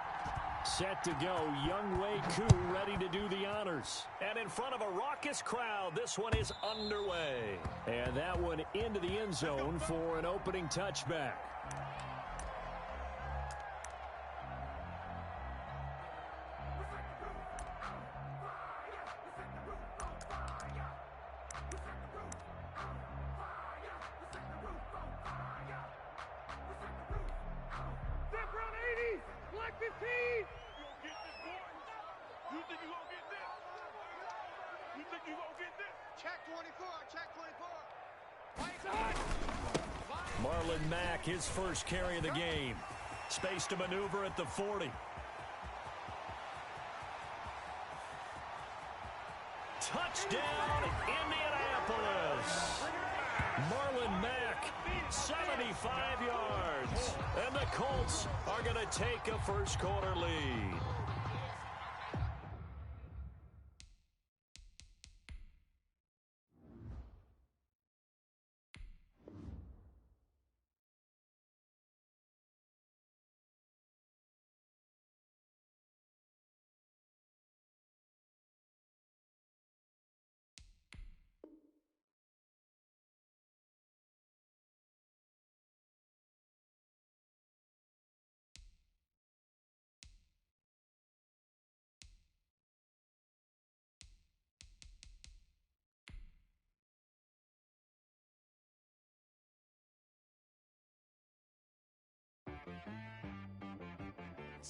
Speaker 1: Set to go, Younghoe Koo ready to do the honors. And in front of a raucous crowd, this one is underway. And that one into the end zone for an opening touchback.
Speaker 6: Black 15! You gonna get this, boy? You think you gonna get this? You think you gonna get this?
Speaker 5: Check 24, check 24.
Speaker 1: Marlon Mack, his first carry of the game. Space to maneuver at the 40. Touchdown, Indianapolis. Marlon Mack, 75 yards. And the Colts are going to take a first quarter lead.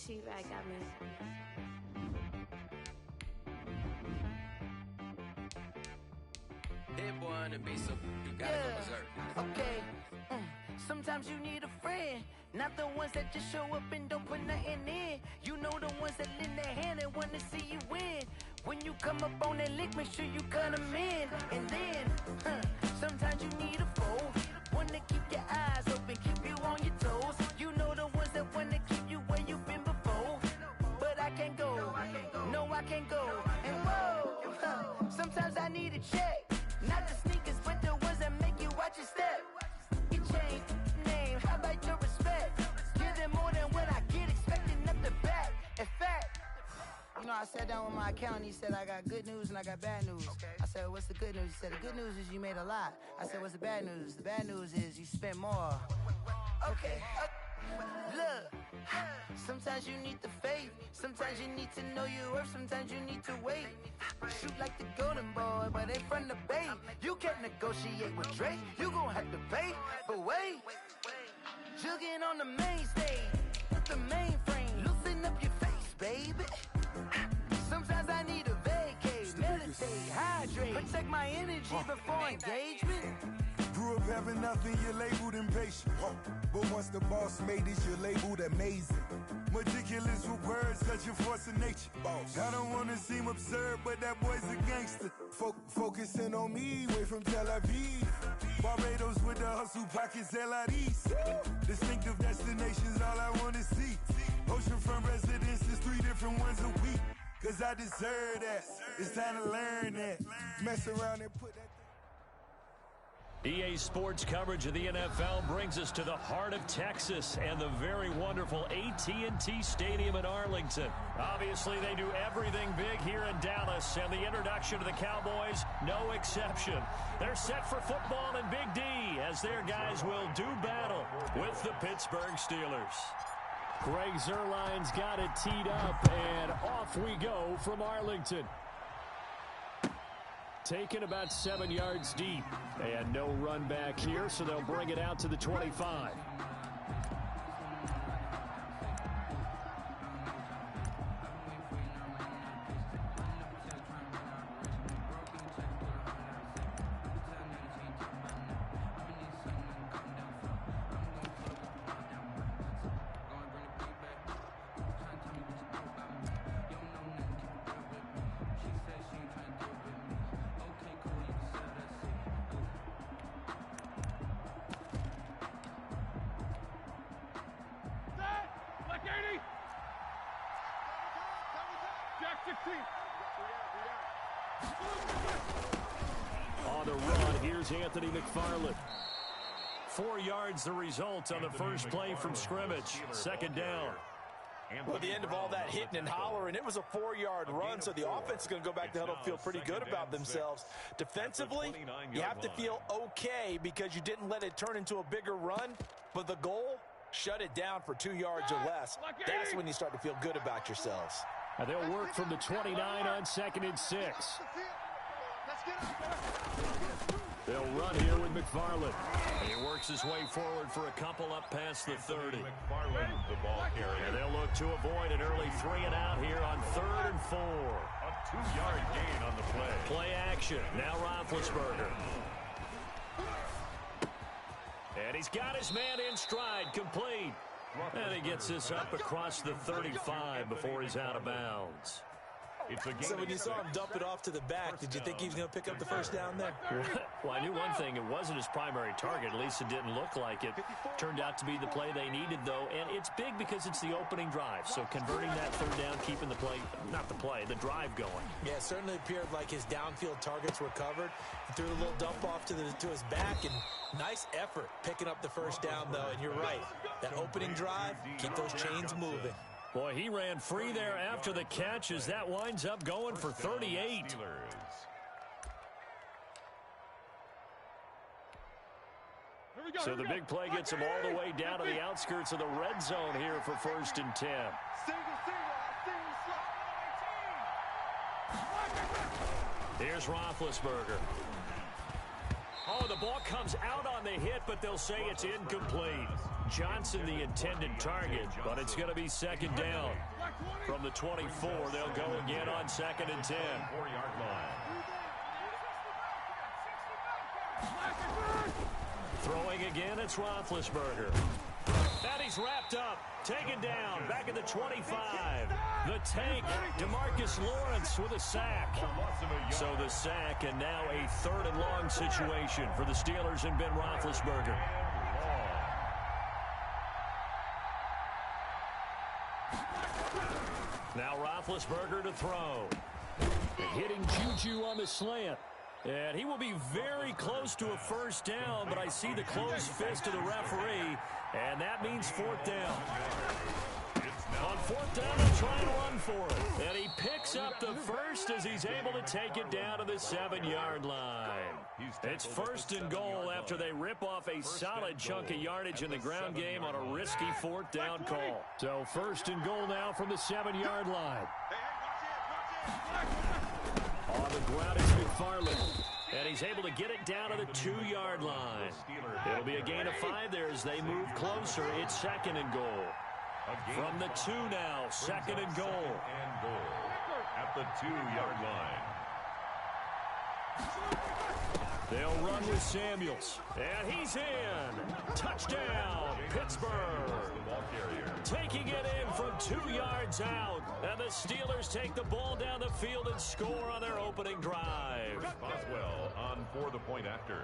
Speaker 15: cheap. I got me.
Speaker 17: Hit boy on the beat, so you gotta go berserk.
Speaker 18: Okay. Sometimes you need a friend, not the ones that just show up and don't put nothing in. You know the ones that lend their hand and want to see you win. When you come up on that lick, make sure you cut them in. And then, sometimes you need a foe, one to keep your eyes open, keep you on your toes. You know the ones that want to keep you where you've been before. But I can't go, no I can't go. And whoa, sometimes I need a check, not the sneakers, but the ones that make you watch your step. You change name, how about your respect? Give them more than what I get, expecting nothing back. In fact, you know, I sat down with my accountant. He said, I got good news and I got bad news. I said, what's the good news? He said, the good news is you made a lot. I said, what's the bad news? The bad news is you spent more. Okay. Look, sometimes you need the faith. Sometimes you need to know your worth. Sometimes you need to wait. Shoot like the golden boy, but they from the bay. You can't negotiate with Drake. You gon' have to pay. But wait, jugging on the main stage with the mainframe. Loosen up your face, baby. Sometimes I need a vacate, meditate, hydrate, protect my energy before engagement.
Speaker 19: Grew up having nothing, you're labeled impatient. But once the boss made it, you're labeled amazing. Meticulous with words, such a force of nature. I don't wanna seem absurd, but that boy's a gangster. Focusing on me, way from Tel Aviv. Barbados with the hustle pockets, LIDs. Distinctive destinations, all I wanna see. Oceanfront residences, 3 different ones a week. Cause I deserve that. It's time to learn that. Mess around and put that.
Speaker 1: EA Sports coverage of the NFL brings us to the heart of Texas and the very wonderful AT&T Stadium in Arlington. Obviously, they do everything big here in Dallas, and the introduction to the Cowboys, no exception. They're set for football in Big D as their guys will do battle with the Pittsburgh Steelers. Greg Zuerlein's got it teed up, and off we go from Arlington. Taken about 7 yards deep, and no run back here, so they'll bring it out to the 25. On the run, here's Anthony McFarland. 4 yards the result on the first play from scrimmage. Second down.
Speaker 3: Well, at the end of all that hitting and hollering, it was a 4-yard run, so the offense is going to go back to huddle and feel pretty good about themselves. Defensively, you have to feel okay because you didn't let it turn into a bigger run, but the goal, shut it down for 2 yards or less. That's when you start to feel good about yourselves.
Speaker 1: And they'll work from the 29 on 2nd and 6. They'll run here with McFarland. And he works his way forward for a couple up past the 30.
Speaker 2: McFarland, the ball carrier.
Speaker 1: And they'll look to avoid an early 3 and out here on 3rd and 4.
Speaker 2: A 2-yard gain on the play.
Speaker 1: Play action. Now Roethlisberger. And he's got his man in stride, complete. And he gets this up across the 35 before he's out of bounds.
Speaker 3: So when you saw him dump it off to the back, did you think he was going to pick up the first down there?
Speaker 1: Well, I knew one thing. It wasn't his primary target. At least it didn't look like it. Turned out to be the play they needed, though. And it's big because it's the opening drive. So converting that 3rd down, keeping the play, not the play, the drive going.
Speaker 3: Yeah, it certainly appeared like his downfield targets were covered. He threw a little dump off to his back, and nice effort picking up the first down, though. And you're right. That opening drive, keep those chains moving.
Speaker 1: Boy, he ran free there after the catch as that winds up going for 38. So the big play gets him all the way down to the outskirts of the red zone here for 1st and 10. Here's Roethlisberger. Oh, the ball comes out on the hit, but they'll say it's incomplete. Johnson the intended target, but it's going to be second down. From the 24, they'll go again on 2nd and 10.
Speaker 2: 4-yard line.
Speaker 1: Throwing again, it's Roethlisberger. And he's wrapped up. Taken down. Back at the 25. The tank, DeMarcus Lawrence with a sack. So the sack, and now a 3rd and long situation for the Steelers and Ben Roethlisberger. Now Roethlisberger to throw. Hitting Juju on the slant. And he will be very close to a first down, but I see the closed fist of the referee, and that means 4th down. On 4th down, he'll try and run for it. And he picks up the first as he's able to take it down to the 7-yard line. It's 1st and goal after they rip off a solid chunk of yardage in the ground game on a risky 4th down call. So 1st and goal now from the 7-yard line. On the ground is McFarland, and he's able to get it down to the 2-yard line. It'll be a gain of 5 there as they move closer. It's 2nd and goal. From the 2 now, 2nd and goal.
Speaker 2: At the 2-yard line.
Speaker 1: They'll run with Samuels, and he's in. Touchdown, Pittsburgh. Taking it in from 2 yards out, and the Steelers take the ball down the field and score on their opening drive.
Speaker 2: Boswell on for the point after.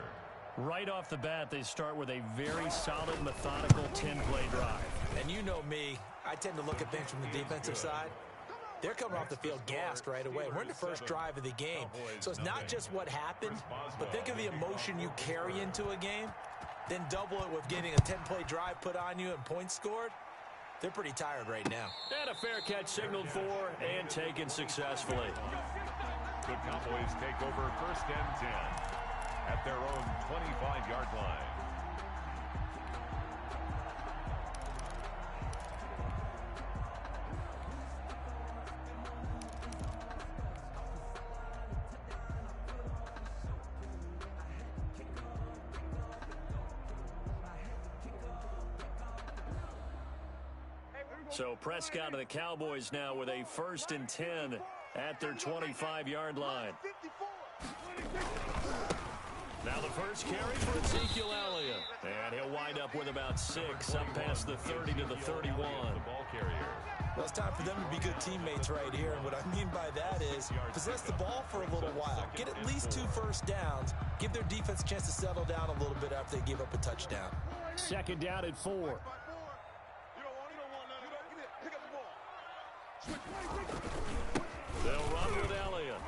Speaker 1: Right off the bat, they start with a very solid, methodical 10-play drive.
Speaker 3: And you know me, I tend to look at things from the defensive side. They're coming off the field gassed right away. We're in the first drive of the game. So it's not just what happened, but think of the emotion you carry into a game. Then double it with getting a 10-play drive put on you and points scored. They're pretty tired right now.
Speaker 1: And a fair catch signaled for and taken successfully.
Speaker 2: The Cowboys take over 1st and 10 at their own 25-yard line.
Speaker 1: So Prescott and the Cowboys now with a 1st and 10 at their 25-yard line. Now the first carry for Ezekiel Elliott. And he'll wind up with about 6 up past the 30 to the 31.
Speaker 2: The ball carrier.
Speaker 3: Well, it's time for them to be good teammates right here. And what I mean by that is possess the ball for a little while. Get at least 2 first downs. Give their defense a chance to settle down a little bit after they give up a touchdown.
Speaker 1: 2nd down at 4. They'll run with Elliott.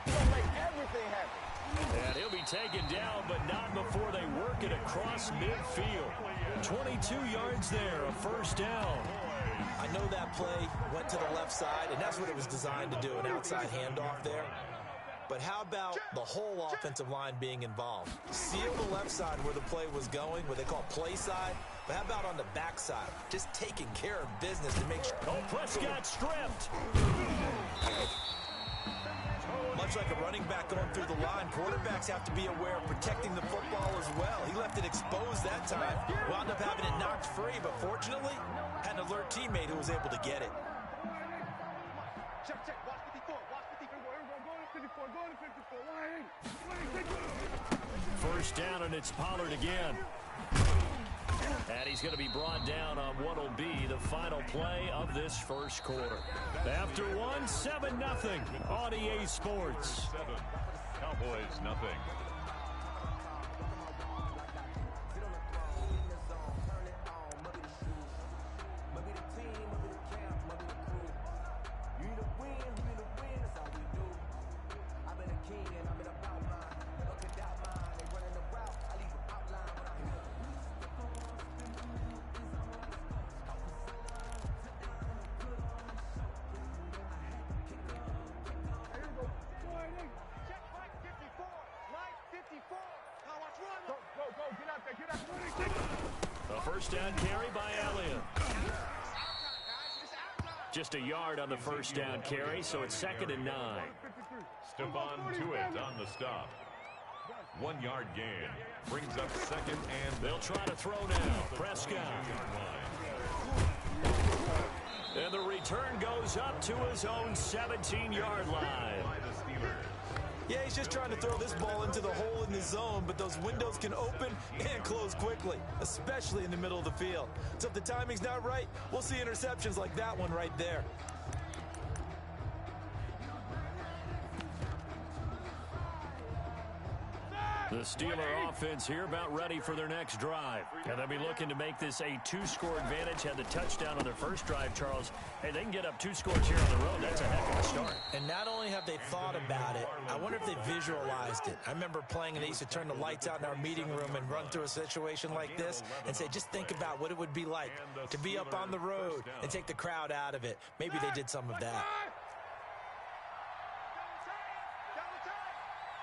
Speaker 5: He'll make everything happen.
Speaker 1: And he'll be taken down, but not before they work it across midfield. 22 yards there, a first down.
Speaker 3: I know that play went to the left side, and that's what it was designed to do, an outside handoff there. But how about the whole offensive line being involved? Seal the left side where the play was going, what they call play side. But how about on the backside? Just taking care of business to make sure.
Speaker 1: Oh, Prescott stripped.
Speaker 3: Much like a running back going through the line, quarterbacks have to be aware of protecting the football as well. He left it exposed that time. Wound up having it knocked free, but fortunately, had an alert teammate who was able to get it.
Speaker 5: Check, watch 54, watch 54. Go to 54,
Speaker 1: First down, and it's Pollard again. And he's going to be brought down on what will be the final play of this first quarter. After 7-0 on EA Sports.
Speaker 2: 7, Cowboys nothing.
Speaker 1: A first down carry by Elliott. Just a yard on the first down carry, so it's 2nd and 9.
Speaker 2: Stephon Tuitt on the stop. 1-yard gain. Brings up second and...
Speaker 1: They'll try to throw now. Prescott. And the return goes up to his own 17-yard line.
Speaker 2: By the Steelers.
Speaker 3: Yeah, he's just trying to throw this ball into the hole in the zone, but those windows can open and close quickly, especially in the middle of the field. So if the timing's not right, we'll see interceptions like that one right there.
Speaker 1: The Steeler offense here about ready for their next drive. And they'll be looking to make this a 2-score advantage. Had the touchdown on their first drive, Charles. Hey, they can get up 2 scores here on the road. That's a heck of a start.
Speaker 3: And not only have they thought about it, I wonder if they visualized it. I remember playing and they used to turn the lights out in our meeting room and run through a situation like this and say, just think about what it would be like to be up on the road and take the crowd out of it. Maybe they did some of that.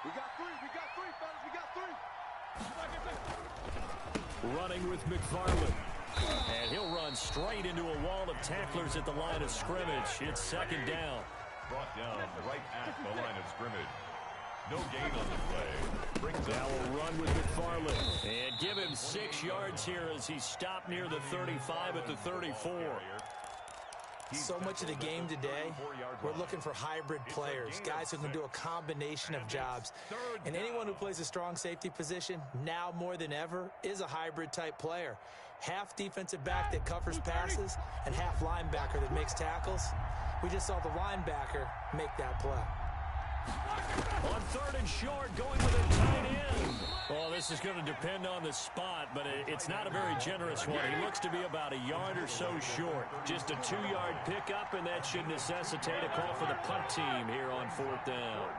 Speaker 4: We got three, fellas. We got three.
Speaker 1: Running with McFarland. And he'll run straight into a wall of tacklers at the line of scrimmage. It's second down.
Speaker 2: Brought down right at the line of scrimmage. No gain on the play. Brings
Speaker 1: now will run with McFarland. And give him 6 yards here as he stopped near the 35 at the 34.
Speaker 3: So much of the game today, we're looking for hybrid players, guys who can do a combination of jobs. And anyone who plays a strong safety position, now more than ever, is a hybrid type player. Half defensive back that covers passes and half linebacker that makes tackles. We just saw the linebacker make that play.
Speaker 1: On 3rd and short, going with a tight end. Well, this is going to depend on the spot, but it's not a very generous one. He looks to be about a yard or so short. Just a 2-yard pickup, and that should necessitate a call for the punt team here on 4th down.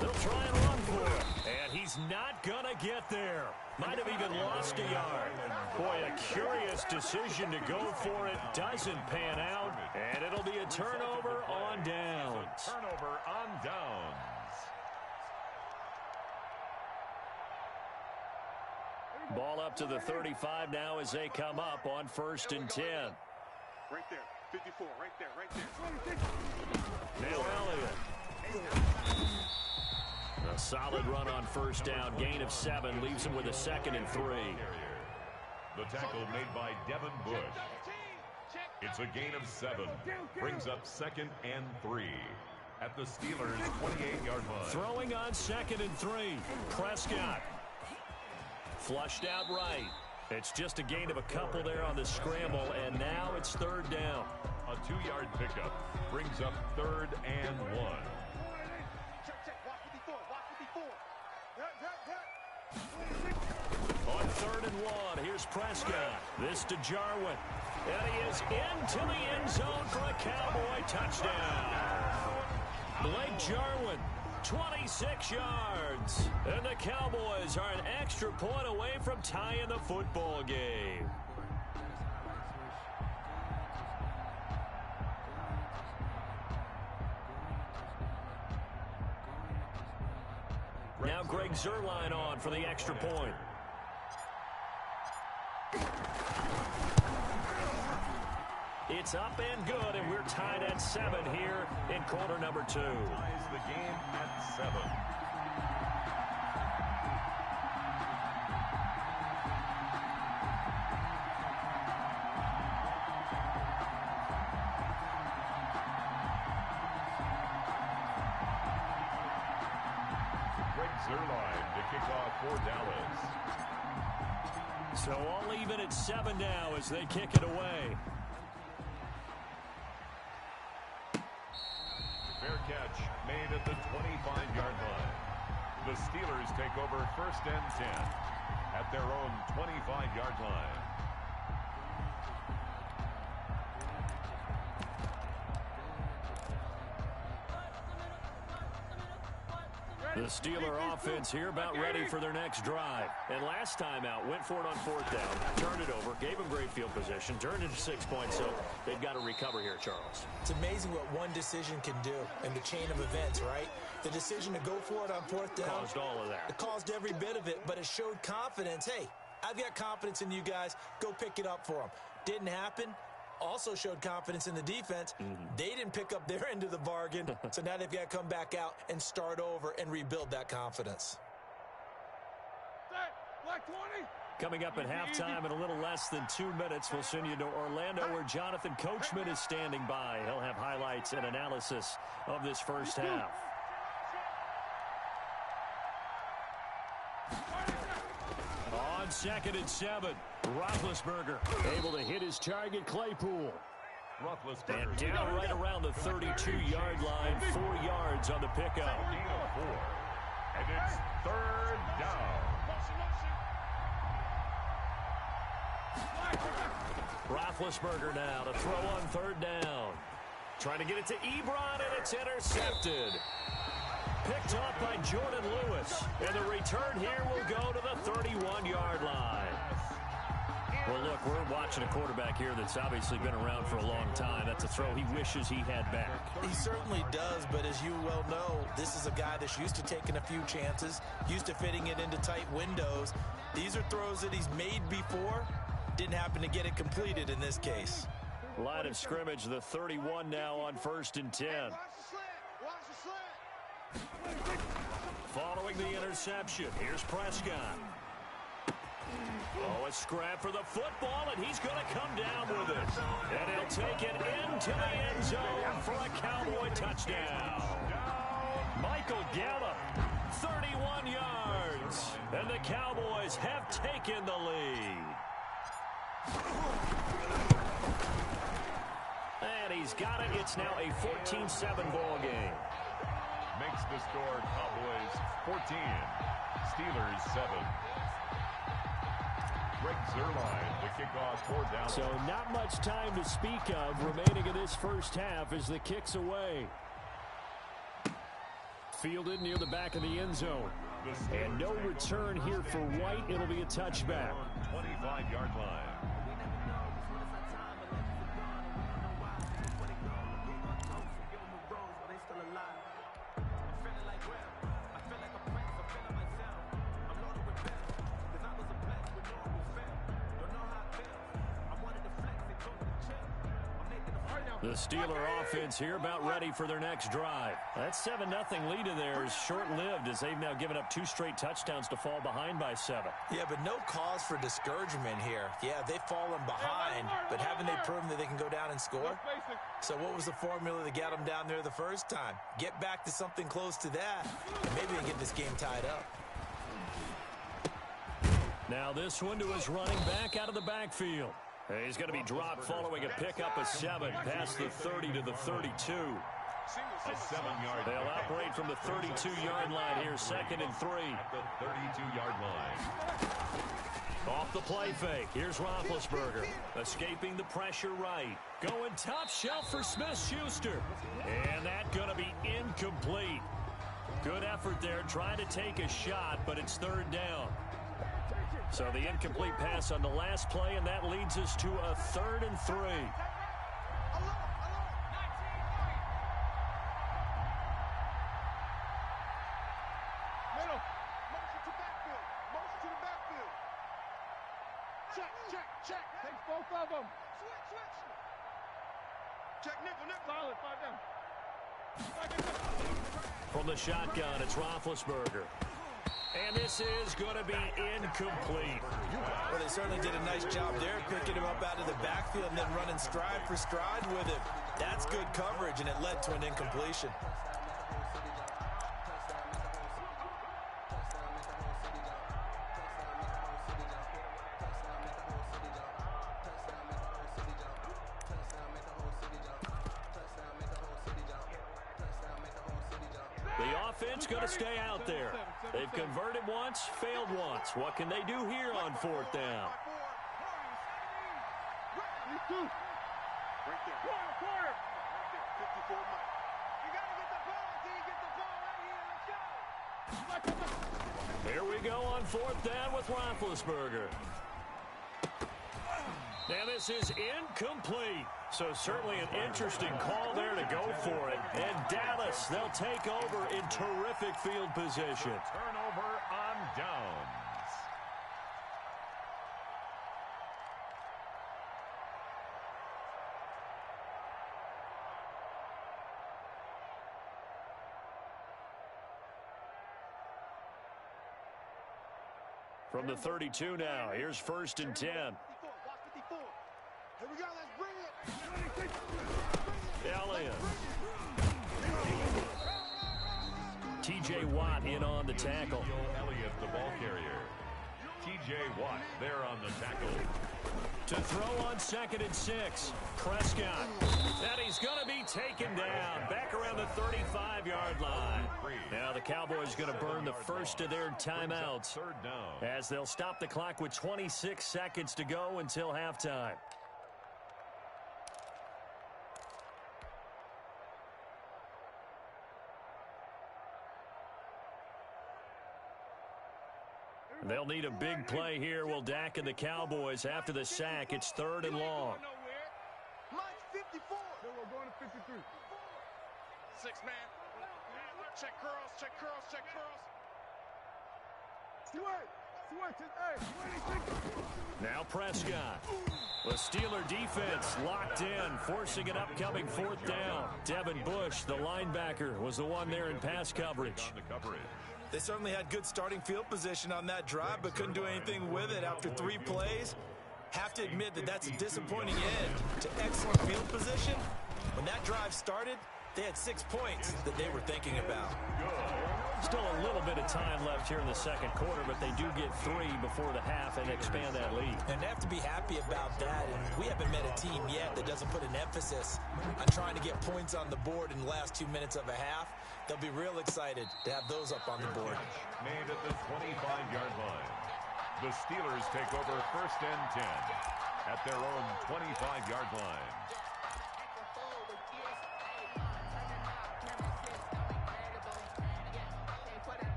Speaker 1: They'll try and run for it, and he's not going to get there. Might have even lost a yard. Boy, a curious decision to go for it. Doesn't pan out, and it'll be a turnover on downs.
Speaker 2: Turnover on downs.
Speaker 1: Ball up to the 35 now as they come up on 1st and 10.
Speaker 4: Right there, 54, right there.
Speaker 1: Now Elliott. A solid run on 1st down. Gain of 7 leaves him with a 2nd and 3.
Speaker 2: The tackle made by Devin Bush. It's a gain of 7. Brings up 2nd and 3 at the Steelers' 28-yard line.
Speaker 1: Throwing on 2nd and 3. Prescott. Flushed out right. It's just a gain of a couple there on the scramble, and now it's 3rd down.
Speaker 2: A 2-yard pickup brings up 3rd and 1.
Speaker 1: On 3rd and 1, here's Prescott. This to Jarwin. And he is into the end zone for a Cowboy touchdown. Blake Jarwin, 26 yards. And the Cowboys are an extra point away from tying the football game. Now Greg Zuerlein on for the extra point. It's up and good, and we're tied at 7 here in quarter number 2.
Speaker 2: Ties the game at 7. Greg Zuerlein to kick off for Dallas.
Speaker 1: So all even at 7 now as they kick it away.
Speaker 2: Fair catch made at the 25-yard line. The Steelers take over 1st and 10 at their own 25-yard line.
Speaker 1: The Steeler offense here about ready for their next drive. And last time out, went for it on 4th down, turned it over, gave them great field position, turned into 6 points, so they've got to recover here, Charles.
Speaker 3: It's amazing what one decision can do in the chain of events, right? The decision to go for it on 4th down.
Speaker 1: Caused all of that.
Speaker 3: It caused every bit of it, but it showed confidence. Hey, I've got confidence in you guys. Go pick it up for them. Didn't happen. Also showed confidence in the defense. They didn't pick up their end of the bargain, so now they've got to come back out and start over and rebuild that confidence.
Speaker 1: Coming up at halftime in a little less than 2 minutes, we'll send you to Orlando where Jonathan Coachman is standing by. He'll have highlights and analysis of this first half. On 2nd and 7, Roethlisberger able to hit his target, Claypool. And down right around the 32-yard line, 4 yards on the pickup.
Speaker 2: And it's 3rd down.
Speaker 1: Roethlisberger now to throw on 3rd down. Trying to get it to Ebron, and it's intercepted. Picked off by Jordan Lewis. And the return here will go to the 31-yard line. Well, look, we're watching a quarterback here that's obviously been around for a long time. That's a throw he wishes he had back.
Speaker 3: He certainly does, but as you well know, this is a guy that's used to taking a few chances, used to fitting it into tight windows. These are throws that he's made before. Didn't happen to get it completed in this case.
Speaker 1: Line of scrimmage, the 31 now on 1st and 10. Following the interception, here's Prescott. Oh, a scrap for the football, and he's going to come down with it. And he'll take it into the end zone for a Cowboy touchdown. Michael Gallup, 31 yards. And the Cowboys have taken the lead. And he's got it. It's now a 14-7 ball game.
Speaker 2: Makes the score Cowboys 14, Steelers 7. Greg Zuerlein, the kickoff, 4th down.
Speaker 1: So not much time to speak of remaining in this first half as the kick's away. Fielded near the back of the end zone. And no return here for White. It'll be a touchback.
Speaker 2: 25-yard line.
Speaker 1: The Steeler offense here about ready for their next drive. That 7-0 lead in there is short-lived as they've now given up 2 straight touchdowns to fall behind by 7.
Speaker 3: Yeah, but no cause for discouragement here. Yeah, they've fallen behind, but haven't they proven that they can go down and score? So what was the formula that got them down there the first time? Get back to something close to that, and maybe they get this game tied up.
Speaker 1: Now this one to his running back out of the backfield. He's going to be dropped following a pickup of 7 past the 30 to the 32.
Speaker 2: A 7-yard.
Speaker 1: They'll operate from the 32-yard line here, 2nd and 3.
Speaker 2: At the 32-yard line.
Speaker 1: Off the play fake. Here's Roethlisberger. Escaping the pressure right. Going top shelf for Smith-Schuster. And that's going to be incomplete. Good effort there, trying to take a shot, but it's 3rd down. So the incomplete pass on the last play, and that leads us to a 3rd and 3.
Speaker 4: Middle. Motion to backfield. Motion to the backfield. Check, check, check. Takes both of them. Switch, switch. Check nickel, nickel. Solid, 5 down.
Speaker 1: From the shotgun, it's Roethlisberger. And this is going to be incomplete.
Speaker 3: Well, they certainly did a nice job there, picking him up out of the backfield and then running stride for stride with him. That's good coverage, and it led to an incompletion.
Speaker 1: Offense going to stay out there. They've converted once, failed once. What can they do here on 4th down?
Speaker 4: Right there. Corner. Right there. 54 Mike. You got to get the ball until you get the ball right here. Let's go.
Speaker 1: Here we go on 4th down with Roethlisberger. Now this is incomplete. So certainly an interesting call there to go for it. And Dallas, they'll take over in terrific field position.
Speaker 2: Turnover on downs.
Speaker 1: From the 32 now, here's 1st and 10.
Speaker 4: Here we go, let's bring it.
Speaker 1: Elliott. T.J. Watt in on the tackle.
Speaker 2: Elliott, the ball carrier. T.J. Watt there on the tackle.
Speaker 1: To throw on 2nd and 6. Prescott. And he's going to be taken down. Back around the 35-yard line. Now the Cowboys going to burn the first of their timeouts as they'll stop the clock with 26 seconds to go until halftime. They'll need a big play here. Will Dak and the Cowboys after the sack. It's 3rd and long.
Speaker 4: Mike 54. We're going to 53.
Speaker 6: 6 man. Check curls, check curls, check curls.
Speaker 1: Now Prescott. The Steeler defense locked in, forcing an upcoming 4th down. Devin Bush, the linebacker, was the one there in pass coverage.
Speaker 3: They certainly had good starting field position on that drive, but couldn't do anything with it after 3 plays. Have to admit that that's a disappointing end to excellent field position. When that drive started, they had 6 points that they were thinking about.
Speaker 1: Still a little bit of time left here in the 2nd quarter, but they do get 3 before the half and expand that lead.
Speaker 3: And they have to be happy about that. And we haven't met a team yet that doesn't put an emphasis on trying to get points on the board in the last 2 minutes of a half. They'll be real excited to have those up on the board.
Speaker 2: Made at the 25-yard line. The Steelers take over 1st and 10 at their own 25-yard line.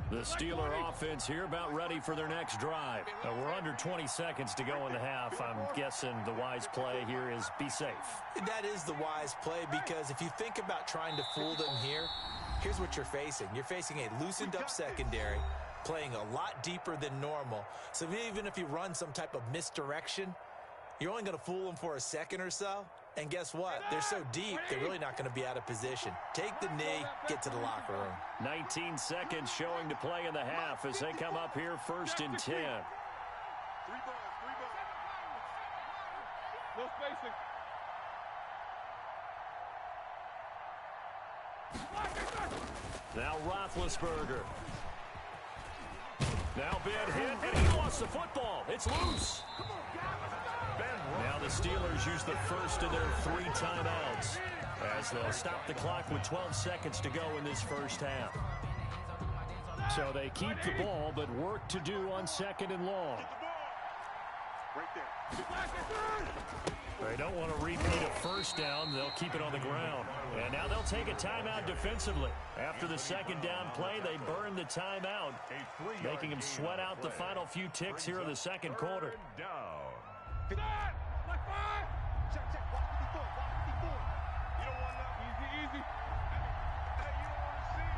Speaker 1: The Steeler offense here about ready for their next drive. We're under 20 seconds to go in the half. I'm guessing the wise play here is be safe.
Speaker 3: That is the wise play, because if you think about trying to fool them here, here's what you're facing. You're facing a loosened up secondary, playing a lot deeper than normal. So even if you run some type of misdirection, you're only going to fool them for a second or so. And guess what? They're so deep, they're really not going to be out of position. Take the knee, get to the locker room.
Speaker 1: 19 seconds showing to play in the half as they come up here 1st and 10.
Speaker 6: No spacing.
Speaker 1: Now Roethlisberger. Now Ben hit, and he lost the football. It's loose. Now the Steelers use the first of their 3 timeouts as they'll stop the clock with 12 seconds to go in this first half. So they keep the ball, but work to do on 2nd and long.
Speaker 4: Right there.
Speaker 1: They don't want to repeat a 1st down. They'll keep it on the ground. And now they'll take a timeout defensively. After the 2nd down play, they burn the timeout, making them sweat out the final few ticks here in the 2nd quarter.
Speaker 4: Check, check. Watch 54. Watch 54. You don't want nothing. Easy, easy. Hey, you don't want to see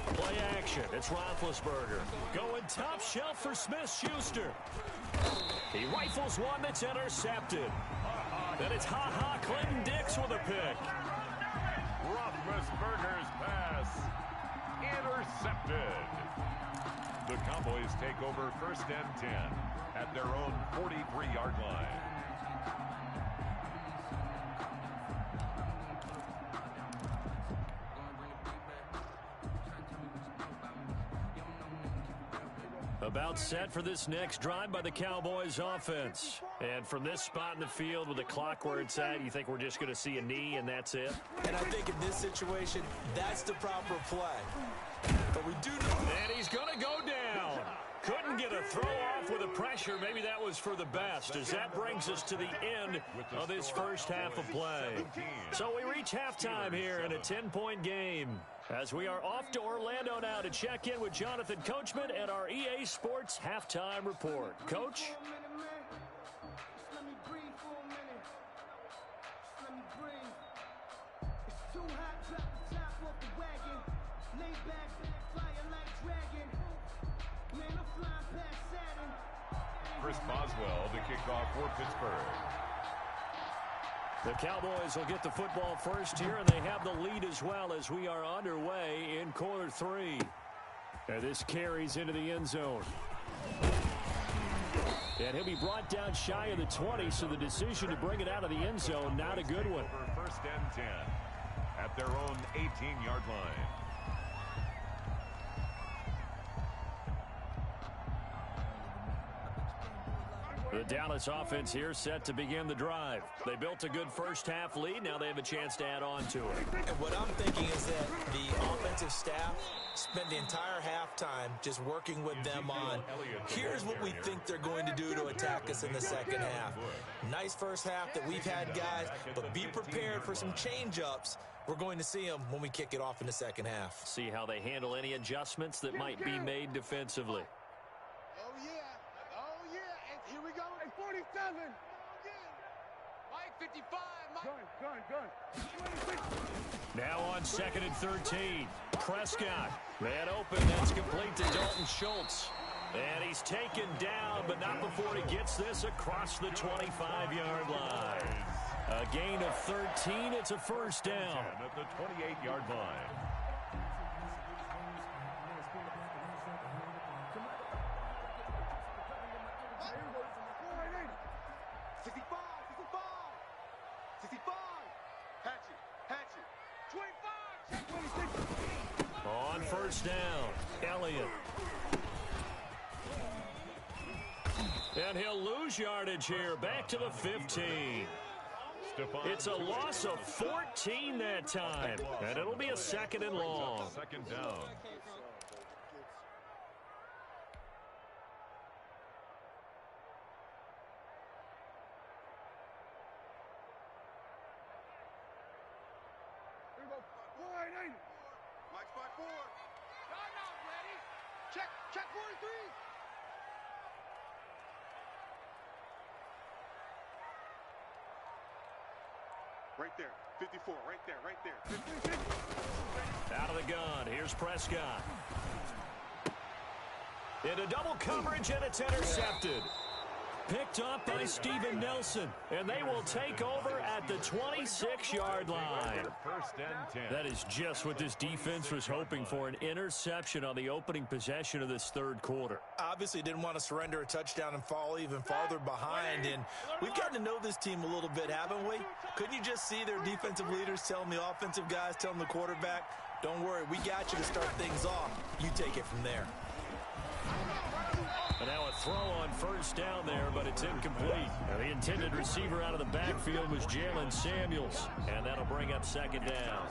Speaker 4: me.
Speaker 1: Play action. It's Roethlisberger. Going top shelf for Smith-Schuster. He rifles one that's intercepted. Then it's Ha-Ha Clinton Dix with a pick.
Speaker 2: Roethlisberger's pass intercepted. The Cowboys take over 1st and 10 at their own 43-yard line.
Speaker 1: About set for this next drive by the Cowboys offense. And from this spot in the field with the clock where it's at, you think we're just going to see a knee and that's it?
Speaker 3: And I think in this situation, that's the proper play. But we do know...
Speaker 1: And he's going to go down. Couldn't get a throw off with the pressure. Maybe that was for the best, as that brings us to the end of this first half of play. So we reach halftime here in a 10-point game, as we are off to Orlando now to check in with Jonathan Coachman and our EA Sports Halftime Report. Coach?
Speaker 2: Chris Boswell to kick off for Pittsburgh.
Speaker 1: The Cowboys will get the football first here, and they have the lead as well as we are underway in quarter 3. And this carries into the end zone. And he'll be brought down shy of the 20, so the decision to bring it out of the end zone, not a good one.
Speaker 2: First and 10 at their own 18-yard line.
Speaker 1: The Dallas offense here set to begin the drive. They built a good first-half lead. Now they have a chance to add on to it.
Speaker 3: And what I'm thinking is that the offensive staff spent the entire halftime just working with them on, here's what we think they're going to do to attack us in the second half. Nice first half that we've had, guys, but be prepared for some change-ups. We're going to see them when we kick it off in the second half.
Speaker 1: See how they handle any adjustments that might be made defensively.
Speaker 4: Oh, yeah. And here we go. Hey, 47. Mike, 55. Mike. Gun.
Speaker 1: Now on 2nd and 13. Prescott. Man open. That's complete to Dalton Schultz. And he's taken down, but not before he gets this across the 25-yard line. A gain of 13. It's a first down.
Speaker 2: At the 28-yard line.
Speaker 1: On first down, Elliott. And he'll lose yardage here, back to the 15. It's a loss of 14 that time, and it'll be a 2nd and long.
Speaker 2: Second down.
Speaker 4: Mike, spot 4. No, ready. Check 43. Right there. 54. Right there.
Speaker 1: Out of the gun. Here's Prescott. Into double coverage, and it's intercepted. Picked up by Steven Nelson, and they will take over at the 26-yard line.
Speaker 2: First and 10.
Speaker 1: That is just what this defense was hoping for, an interception on the opening possession of this third quarter.
Speaker 3: Obviously didn't want to surrender a touchdown and fall even farther behind, and we've gotten to know this team a little bit, haven't we? Couldn't you just see their defensive leaders telling the offensive guys, telling the quarterback, don't worry, we got you to start things off. You take it from there.
Speaker 1: And now a throw on first down there, but it's incomplete. And the intended receiver out of the backfield was Jalen Samuels, and that'll bring up 2nd down.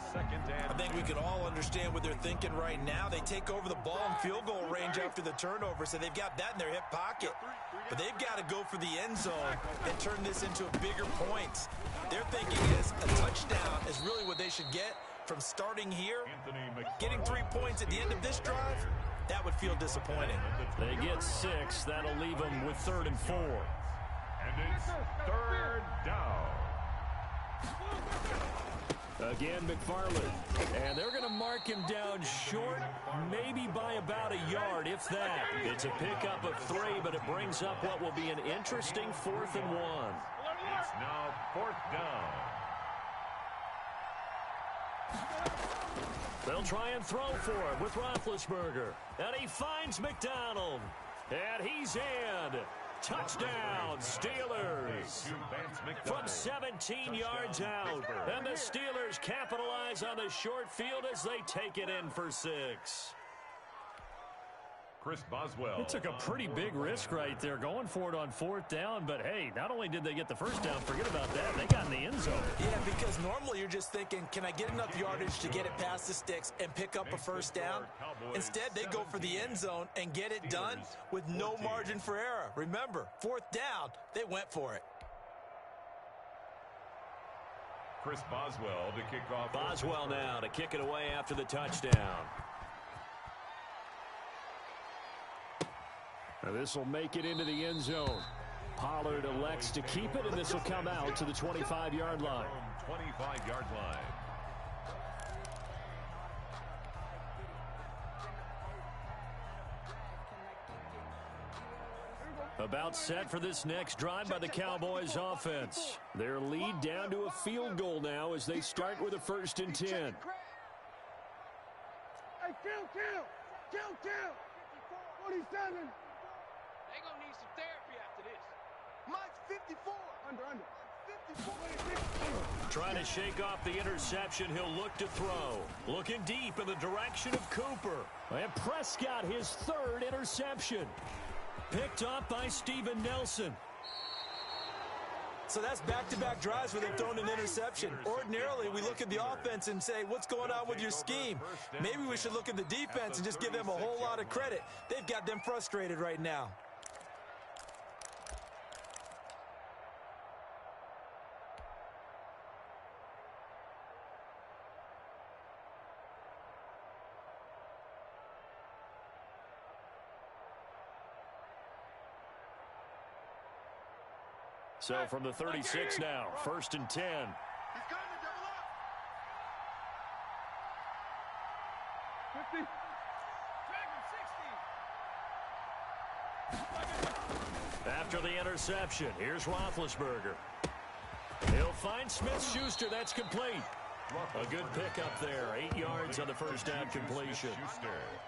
Speaker 3: I think we can all understand what they're thinking right now. They take over the ball in field goal range after the turnover, so they've got that in their hip pocket. But they've got to go for the end zone and turn this into a bigger point. Their thinking is a touchdown is really what they should get from starting here. Getting 3 points at the end of this drive, that would feel disappointing.
Speaker 1: They get 6. That'll leave them with 3rd and 4.
Speaker 2: And it's 3rd down.
Speaker 1: Again, McFarland. And they're going to mark him down short, maybe by about a yard, if that. It's a pickup of 3, but it brings up what will be an interesting 4th and 1.
Speaker 2: It's now 4th down.
Speaker 1: They'll try and throw for it with Roethlisberger. And he finds McDonald. And he's in. Touchdown, Steelers. From 17 yards out. And the Steelers capitalize on the short field as they take it in for 6.
Speaker 2: Chris Boswell.
Speaker 1: It took a pretty big risk right there going for it on 4th down, but hey, not only did they get the first down, forget about that, they got in the end zone.
Speaker 3: Yeah, because normally you're just thinking, can I get enough yardage to get it past the sticks and pick up a first down? Instead, they go for the end zone and get it done with no margin for error. Remember, 4th down, they went for it.
Speaker 2: Chris Boswell to kick off.
Speaker 1: Boswell now to kick it away after the touchdown. Now this will make it into the end zone. Pollard elects to keep it, and this will come out to the 25-yard line.
Speaker 2: 25-yard line.
Speaker 1: About set for this next drive by the Cowboys offense. Their lead down to a field goal now as they start with a 1st and 10.
Speaker 4: Hey, kill. 47.
Speaker 5: They gonna need some therapy after this. Mike's 54.
Speaker 4: Under. 54.
Speaker 1: Trying to shake off the interception, he'll look to throw. Looking deep in the direction of Cooper. And Prescott, his 3rd interception. Picked off by Steven Nelson.
Speaker 3: So that's back-to-back drives where they've thrown an interception. Ordinarily, we look at the offense and say, what's going on with your scheme? Maybe we should look at the defense and just give them a whole lot of credit. They've got them frustrated right now.
Speaker 1: So from the 36 now, 1st and 10.
Speaker 4: He's coming, double up. 50. Drag him, 60.
Speaker 1: After the interception, here's Roethlisberger. He'll find Smith-Schuster. That's complete. A good pickup there. 8 yards on the 1st down completion.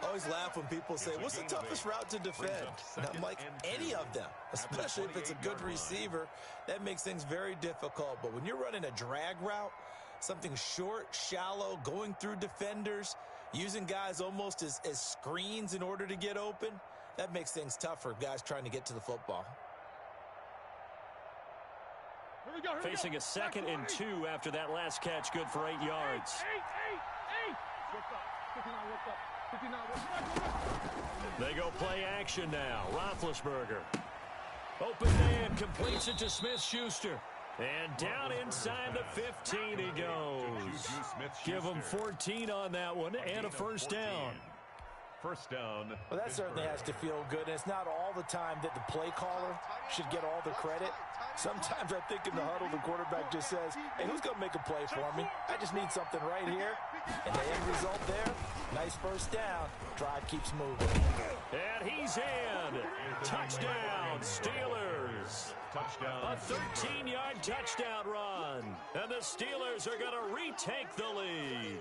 Speaker 3: I always laugh when people say, what's the toughest route to defend? And I'm like, any of them, especially if it's a good receiver. That makes things very difficult. But when you're running a drag route, something short, shallow, going through defenders, using guys almost as screens in order to get open, that makes things tough for guys trying to get to the football.
Speaker 1: Facing a 2nd and 2 after that last catch, good for 8 yards. They go play action now. Roethlisberger. Open man, completes it to Smith-Schuster. And down inside the 15 he goes. Give him 14 on that one and a 1st down.
Speaker 2: 1st down.
Speaker 3: Well, that certainly has to feel good. And it's not all the time that the play caller should get all the credit. Sometimes I think in the huddle, the quarterback just says, hey, who's going to make a play for me? I just need something right here. And the end result there, nice 1st down. Drive keeps moving.
Speaker 1: And he's in. Touchdown, Steelers.
Speaker 2: Touchdown.
Speaker 1: A 13-yard touchdown run. And the Steelers are going to retake the lead.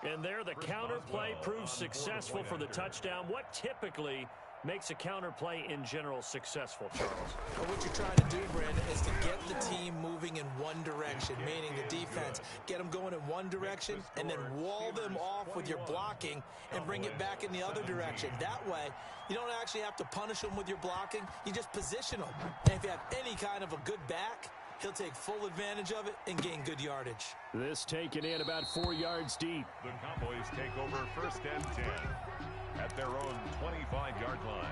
Speaker 1: And there the counter play proves successful for the touchdown. What typically makes a counter play in general successful, Charles?
Speaker 3: Well, what you're trying to do, Brandon, is to get the team moving in one direction, meaning the defense. Get them going in one direction and then wall them off with your blocking and bring it back in the other direction. That way, you don't actually have to punish them with your blocking. You just position them. And if you have any kind of a good back, he'll take full advantage of it and gain good yardage.
Speaker 1: This taken in about 4 yards deep.
Speaker 2: The Cowboys take over 1st and 10 at their own 25-yard line.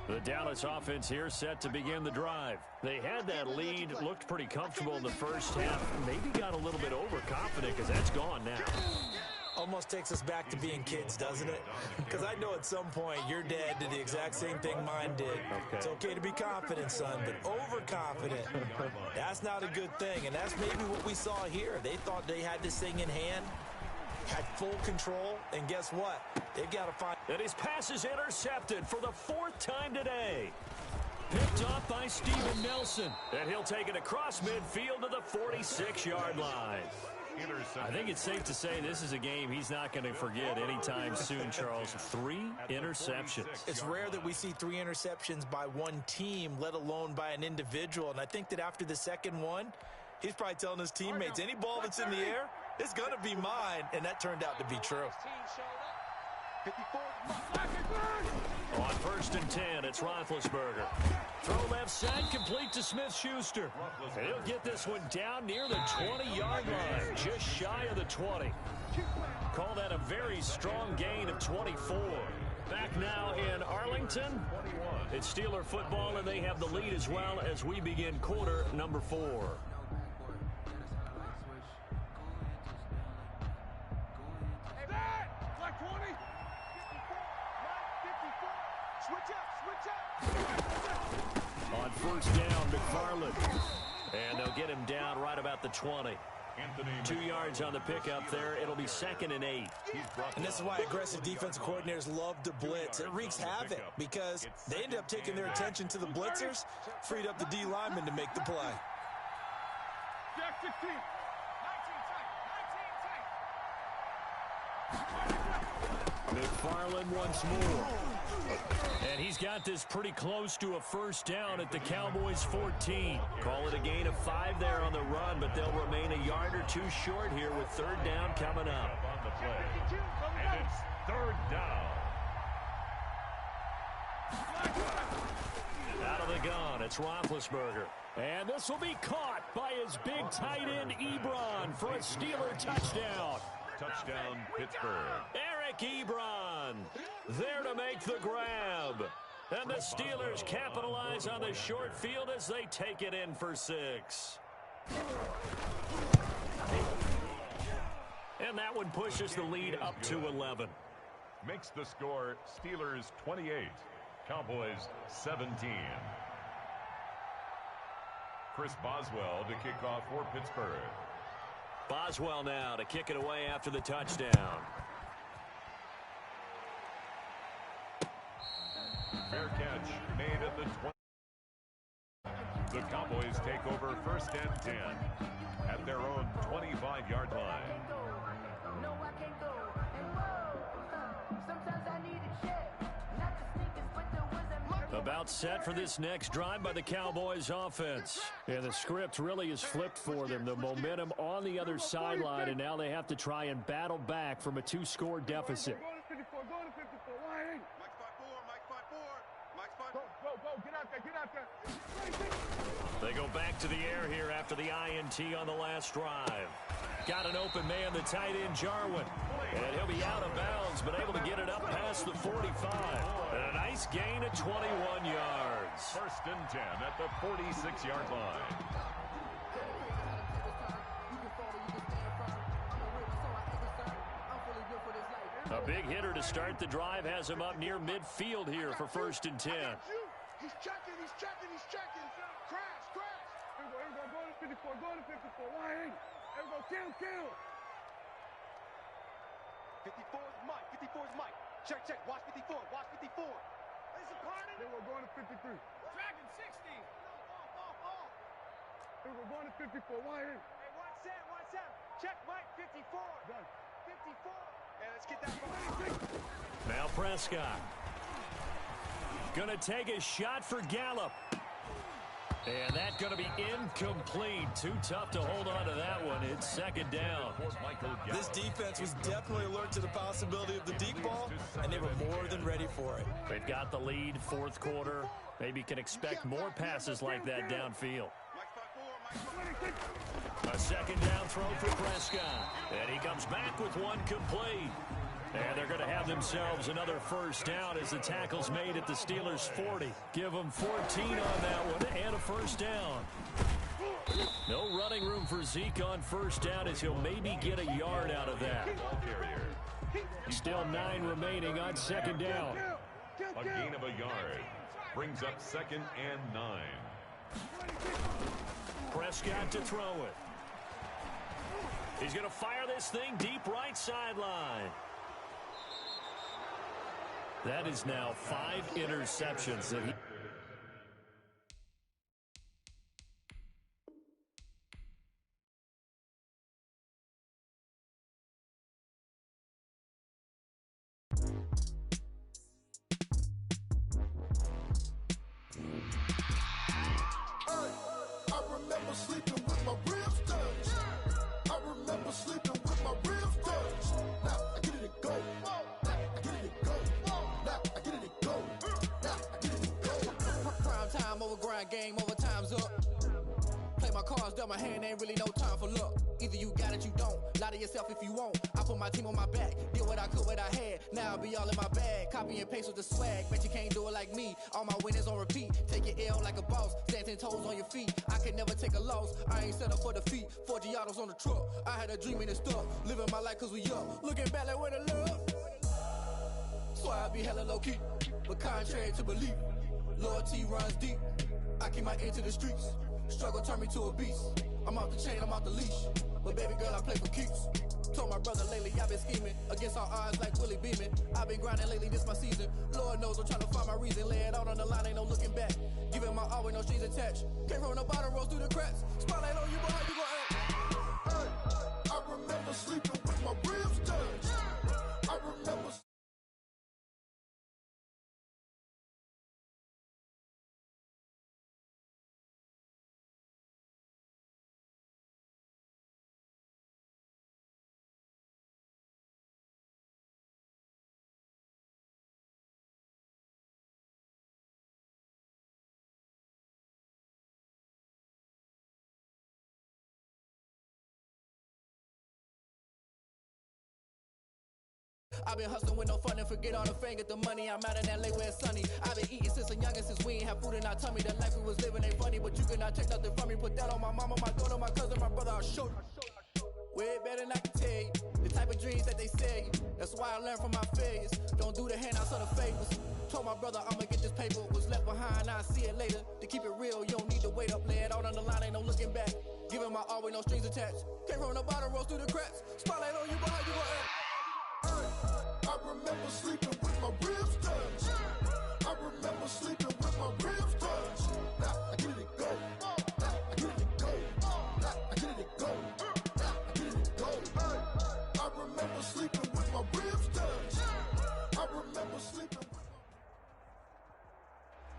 Speaker 1: The Dallas offense here set to begin the drive. They had that lead, looked pretty comfortable in the 1st half. Maybe got a little bit overconfident because that's gone now.
Speaker 3: Almost takes us back to being kids, doesn't it? Because I know at some point your dad did the exact same thing mine did.
Speaker 1: Okay.
Speaker 3: It's okay to be confident, son, but overconfident, that's not a good thing. And that's maybe what we saw here. They thought they had this thing in hand, had full control, and guess what? They've got to find...
Speaker 1: And his pass is intercepted for the 4th time today. Picked off by Steven Nelson. And he'll take it across midfield to the 46-yard line. I think it's safe to say this is a game he's not going to forget anytime soon, Charles. 3 interceptions.
Speaker 3: It's rare that we see 3 interceptions by one team, let alone by an individual. And I think that after the 2nd one, he's probably telling his teammates, any ball that's in the air, it's going to be mine. And that turned out to be true.
Speaker 1: On 1st and 10, it's Roethlisberger. Throw left side, complete to Smith-Schuster. He'll get this one down near the 20-yard line, just shy of the 20. Call that a very strong gain of 24. Back now in Arlington. It's Steeler football, and they have the lead as well as we begin quarter number 4. On 1st down, McFarland. And they'll get him down right about the 20. 2 yards on the pickup there. It'll be 2nd and 8.
Speaker 3: And this is why aggressive defensive coordinators love to blitz. It wreaks havoc because they end up taking their attention to the blitzers, freed up the D linemen to make the play.
Speaker 4: Jack 16. 19 tight.
Speaker 1: McFarland once more. And he's got this pretty close to a first down at the Cowboys' 14. Call it a gain of 5 there on the run, but they'll remain a yard or 2 short here with 3rd down coming up.
Speaker 2: On the play. And it's 3rd down.
Speaker 1: Out of the gun, it's Roethlisberger. And this will be caught by his big tight end, Ebron, for a Steeler touchdown.
Speaker 2: Touchdown, Pittsburgh.
Speaker 1: Eric Ebron there to make the grab. And the Steelers capitalize on the short field as they take it in for 6. And that one pushes the lead up to 11.
Speaker 2: Makes the score Steelers 28, Cowboys 17. Chris Boswell to kick off for Pittsburgh.
Speaker 1: Boswell now to kick it away after the touchdown.
Speaker 2: Fair catch made at the 20. The Cowboys take over 1st and 10 at their own 25-yard line.
Speaker 18: No, I can't go. And whoa, sometimes I need a check. Not the sneakers, but the ones that make
Speaker 1: About set for this next drive by the Cowboys offense. Yeah, the script really is flipped for them. The momentum on the other sideline, and now they have to try and battle back from a 2-score deficit.
Speaker 4: Go to 54. Go to 54. Why ain't? Mike 5-4. Go. Get out there. Get out there.
Speaker 1: They go back to the air here after the INT on the last drive. Got an open man, the tight end, Jarwin. And he'll be out of bounds, but able to get it up past the 45. And a nice gain of 21 yards.
Speaker 2: 1st and 10 at the 46-yard line.
Speaker 1: A big hitter to start the drive has him up near midfield here for 1st and 10.
Speaker 4: He's checking. Crash. Here we go. Go to 54. Go to 54. Why ain't? Here we go. Kill.
Speaker 5: 54's Mike. Check. Watch 54. There's a party.
Speaker 4: Here we're going to 53.
Speaker 5: Dragon 60.
Speaker 4: Here we're going to 54. Why ain't?
Speaker 5: Hey, one set. Check Mike. 54.
Speaker 4: Done.
Speaker 5: 54. Hey, let's get that going.
Speaker 1: Now Prescott. Gonna take a shot for Gallup. And that's going to be incomplete. Too tough to hold on to that one. It's 2nd down.
Speaker 3: This defense was definitely alert to the possibility of the deep ball, and they were more than ready for it.
Speaker 1: They've got the lead, 4th quarter. Maybe can expect more passes like that downfield. A 2nd down throw for Prescott. And he comes back with one complete. And they're going to have themselves another 1st down as the tackle's made at the Steelers' 40. Give them 14 on that one and a 1st down. No running room for Zeke on 1st down as he'll maybe get a yard out of that. Still 9 remaining on 2nd down.
Speaker 2: A gain of a yard brings up 2nd and 9.
Speaker 1: Prescott to throw it. He's going to fire this thing deep right sideline. That is now 5 interceptions that he...
Speaker 12: I remember sleeping with my ribs touched. I remember sleeping with my ribs touched. Now I get it and go.
Speaker 8: Prime time over grind, game over, time's up. Play my cards, dealt my hand, ain't really no time for luck. Either you got it, you don't. Lie to yourself if you won't. I put my team on my back, did what I could, what I had. Now I'll be all in my bag, copy and paste with the swag. Bet you can't do it like me. All my winners on repeat. Take your L like a boss, stand 10 toes on your feet. I can never take a loss. I ain't set up for defeat. 4 Giottos on the truck. I had a dream and it stuck. Living my life cause we up. Looking back like where the love. So I be hella low key, but contrary to belief, loyalty runs deep. I keep my ear to the streets.
Speaker 10: Struggle turned me to a beast. I'm off the chain, I'm off the leash. But baby girl, I play for keeps. Told my brother lately I've been scheming against all odds like Willie Beeman. I've been grinding lately, this my season. Lord knows I'm trying to find my reason. Lay it out on the line, ain't no looking back. Giving my all with no strings attached. Came from the bottom, rose through the cracks. Spotlight on you, boy, how you gon' act?
Speaker 12: Hey, I remember sleeping with my ribs touched. I remember.
Speaker 10: I've been hustling with no fun and forget all the fame, get the money. I'm out in LA where it's sunny. I've been eating since a youngin', since we ain't have food in our tummy. The life we was living ain't funny, but you cannot take nothing from me. Put that on my mama, my daughter, my cousin, my brother, I'll show you. Way better than I can tell you. The type of dreams that they sell you. That's why I learned from my failures. Don't do the handouts or the favors. Told my brother I'ma get this paper. Was left behind, I'll see it later. To keep it real, you don't need to wait up. Lay it out on the line, ain't no looking back. Giving my all with no strings attached. Came from the bottom, rose through the cracks. Spotlight on you, but how you gon' act?
Speaker 12: I remember sleeping with my ribs touched. I remember sleeping with my ribs touched. Now I get it go. Now I get it go. Now I get it go. Now I get it go. I remember sleeping with my ribs touched. I remember sleeping.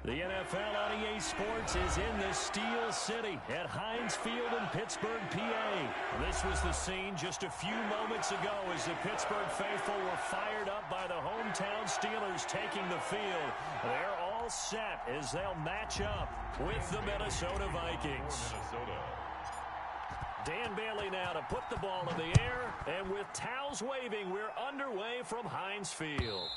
Speaker 1: The NFL on EA Sports is in the Steel City at Heinz Field in Pittsburgh, PA. This was the scene just a few moments ago as the Pittsburgh faithful were fired up by the hometown Steelers taking the field. They're all set as they'll match up with the Minnesota Vikings. Dan Bailey now to put the ball in the air, and with towels waving, we're underway from Heinz Field.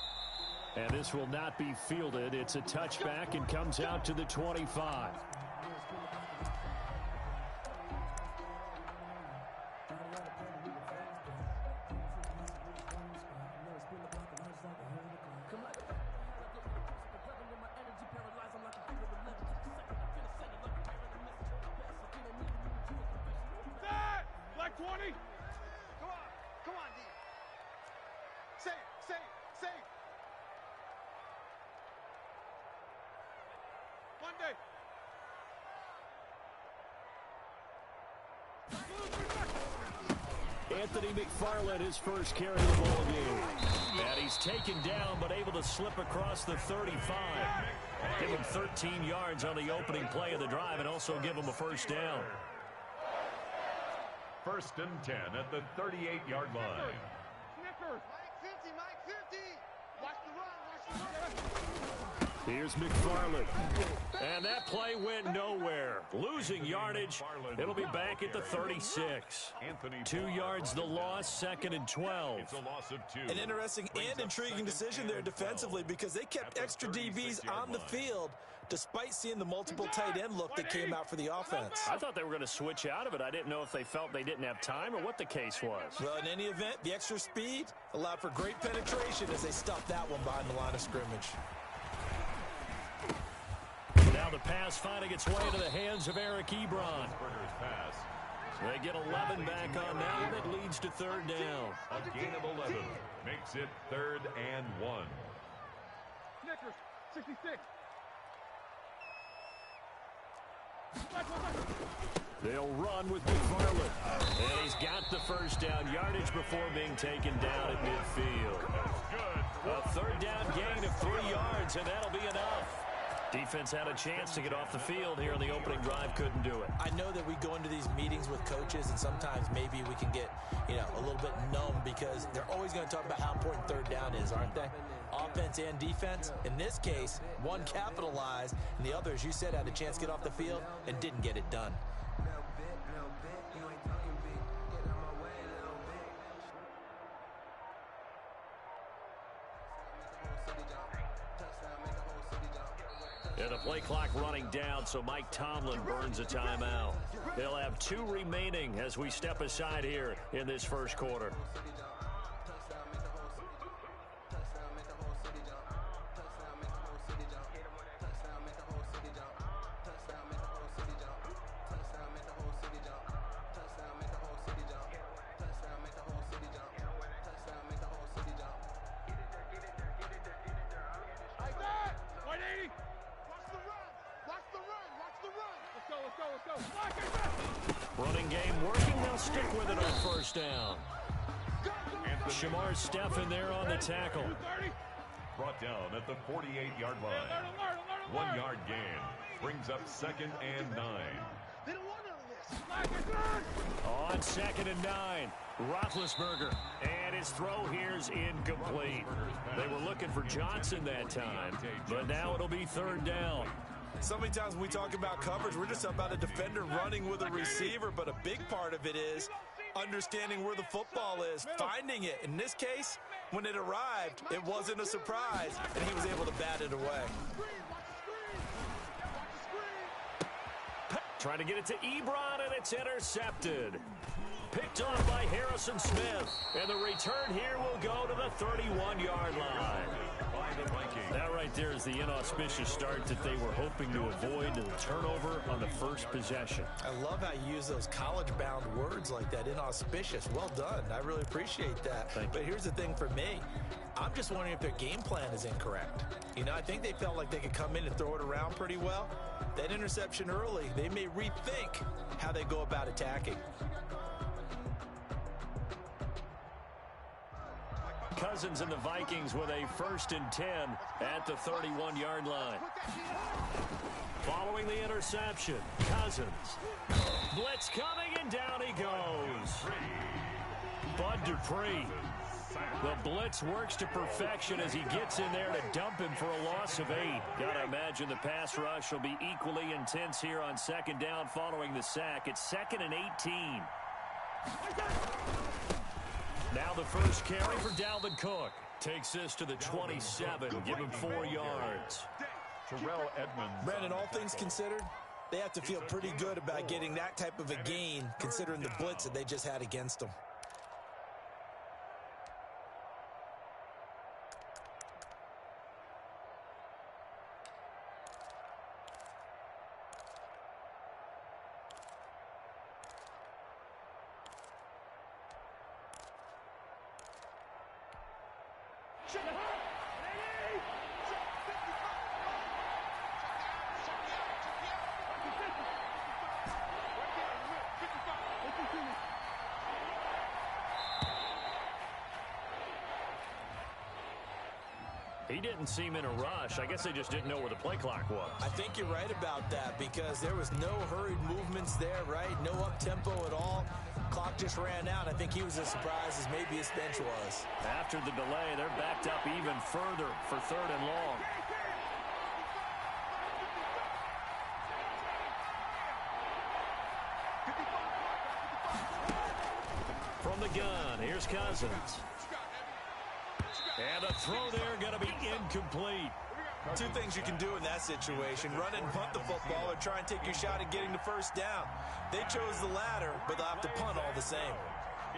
Speaker 1: And this will not be fielded. It's a touchback and comes out to the 25.
Speaker 4: Like 20. Come on, D. Say it. Monday.
Speaker 1: Anthony McFarland, his first carry of the ball game. And he's taken down, but able to slip across the 35. Give him 13 yards on the opening play of the drive and also give him a first down.
Speaker 2: 1st and 10 at the 38-yard line.
Speaker 4: Snickers. Mike 50. Watch the run.
Speaker 1: Here's McFarland. And that play went nowhere. Losing yardage. It'll be back at the 36. 2 yards the loss, 2nd and 12.
Speaker 2: It's a loss of 2.
Speaker 3: An interesting and intriguing decision there defensively because they kept extra DBs on the field despite seeing the multiple tight end look that came out for the offense.
Speaker 1: I thought they were going to switch out of it. I didn't know if they felt they didn't have time or what the case was.
Speaker 3: Well, in any event, the extra speed allowed for great penetration as they stuffed that one behind the line of scrimmage.
Speaker 1: Now the pass finding its way to the hands of Eric Ebron. They get 11 back on that, and it leads to 3rd down.
Speaker 2: A gain of 11 makes it 3rd and 1.
Speaker 4: Snickers, 66.
Speaker 1: They'll run with McFarland. And he's got the first down yardage before being taken down at midfield. A 3rd down gain of 3 yards, and that'll be enough. Defense had a chance to get off the field here on the opening drive, couldn't do it.
Speaker 3: I know that we go into these meetings with coaches, and sometimes maybe we can get, a little bit numb because they're always going to talk about how important 3rd down is, aren't they? Offense and defense. In this case, one capitalized, and the other, as you said, had a chance to get off the field and didn't get it done.
Speaker 1: And the play clock running down, so Mike Tomlin burns a timeout. They'll have 2 remaining as we step aside here in this first quarter. game working. They'll stick with it on first down. Shamar Stephen there on the tackle.
Speaker 2: Brought down at the 48-yard line. 1 yard gain. Brings up 2nd and 9.
Speaker 4: They don't want none of this.
Speaker 1: On 2nd and 9. Roethlisberger. And his throw here's incomplete. They were looking for Johnson that time, but now it'll be 3rd down.
Speaker 3: So many times when we talk about coverage, we're just about a defender running with a receiver, but a big part of it is understanding where the football is, finding it. In this case, when it arrived, it wasn't a surprise, and he was able to bat it away.
Speaker 1: Trying to get it to Ebron, and it's intercepted. Picked off by Harrison Smith, and the return here will go to the 31-yard line. That right there is the inauspicious start that they were hoping to avoid, the turnover on the first possession.
Speaker 3: I love how you use those college-bound words like that, inauspicious. Well done. I really appreciate that. But here's the thing for me. I'm just wondering if their game plan is incorrect. You know, I think they felt like they could come in and throw it around pretty well. That interception early, they may rethink how they go about attacking.
Speaker 1: Cousins and the Vikings with a 1st and 10 at the 31-yard line. Following the interception, Cousins. Blitz coming, and down he goes. Bud Dupree. The blitz works to perfection as he gets in there to dump him for a loss of 8. Gotta imagine the pass rush will be equally intense here on 2nd down following the sack. It's 2nd and 18. Now the first carry for Dalvin Cook. Takes this to the 27. Give him 4 yards.
Speaker 2: Terrell Edmonds.
Speaker 3: Brandon, all things considered, they have to feel pretty good about getting that type of a gain considering the blitz that they just had against them.
Speaker 1: He didn't seem in a rush. I guess they just didn't know where the play clock was.
Speaker 3: I think you're right about that because there was no hurried movements there, right? No up-tempo at all. Clock just ran out. I think he was as surprised as maybe his bench was.
Speaker 1: After the delay, they're backed up even further for 3rd and long. From the gun, here's Cousins. And a throw there going to be incomplete.
Speaker 3: 2 things you can do in that situation. Run and punt the football or try and take your shot at getting the 1st down. They chose the latter, but they'll have to punt all the same.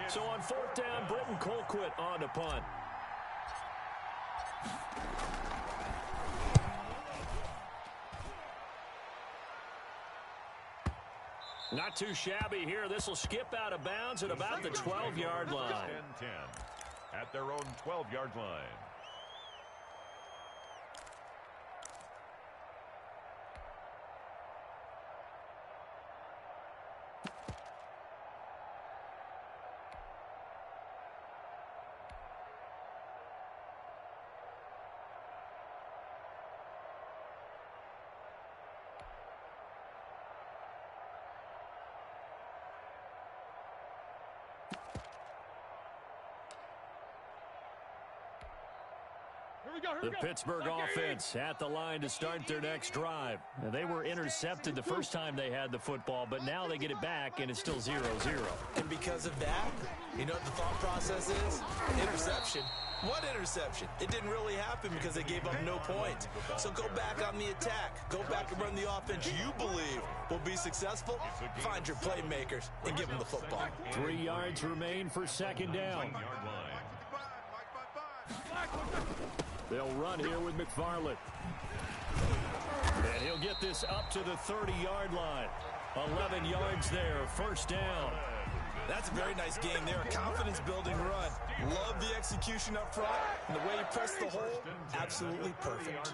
Speaker 1: So on 4th down, Britton Colquitt on to punt. Not too shabby here. This will skip out of bounds at about the 12-yard line.
Speaker 2: 10-10 at their own 12-yard line.
Speaker 1: The Pittsburgh offense at the line to start their next drive. Now, they were intercepted the first time they had the football, but now they get it back, and it's still 0-0.
Speaker 3: And because of that, you know what the thought process is? Interception. What interception? It didn't really happen because they gave up no points. So go back on the attack. Go back and run the offense you believe will be successful. Find your playmakers and give them the football.
Speaker 1: 3 yards remain for 2nd down. They'll run here with McFarland. And he'll get this up to the 30-yard line. 11 yards there, 1st down.
Speaker 3: That's a very nice game there. A confidence-building run. Love the execution up front. And the way he pressed the hole, absolutely perfect.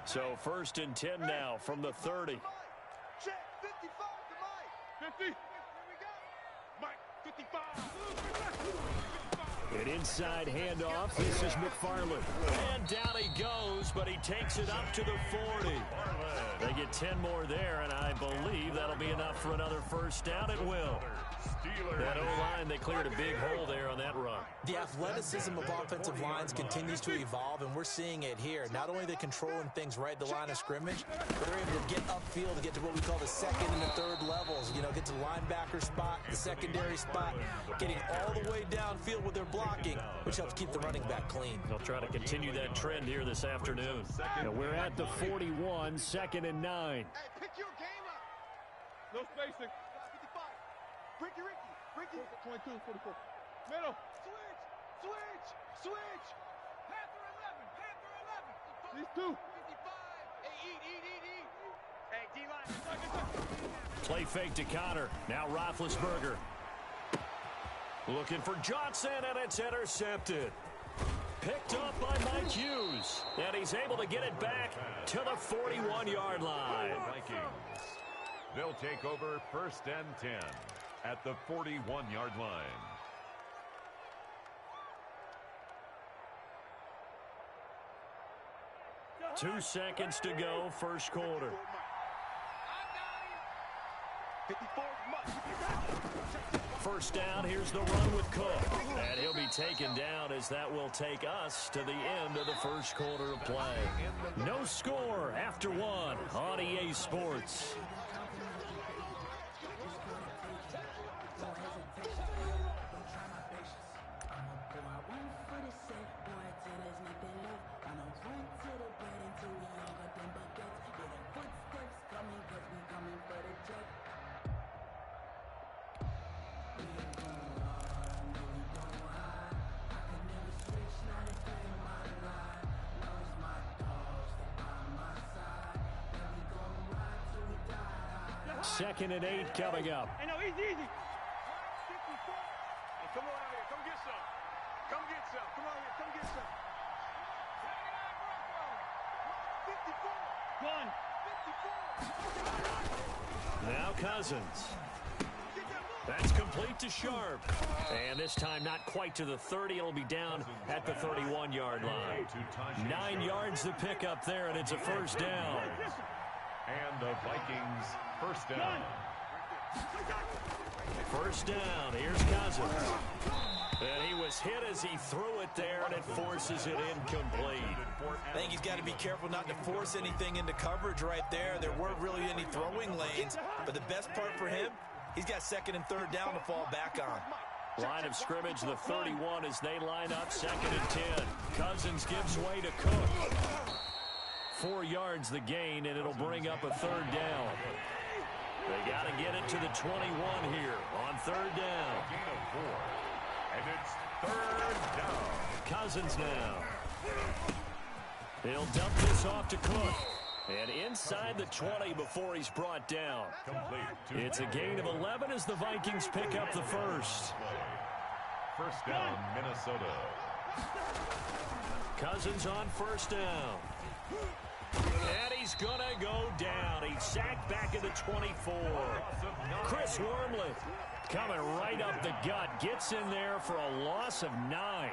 Speaker 1: So 1st and 10 now from the 30.
Speaker 4: Check, 55 to Mike. 50. Here we go.
Speaker 1: An inside handoff. This is McFarland. And down he goes, but he takes it up to the 40. They get 10 more there, and I believe that'll be enough for another first down. It will. That O-line, they cleared a big hole there on that run.
Speaker 3: The athleticism of offensive lines continues to evolve, and we're seeing it here. Not only are they controlling things right at the line of scrimmage, but they're able to get upfield to get to what we call the second and the third levels. You know, get to the linebacker spot, the secondary spot, getting all the way downfield with their blocking, which helps keep the running back clean.
Speaker 1: They'll try to continue that trend here this afternoon. And we're at the 41, 2nd and 9.
Speaker 4: Hey, pick your game up. No spacing. 55. Ricky. 22, 44. Middle. Switch. Panther 11. These two. 55. Hey, eat. Hey, D-line.
Speaker 1: Play fake to Connor. Now Roethlisberger. Looking for Johnson, and it's intercepted. Picked up by Mike Hughes. And he's able to get it back to the 41-yard line.
Speaker 2: Vikings. They'll take over 1st and 10 at the 41-yard line.
Speaker 1: Two seconds to go, first quarter.
Speaker 4: 54 much.
Speaker 1: First down, here's the run with Cook. And he'll be taken down as that will take us to the end of the first quarter of play. No score after one on EA Sports. Second and 8 coming up.
Speaker 4: Hey, no, easy. 54. Hey, come on out here. Come get some. Come on here. Come get some. 54.
Speaker 1: Now Cousins. That's complete to Sharp. And this time not quite to the 30. It'll be down at the 31-yard line. 9 yards to pick up there, and it's a first down.
Speaker 2: And the Vikings first down.
Speaker 1: First down. Here's Cousins. And he was hit as he threw it there, and it forces it incomplete.
Speaker 3: I think he's got to be careful not to force anything into coverage right there. There weren't really any throwing lanes, but the best part for him, he's got 2nd and 3rd down to fall back on.
Speaker 1: Line of scrimmage, the 31 as they line up, 2nd and 10. Cousins gives way to Cook. 4 yards the gain, and it'll bring up a 3rd down. They got to get it to the 21 here on 3rd down.
Speaker 2: Gain of 4. And it's 3rd down.
Speaker 1: Cousins now. He'll dump this off to Cook. And inside the 20 before he's brought down. It's a gain of 11 as the Vikings pick up the first.
Speaker 2: First down, Minnesota.
Speaker 1: Cousins on first down. And he's going to go down. He's sacked back at the 24. Chris Wormley coming right up the gut. Gets in there for a loss of 9.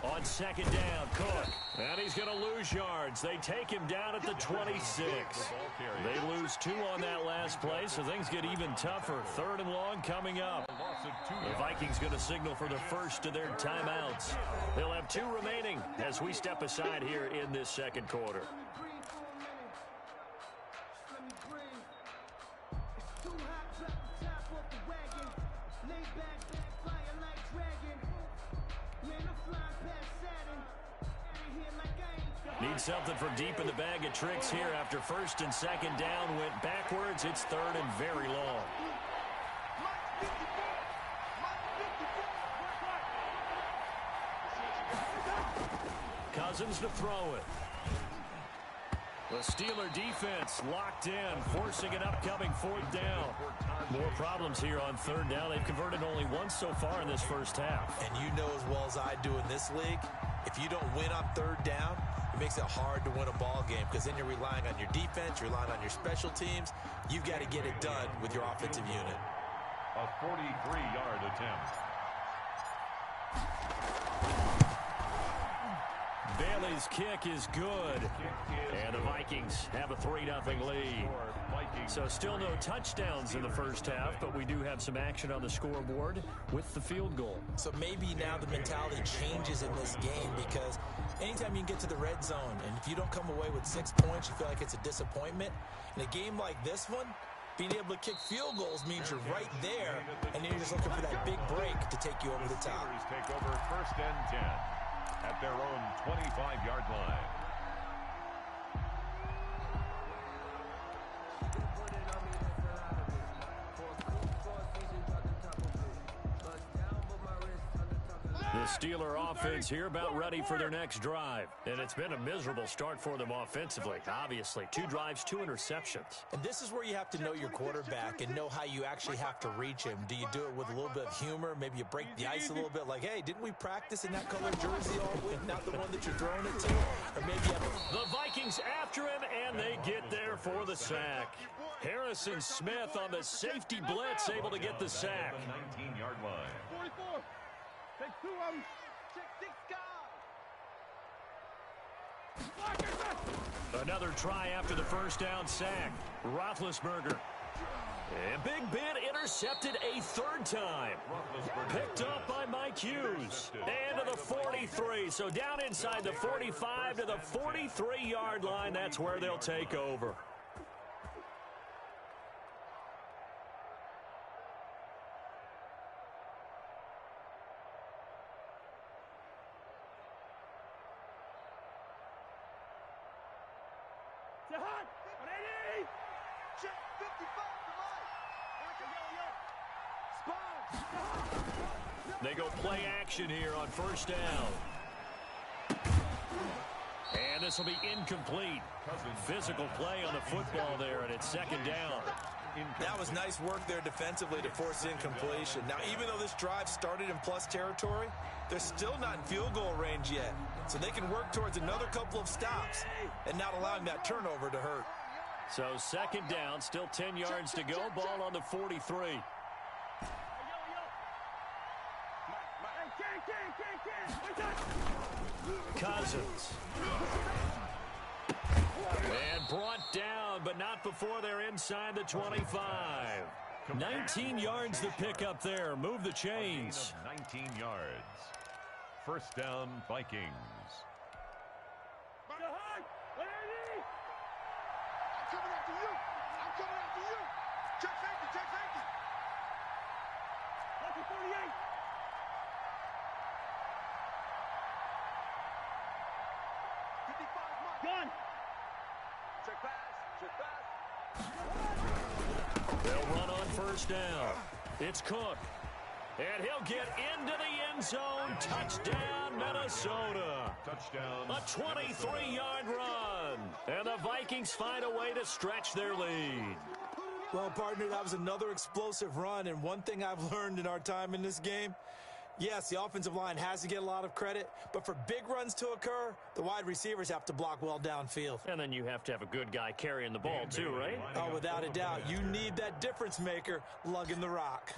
Speaker 1: On 2nd down, Cook. And he's going to lose yards. They take him down at the 26. They lose 2 on that last play, so things get even tougher. 3rd and long coming up. The Vikings going to signal for the first of their timeouts. They'll have 2 remaining as we step aside here in this second quarter. Need something from deep in the bag of tricks here after 1st and 2nd down went backwards. It's 3rd and very long. Cousins to throw it. The Steeler defense locked in, forcing an upcoming 4th down. More problems here on 3rd down. They've converted only once so far in this first half.
Speaker 3: And you know as well as I do in this league, if you don't win on 3rd down, it makes it hard to win a ball game because then you're relying on your defense, you're relying on your special teams. You've got to get it done with your offensive unit.
Speaker 2: A 43-yard attempt.
Speaker 1: Bailey's kick is good. And the Vikings have a 3-0 lead. So still no touchdowns in the first half, but we do have some action on the scoreboard with the field goal.
Speaker 3: So maybe now the mentality changes in this game because anytime you can get to the red zone, and if you don't come away with 6 points, you feel like it's a disappointment. In a game like this one, being able to kick field goals means you're right there, and then you're just looking for that big break to take you over the top.
Speaker 2: Take over 1st and 10 at their own 25-yard line.
Speaker 1: The Steeler offense here about ready for their next drive. And it's been a miserable start for them offensively, obviously. 2 drives, 2 interceptions.
Speaker 3: And this is where you have to know your quarterback and know how you actually have to reach him. Do you do it with a little bit of humor? Maybe you break the ice a little bit like, hey, didn't we practice in that color jersey all week? Not the one that you're throwing it to? Or maybe you have
Speaker 1: the Vikings after him, and they get there for the sack. Harrison Smith on the safety blitz, able to get the sack.
Speaker 2: 19-yard line.
Speaker 4: 44. Take 2 of them. Check 6 guys.
Speaker 1: Another try after the first down sack. Roethlisberger. And Big Ben intercepted a 3rd time. Picked up by Mike Hughes. And to the 43. So down inside the 45 to the 43-yard line. That's where they'll take over. They go play action here on 1st down. And this will be incomplete. Physical play on the football there, and it's 2nd down.
Speaker 3: That was nice work there defensively to force incompletion. Now, even though this drive started in plus territory, they're still not in field goal range yet. So they can work towards another couple of stops and not allowing that turnover to hurt.
Speaker 1: So 2nd down, still 10 yards to go. Ball on the 43. Cousins. And brought down, but not before they're inside the 25. 19 yards to pick up there. Move the chains.
Speaker 2: 19 yards. 1st down, Vikings.
Speaker 4: I'm coming after you. I'm coming after you. Check safety. Check safety. 48. Gun. Check pass. Check pass.
Speaker 1: They'll run on 1st down. It's Cook. And he'll get into the end zone. Touchdown, Minnesota.
Speaker 2: Touchdown.
Speaker 1: A 23-yard run. And the Vikings find a way to stretch their lead.
Speaker 3: Well, partner, that was another explosive run. And one thing I've learned in our time in this game, yes, the offensive line has to get a lot of credit, but for big runs to occur, the wide receivers have to block well downfield.
Speaker 1: And then you have to have a good guy carrying the ball too, right?
Speaker 3: Oh, without a doubt. You need that difference maker lugging the rock.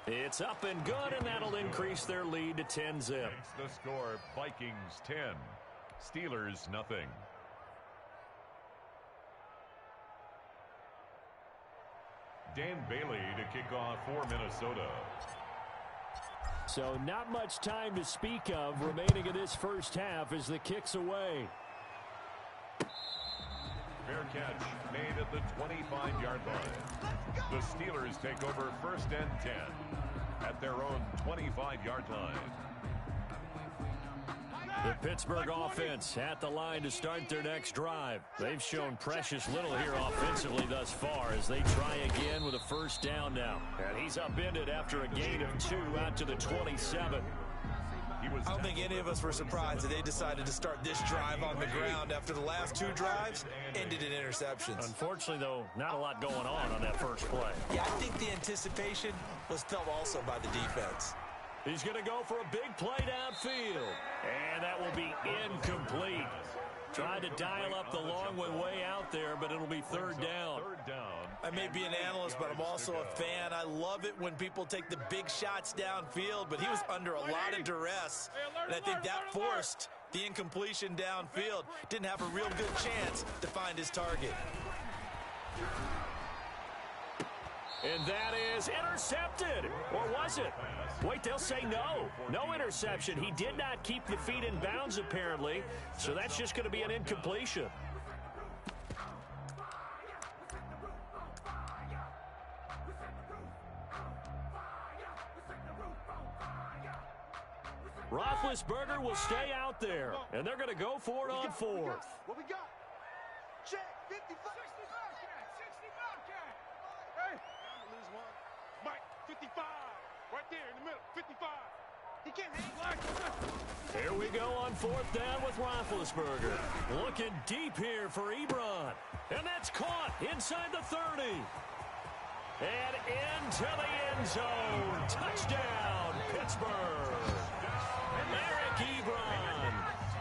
Speaker 1: It's up and good, and that'll increase their lead to 10-zip.
Speaker 2: The score, Vikings 10, Steelers nothing. Dan Bailey to kick off for Minnesota.
Speaker 1: So not much time to speak of remaining in this first half as the kick's away.
Speaker 2: Fair catch made at the 25-yard line. The Steelers take over 1st and 10 at their own 25-yard line.
Speaker 1: The Pittsburgh offense at the line to start their next drive. They've shown precious little here offensively thus far as they try again with a 1st down now. And he's upended after a gain of 2 out to the 27.
Speaker 3: I don't think any of us were surprised that they decided to start this drive on the ground after the last two drives ended in interceptions.
Speaker 1: Unfortunately, though, not a lot going on that first play.
Speaker 3: Yeah, I think the anticipation was felt also by the defense.
Speaker 1: He's going to go for a big play downfield. And that will be incomplete. Tried to dial up the long way out there, but it'll be third down.
Speaker 3: I may be an analyst, but I'm also a fan. I love it when people take the big shots downfield, but he was under a lot of duress. And I think that forced the incompletion downfield. Didn't have a real good chance to find his target.
Speaker 1: And that is intercepted. Or was it? Wait, they'll say no. No interception. He did not keep the feet in bounds, apparently. So that's just going to be an incompletion. Roethlisberger will stay out there. And they're going to go for it on fourth.
Speaker 4: What we got? Check, 55. 65. Hey, I'm gonna lose one. Mike, 55. Right there in the middle, 55. He can't hang.
Speaker 1: Here we go on fourth down with Roethlisberger. Looking deep here for Ebron. And that's caught inside the 30. And into the end zone. Touchdown, Pittsburgh. Eric Ebron,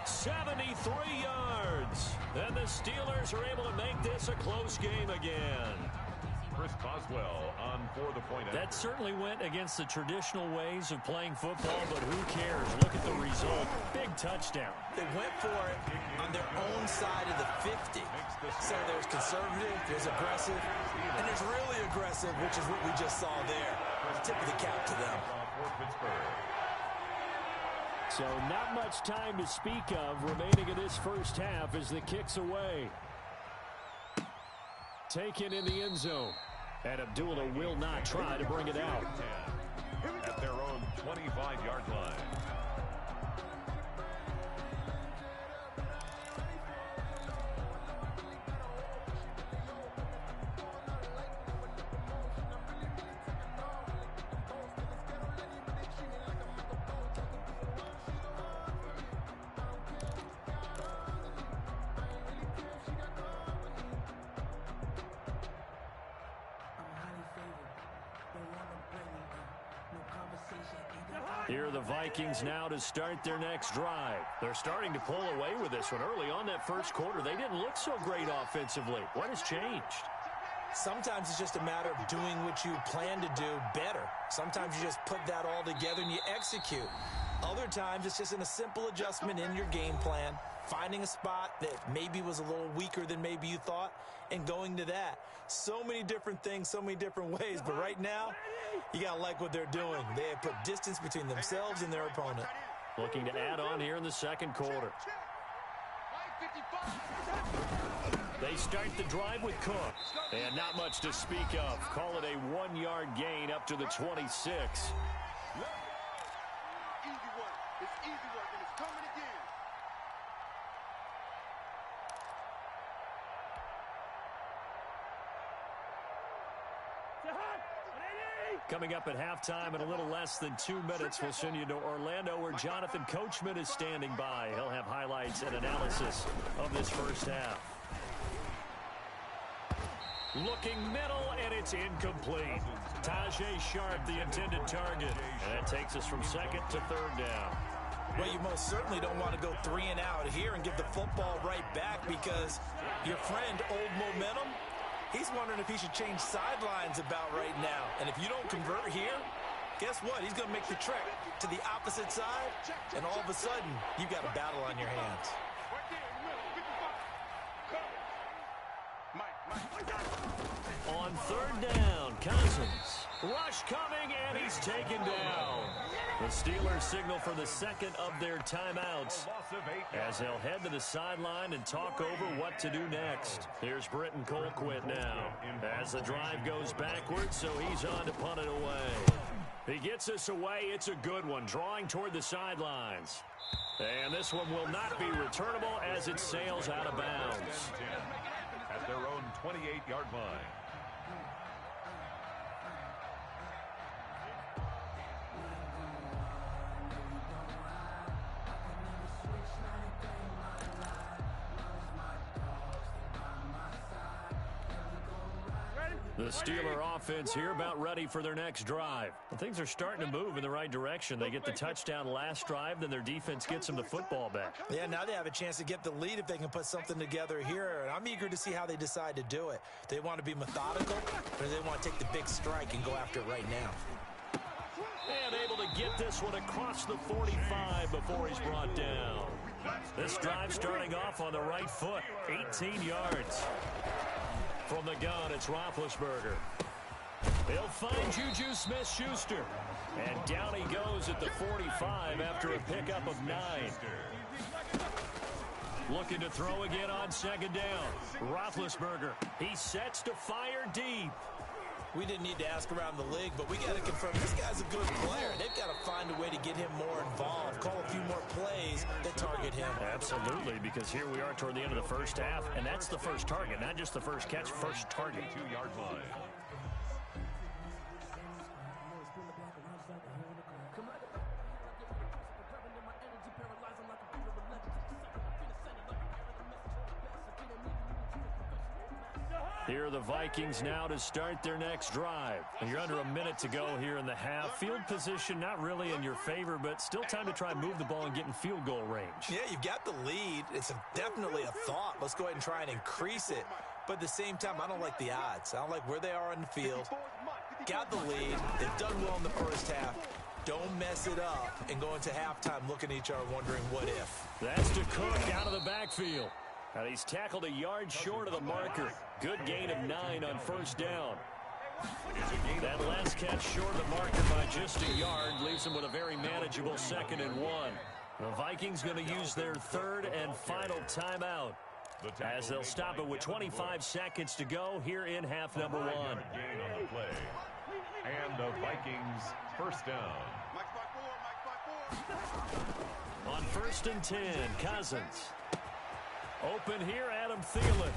Speaker 1: 73 yards. And the Steelers are able to make this a close game again.
Speaker 2: Chris Boswell on for the point.
Speaker 1: That certainly went against the traditional ways of playing football, but who cares? Look at the result. Big touchdown.
Speaker 3: They went for it on their own side of the 50. So there's conservative, there's aggressive, and there's really aggressive, which is what we just saw there. Tip of the cap to them.
Speaker 1: So not much time to speak of remaining in this first half as the kick's away. Taken in the end zone. And Abdullah will not try to bring it out.
Speaker 2: At their own 25-yard line.
Speaker 1: Here are the Vikings now to start their next drive. They're starting to pull away with this one. Early on that first quarter, they didn't look so great offensively. What has changed?
Speaker 3: Sometimes it's just a matter of doing what you plan to do better. Sometimes you just put that all together and you execute. Other times it's just in a simple adjustment in your game plan, finding a spot that maybe was a little weaker than maybe you thought, and going to that. So many different things, so many different ways, but right now, you got to like what they're doing. They have put distance between themselves and their opponent.
Speaker 1: Looking to add on here in the second quarter. They start the drive with Cook. And not much to speak of. Call it a 1-yard gain up to the 26.
Speaker 4: Easy work. It's easy work, and it's coming again.
Speaker 1: Coming up at halftime in a little less than 2 minutes, we'll send you to Orlando where Jonathan Coachman is standing by. He'll have highlights and analysis of this first half. Looking middle, and it's incomplete. Tajay Sharp, the intended target. And that takes us from second to third down.
Speaker 3: Well, you most certainly don't want to go 3 and out here and give the football right back because your friend, Old Momentum, he's wondering if he should change sidelines about right now. And if you don't convert here, guess what? He's going to make the trek to the opposite side, and all of a sudden, you've got a battle on your hands.
Speaker 1: On third down, Cousins. Rush coming, and he's taken down. The Steelers signal for the second of their timeouts as they'll head to the sideline and talk over what to do next. Here's Britton Colquitt now as the drive goes backwards, so he's on to punt it away. He gets us away. It's a good one, drawing toward the sidelines. And this one will not be returnable as it sails out of bounds.
Speaker 2: At their own 28-yard line.
Speaker 1: The Steeler offense here about ready for their next drive. Well, things are starting to move in the right direction. They get the touchdown last drive, then their defense gets them the football back.
Speaker 3: Yeah, now they have a chance to get the lead if they can put something together here. And I'm eager to see how they decide to do it. They want to be methodical, or they want to take the big strike and go after it right now.
Speaker 1: And able to get this one across the 45 before he's brought down. This drive starting off on the right foot, 18 yards. From the gun, it's Roethlisberger. He'll find Juju Smith-Schuster. And down he goes at the 45 after a pickup of 9. Looking to throw again on second down. Roethlisberger, he sets to fire deep.
Speaker 3: We didn't need to ask around the league, but we got to confirm this guy's a good player. They've got to find a way to get him more involved, call a few more plays that target him.
Speaker 1: Absolutely, because here we are toward the end of the first half, and that's the first target, not just the first catch, first target.
Speaker 2: 2-yard line.
Speaker 1: Here are the Vikings now to start their next drive. You're under a minute to go here in the half. Field position not really in your favor, but still time to try and move the ball and get in field goal range.
Speaker 3: Yeah, you've got the lead. It's definitely a thought. Let's go ahead and try and increase it. But at the same time, I don't like the odds. I don't like where they are on the field. Got the lead. They've done well in the first half. Don't mess it up and go into halftime looking at each other wondering what if.
Speaker 1: That's to Cook out of the backfield. And he's tackled a yard short of the marker. Good gain of 9 on first down. That last catch short of the marker by just a yard leaves him with a very manageable 2nd and 1. The Vikings going to use their 3rd and final timeout as they'll stop it with 25 seconds to go here in half number 1.
Speaker 2: Gain on the play. And the Vikings first down.
Speaker 1: On 1st and 10, Cousins. Open here, Adam Thielen.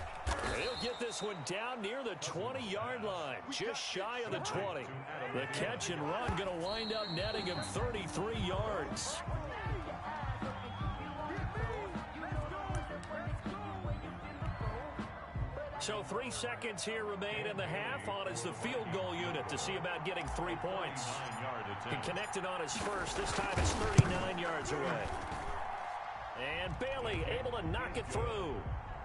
Speaker 1: He'll get this one down near the 20-yard line, just shy of the 20. The catch and run going to wind up netting him 33 yards. So 3 seconds here remain in the half. On is the field goal unit to see about getting 3 points. He connected on his first. This time it's 39 yards away. And Bailey able to knock it through.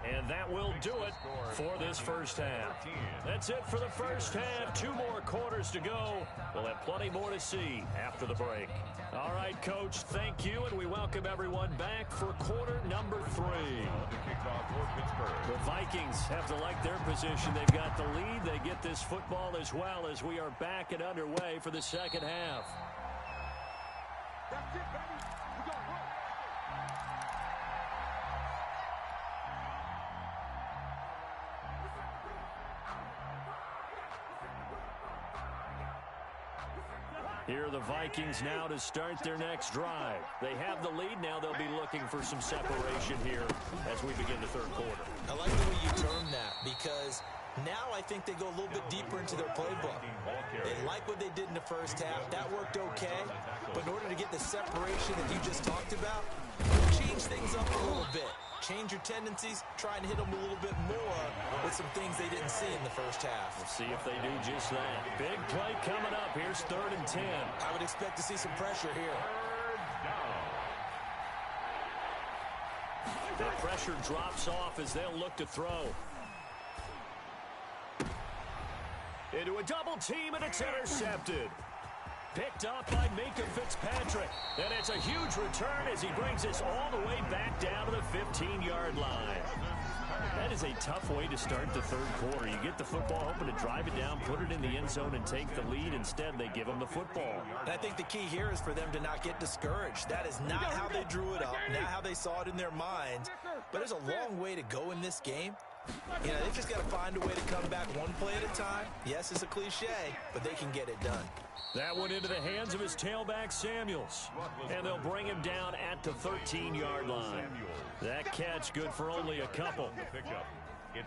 Speaker 1: And that will do it for this first half. That's it for the first half. 2 more quarters to go. We'll have plenty more to see after the break. All right, Coach, thank you, and we welcome everyone back for quarter number 3. The Vikings have to like their position. They've got the lead. They get this football as well as we are back and underway for the second half.
Speaker 4: That's it, baby. We got work.
Speaker 1: Here are the Vikings now to start their next drive. They have the lead. Now they'll be looking for some separation here as we begin the third quarter.
Speaker 3: I like the way you term that because now I think they go a little bit deeper into their playbook. They like what they did in the first half. That worked okay. But in order to get the separation that you just talked about, change things up a little bit. Change your tendencies, try and hit them a little bit more with some things they didn't see in the first half.
Speaker 1: We'll see if they do just that. Big play coming up. Here's 3rd and 10.
Speaker 3: I would expect to see some pressure here.
Speaker 1: The pressure drops off as they'll look to throw. Into a double team, and it's intercepted. Picked up by Minka Fitzpatrick. And it's a huge return as he brings us all the way back down to the 15-yard line. That is a tough way to start the third quarter. You get the football, hoping to drive it down, put it in the end zone, and take the lead. Instead, they give them the football.
Speaker 3: And I think the key here is for them to not get discouraged. That is not how they drew it up, not how they saw it in their minds. But there's a long way to go in this game. You know, they've just got to find a way to come back one play at a time. Yes, it's a cliche, but they can get it done.
Speaker 1: That went into the hands of his tailback, Samuels. And they'll bring him down at the 13-yard line. That catch good for only a couple.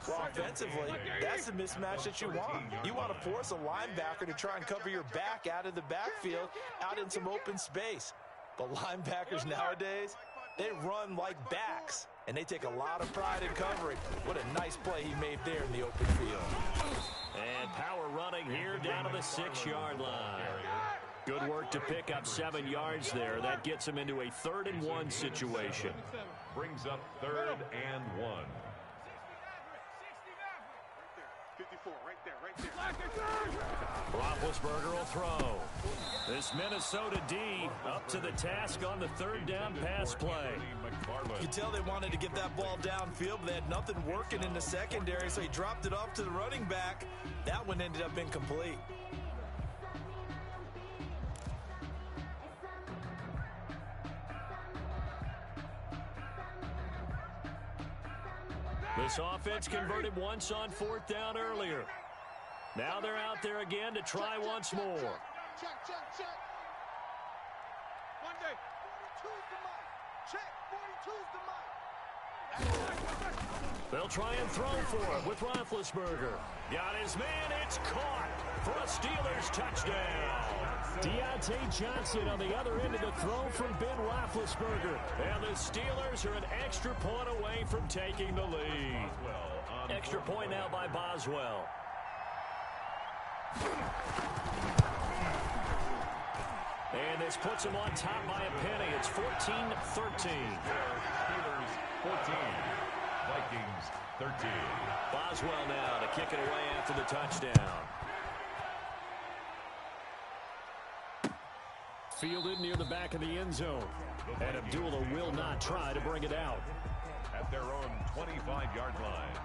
Speaker 3: Well, offensively, that's the mismatch that you want. You want to force a linebacker to try and cover your back out of the backfield, out in some open space. But linebackers nowadays, they run like backs, and they take a lot of pride in covering. What a nice play he made there in the open field.
Speaker 1: And power running here down to the 6-yard line. Good work to pick up 7 yards there. That gets him into a 3rd and 1 situation.
Speaker 2: Brings up 3rd and 1.
Speaker 4: 54, right there, right there.
Speaker 1: Roethlisberger will throw. This Minnesota D up to the task on the 3rd down pass play.
Speaker 3: You could tell they wanted to get that ball downfield, but they had nothing working in the secondary, so he dropped it off to the running back. That one ended up incomplete.
Speaker 1: This offense converted once on 4th down earlier. Now they're out there again to try once more.
Speaker 4: Check. Monday, 42's the mic. Check, 42's the mic.
Speaker 1: They'll try and throw for it with Roethlisberger. Got his man, it's caught for a Steelers touchdown. Deontay Johnson on the other end of the throw from Ben Roethlisberger. And the Steelers are an extra point away from taking the lead. Extra point now by Boswell. And this puts him on top by a penny. It's 14-13.
Speaker 2: Steelers 14. Vikings 13.
Speaker 1: Boswell now to kick it away after the touchdown. Fielded near the back of the end zone. And Abdullah will not try to bring it out.
Speaker 2: At their own 25-yard line.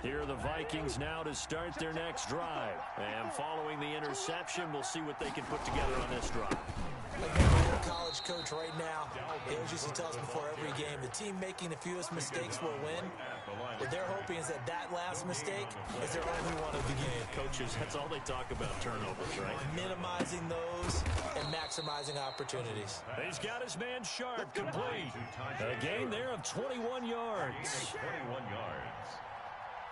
Speaker 1: Here are the Vikings now to start their next drive. And following the interception, we'll see what they can put together on this drive.
Speaker 3: Again, a college coach right now, he always used to tell us before every game, the team making the fewest mistakes will win. What they're hoping is that last mistake is their only one of the game.
Speaker 1: Coaches, that's all they talk about, turnovers, right?
Speaker 3: Minimizing those and maximizing opportunities.
Speaker 1: He's got his man Sharp complete. A gain there of 21 yards.
Speaker 2: 21 yards.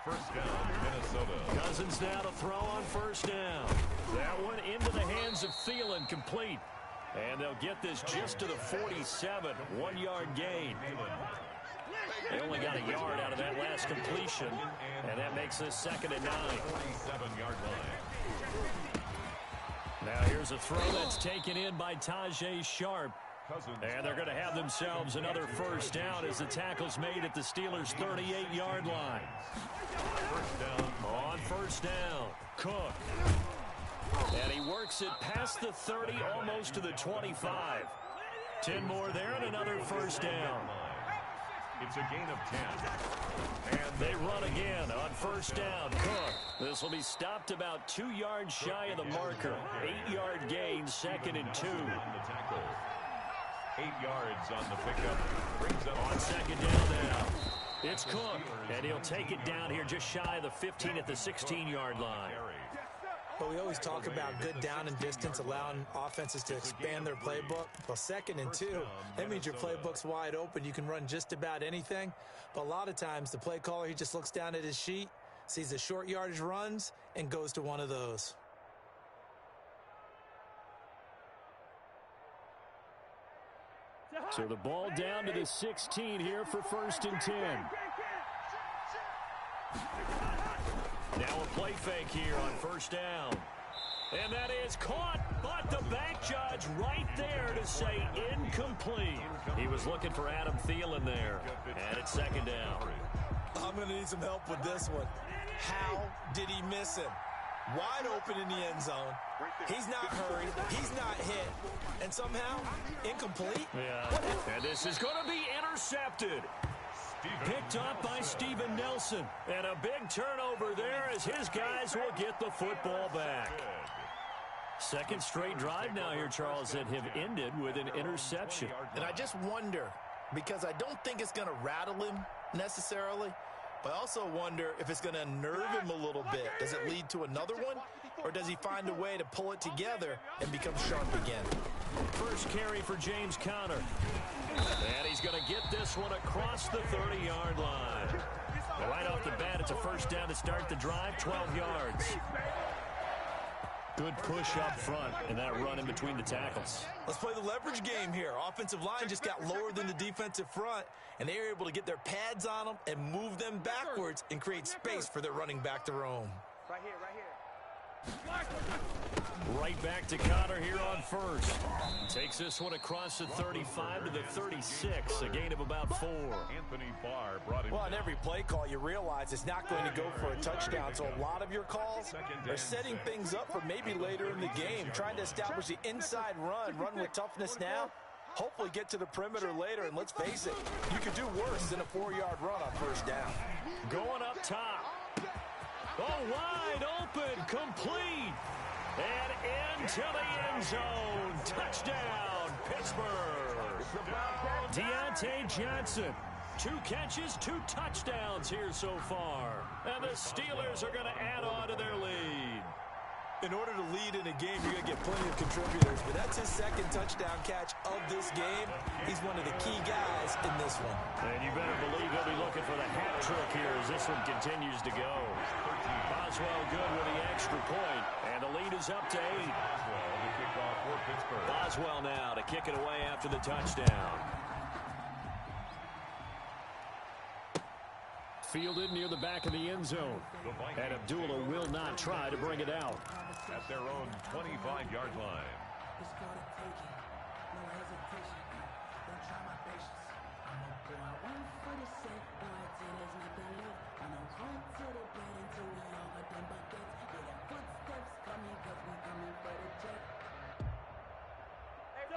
Speaker 2: First down, Minnesota.
Speaker 1: Cousins now to throw on first down. That one into the hands of Thielen, complete. And they'll get this just to the 47, 1-yard gain. They only got a yard out of that last completion, and that makes this 2nd and 9.
Speaker 2: 27-yard line.
Speaker 1: Now here's a throw that's taken in by Tajay Sharp. And they're going to have themselves another first down as the tackle's made at the Steelers' 38-yard line.
Speaker 2: First down.
Speaker 1: On first down, Cook. And he works it past the 30, almost to the 25. 10 more there and another first down.
Speaker 2: It's a gain of 10.
Speaker 1: And they run again on first down. Cook. This will be stopped about 2 yards shy of the marker. 8-yard gain, 2nd and 2.
Speaker 2: 8 yards on the pickup. Brings up
Speaker 1: on 2nd down now. It's Cook, and he'll take it down here just shy of the 15 at the 16-yard line.
Speaker 3: But we always talk about good down and distance, allowing offenses to expand their playbook. Well, 2nd and 2, that means your playbook's wide open. You can run just about anything. But a lot of times, the play caller, he just looks down at his sheet, sees the short yardage runs, and goes to one of those.
Speaker 1: So the ball down to the 16 here for 1st and 10. Now a play fake here on first down. And that is caught, but the back judge right there to say incomplete. He was looking for Adam Thielen there. And it's 2nd down.
Speaker 3: I'm going to need some help with this one. How did he miss him? Wide open in the end zone. He's not hurried. He's not hit. And somehow, incomplete?
Speaker 1: Yeah. And this is going to be intercepted. Picked up by Steven Nelson. And a big turnover there as his guys will get the football back. 2nd straight drive now here, Charles, that have ended with an interception.
Speaker 3: And I just wonder, because I don't think it's going to rattle him necessarily, but I also wonder if it's going to unnerve him a little bit. Does it lead to another one? Or does he find a way to pull it together and become sharp again?
Speaker 1: First carry for James Conner. And he's going to get this one across the 30-yard line. And right off the bat, it's a first down to start the drive, 12 yards. Good push up front and that run in between the tackles.
Speaker 3: Let's play the leverage game here. Offensive line just got lower than the defensive front, and they were able to get their pads on them and move them backwards and create space for their running back to roam.
Speaker 5: Right here, right here.
Speaker 1: Right back to Connor here on first. Takes this one across the 35 to the 36, a gain of about 4.
Speaker 2: Anthony Barr brought it
Speaker 3: Well, on
Speaker 2: down.
Speaker 3: every play call, you realize it's not going to go for a touchdown, so a lot of your calls are setting things up for maybe later in the game, trying to establish the inside run with toughness now, hopefully get to the perimeter later, and let's face it, you could do worse than a 4-yard run on first down.
Speaker 1: Going up top. Oh, wide open, complete. And into the end zone. Touchdown, Pittsburgh. Deontay Johnson. 2 catches, 2 touchdowns here so far. And the Steelers are going to add on to their lead.
Speaker 3: In order to lead in a game, you're going to get plenty of contributors, but that's his second touchdown catch of this game. He's one of the key guys in this one.
Speaker 1: And you better believe he'll be looking for the hat trick here as this one continues to go. Boswell good with the extra point, and the lead is up to 8.
Speaker 2: Boswell to kick off for Pittsburgh.
Speaker 1: Boswell now to kick it away after the touchdown. Fielded near the back of the end zone. And Abdullah will not try to bring it out.
Speaker 2: At their own 25-yard line.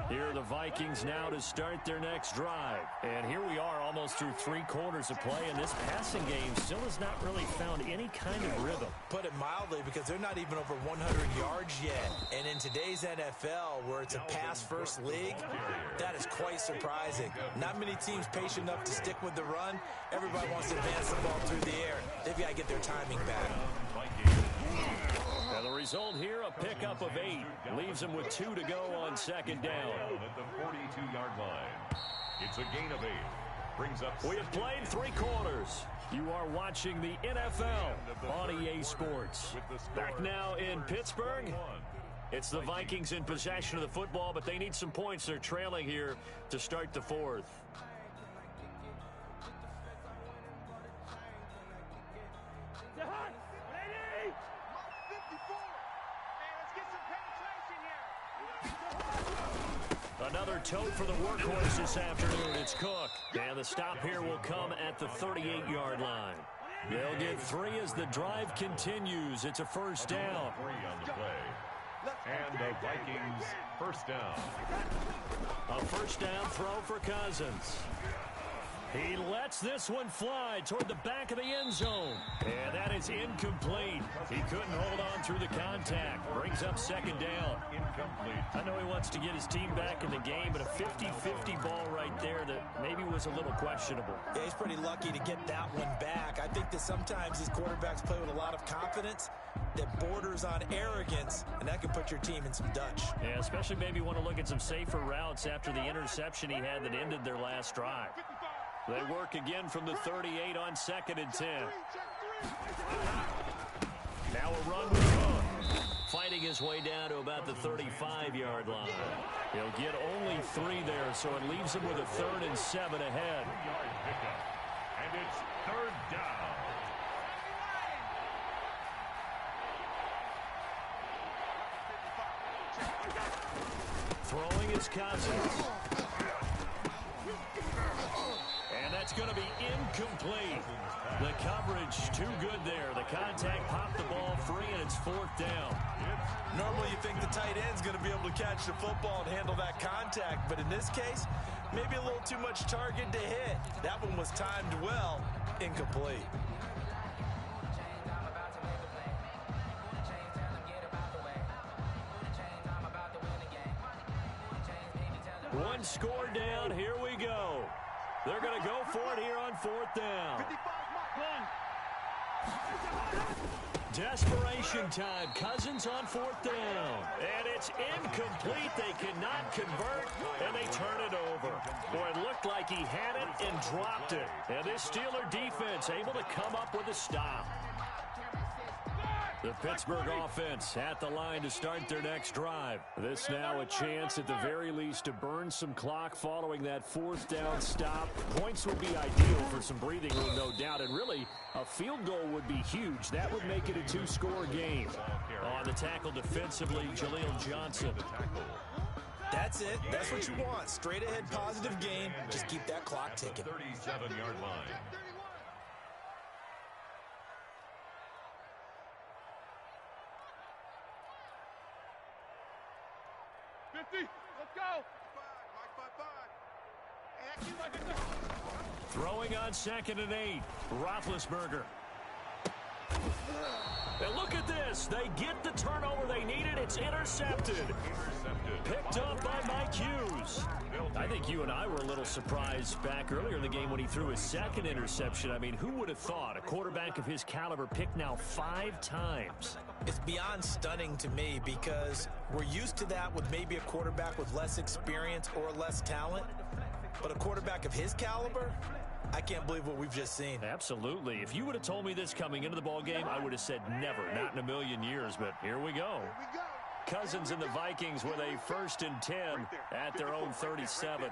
Speaker 1: Here are the Vikings now to start their next drive. And here we are almost through 3 quarters of play, and this passing game still has not really found any kind of rhythm.
Speaker 3: Put it mildly, because they're not even over 100 yards yet. And in today's NFL, where it's a pass-first league, that is quite surprising. Not many teams patient enough to stick with the run. Everybody wants to advance the ball through the air. They've got to get their timing back.
Speaker 1: And the result here, a pickup of 8. Leaves them with 2 to go on second down.
Speaker 2: At the 42-yard line. It's a gain of 8. Brings up.
Speaker 1: We have played 3 quarters. You are watching the NFL on EA Sports. Back now in Pittsburgh. It's the Vikings in possession of the football, but they need some points. They're trailing here to start the 4th. Another tote for the workhorse this afternoon. It's Cook. And the stop here will come at the 38-yard line. They'll get 3 as the drive continues. It's a first down.
Speaker 2: 3 on the play. And the Vikings first down.
Speaker 1: A first down throw for Cousins. He lets this one fly toward the back of the end zone. And that is incomplete. He couldn't hold on through the contact. Brings up second down.
Speaker 2: Incomplete.
Speaker 1: I know he wants to get his team back in the game, but a 50-50 ball right there that maybe was a little questionable.
Speaker 3: Yeah, he's pretty lucky to get that one back. I think that sometimes these quarterbacks play with a lot of confidence that borders on arrogance, and that can put your team in some Dutch.
Speaker 1: Yeah, especially maybe want to look at some safer routes after the interception he had that ended their last drive. They work again from the 38 on 2nd and 10. Now a run with Cook. Fighting his way down to about the 35-yard line. He'll get only 3 there, so it leaves him with a 3rd and 7 ahead.
Speaker 2: And it's 3rd down.
Speaker 1: Throwing is Cousins. And that's going to be incomplete. The coverage too good there. The contact popped the ball free, and it's 4th down.
Speaker 3: Normally you think the tight end's going to be able to catch the football and handle that contact, but in this case, maybe a little too much target to hit. That one was timed well. Incomplete.
Speaker 1: One score down. Here we go. They're going to go for it here on 4th down. Desperation time. Cousins on 4th down. And it's incomplete. They cannot convert, and they turn it over. Boy, it looked like he had it and dropped it. And this Steeler defense able to come up with a stop. The Pittsburgh offense at the line to start their next drive. This now a chance at the very least to burn some clock following that fourth down stop. Points would be ideal for some breathing room, no doubt. And really, a field goal would be huge. That would make it a two-score game. On the tackle defensively, Jaleel Johnson.
Speaker 3: That's it. That's what you want. Straight ahead positive game. Just keep that clock ticking.
Speaker 2: 37-yard line.
Speaker 6: Let's go.
Speaker 1: Throwing on 2nd and 8. Roethlisberger. And look at this. They get the turnover they needed. It's intercepted. Picked up by Mike Hughes. I think you and I were a little surprised back earlier in the game when he threw his second interception. I mean, who would have thought a quarterback of his caliber picked now 5 times?
Speaker 3: It's beyond stunning to me because we're used to that with maybe a quarterback with less experience or less talent. But a quarterback of his caliber, I can't believe what we've just seen.
Speaker 1: Absolutely. If you would have told me this coming into the ballgame, I would have said never, not in a million years. But here we go. Cousins and the Vikings with a 1st and 10 at their own 37.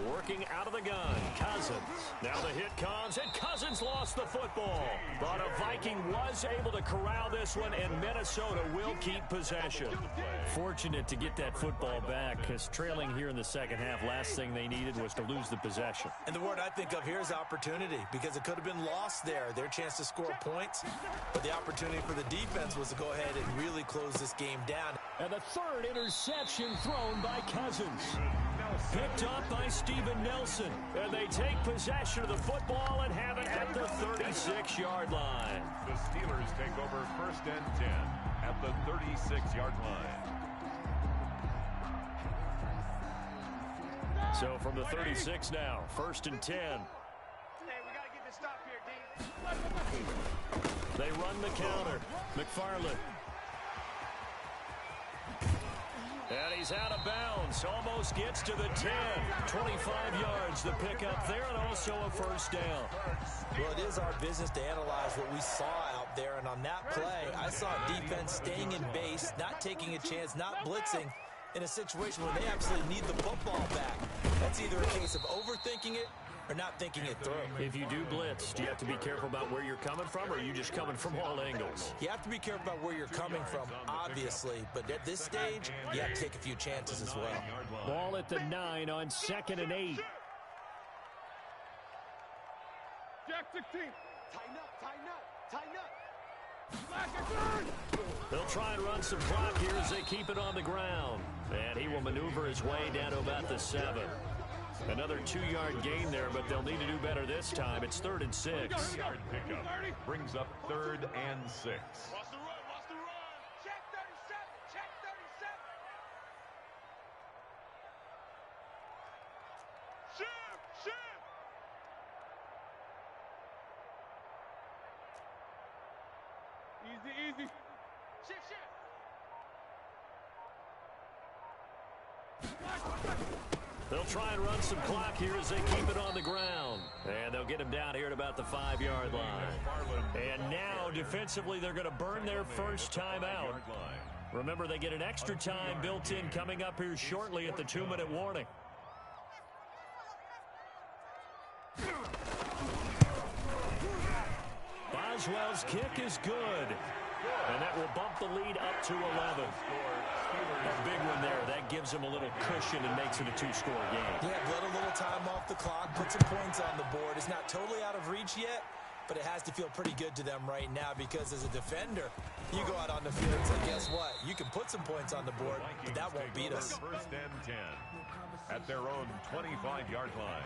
Speaker 1: Working out of the gun, Cousins. Now the hit comes, and Cousins lost the football. But a Viking was able to corral this one, and Minnesota will keep possession. Fortunate to get that football back, because trailing here in the second half, last thing they needed was to lose the possession.
Speaker 3: And the word I think of here is opportunity, because it could have been lost there, their chance to score points. But the opportunity for the defense was to go ahead and really close this game down.
Speaker 1: And the 3rd interception thrown by Cousins. Picked up by Steven Nelson. And they take possession of the football and have it at the 36-yard line.
Speaker 2: The Steelers take over 1st and 10 at the 36-yard line.
Speaker 1: So from the 36 now, 1st and 10.
Speaker 5: Hey, we got to get this stop here, D.
Speaker 1: They run the counter. McFarland. And he's out of bounds. Almost gets to the 10. 25 yards the pickup there, and also a 1st down.
Speaker 3: Well, it is our business to analyze what we saw out there. And on that play, I saw defense staying in base, not taking a chance, not blitzing in a situation where they absolutely need the football back. That's either a case of overthinking it or not thinking it through.
Speaker 1: If you do blitz, do you have to be careful about where you're coming from, or are you just coming from all angles?
Speaker 3: You have to be careful about where you're coming from, obviously. But at this stage, you have to take a few chances as well.
Speaker 1: Ball at the 9 on 2nd and 8.
Speaker 6: Jack 16.
Speaker 5: Tighten up, tighten up, tighten up.
Speaker 6: Black and 3rd.
Speaker 1: They'll try and run some clock here as they keep it on the ground. And he will maneuver his way down to about the 7. Another 2-yard gain there, but they'll need to do better this time. It's 3rd and 6.
Speaker 2: 6-yard pickup brings up 3rd and 6.
Speaker 6: Watch the run, watch the run.
Speaker 5: Check 37, check 37.
Speaker 6: Shift, shift. Easy, easy.
Speaker 5: Shift, shift.
Speaker 1: They'll try and run some clock here as they keep it on the ground. And they'll get him down here at about the 5-yard line. And now, defensively, they're going to burn their first time out. Remember, they get an extra time built in coming up here shortly at the 2-minute warning. Boswell's kick is good. And that will bump the lead up to 11. A big one there. That gives them a little cushion and makes it a 2-score game.
Speaker 3: Yeah, let a little time off the clock, put some points on the board. It's not totally out of reach yet, but it has to feel pretty good to them right now because as a defender, you go out on the field and say, guess what? You can put some points on the board, but that won't beat us.
Speaker 2: 1st and 10 at their own 25-yard line.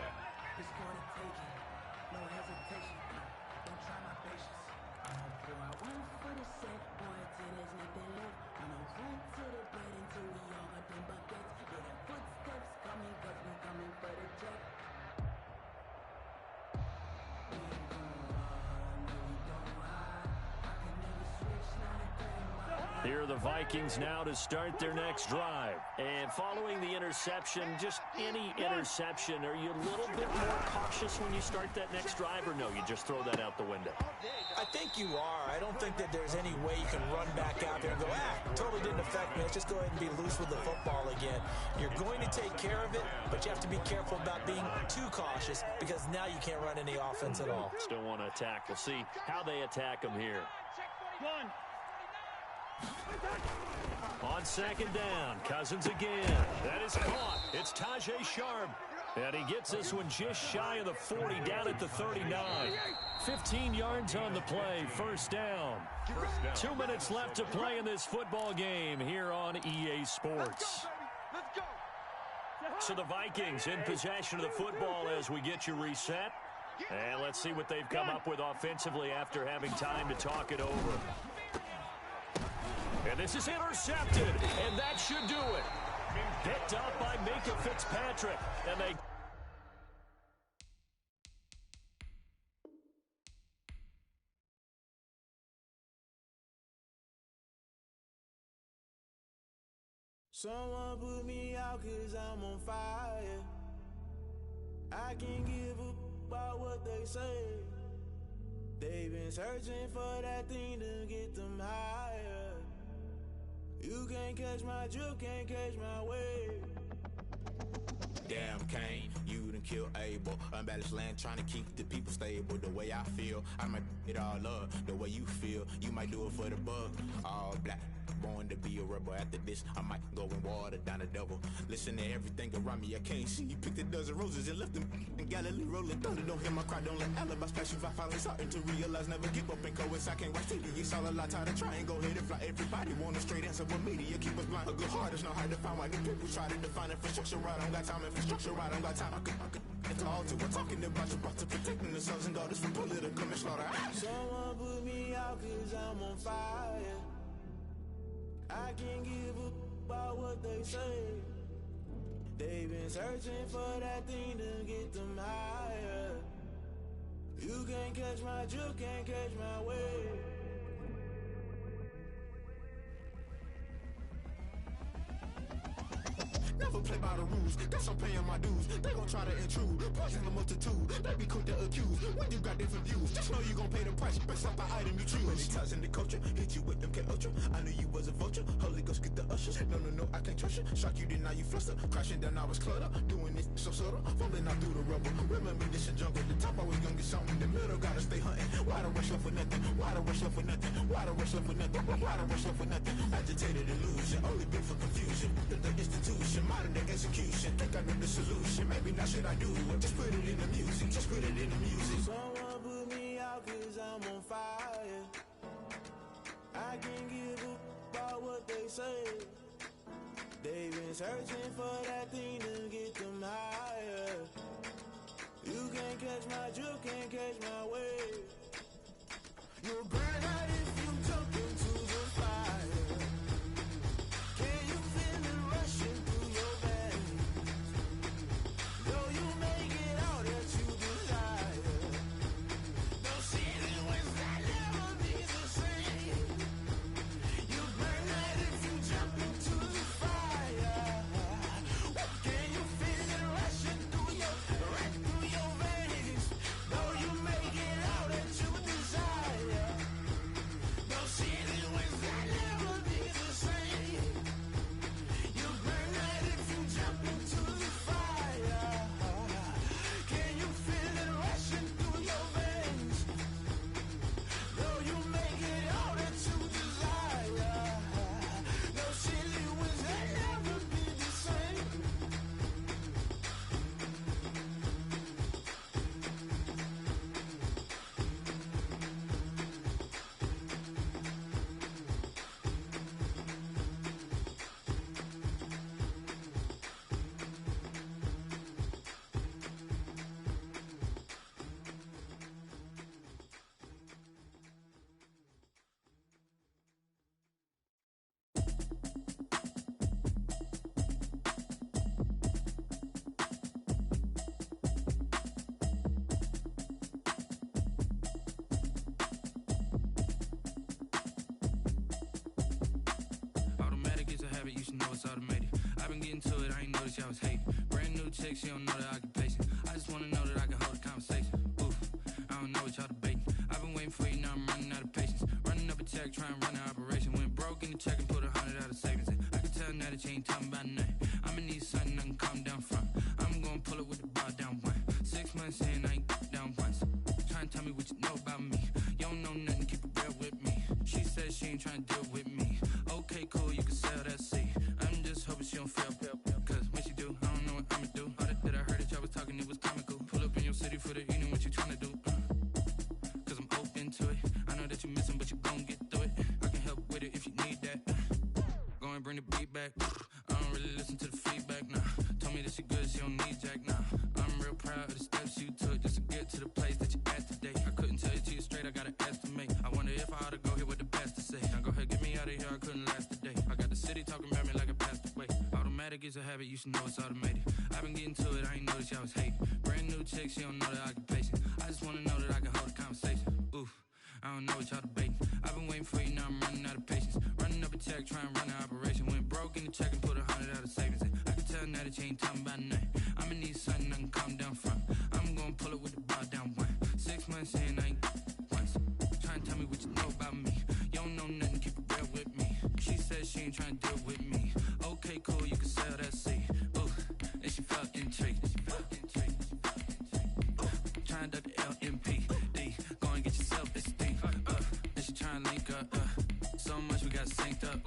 Speaker 1: Here are the Vikings now to start their next drive. And following the interception, just any interception, are you a little bit more cautious when you start that next drive, or no, you just throw that out the window?
Speaker 3: I think you are. I don't think that there's any way you can run back out there and go, totally didn't affect me. Let's just go ahead and be loose with the football again. You're going to take care of it, but you have to be careful about being too cautious because now you can't run any offense at all.
Speaker 1: Still want to attack. We'll see how they attack them here. On second down, Cousins again. That is caught. It's Tajay Sharp. And he gets this one just shy of the 40, down at the 39. 15 yards on the play, first down. 2 minutes left to play in this football game here on EA Sports. So the Vikings in possession of the football as we get you reset. And let's see what they've come up with offensively after having time to talk it over. And this is intercepted, and that should do it. Picked up by Minka Fitzpatrick, and they...
Speaker 10: Someone put me out 'cause I'm on fire. I can't give up about what they say. They've been searching for that thing to get them higher. You can't catch my drift, can't catch my wave.
Speaker 11: Damn, Kane, you done killed Abel. Unbalanced land, trying to keep the people stable. The way I feel, I might it all up. The way you feel, you might do it for the buck. All black, born to be a rebel. After this, I might go and water down the devil. Listen to everything around me, I can't see. You picked a dozen roses and left them in Galilee rolling thunder. Don't hear my cry, don't let alibis flash. If I finally starting to realize, never give up and coincide. I can't watch TV, it's all a lot. Time to try and go ahead and fly. Everybody want a straight answer, but media keep us blind. A good heart is not hard to find. Why the people try to define infrastructure right? I don't got time, infrastructure right? I don't got time. I could it's all to. We're talking about you, about to protecting the sons and daughters from political manslaughter.
Speaker 10: Someone put me out 'cause I'm on fire. I can't give up about what they say. They've been searching for that thing to get them higher. You can't catch my drift, can't catch my wave.
Speaker 11: Never play by the rules, guess I'm paying my dues. They gon' try to intrude, poison the multitude. They be quick to accuse, when you got different views. Just know you gon' pay the price, based off the item you choose. Many times in the culture, hit you with MK Ultra. I knew you was a vulture, Holy Ghost get the ushers. No, I can't trust you. Shock you, then now you fluster. Crashing down, I was cluttered. Doing this so subtle, falling out through the rubble. Remember this a jungle, the top I was young, get something in the middle, gotta stay hunting. Why the rush left for nothing? Why the rush left for nothing? Why the rush left for nothing? Why the rush left for nothing? Agitated illusion, only been for confusion. The institution, modern day execution. Think I know the solution, maybe not should I do it? Just put it in the music, just put it in the music.
Speaker 10: Someone put me out 'cause I'm on fire. I can't give up about what they say. They've been searching for that thing to get them higher. You can't catch my drift, can't catch my wave. You'll burn out if you jump into the fire. Can you feel it rushing through your veins? Though you make it out that you desire. No city was that never be the same. You burn out if you jump into the fire. Can you feel it rushing through your veins? Though you make it out that you desire.
Speaker 9: know it's automated. I've been getting to it, I ain't noticed y'all was hating. Brand new chick, she don't know the occupation. I just wanna know that I can hold a conversation. Oof, I don't know what y'all debating. I've been waiting for you, now I'm running out of patience. Running up a check, trying to run an operation. Went broke in the check and put 100 out of savings in. I can tell now that you ain't talking about nothing. I'ma need something I can calm down from. I'm gonna pull it with the bar down one. 6 months in, I ain't down once. Trying to tell me what you know about me. You don't know nothing, keep it real with me. She said she ain't trying to deal with me. Okay, cool, you can sell that seed. I'm just hoping she don't fail. Cause when she do, I don't know what I'ma do. All that I heard that y'all was talking, it was comical. Pull up in your city for the evening, what you trying to do? Cause I'm open to it. I know that you're missing, but you gon' get through it. I can help with it if you need that. Go and bring the beat back. I don't really listen to the feedback, nah. Told me that she good, she don't need jack, nah. I'm real proud of the steps you took just to get to the place that you're at today. I couldn't tell you to you straight, I gotta estimate. I wonder if I ought to go here with the best to say. Now go ahead, get me out of here, I couldn't last today. I got the city talking about me like I passed away. Automatic is a habit, you should know it's automated. I've been getting to it, I ain't noticed y'all was hating. Brand new chick, she don't know the occupation. I just wanna know that I can hold a conversation. Oof, I don't know what y'all debating. I've been waiting for you, now I'm running out of patience. Running up a check, trying to run an operation. Went broke in the check and put 100 out of savings in. I can tell now that you ain't talking about nothing. I'ma need something I can calm down from. I'm gonna pull it with the bar down one. 6 months in, I ain't once. Trying to tell me what you know about me. You don't know nothing, keep it real with me. She said she ain't trying to deal with me. Okay, cool, you can sell that seed. Ooh, and she felt intrigued. Trying to duck the LMPD. Go and get yourself esteem. And she trying to link up. So much we got synced up.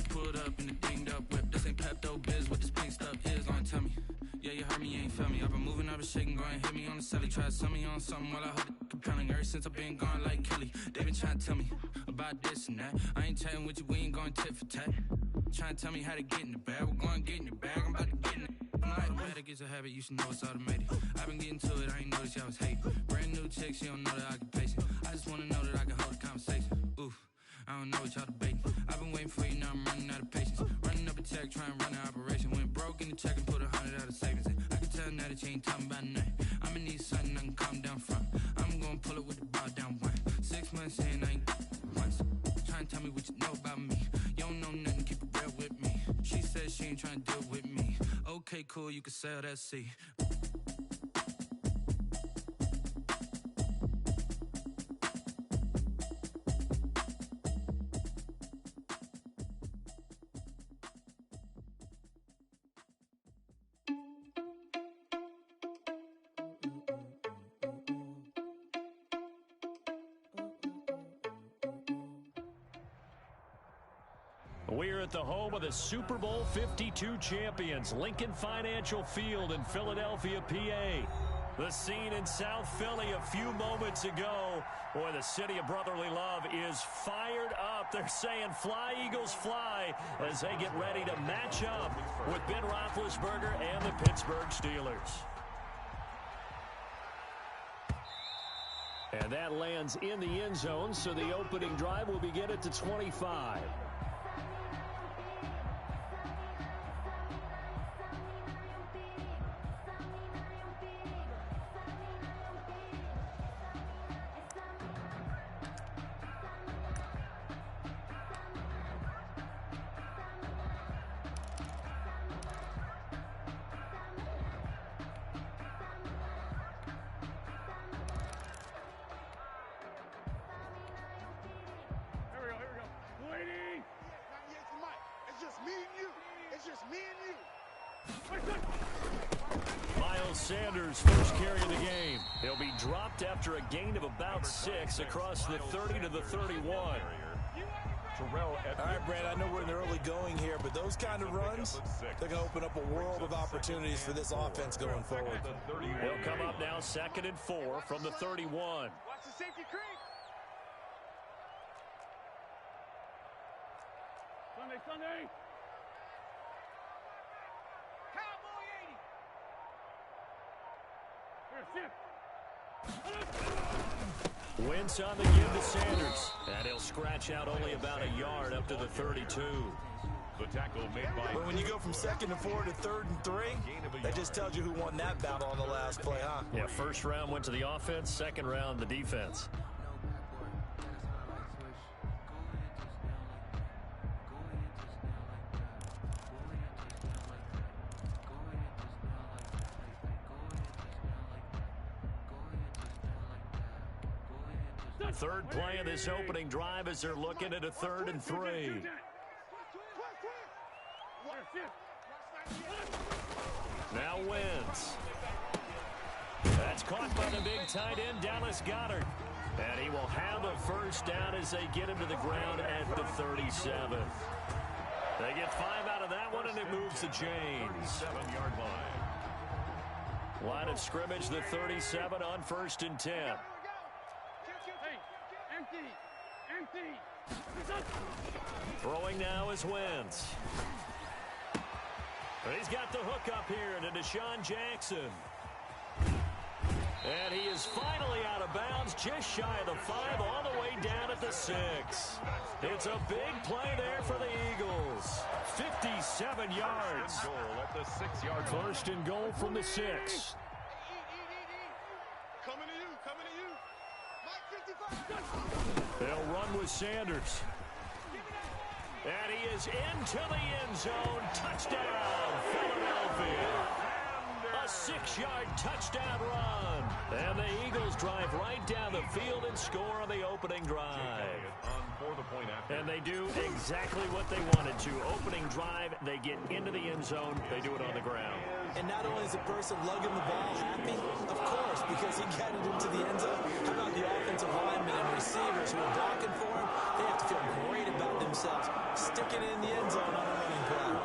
Speaker 9: Pulled up in the dinged up whip. This ain't Pepto-Biz, what this pink stuff is. Go and tell me. Yeah, you heard me, you ain't felt me. I've been moving, I've been shaking, go and hit me on the celly. Try to sell me on something while I hold it compelling. Ever since I've been gone like Kelly, they been trying to tell me about this and that. I ain't chatting with you, we ain't going tit for tat. Trying to tell me how to get in the bag. We're going to get in the bag, I'm about to get in it. Automatic is a habit, you should know it's automated. I've been getting to it, I ain't noticed y'all was hating. Brand new chick, she don't know the occupation. I just wanna know that I can hold a conversation. Oof, I don't know what y'all debating. I've been waiting for you, now I'm running out of patience. Running up a check, trying to run an operation. Went broke in the check and put 100 out of savings in. I can tell now that you ain't talking about nothing. I'ma need something I can calm down from. I'm gonna pull it with the bar down one. 6 months in, I ain't once. Trying to tell me what you know about me. You don't know nothing, keep it real with me. She said she ain't trying to deal with me. Okay, cool, you can sell that seed.
Speaker 1: We're at the home of the Super Bowl 52 champions, Lincoln Financial Field in Philadelphia, PA. The scene in South Philly a few moments ago. Boy, the city of brotherly love is fired up. They're saying, fly, Eagles, fly, as they get ready to match up with Ben Roethlisberger and the Pittsburgh Steelers. And that lands in the end zone, so the opening drive will begin at the 25. Sanders' first carry of the game. He'll be dropped after a gain of about 6 across the 30 to the 31.
Speaker 3: All right, Brad, I know we're in the early going here, but those kind of runs, they're going to open up a world of opportunities for this offense going forward.
Speaker 1: He'll come up now 2nd and 4 from the 31.
Speaker 5: Watch the safety creep.
Speaker 6: Sunday.
Speaker 1: Wentz on the give to Sanders. And he'll scratch out only about a yard up to the 32.
Speaker 2: The tackle made by...
Speaker 3: But when you go from 2nd and 4 to 3rd and 3, that just tells you who won that battle on the last play, huh?
Speaker 1: Yeah, first round went to the offense, second round the defense. Third play of this opening drive as they're looking at a 3rd and 3. Now Wentz. That's caught by the big tight end, Dallas Goedert. And he will have a first down as they get him to the ground at the 37. They get 5 out of that one, and it moves the chains.
Speaker 2: 7-yard line.
Speaker 1: Line of scrimmage, the 37 on 1st and 10.
Speaker 6: Empty.
Speaker 1: Throwing now is Wentz. He's got the hook up here to Deshaun Jackson. And he is finally out of bounds, just shy of the 5, all the way down at the 6. It's a big play there for the Eagles. 57 yards.
Speaker 2: First and goal at the 6-yard line.
Speaker 1: First and goal from the 6.
Speaker 4: Coming to you. Mike 55.
Speaker 1: They'll run with Sanders. And he is into the end zone. Touchdown, Philadelphia. A 6-yard touchdown run. And the Eagles drive right down the field and score on the opening drive. And they do exactly what they wanted to. Opening drive, they get into the end zone. They do it on the ground.
Speaker 3: And not only is the person lugging the ball happy, of course, because he got it into the end zone. How about the offensive linemen and receivers who are blocking for him? They have to feel great about themselves, sticking it in the end zone on a running play.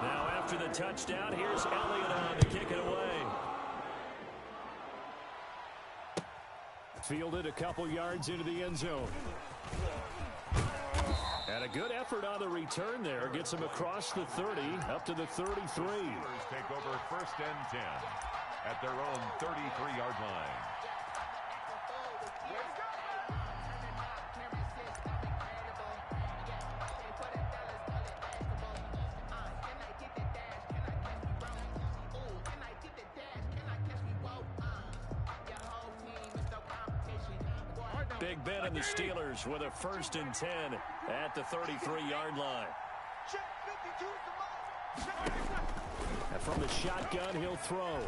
Speaker 1: Now after the touchdown, here's Elliott on to kick it away. Fielded a couple yards into the end zone. And a good effort on the return there. Gets him across the 30, up to the 33.
Speaker 2: The Steelers take over 1st and 10 at their own 33-yard line.
Speaker 1: Big Ben and the Steelers with a 1st and 10 at the 33-yard line. And from the shotgun, he'll throw.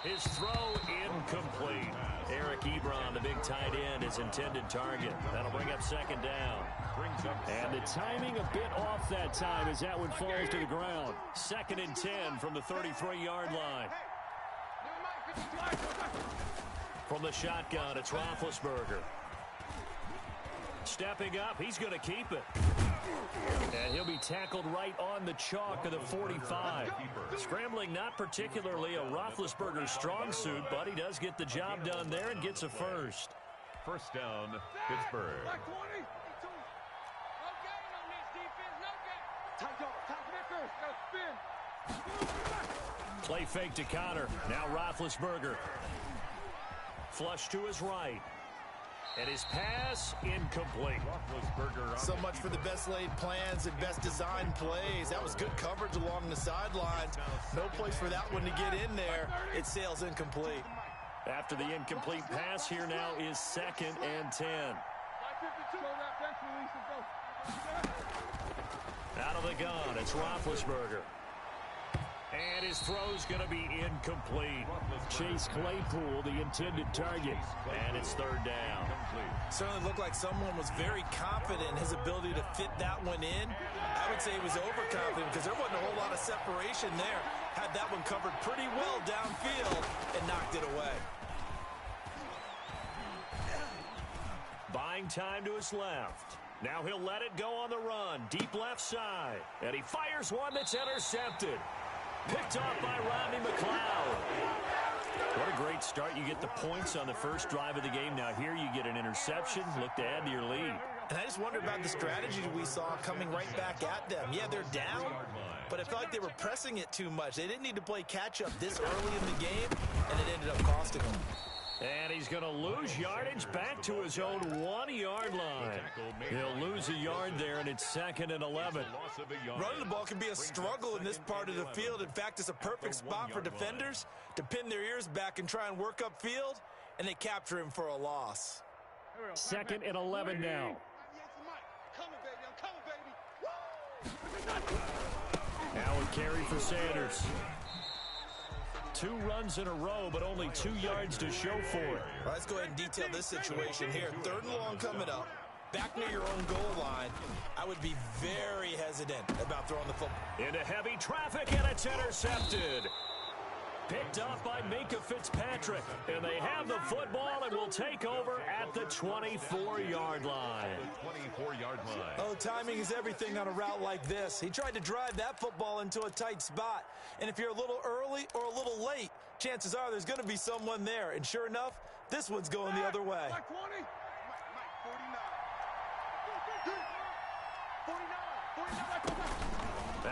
Speaker 1: His throw incomplete. Eric Ebron, the big tight end, his intended target. That'll bring up 2nd down. And the timing a bit off that time as that one falls to the ground. 2nd and 10 from the 33-yard line. From the shotgun, it's Roethlisberger. Stepping up, he's going to keep it. And he'll be tackled right on the chalk of the 45. Scrambling not particularly a Roethlisberger strong suit, but he does get the job done there and gets a first.
Speaker 2: First down, Pittsburgh.
Speaker 1: Play fake to Connor. Now Roethlisberger. Flush to his right. And his pass incomplete.
Speaker 3: So much for the best laid plans and best designed plays. That was good coverage along the sidelines. No place for that one to get in there. It sails incomplete.
Speaker 1: After the incomplete pass, here now is 2nd and 10. Out of the gun, it's Roethlisberger. And his throw's going to be incomplete. Chase Claypool, the intended target. And it's 3rd down.
Speaker 3: Certainly looked like someone was very confident in his ability to fit that one in. I would say he was overconfident because there wasn't a whole lot of separation there. Had that one covered pretty well downfield and knocked it away.
Speaker 1: Buying time to his left. Now he'll let it go on the run. Deep left side. And he fires one that's intercepted. Picked off by Rodney McLeod. What a great start. You get the points on the first drive of the game. Now here you get an interception. Look to add to your lead.
Speaker 3: And I just wonder about the strategy we saw coming right back at them. Yeah, they're down, but I felt like they were pressing it too much. They didn't need to play catch-up this early in the game, and it ended up costing them.
Speaker 1: And he's going to lose yardage back to his own 1-yard line. He'll lose a yard there, and it's 2nd and 11.
Speaker 3: Running the ball can be a struggle in this part of the field. In fact, it's a perfect spot for defenders to pin their ears back and try and work upfield, and they capture him for a loss.
Speaker 1: 2nd and 11 now. carry for Sanders. 2 runs in a row, but only 2 yards to show for it.
Speaker 3: Well, let's go ahead and detail this situation here. 3rd and long coming up. Back near your own goal line. I would be very hesitant about throwing the football.
Speaker 1: Into heavy traffic, and it's intercepted. Picked up by Minka Fitzpatrick. And they have the football and will take over at the 24-yard line.
Speaker 2: 24-yard line.
Speaker 3: Oh, timing is everything on a route like this. He tried to drive that football into a tight spot. And if you're a little early or a little late, chances are there's going to be someone there. And sure enough, this one's going the other way.
Speaker 4: Mike 20. Mike 49.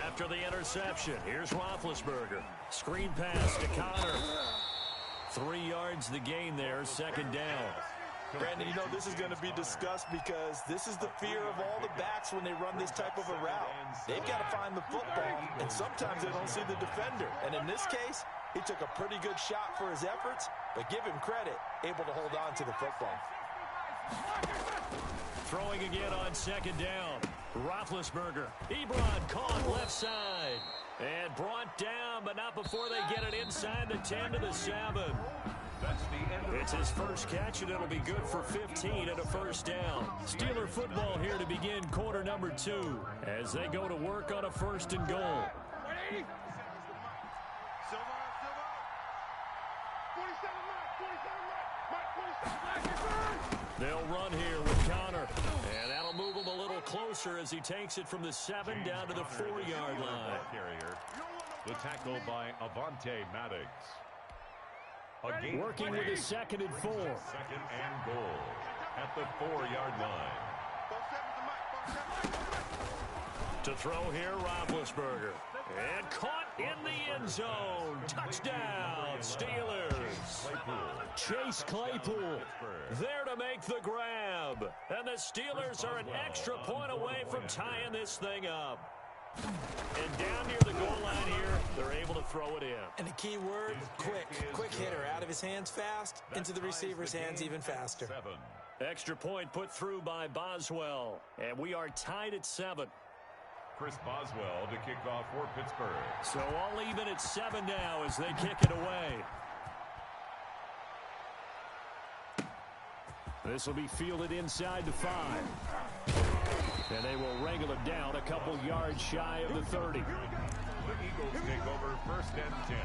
Speaker 1: After the interception, here's Roethlisberger. Screen pass to Connor. 3 yards the gain there, 2nd down.
Speaker 3: Brandon, you know this is going to be discussed because this is the fear of all the backs when they run this type of a route. They've got to find the football, and sometimes they don't see the defender. And in this case, he took a pretty good shot for his efforts, but give him credit, able to hold on to the football.
Speaker 1: Throwing again on 2nd down. Roethlisberger. Ebron caught left side. And brought down, but not before they get it inside the 10 to the 7.
Speaker 2: That's the end of
Speaker 1: It's his first catch, and it'll be good for 15 and a 1st down. Steeler football here to begin quarter number 2 as they go to work on a 1st and goal.
Speaker 4: 180. Silva. 47 Mike.
Speaker 1: They'll run here with Connor. And that'll move him a little closer as he takes it from the 7 down to the 4-yard line.
Speaker 2: Carrier. The tackle by Avante Maddox.
Speaker 1: Working with his 2nd and 4.
Speaker 2: 2nd and goal at the 4-yard line.
Speaker 1: To throw here, Roethlisberger. And caught in the end zone. Touchdown, Steelers. Chase Claypool there to make the grab. And the Steelers are an extra point away from tying this thing up. And down near the goal line here, they're able to throw it in.
Speaker 3: And the key word, quick. Quick hitter. Out of his hands fast, into the receiver's hands even faster.
Speaker 1: Extra point put through by Boswell. And we are tied at 7.
Speaker 2: Chris Boswell to kick off for Pittsburgh.
Speaker 1: So all even at 7 now as they kick it away. This will be fielded inside the 5. And they will wrangle it down a couple yards shy of the 30.
Speaker 2: The Eagles take over 1st and 10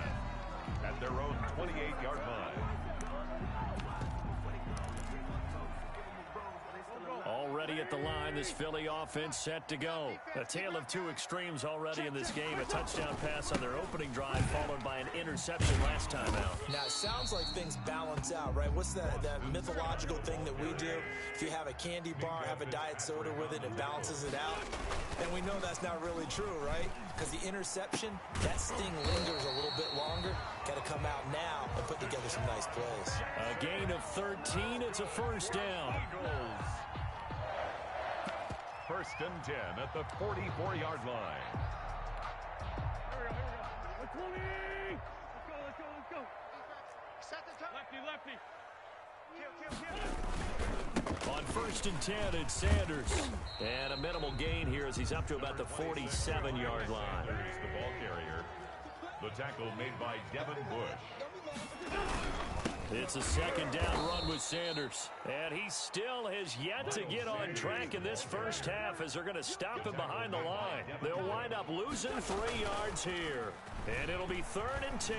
Speaker 2: at their own 28-yard line.
Speaker 1: Already at the line, this Philly offense set to go. A tale of 2 extremes already in this game. A touchdown pass on their opening drive, followed by an interception last time out.
Speaker 3: Now, it sounds like things balance out, right? What's that mythological thing that we do? If you have a candy bar, have a diet soda with it, it balances it out. And we know that's not really true, right? Because the interception, that sting lingers a little bit longer. Got to come out now and put together some nice plays.
Speaker 1: A gain of 13. It's a 1st down.
Speaker 2: 1st and 10 at the 44-yard line.
Speaker 6: Let's go.
Speaker 4: Set the top.
Speaker 6: Lefty.
Speaker 4: Kill.
Speaker 1: On 1st and 10, it's Sanders. And a minimal gain here as he's up to about the 47-yard line.
Speaker 2: Sanders, the ball carrier. The tackle made by Devin Bush.
Speaker 1: It's a 2nd down run with Sanders. And he still has yet to get on track in this first half as they're going to stop him behind the line. They'll wind up losing 3 yards here. And it'll be 3rd and 10.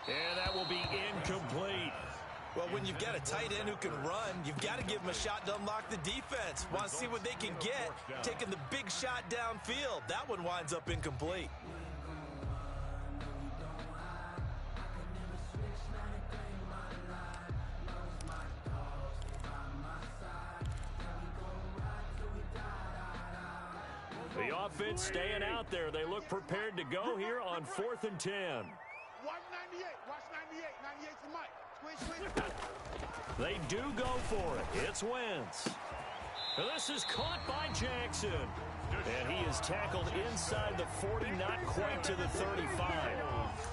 Speaker 1: And that will be incomplete.
Speaker 3: Well, when you've got a tight end who can run, you've got to give him a shot to unlock the defense. Want to see what they can get, taking the big shot downfield. That one winds up incomplete.
Speaker 1: The offense staying out there. They look prepared to go here on 4th and 10.
Speaker 4: Watch 98. Watch 98. 98's the mic. Switch.
Speaker 1: They do go for it. It's Wentz. This is caught by Jackson. And he is tackled inside the 40, not quite to the 35.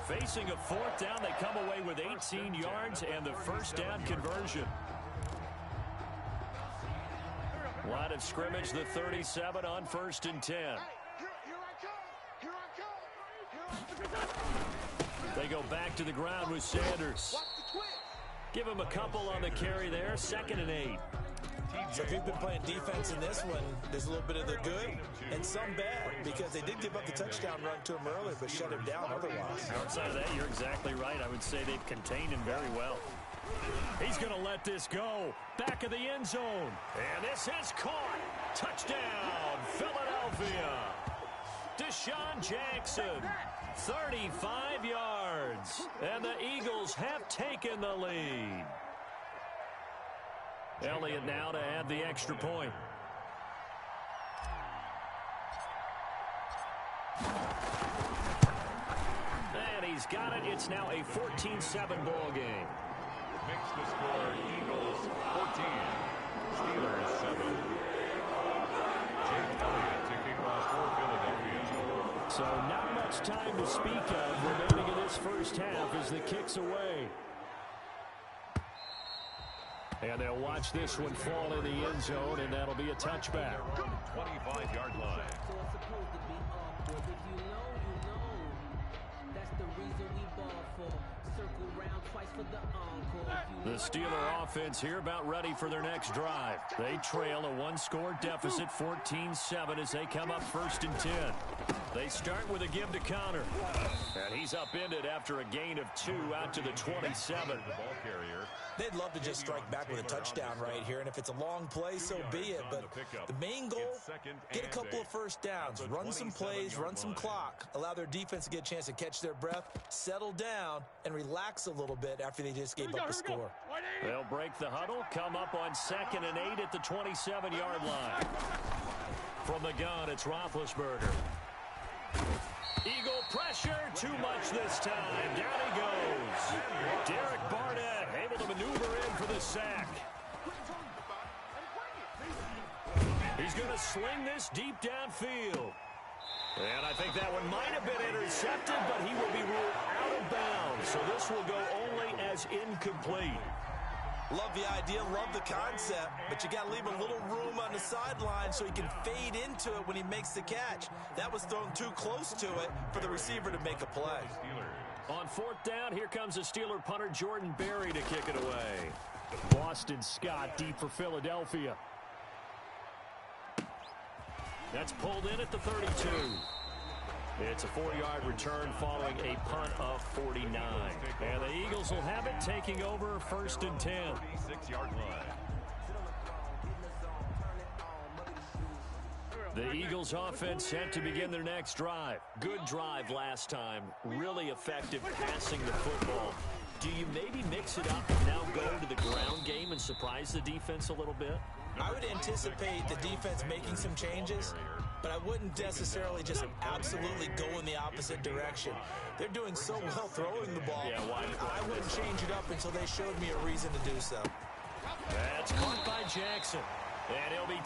Speaker 1: Facing a 4th down, they come away with 18 yards and the 1st down conversion. Line of scrimmage, the 37 on 1st and 10.
Speaker 4: Here I
Speaker 1: They go back to the ground with Sanders. Give him a couple on the carry there. 2nd and 8.
Speaker 3: So if you've been playing defense in this one, there's a little bit of the good and some bad, because they did give up the touchdown run to him earlier, but shut him down otherwise.
Speaker 1: Outside of that, you're exactly right. I would say they've contained him very well. He's going to let this go. Back of the end zone. And this is caught. Touchdown, Philadelphia. Deshaun Jackson, 35 yards. And the Eagles have taken the lead. Elliott now to add the extra point. And he's got it. It's now a 14-7 ball game.
Speaker 2: Makes the score Eagles 14, Steelers 7. Jake Elliott to kick off for Philadelphia.
Speaker 1: So not much time to speak of remaining in this first half as the kick's away. And they'll watch this one fall in the end zone, and that'll be a touchback.
Speaker 2: 25-yard line.
Speaker 16: So it's supposed to be awkward. If you know, you know. That's the reason we ball for. Circle round twice for the encore.
Speaker 1: The Steeler offense here about ready for their next drive. They trail a one-score deficit, 14-7, as they come up 1st and 10. They start with a give to Connor. And he's upended after a gain of 2 out to the 27.
Speaker 2: The ball carrier.
Speaker 3: They'd love to just strike back with a touchdown right here, and if it's a long play, so be it. But the main goal, get a couple of first downs, run some plays, run some clock, allow their defense to get a chance to catch their breath, settle down, and relax a little bit after they just gave up a score.
Speaker 1: They'll break the huddle, come up on 2nd and 8 at the 27-yard line. From the gun, it's Roethlisberger. Eagle pressure, too much this time. Down he goes. Derek Barnett able to maneuver in for the sack. He's going to sling this deep downfield. And I think that one might have been intercepted, but he will be ruled out of bounds. So this will go only as incomplete.
Speaker 3: Love the idea, love the concept, but you got to leave a little room on the sideline so he can fade into it when he makes the catch. That was thrown too close to it for the receiver to make a play.
Speaker 1: On 4th down, here comes a Steeler punter, Jordan Berry, to kick it away. Boston Scott deep for Philadelphia. That's pulled in at the 32. It's a 4-yard return following a punt of 49. And the Eagles will have it, taking over 1st and 10.
Speaker 2: 36-yard line.
Speaker 1: The Eagles offense set to begin their next drive. Good drive last time. Really effective passing the football. Do you maybe mix it up and now go to the ground game and surprise the defense a little bit?
Speaker 3: I would anticipate the defense making some changes, but I wouldn't necessarily just absolutely go in the opposite direction. They're doing so well throwing the ball.
Speaker 1: Yeah,
Speaker 3: I wouldn't change it up until they showed me a reason to do so.
Speaker 1: That's caught by Jackson. And he'll be...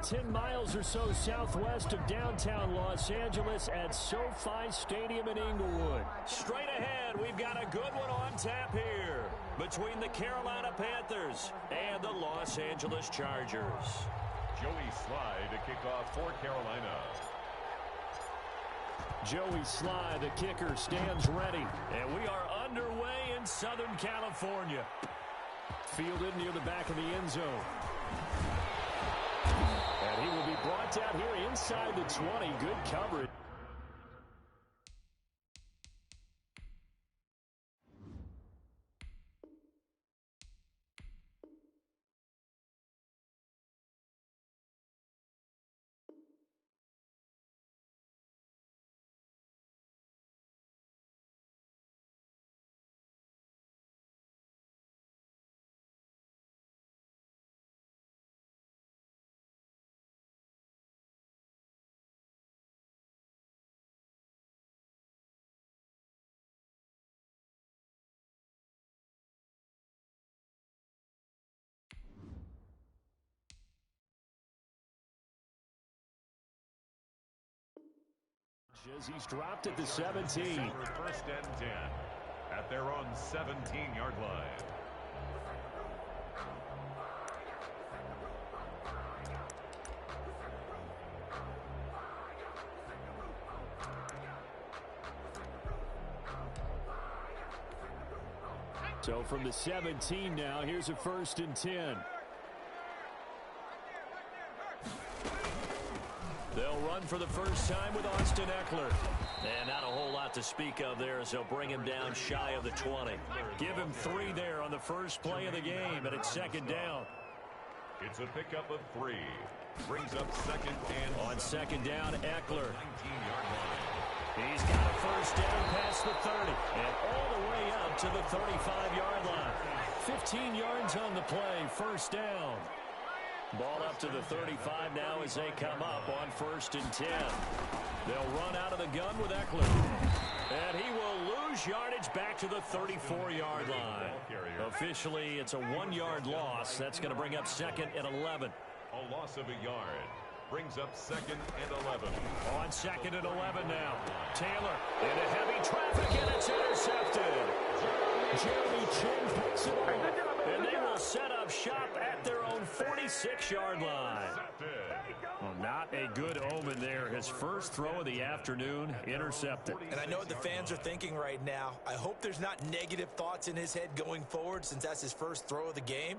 Speaker 1: 10 miles or so southwest of downtown Los Angeles at SoFi Stadium in Inglewood. Straight ahead, we've got a good one on tap here between the Carolina Panthers and the Los Angeles Chargers.
Speaker 2: Joey Sly to kick off for Carolina.
Speaker 1: Joey Sly, the kicker, stands ready. And we are underway in Southern California. Fielded near the back of the end zone. And he will be brought down here inside the 20. Good coverage. He's dropped at the 17.
Speaker 2: First and 10 at their own 17-yard line.
Speaker 1: So from the 17 now, here's a 1st and 10. They'll run for the first time with Austin Eckler. And not a whole lot to speak of there as they'll bring him down shy of the 20. Give him 3 there on the first play of the game, and it's 2nd down.
Speaker 2: It's a pickup of 3. Brings up 2nd and
Speaker 1: on 2nd down, Eckler.
Speaker 2: 19-yard line.
Speaker 1: He's got a first down past the 30 and all the way up to the 35-yard line. 15 yards on the play, 1st down. Ball up to the 35 now as they come up on 1st and 10. They'll run out of the gun with Eckler. And he will lose yardage back to the 34-yard line. Officially, it's a 1-yard loss. That's going to bring up 2nd and 11.
Speaker 2: A loss of a yard. Brings up 2nd and 11.
Speaker 1: On 2nd and 11 now. Taylor into heavy traffic, and it's intercepted. Jeremy Chin picks it up. And they will set up shop at their own 46-yard line. Well, not a good omen there. His first throw of the afternoon, intercepted.
Speaker 3: And I know what the fans are thinking right now. I hope there's not negative thoughts in his head going forward since that's his first throw of the game.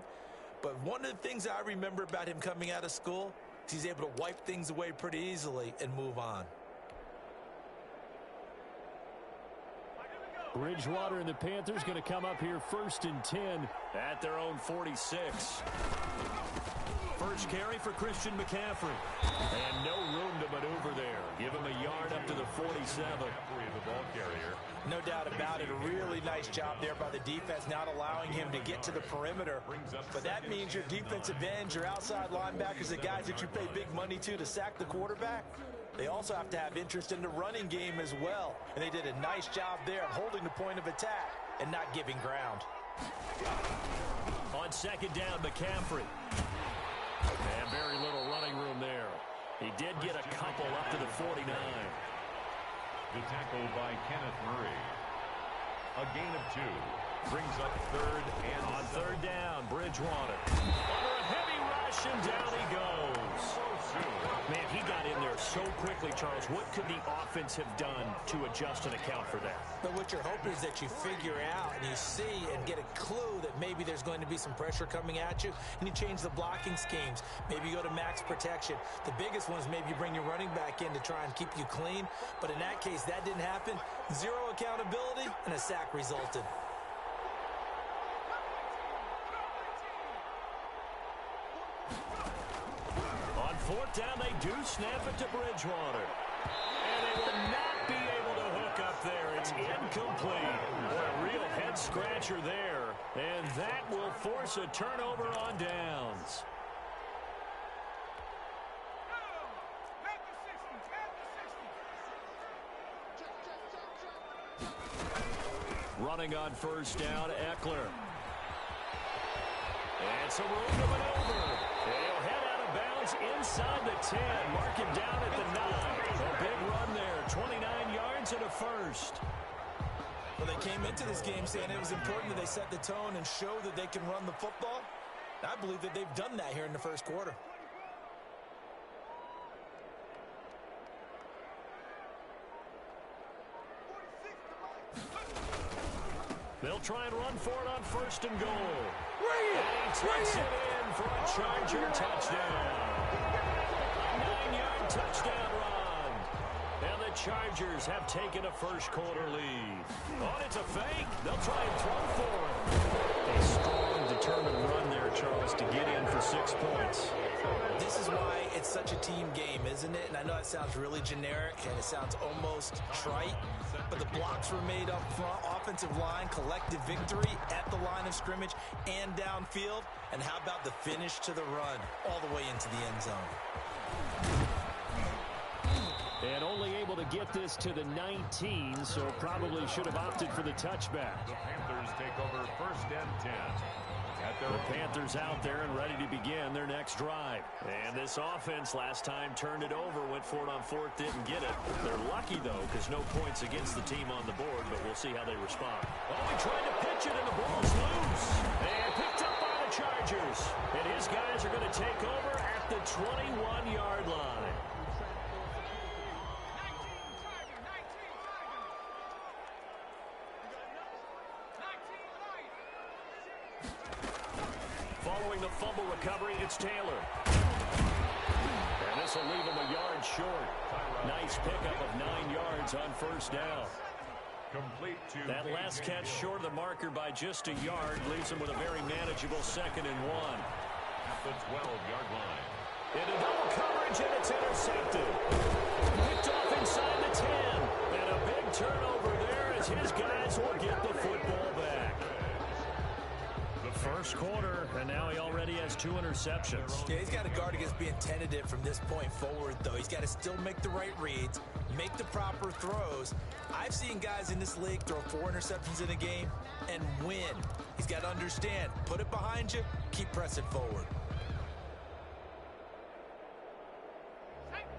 Speaker 3: But one of the things I remember about him coming out of school is he's able to wipe things away pretty easily and move on.
Speaker 1: Bridgewater and the Panthers going to come up here 1st and 10 at their own 46. First carry for Christian McCaffrey. And no room to maneuver there. Give him a yard up to the 47.
Speaker 2: The ball carrier.
Speaker 3: No doubt about it. A really nice job there by the defense, not allowing him to get to the perimeter. But that means your defensive ends, your outside linebackers, the guys that you pay big money to sack the quarterback, they also have to have interest in the running game as well. And they did a nice job there of holding the point of attack and not giving ground.
Speaker 1: On 2nd down, McCaffrey. And very little running room there. He did get a couple up to the 49.
Speaker 2: The tackle by Kenneth Murray. A gain of 2. Brings up 3rd and
Speaker 1: on 3rd down, Bridgewater. Under a heavy rush, and down he goes. Man, he got in there so quickly, Charles. What could the offense have done to adjust and account for that?
Speaker 3: But what you're hoping is that you figure out and you see and get a clue that maybe there's going to be some pressure coming at you, and you change the blocking schemes. Maybe you go to max protection. The biggest one is maybe you bring your running back in to try and keep you clean. But in that case, that didn't happen. 0 accountability, and a sack resulted.
Speaker 1: On 4th down, they do snap it to Bridgewater. And they will not be able to hook up there. It's incomplete. A real head-scratcher there. And that will force a turnover on downs. Running on 1st down, Eckler. And some room to maneuver. He'll head out of bounds yards inside the 10. Mark him down at the 9. A big run there. 29 yards and a first.
Speaker 3: Well, they came into this game saying it was important that they set the tone and show that they can run the football. I believe that they've done that here in the first quarter.
Speaker 1: They'll try and run for it on first and goal. And he takes it in for a Charger touchdown. A 9-yard touchdown run. And the Chargers have taken a first-quarter lead. Oh, it's a fake. They'll try and throw for it. A strong, determined run there, Charles, to get in for 6 points.
Speaker 3: This is why it's such a team game, isn't it? And I know it sounds really generic and it sounds almost trite, but the blocks were made up front, offensive line, collective victory at the line of scrimmage and downfield. And how about the finish to the run all the way into the end zone?
Speaker 1: And only able to get this to the 19, so probably should have opted for the touchback.
Speaker 2: The Panthers take over first and 10.
Speaker 1: The Panthers out there and ready to begin their next drive. And this offense last time turned it over, went for it on fourth, didn't get it. They're lucky, though, because no points against the team on the board, but we'll see how they respond. Oh, he tried to pitch it, and the ball's loose. And picked up by the Chargers. And his guys are going to take over at the 21-yard line. Following the fumble recovery, it's Taylor. And this will leave him a yard short. Nice pickup of 9 yards on first down.
Speaker 2: Complete to
Speaker 1: that last catch short of the marker by just a yard leaves him with a very manageable 2nd and 1.
Speaker 2: At the 12-yard line.
Speaker 1: Into double coverage, and it's intercepted. Picked off inside the 10. And a big turnover there as his guys will get the football back. First quarter, and now he already has 2 interceptions.
Speaker 3: Yeah, he's got to guard against being tentative from this point forward, though. He's got to still make the right reads, make the proper throws. I've seen guys in this league throw 4 interceptions in a game and win. He's got to understand, put it behind you, keep pressing forward.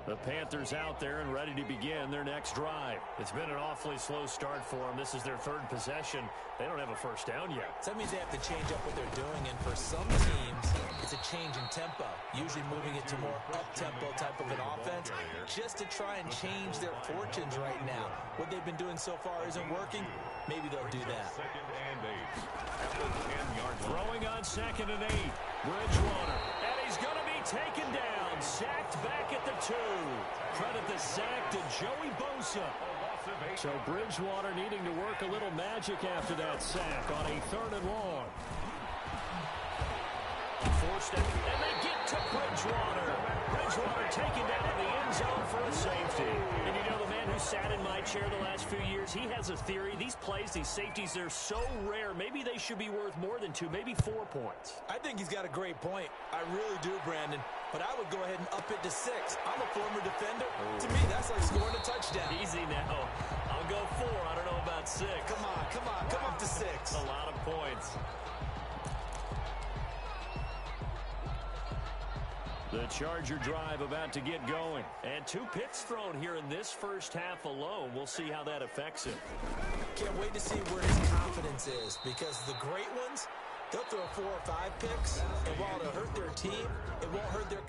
Speaker 1: The Panthers out there and ready to begin their next drive. It's been an awfully slow start for them. This is their 3rd possession. They don't have a first down yet.
Speaker 3: So that means they have to change up what they're doing, and for some teams, it's a change in tempo, usually moving it to more up-tempo type of an offense, just to try and change their fortunes right now. What they've been doing so far isn't working. Maybe they'll do that.
Speaker 2: 2nd and 8. At the 10-yard line.
Speaker 1: Throwing on 2nd and 8. Bridgewater. And he's going to be taken down. Sacked back at the 2. Credit the sack to Joey Bosa. So Bridgewater needing to work a little magic after that sack on a 3rd and long. Forced it, and they get to Bridgewater. Bridgewater taken down in the end zone for a safety. And you know, the man who sat in my chair the last few years, he has a theory. These plays, these safeties, they're so rare. Maybe they should be worth more than 2, maybe 4 points.
Speaker 3: I think he's got a great point. I really do, Brandon. But I would go ahead and up it to 6. I'm a former defender. To me, that's like scoring a touchdown.
Speaker 1: Easy now. I'll go 4. I don't know about 6.
Speaker 3: Come on. Come up to 6.
Speaker 1: A lot of points. The Charger drive about to get going. And 2 picks thrown here in this first half alone. We'll see how that affects him.
Speaker 3: Can't wait to see where his confidence is, because the great ones, they'll throw 4 or 5 picks, and while it'll hurt their team, it won't hurt their...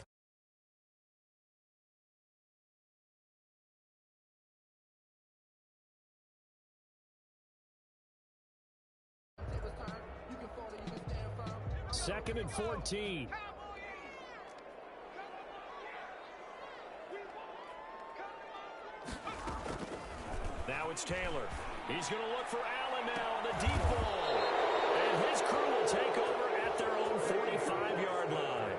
Speaker 1: Second and 14. Now it's Taylor. He's going to look for Allen now on the deep ball. And his crew will take over at their own 45-yard line.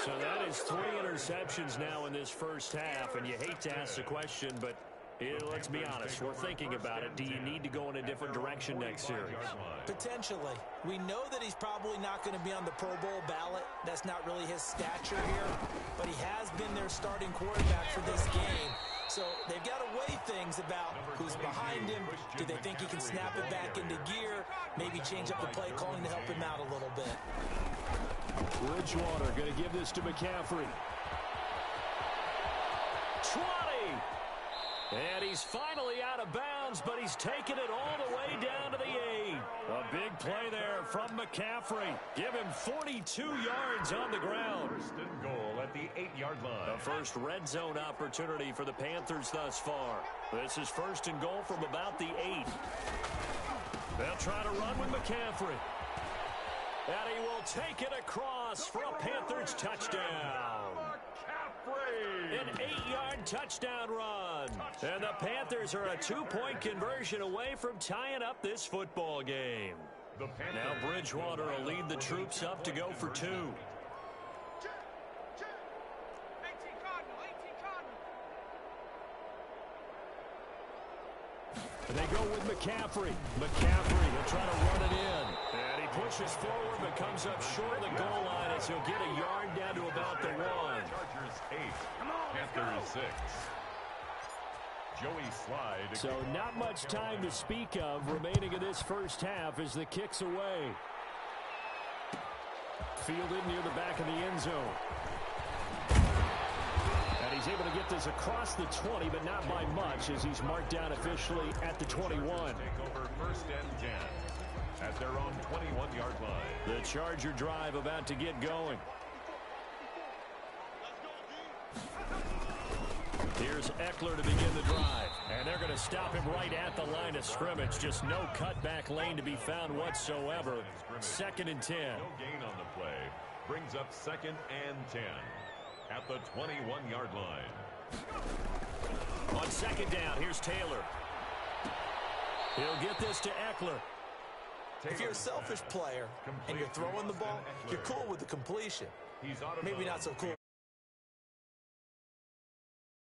Speaker 1: So that is 3 interceptions now in this first half. And you hate to ask the question, but let's be honest. We're thinking about it. Do you need to go in a different direction next series?
Speaker 3: Potentially. We know that he's probably not going to be on the Pro Bowl ballot. That's not really his stature here. But he has been their starting quarterback for this game. So they've got to weigh things about who's behind him. Do they think he can snap it back into gear? Maybe change up the play calling to help him out a little bit.
Speaker 1: Bridgewater going to give this to McCaffrey. 20. And he's finally out of bounds, but he's taken it all the way down to the 8. A big play there from McCaffrey. Give him 42 yards on the ground.
Speaker 2: First and goal at the 8-yard line.
Speaker 1: The first red zone opportunity for the Panthers thus far. This is first and goal from about the 8. They'll try to run with McCaffrey. And he will take it across for a Panthers touchdown. An 8-yard touchdown run. And the Panthers are a 2-point conversion away from tying up this football game. Now Bridgewater will lead the troops up to go for 2. They go with McCaffrey. McCaffrey will try to run it in. And he pushes forward but comes up short of the goal line as he'll get a yard down to about the 1.
Speaker 2: Chargers 8, Panthers 6. Joey slide.
Speaker 1: So not much time to speak of remaining in this first half as the kick's away. Fielded near the back of the end zone. And he's able to get this across the 20, but not by much as he's marked down officially at the 21.
Speaker 2: Take over first and 10 at their own 21-yard line.
Speaker 1: The Charger drive about to get going. Here's Eckler to begin the drive. And they're going to stop him right at the line of scrimmage. Just no cutback lane to be found whatsoever. Second and 10.
Speaker 2: No gain on the play. Brings up second and 10 at the 21-yard line.
Speaker 1: On second down, here's Taylor. He'll get this to Eckler.
Speaker 3: If you're a selfish player and you're throwing the ball, you're cool with the completion. Maybe not so cool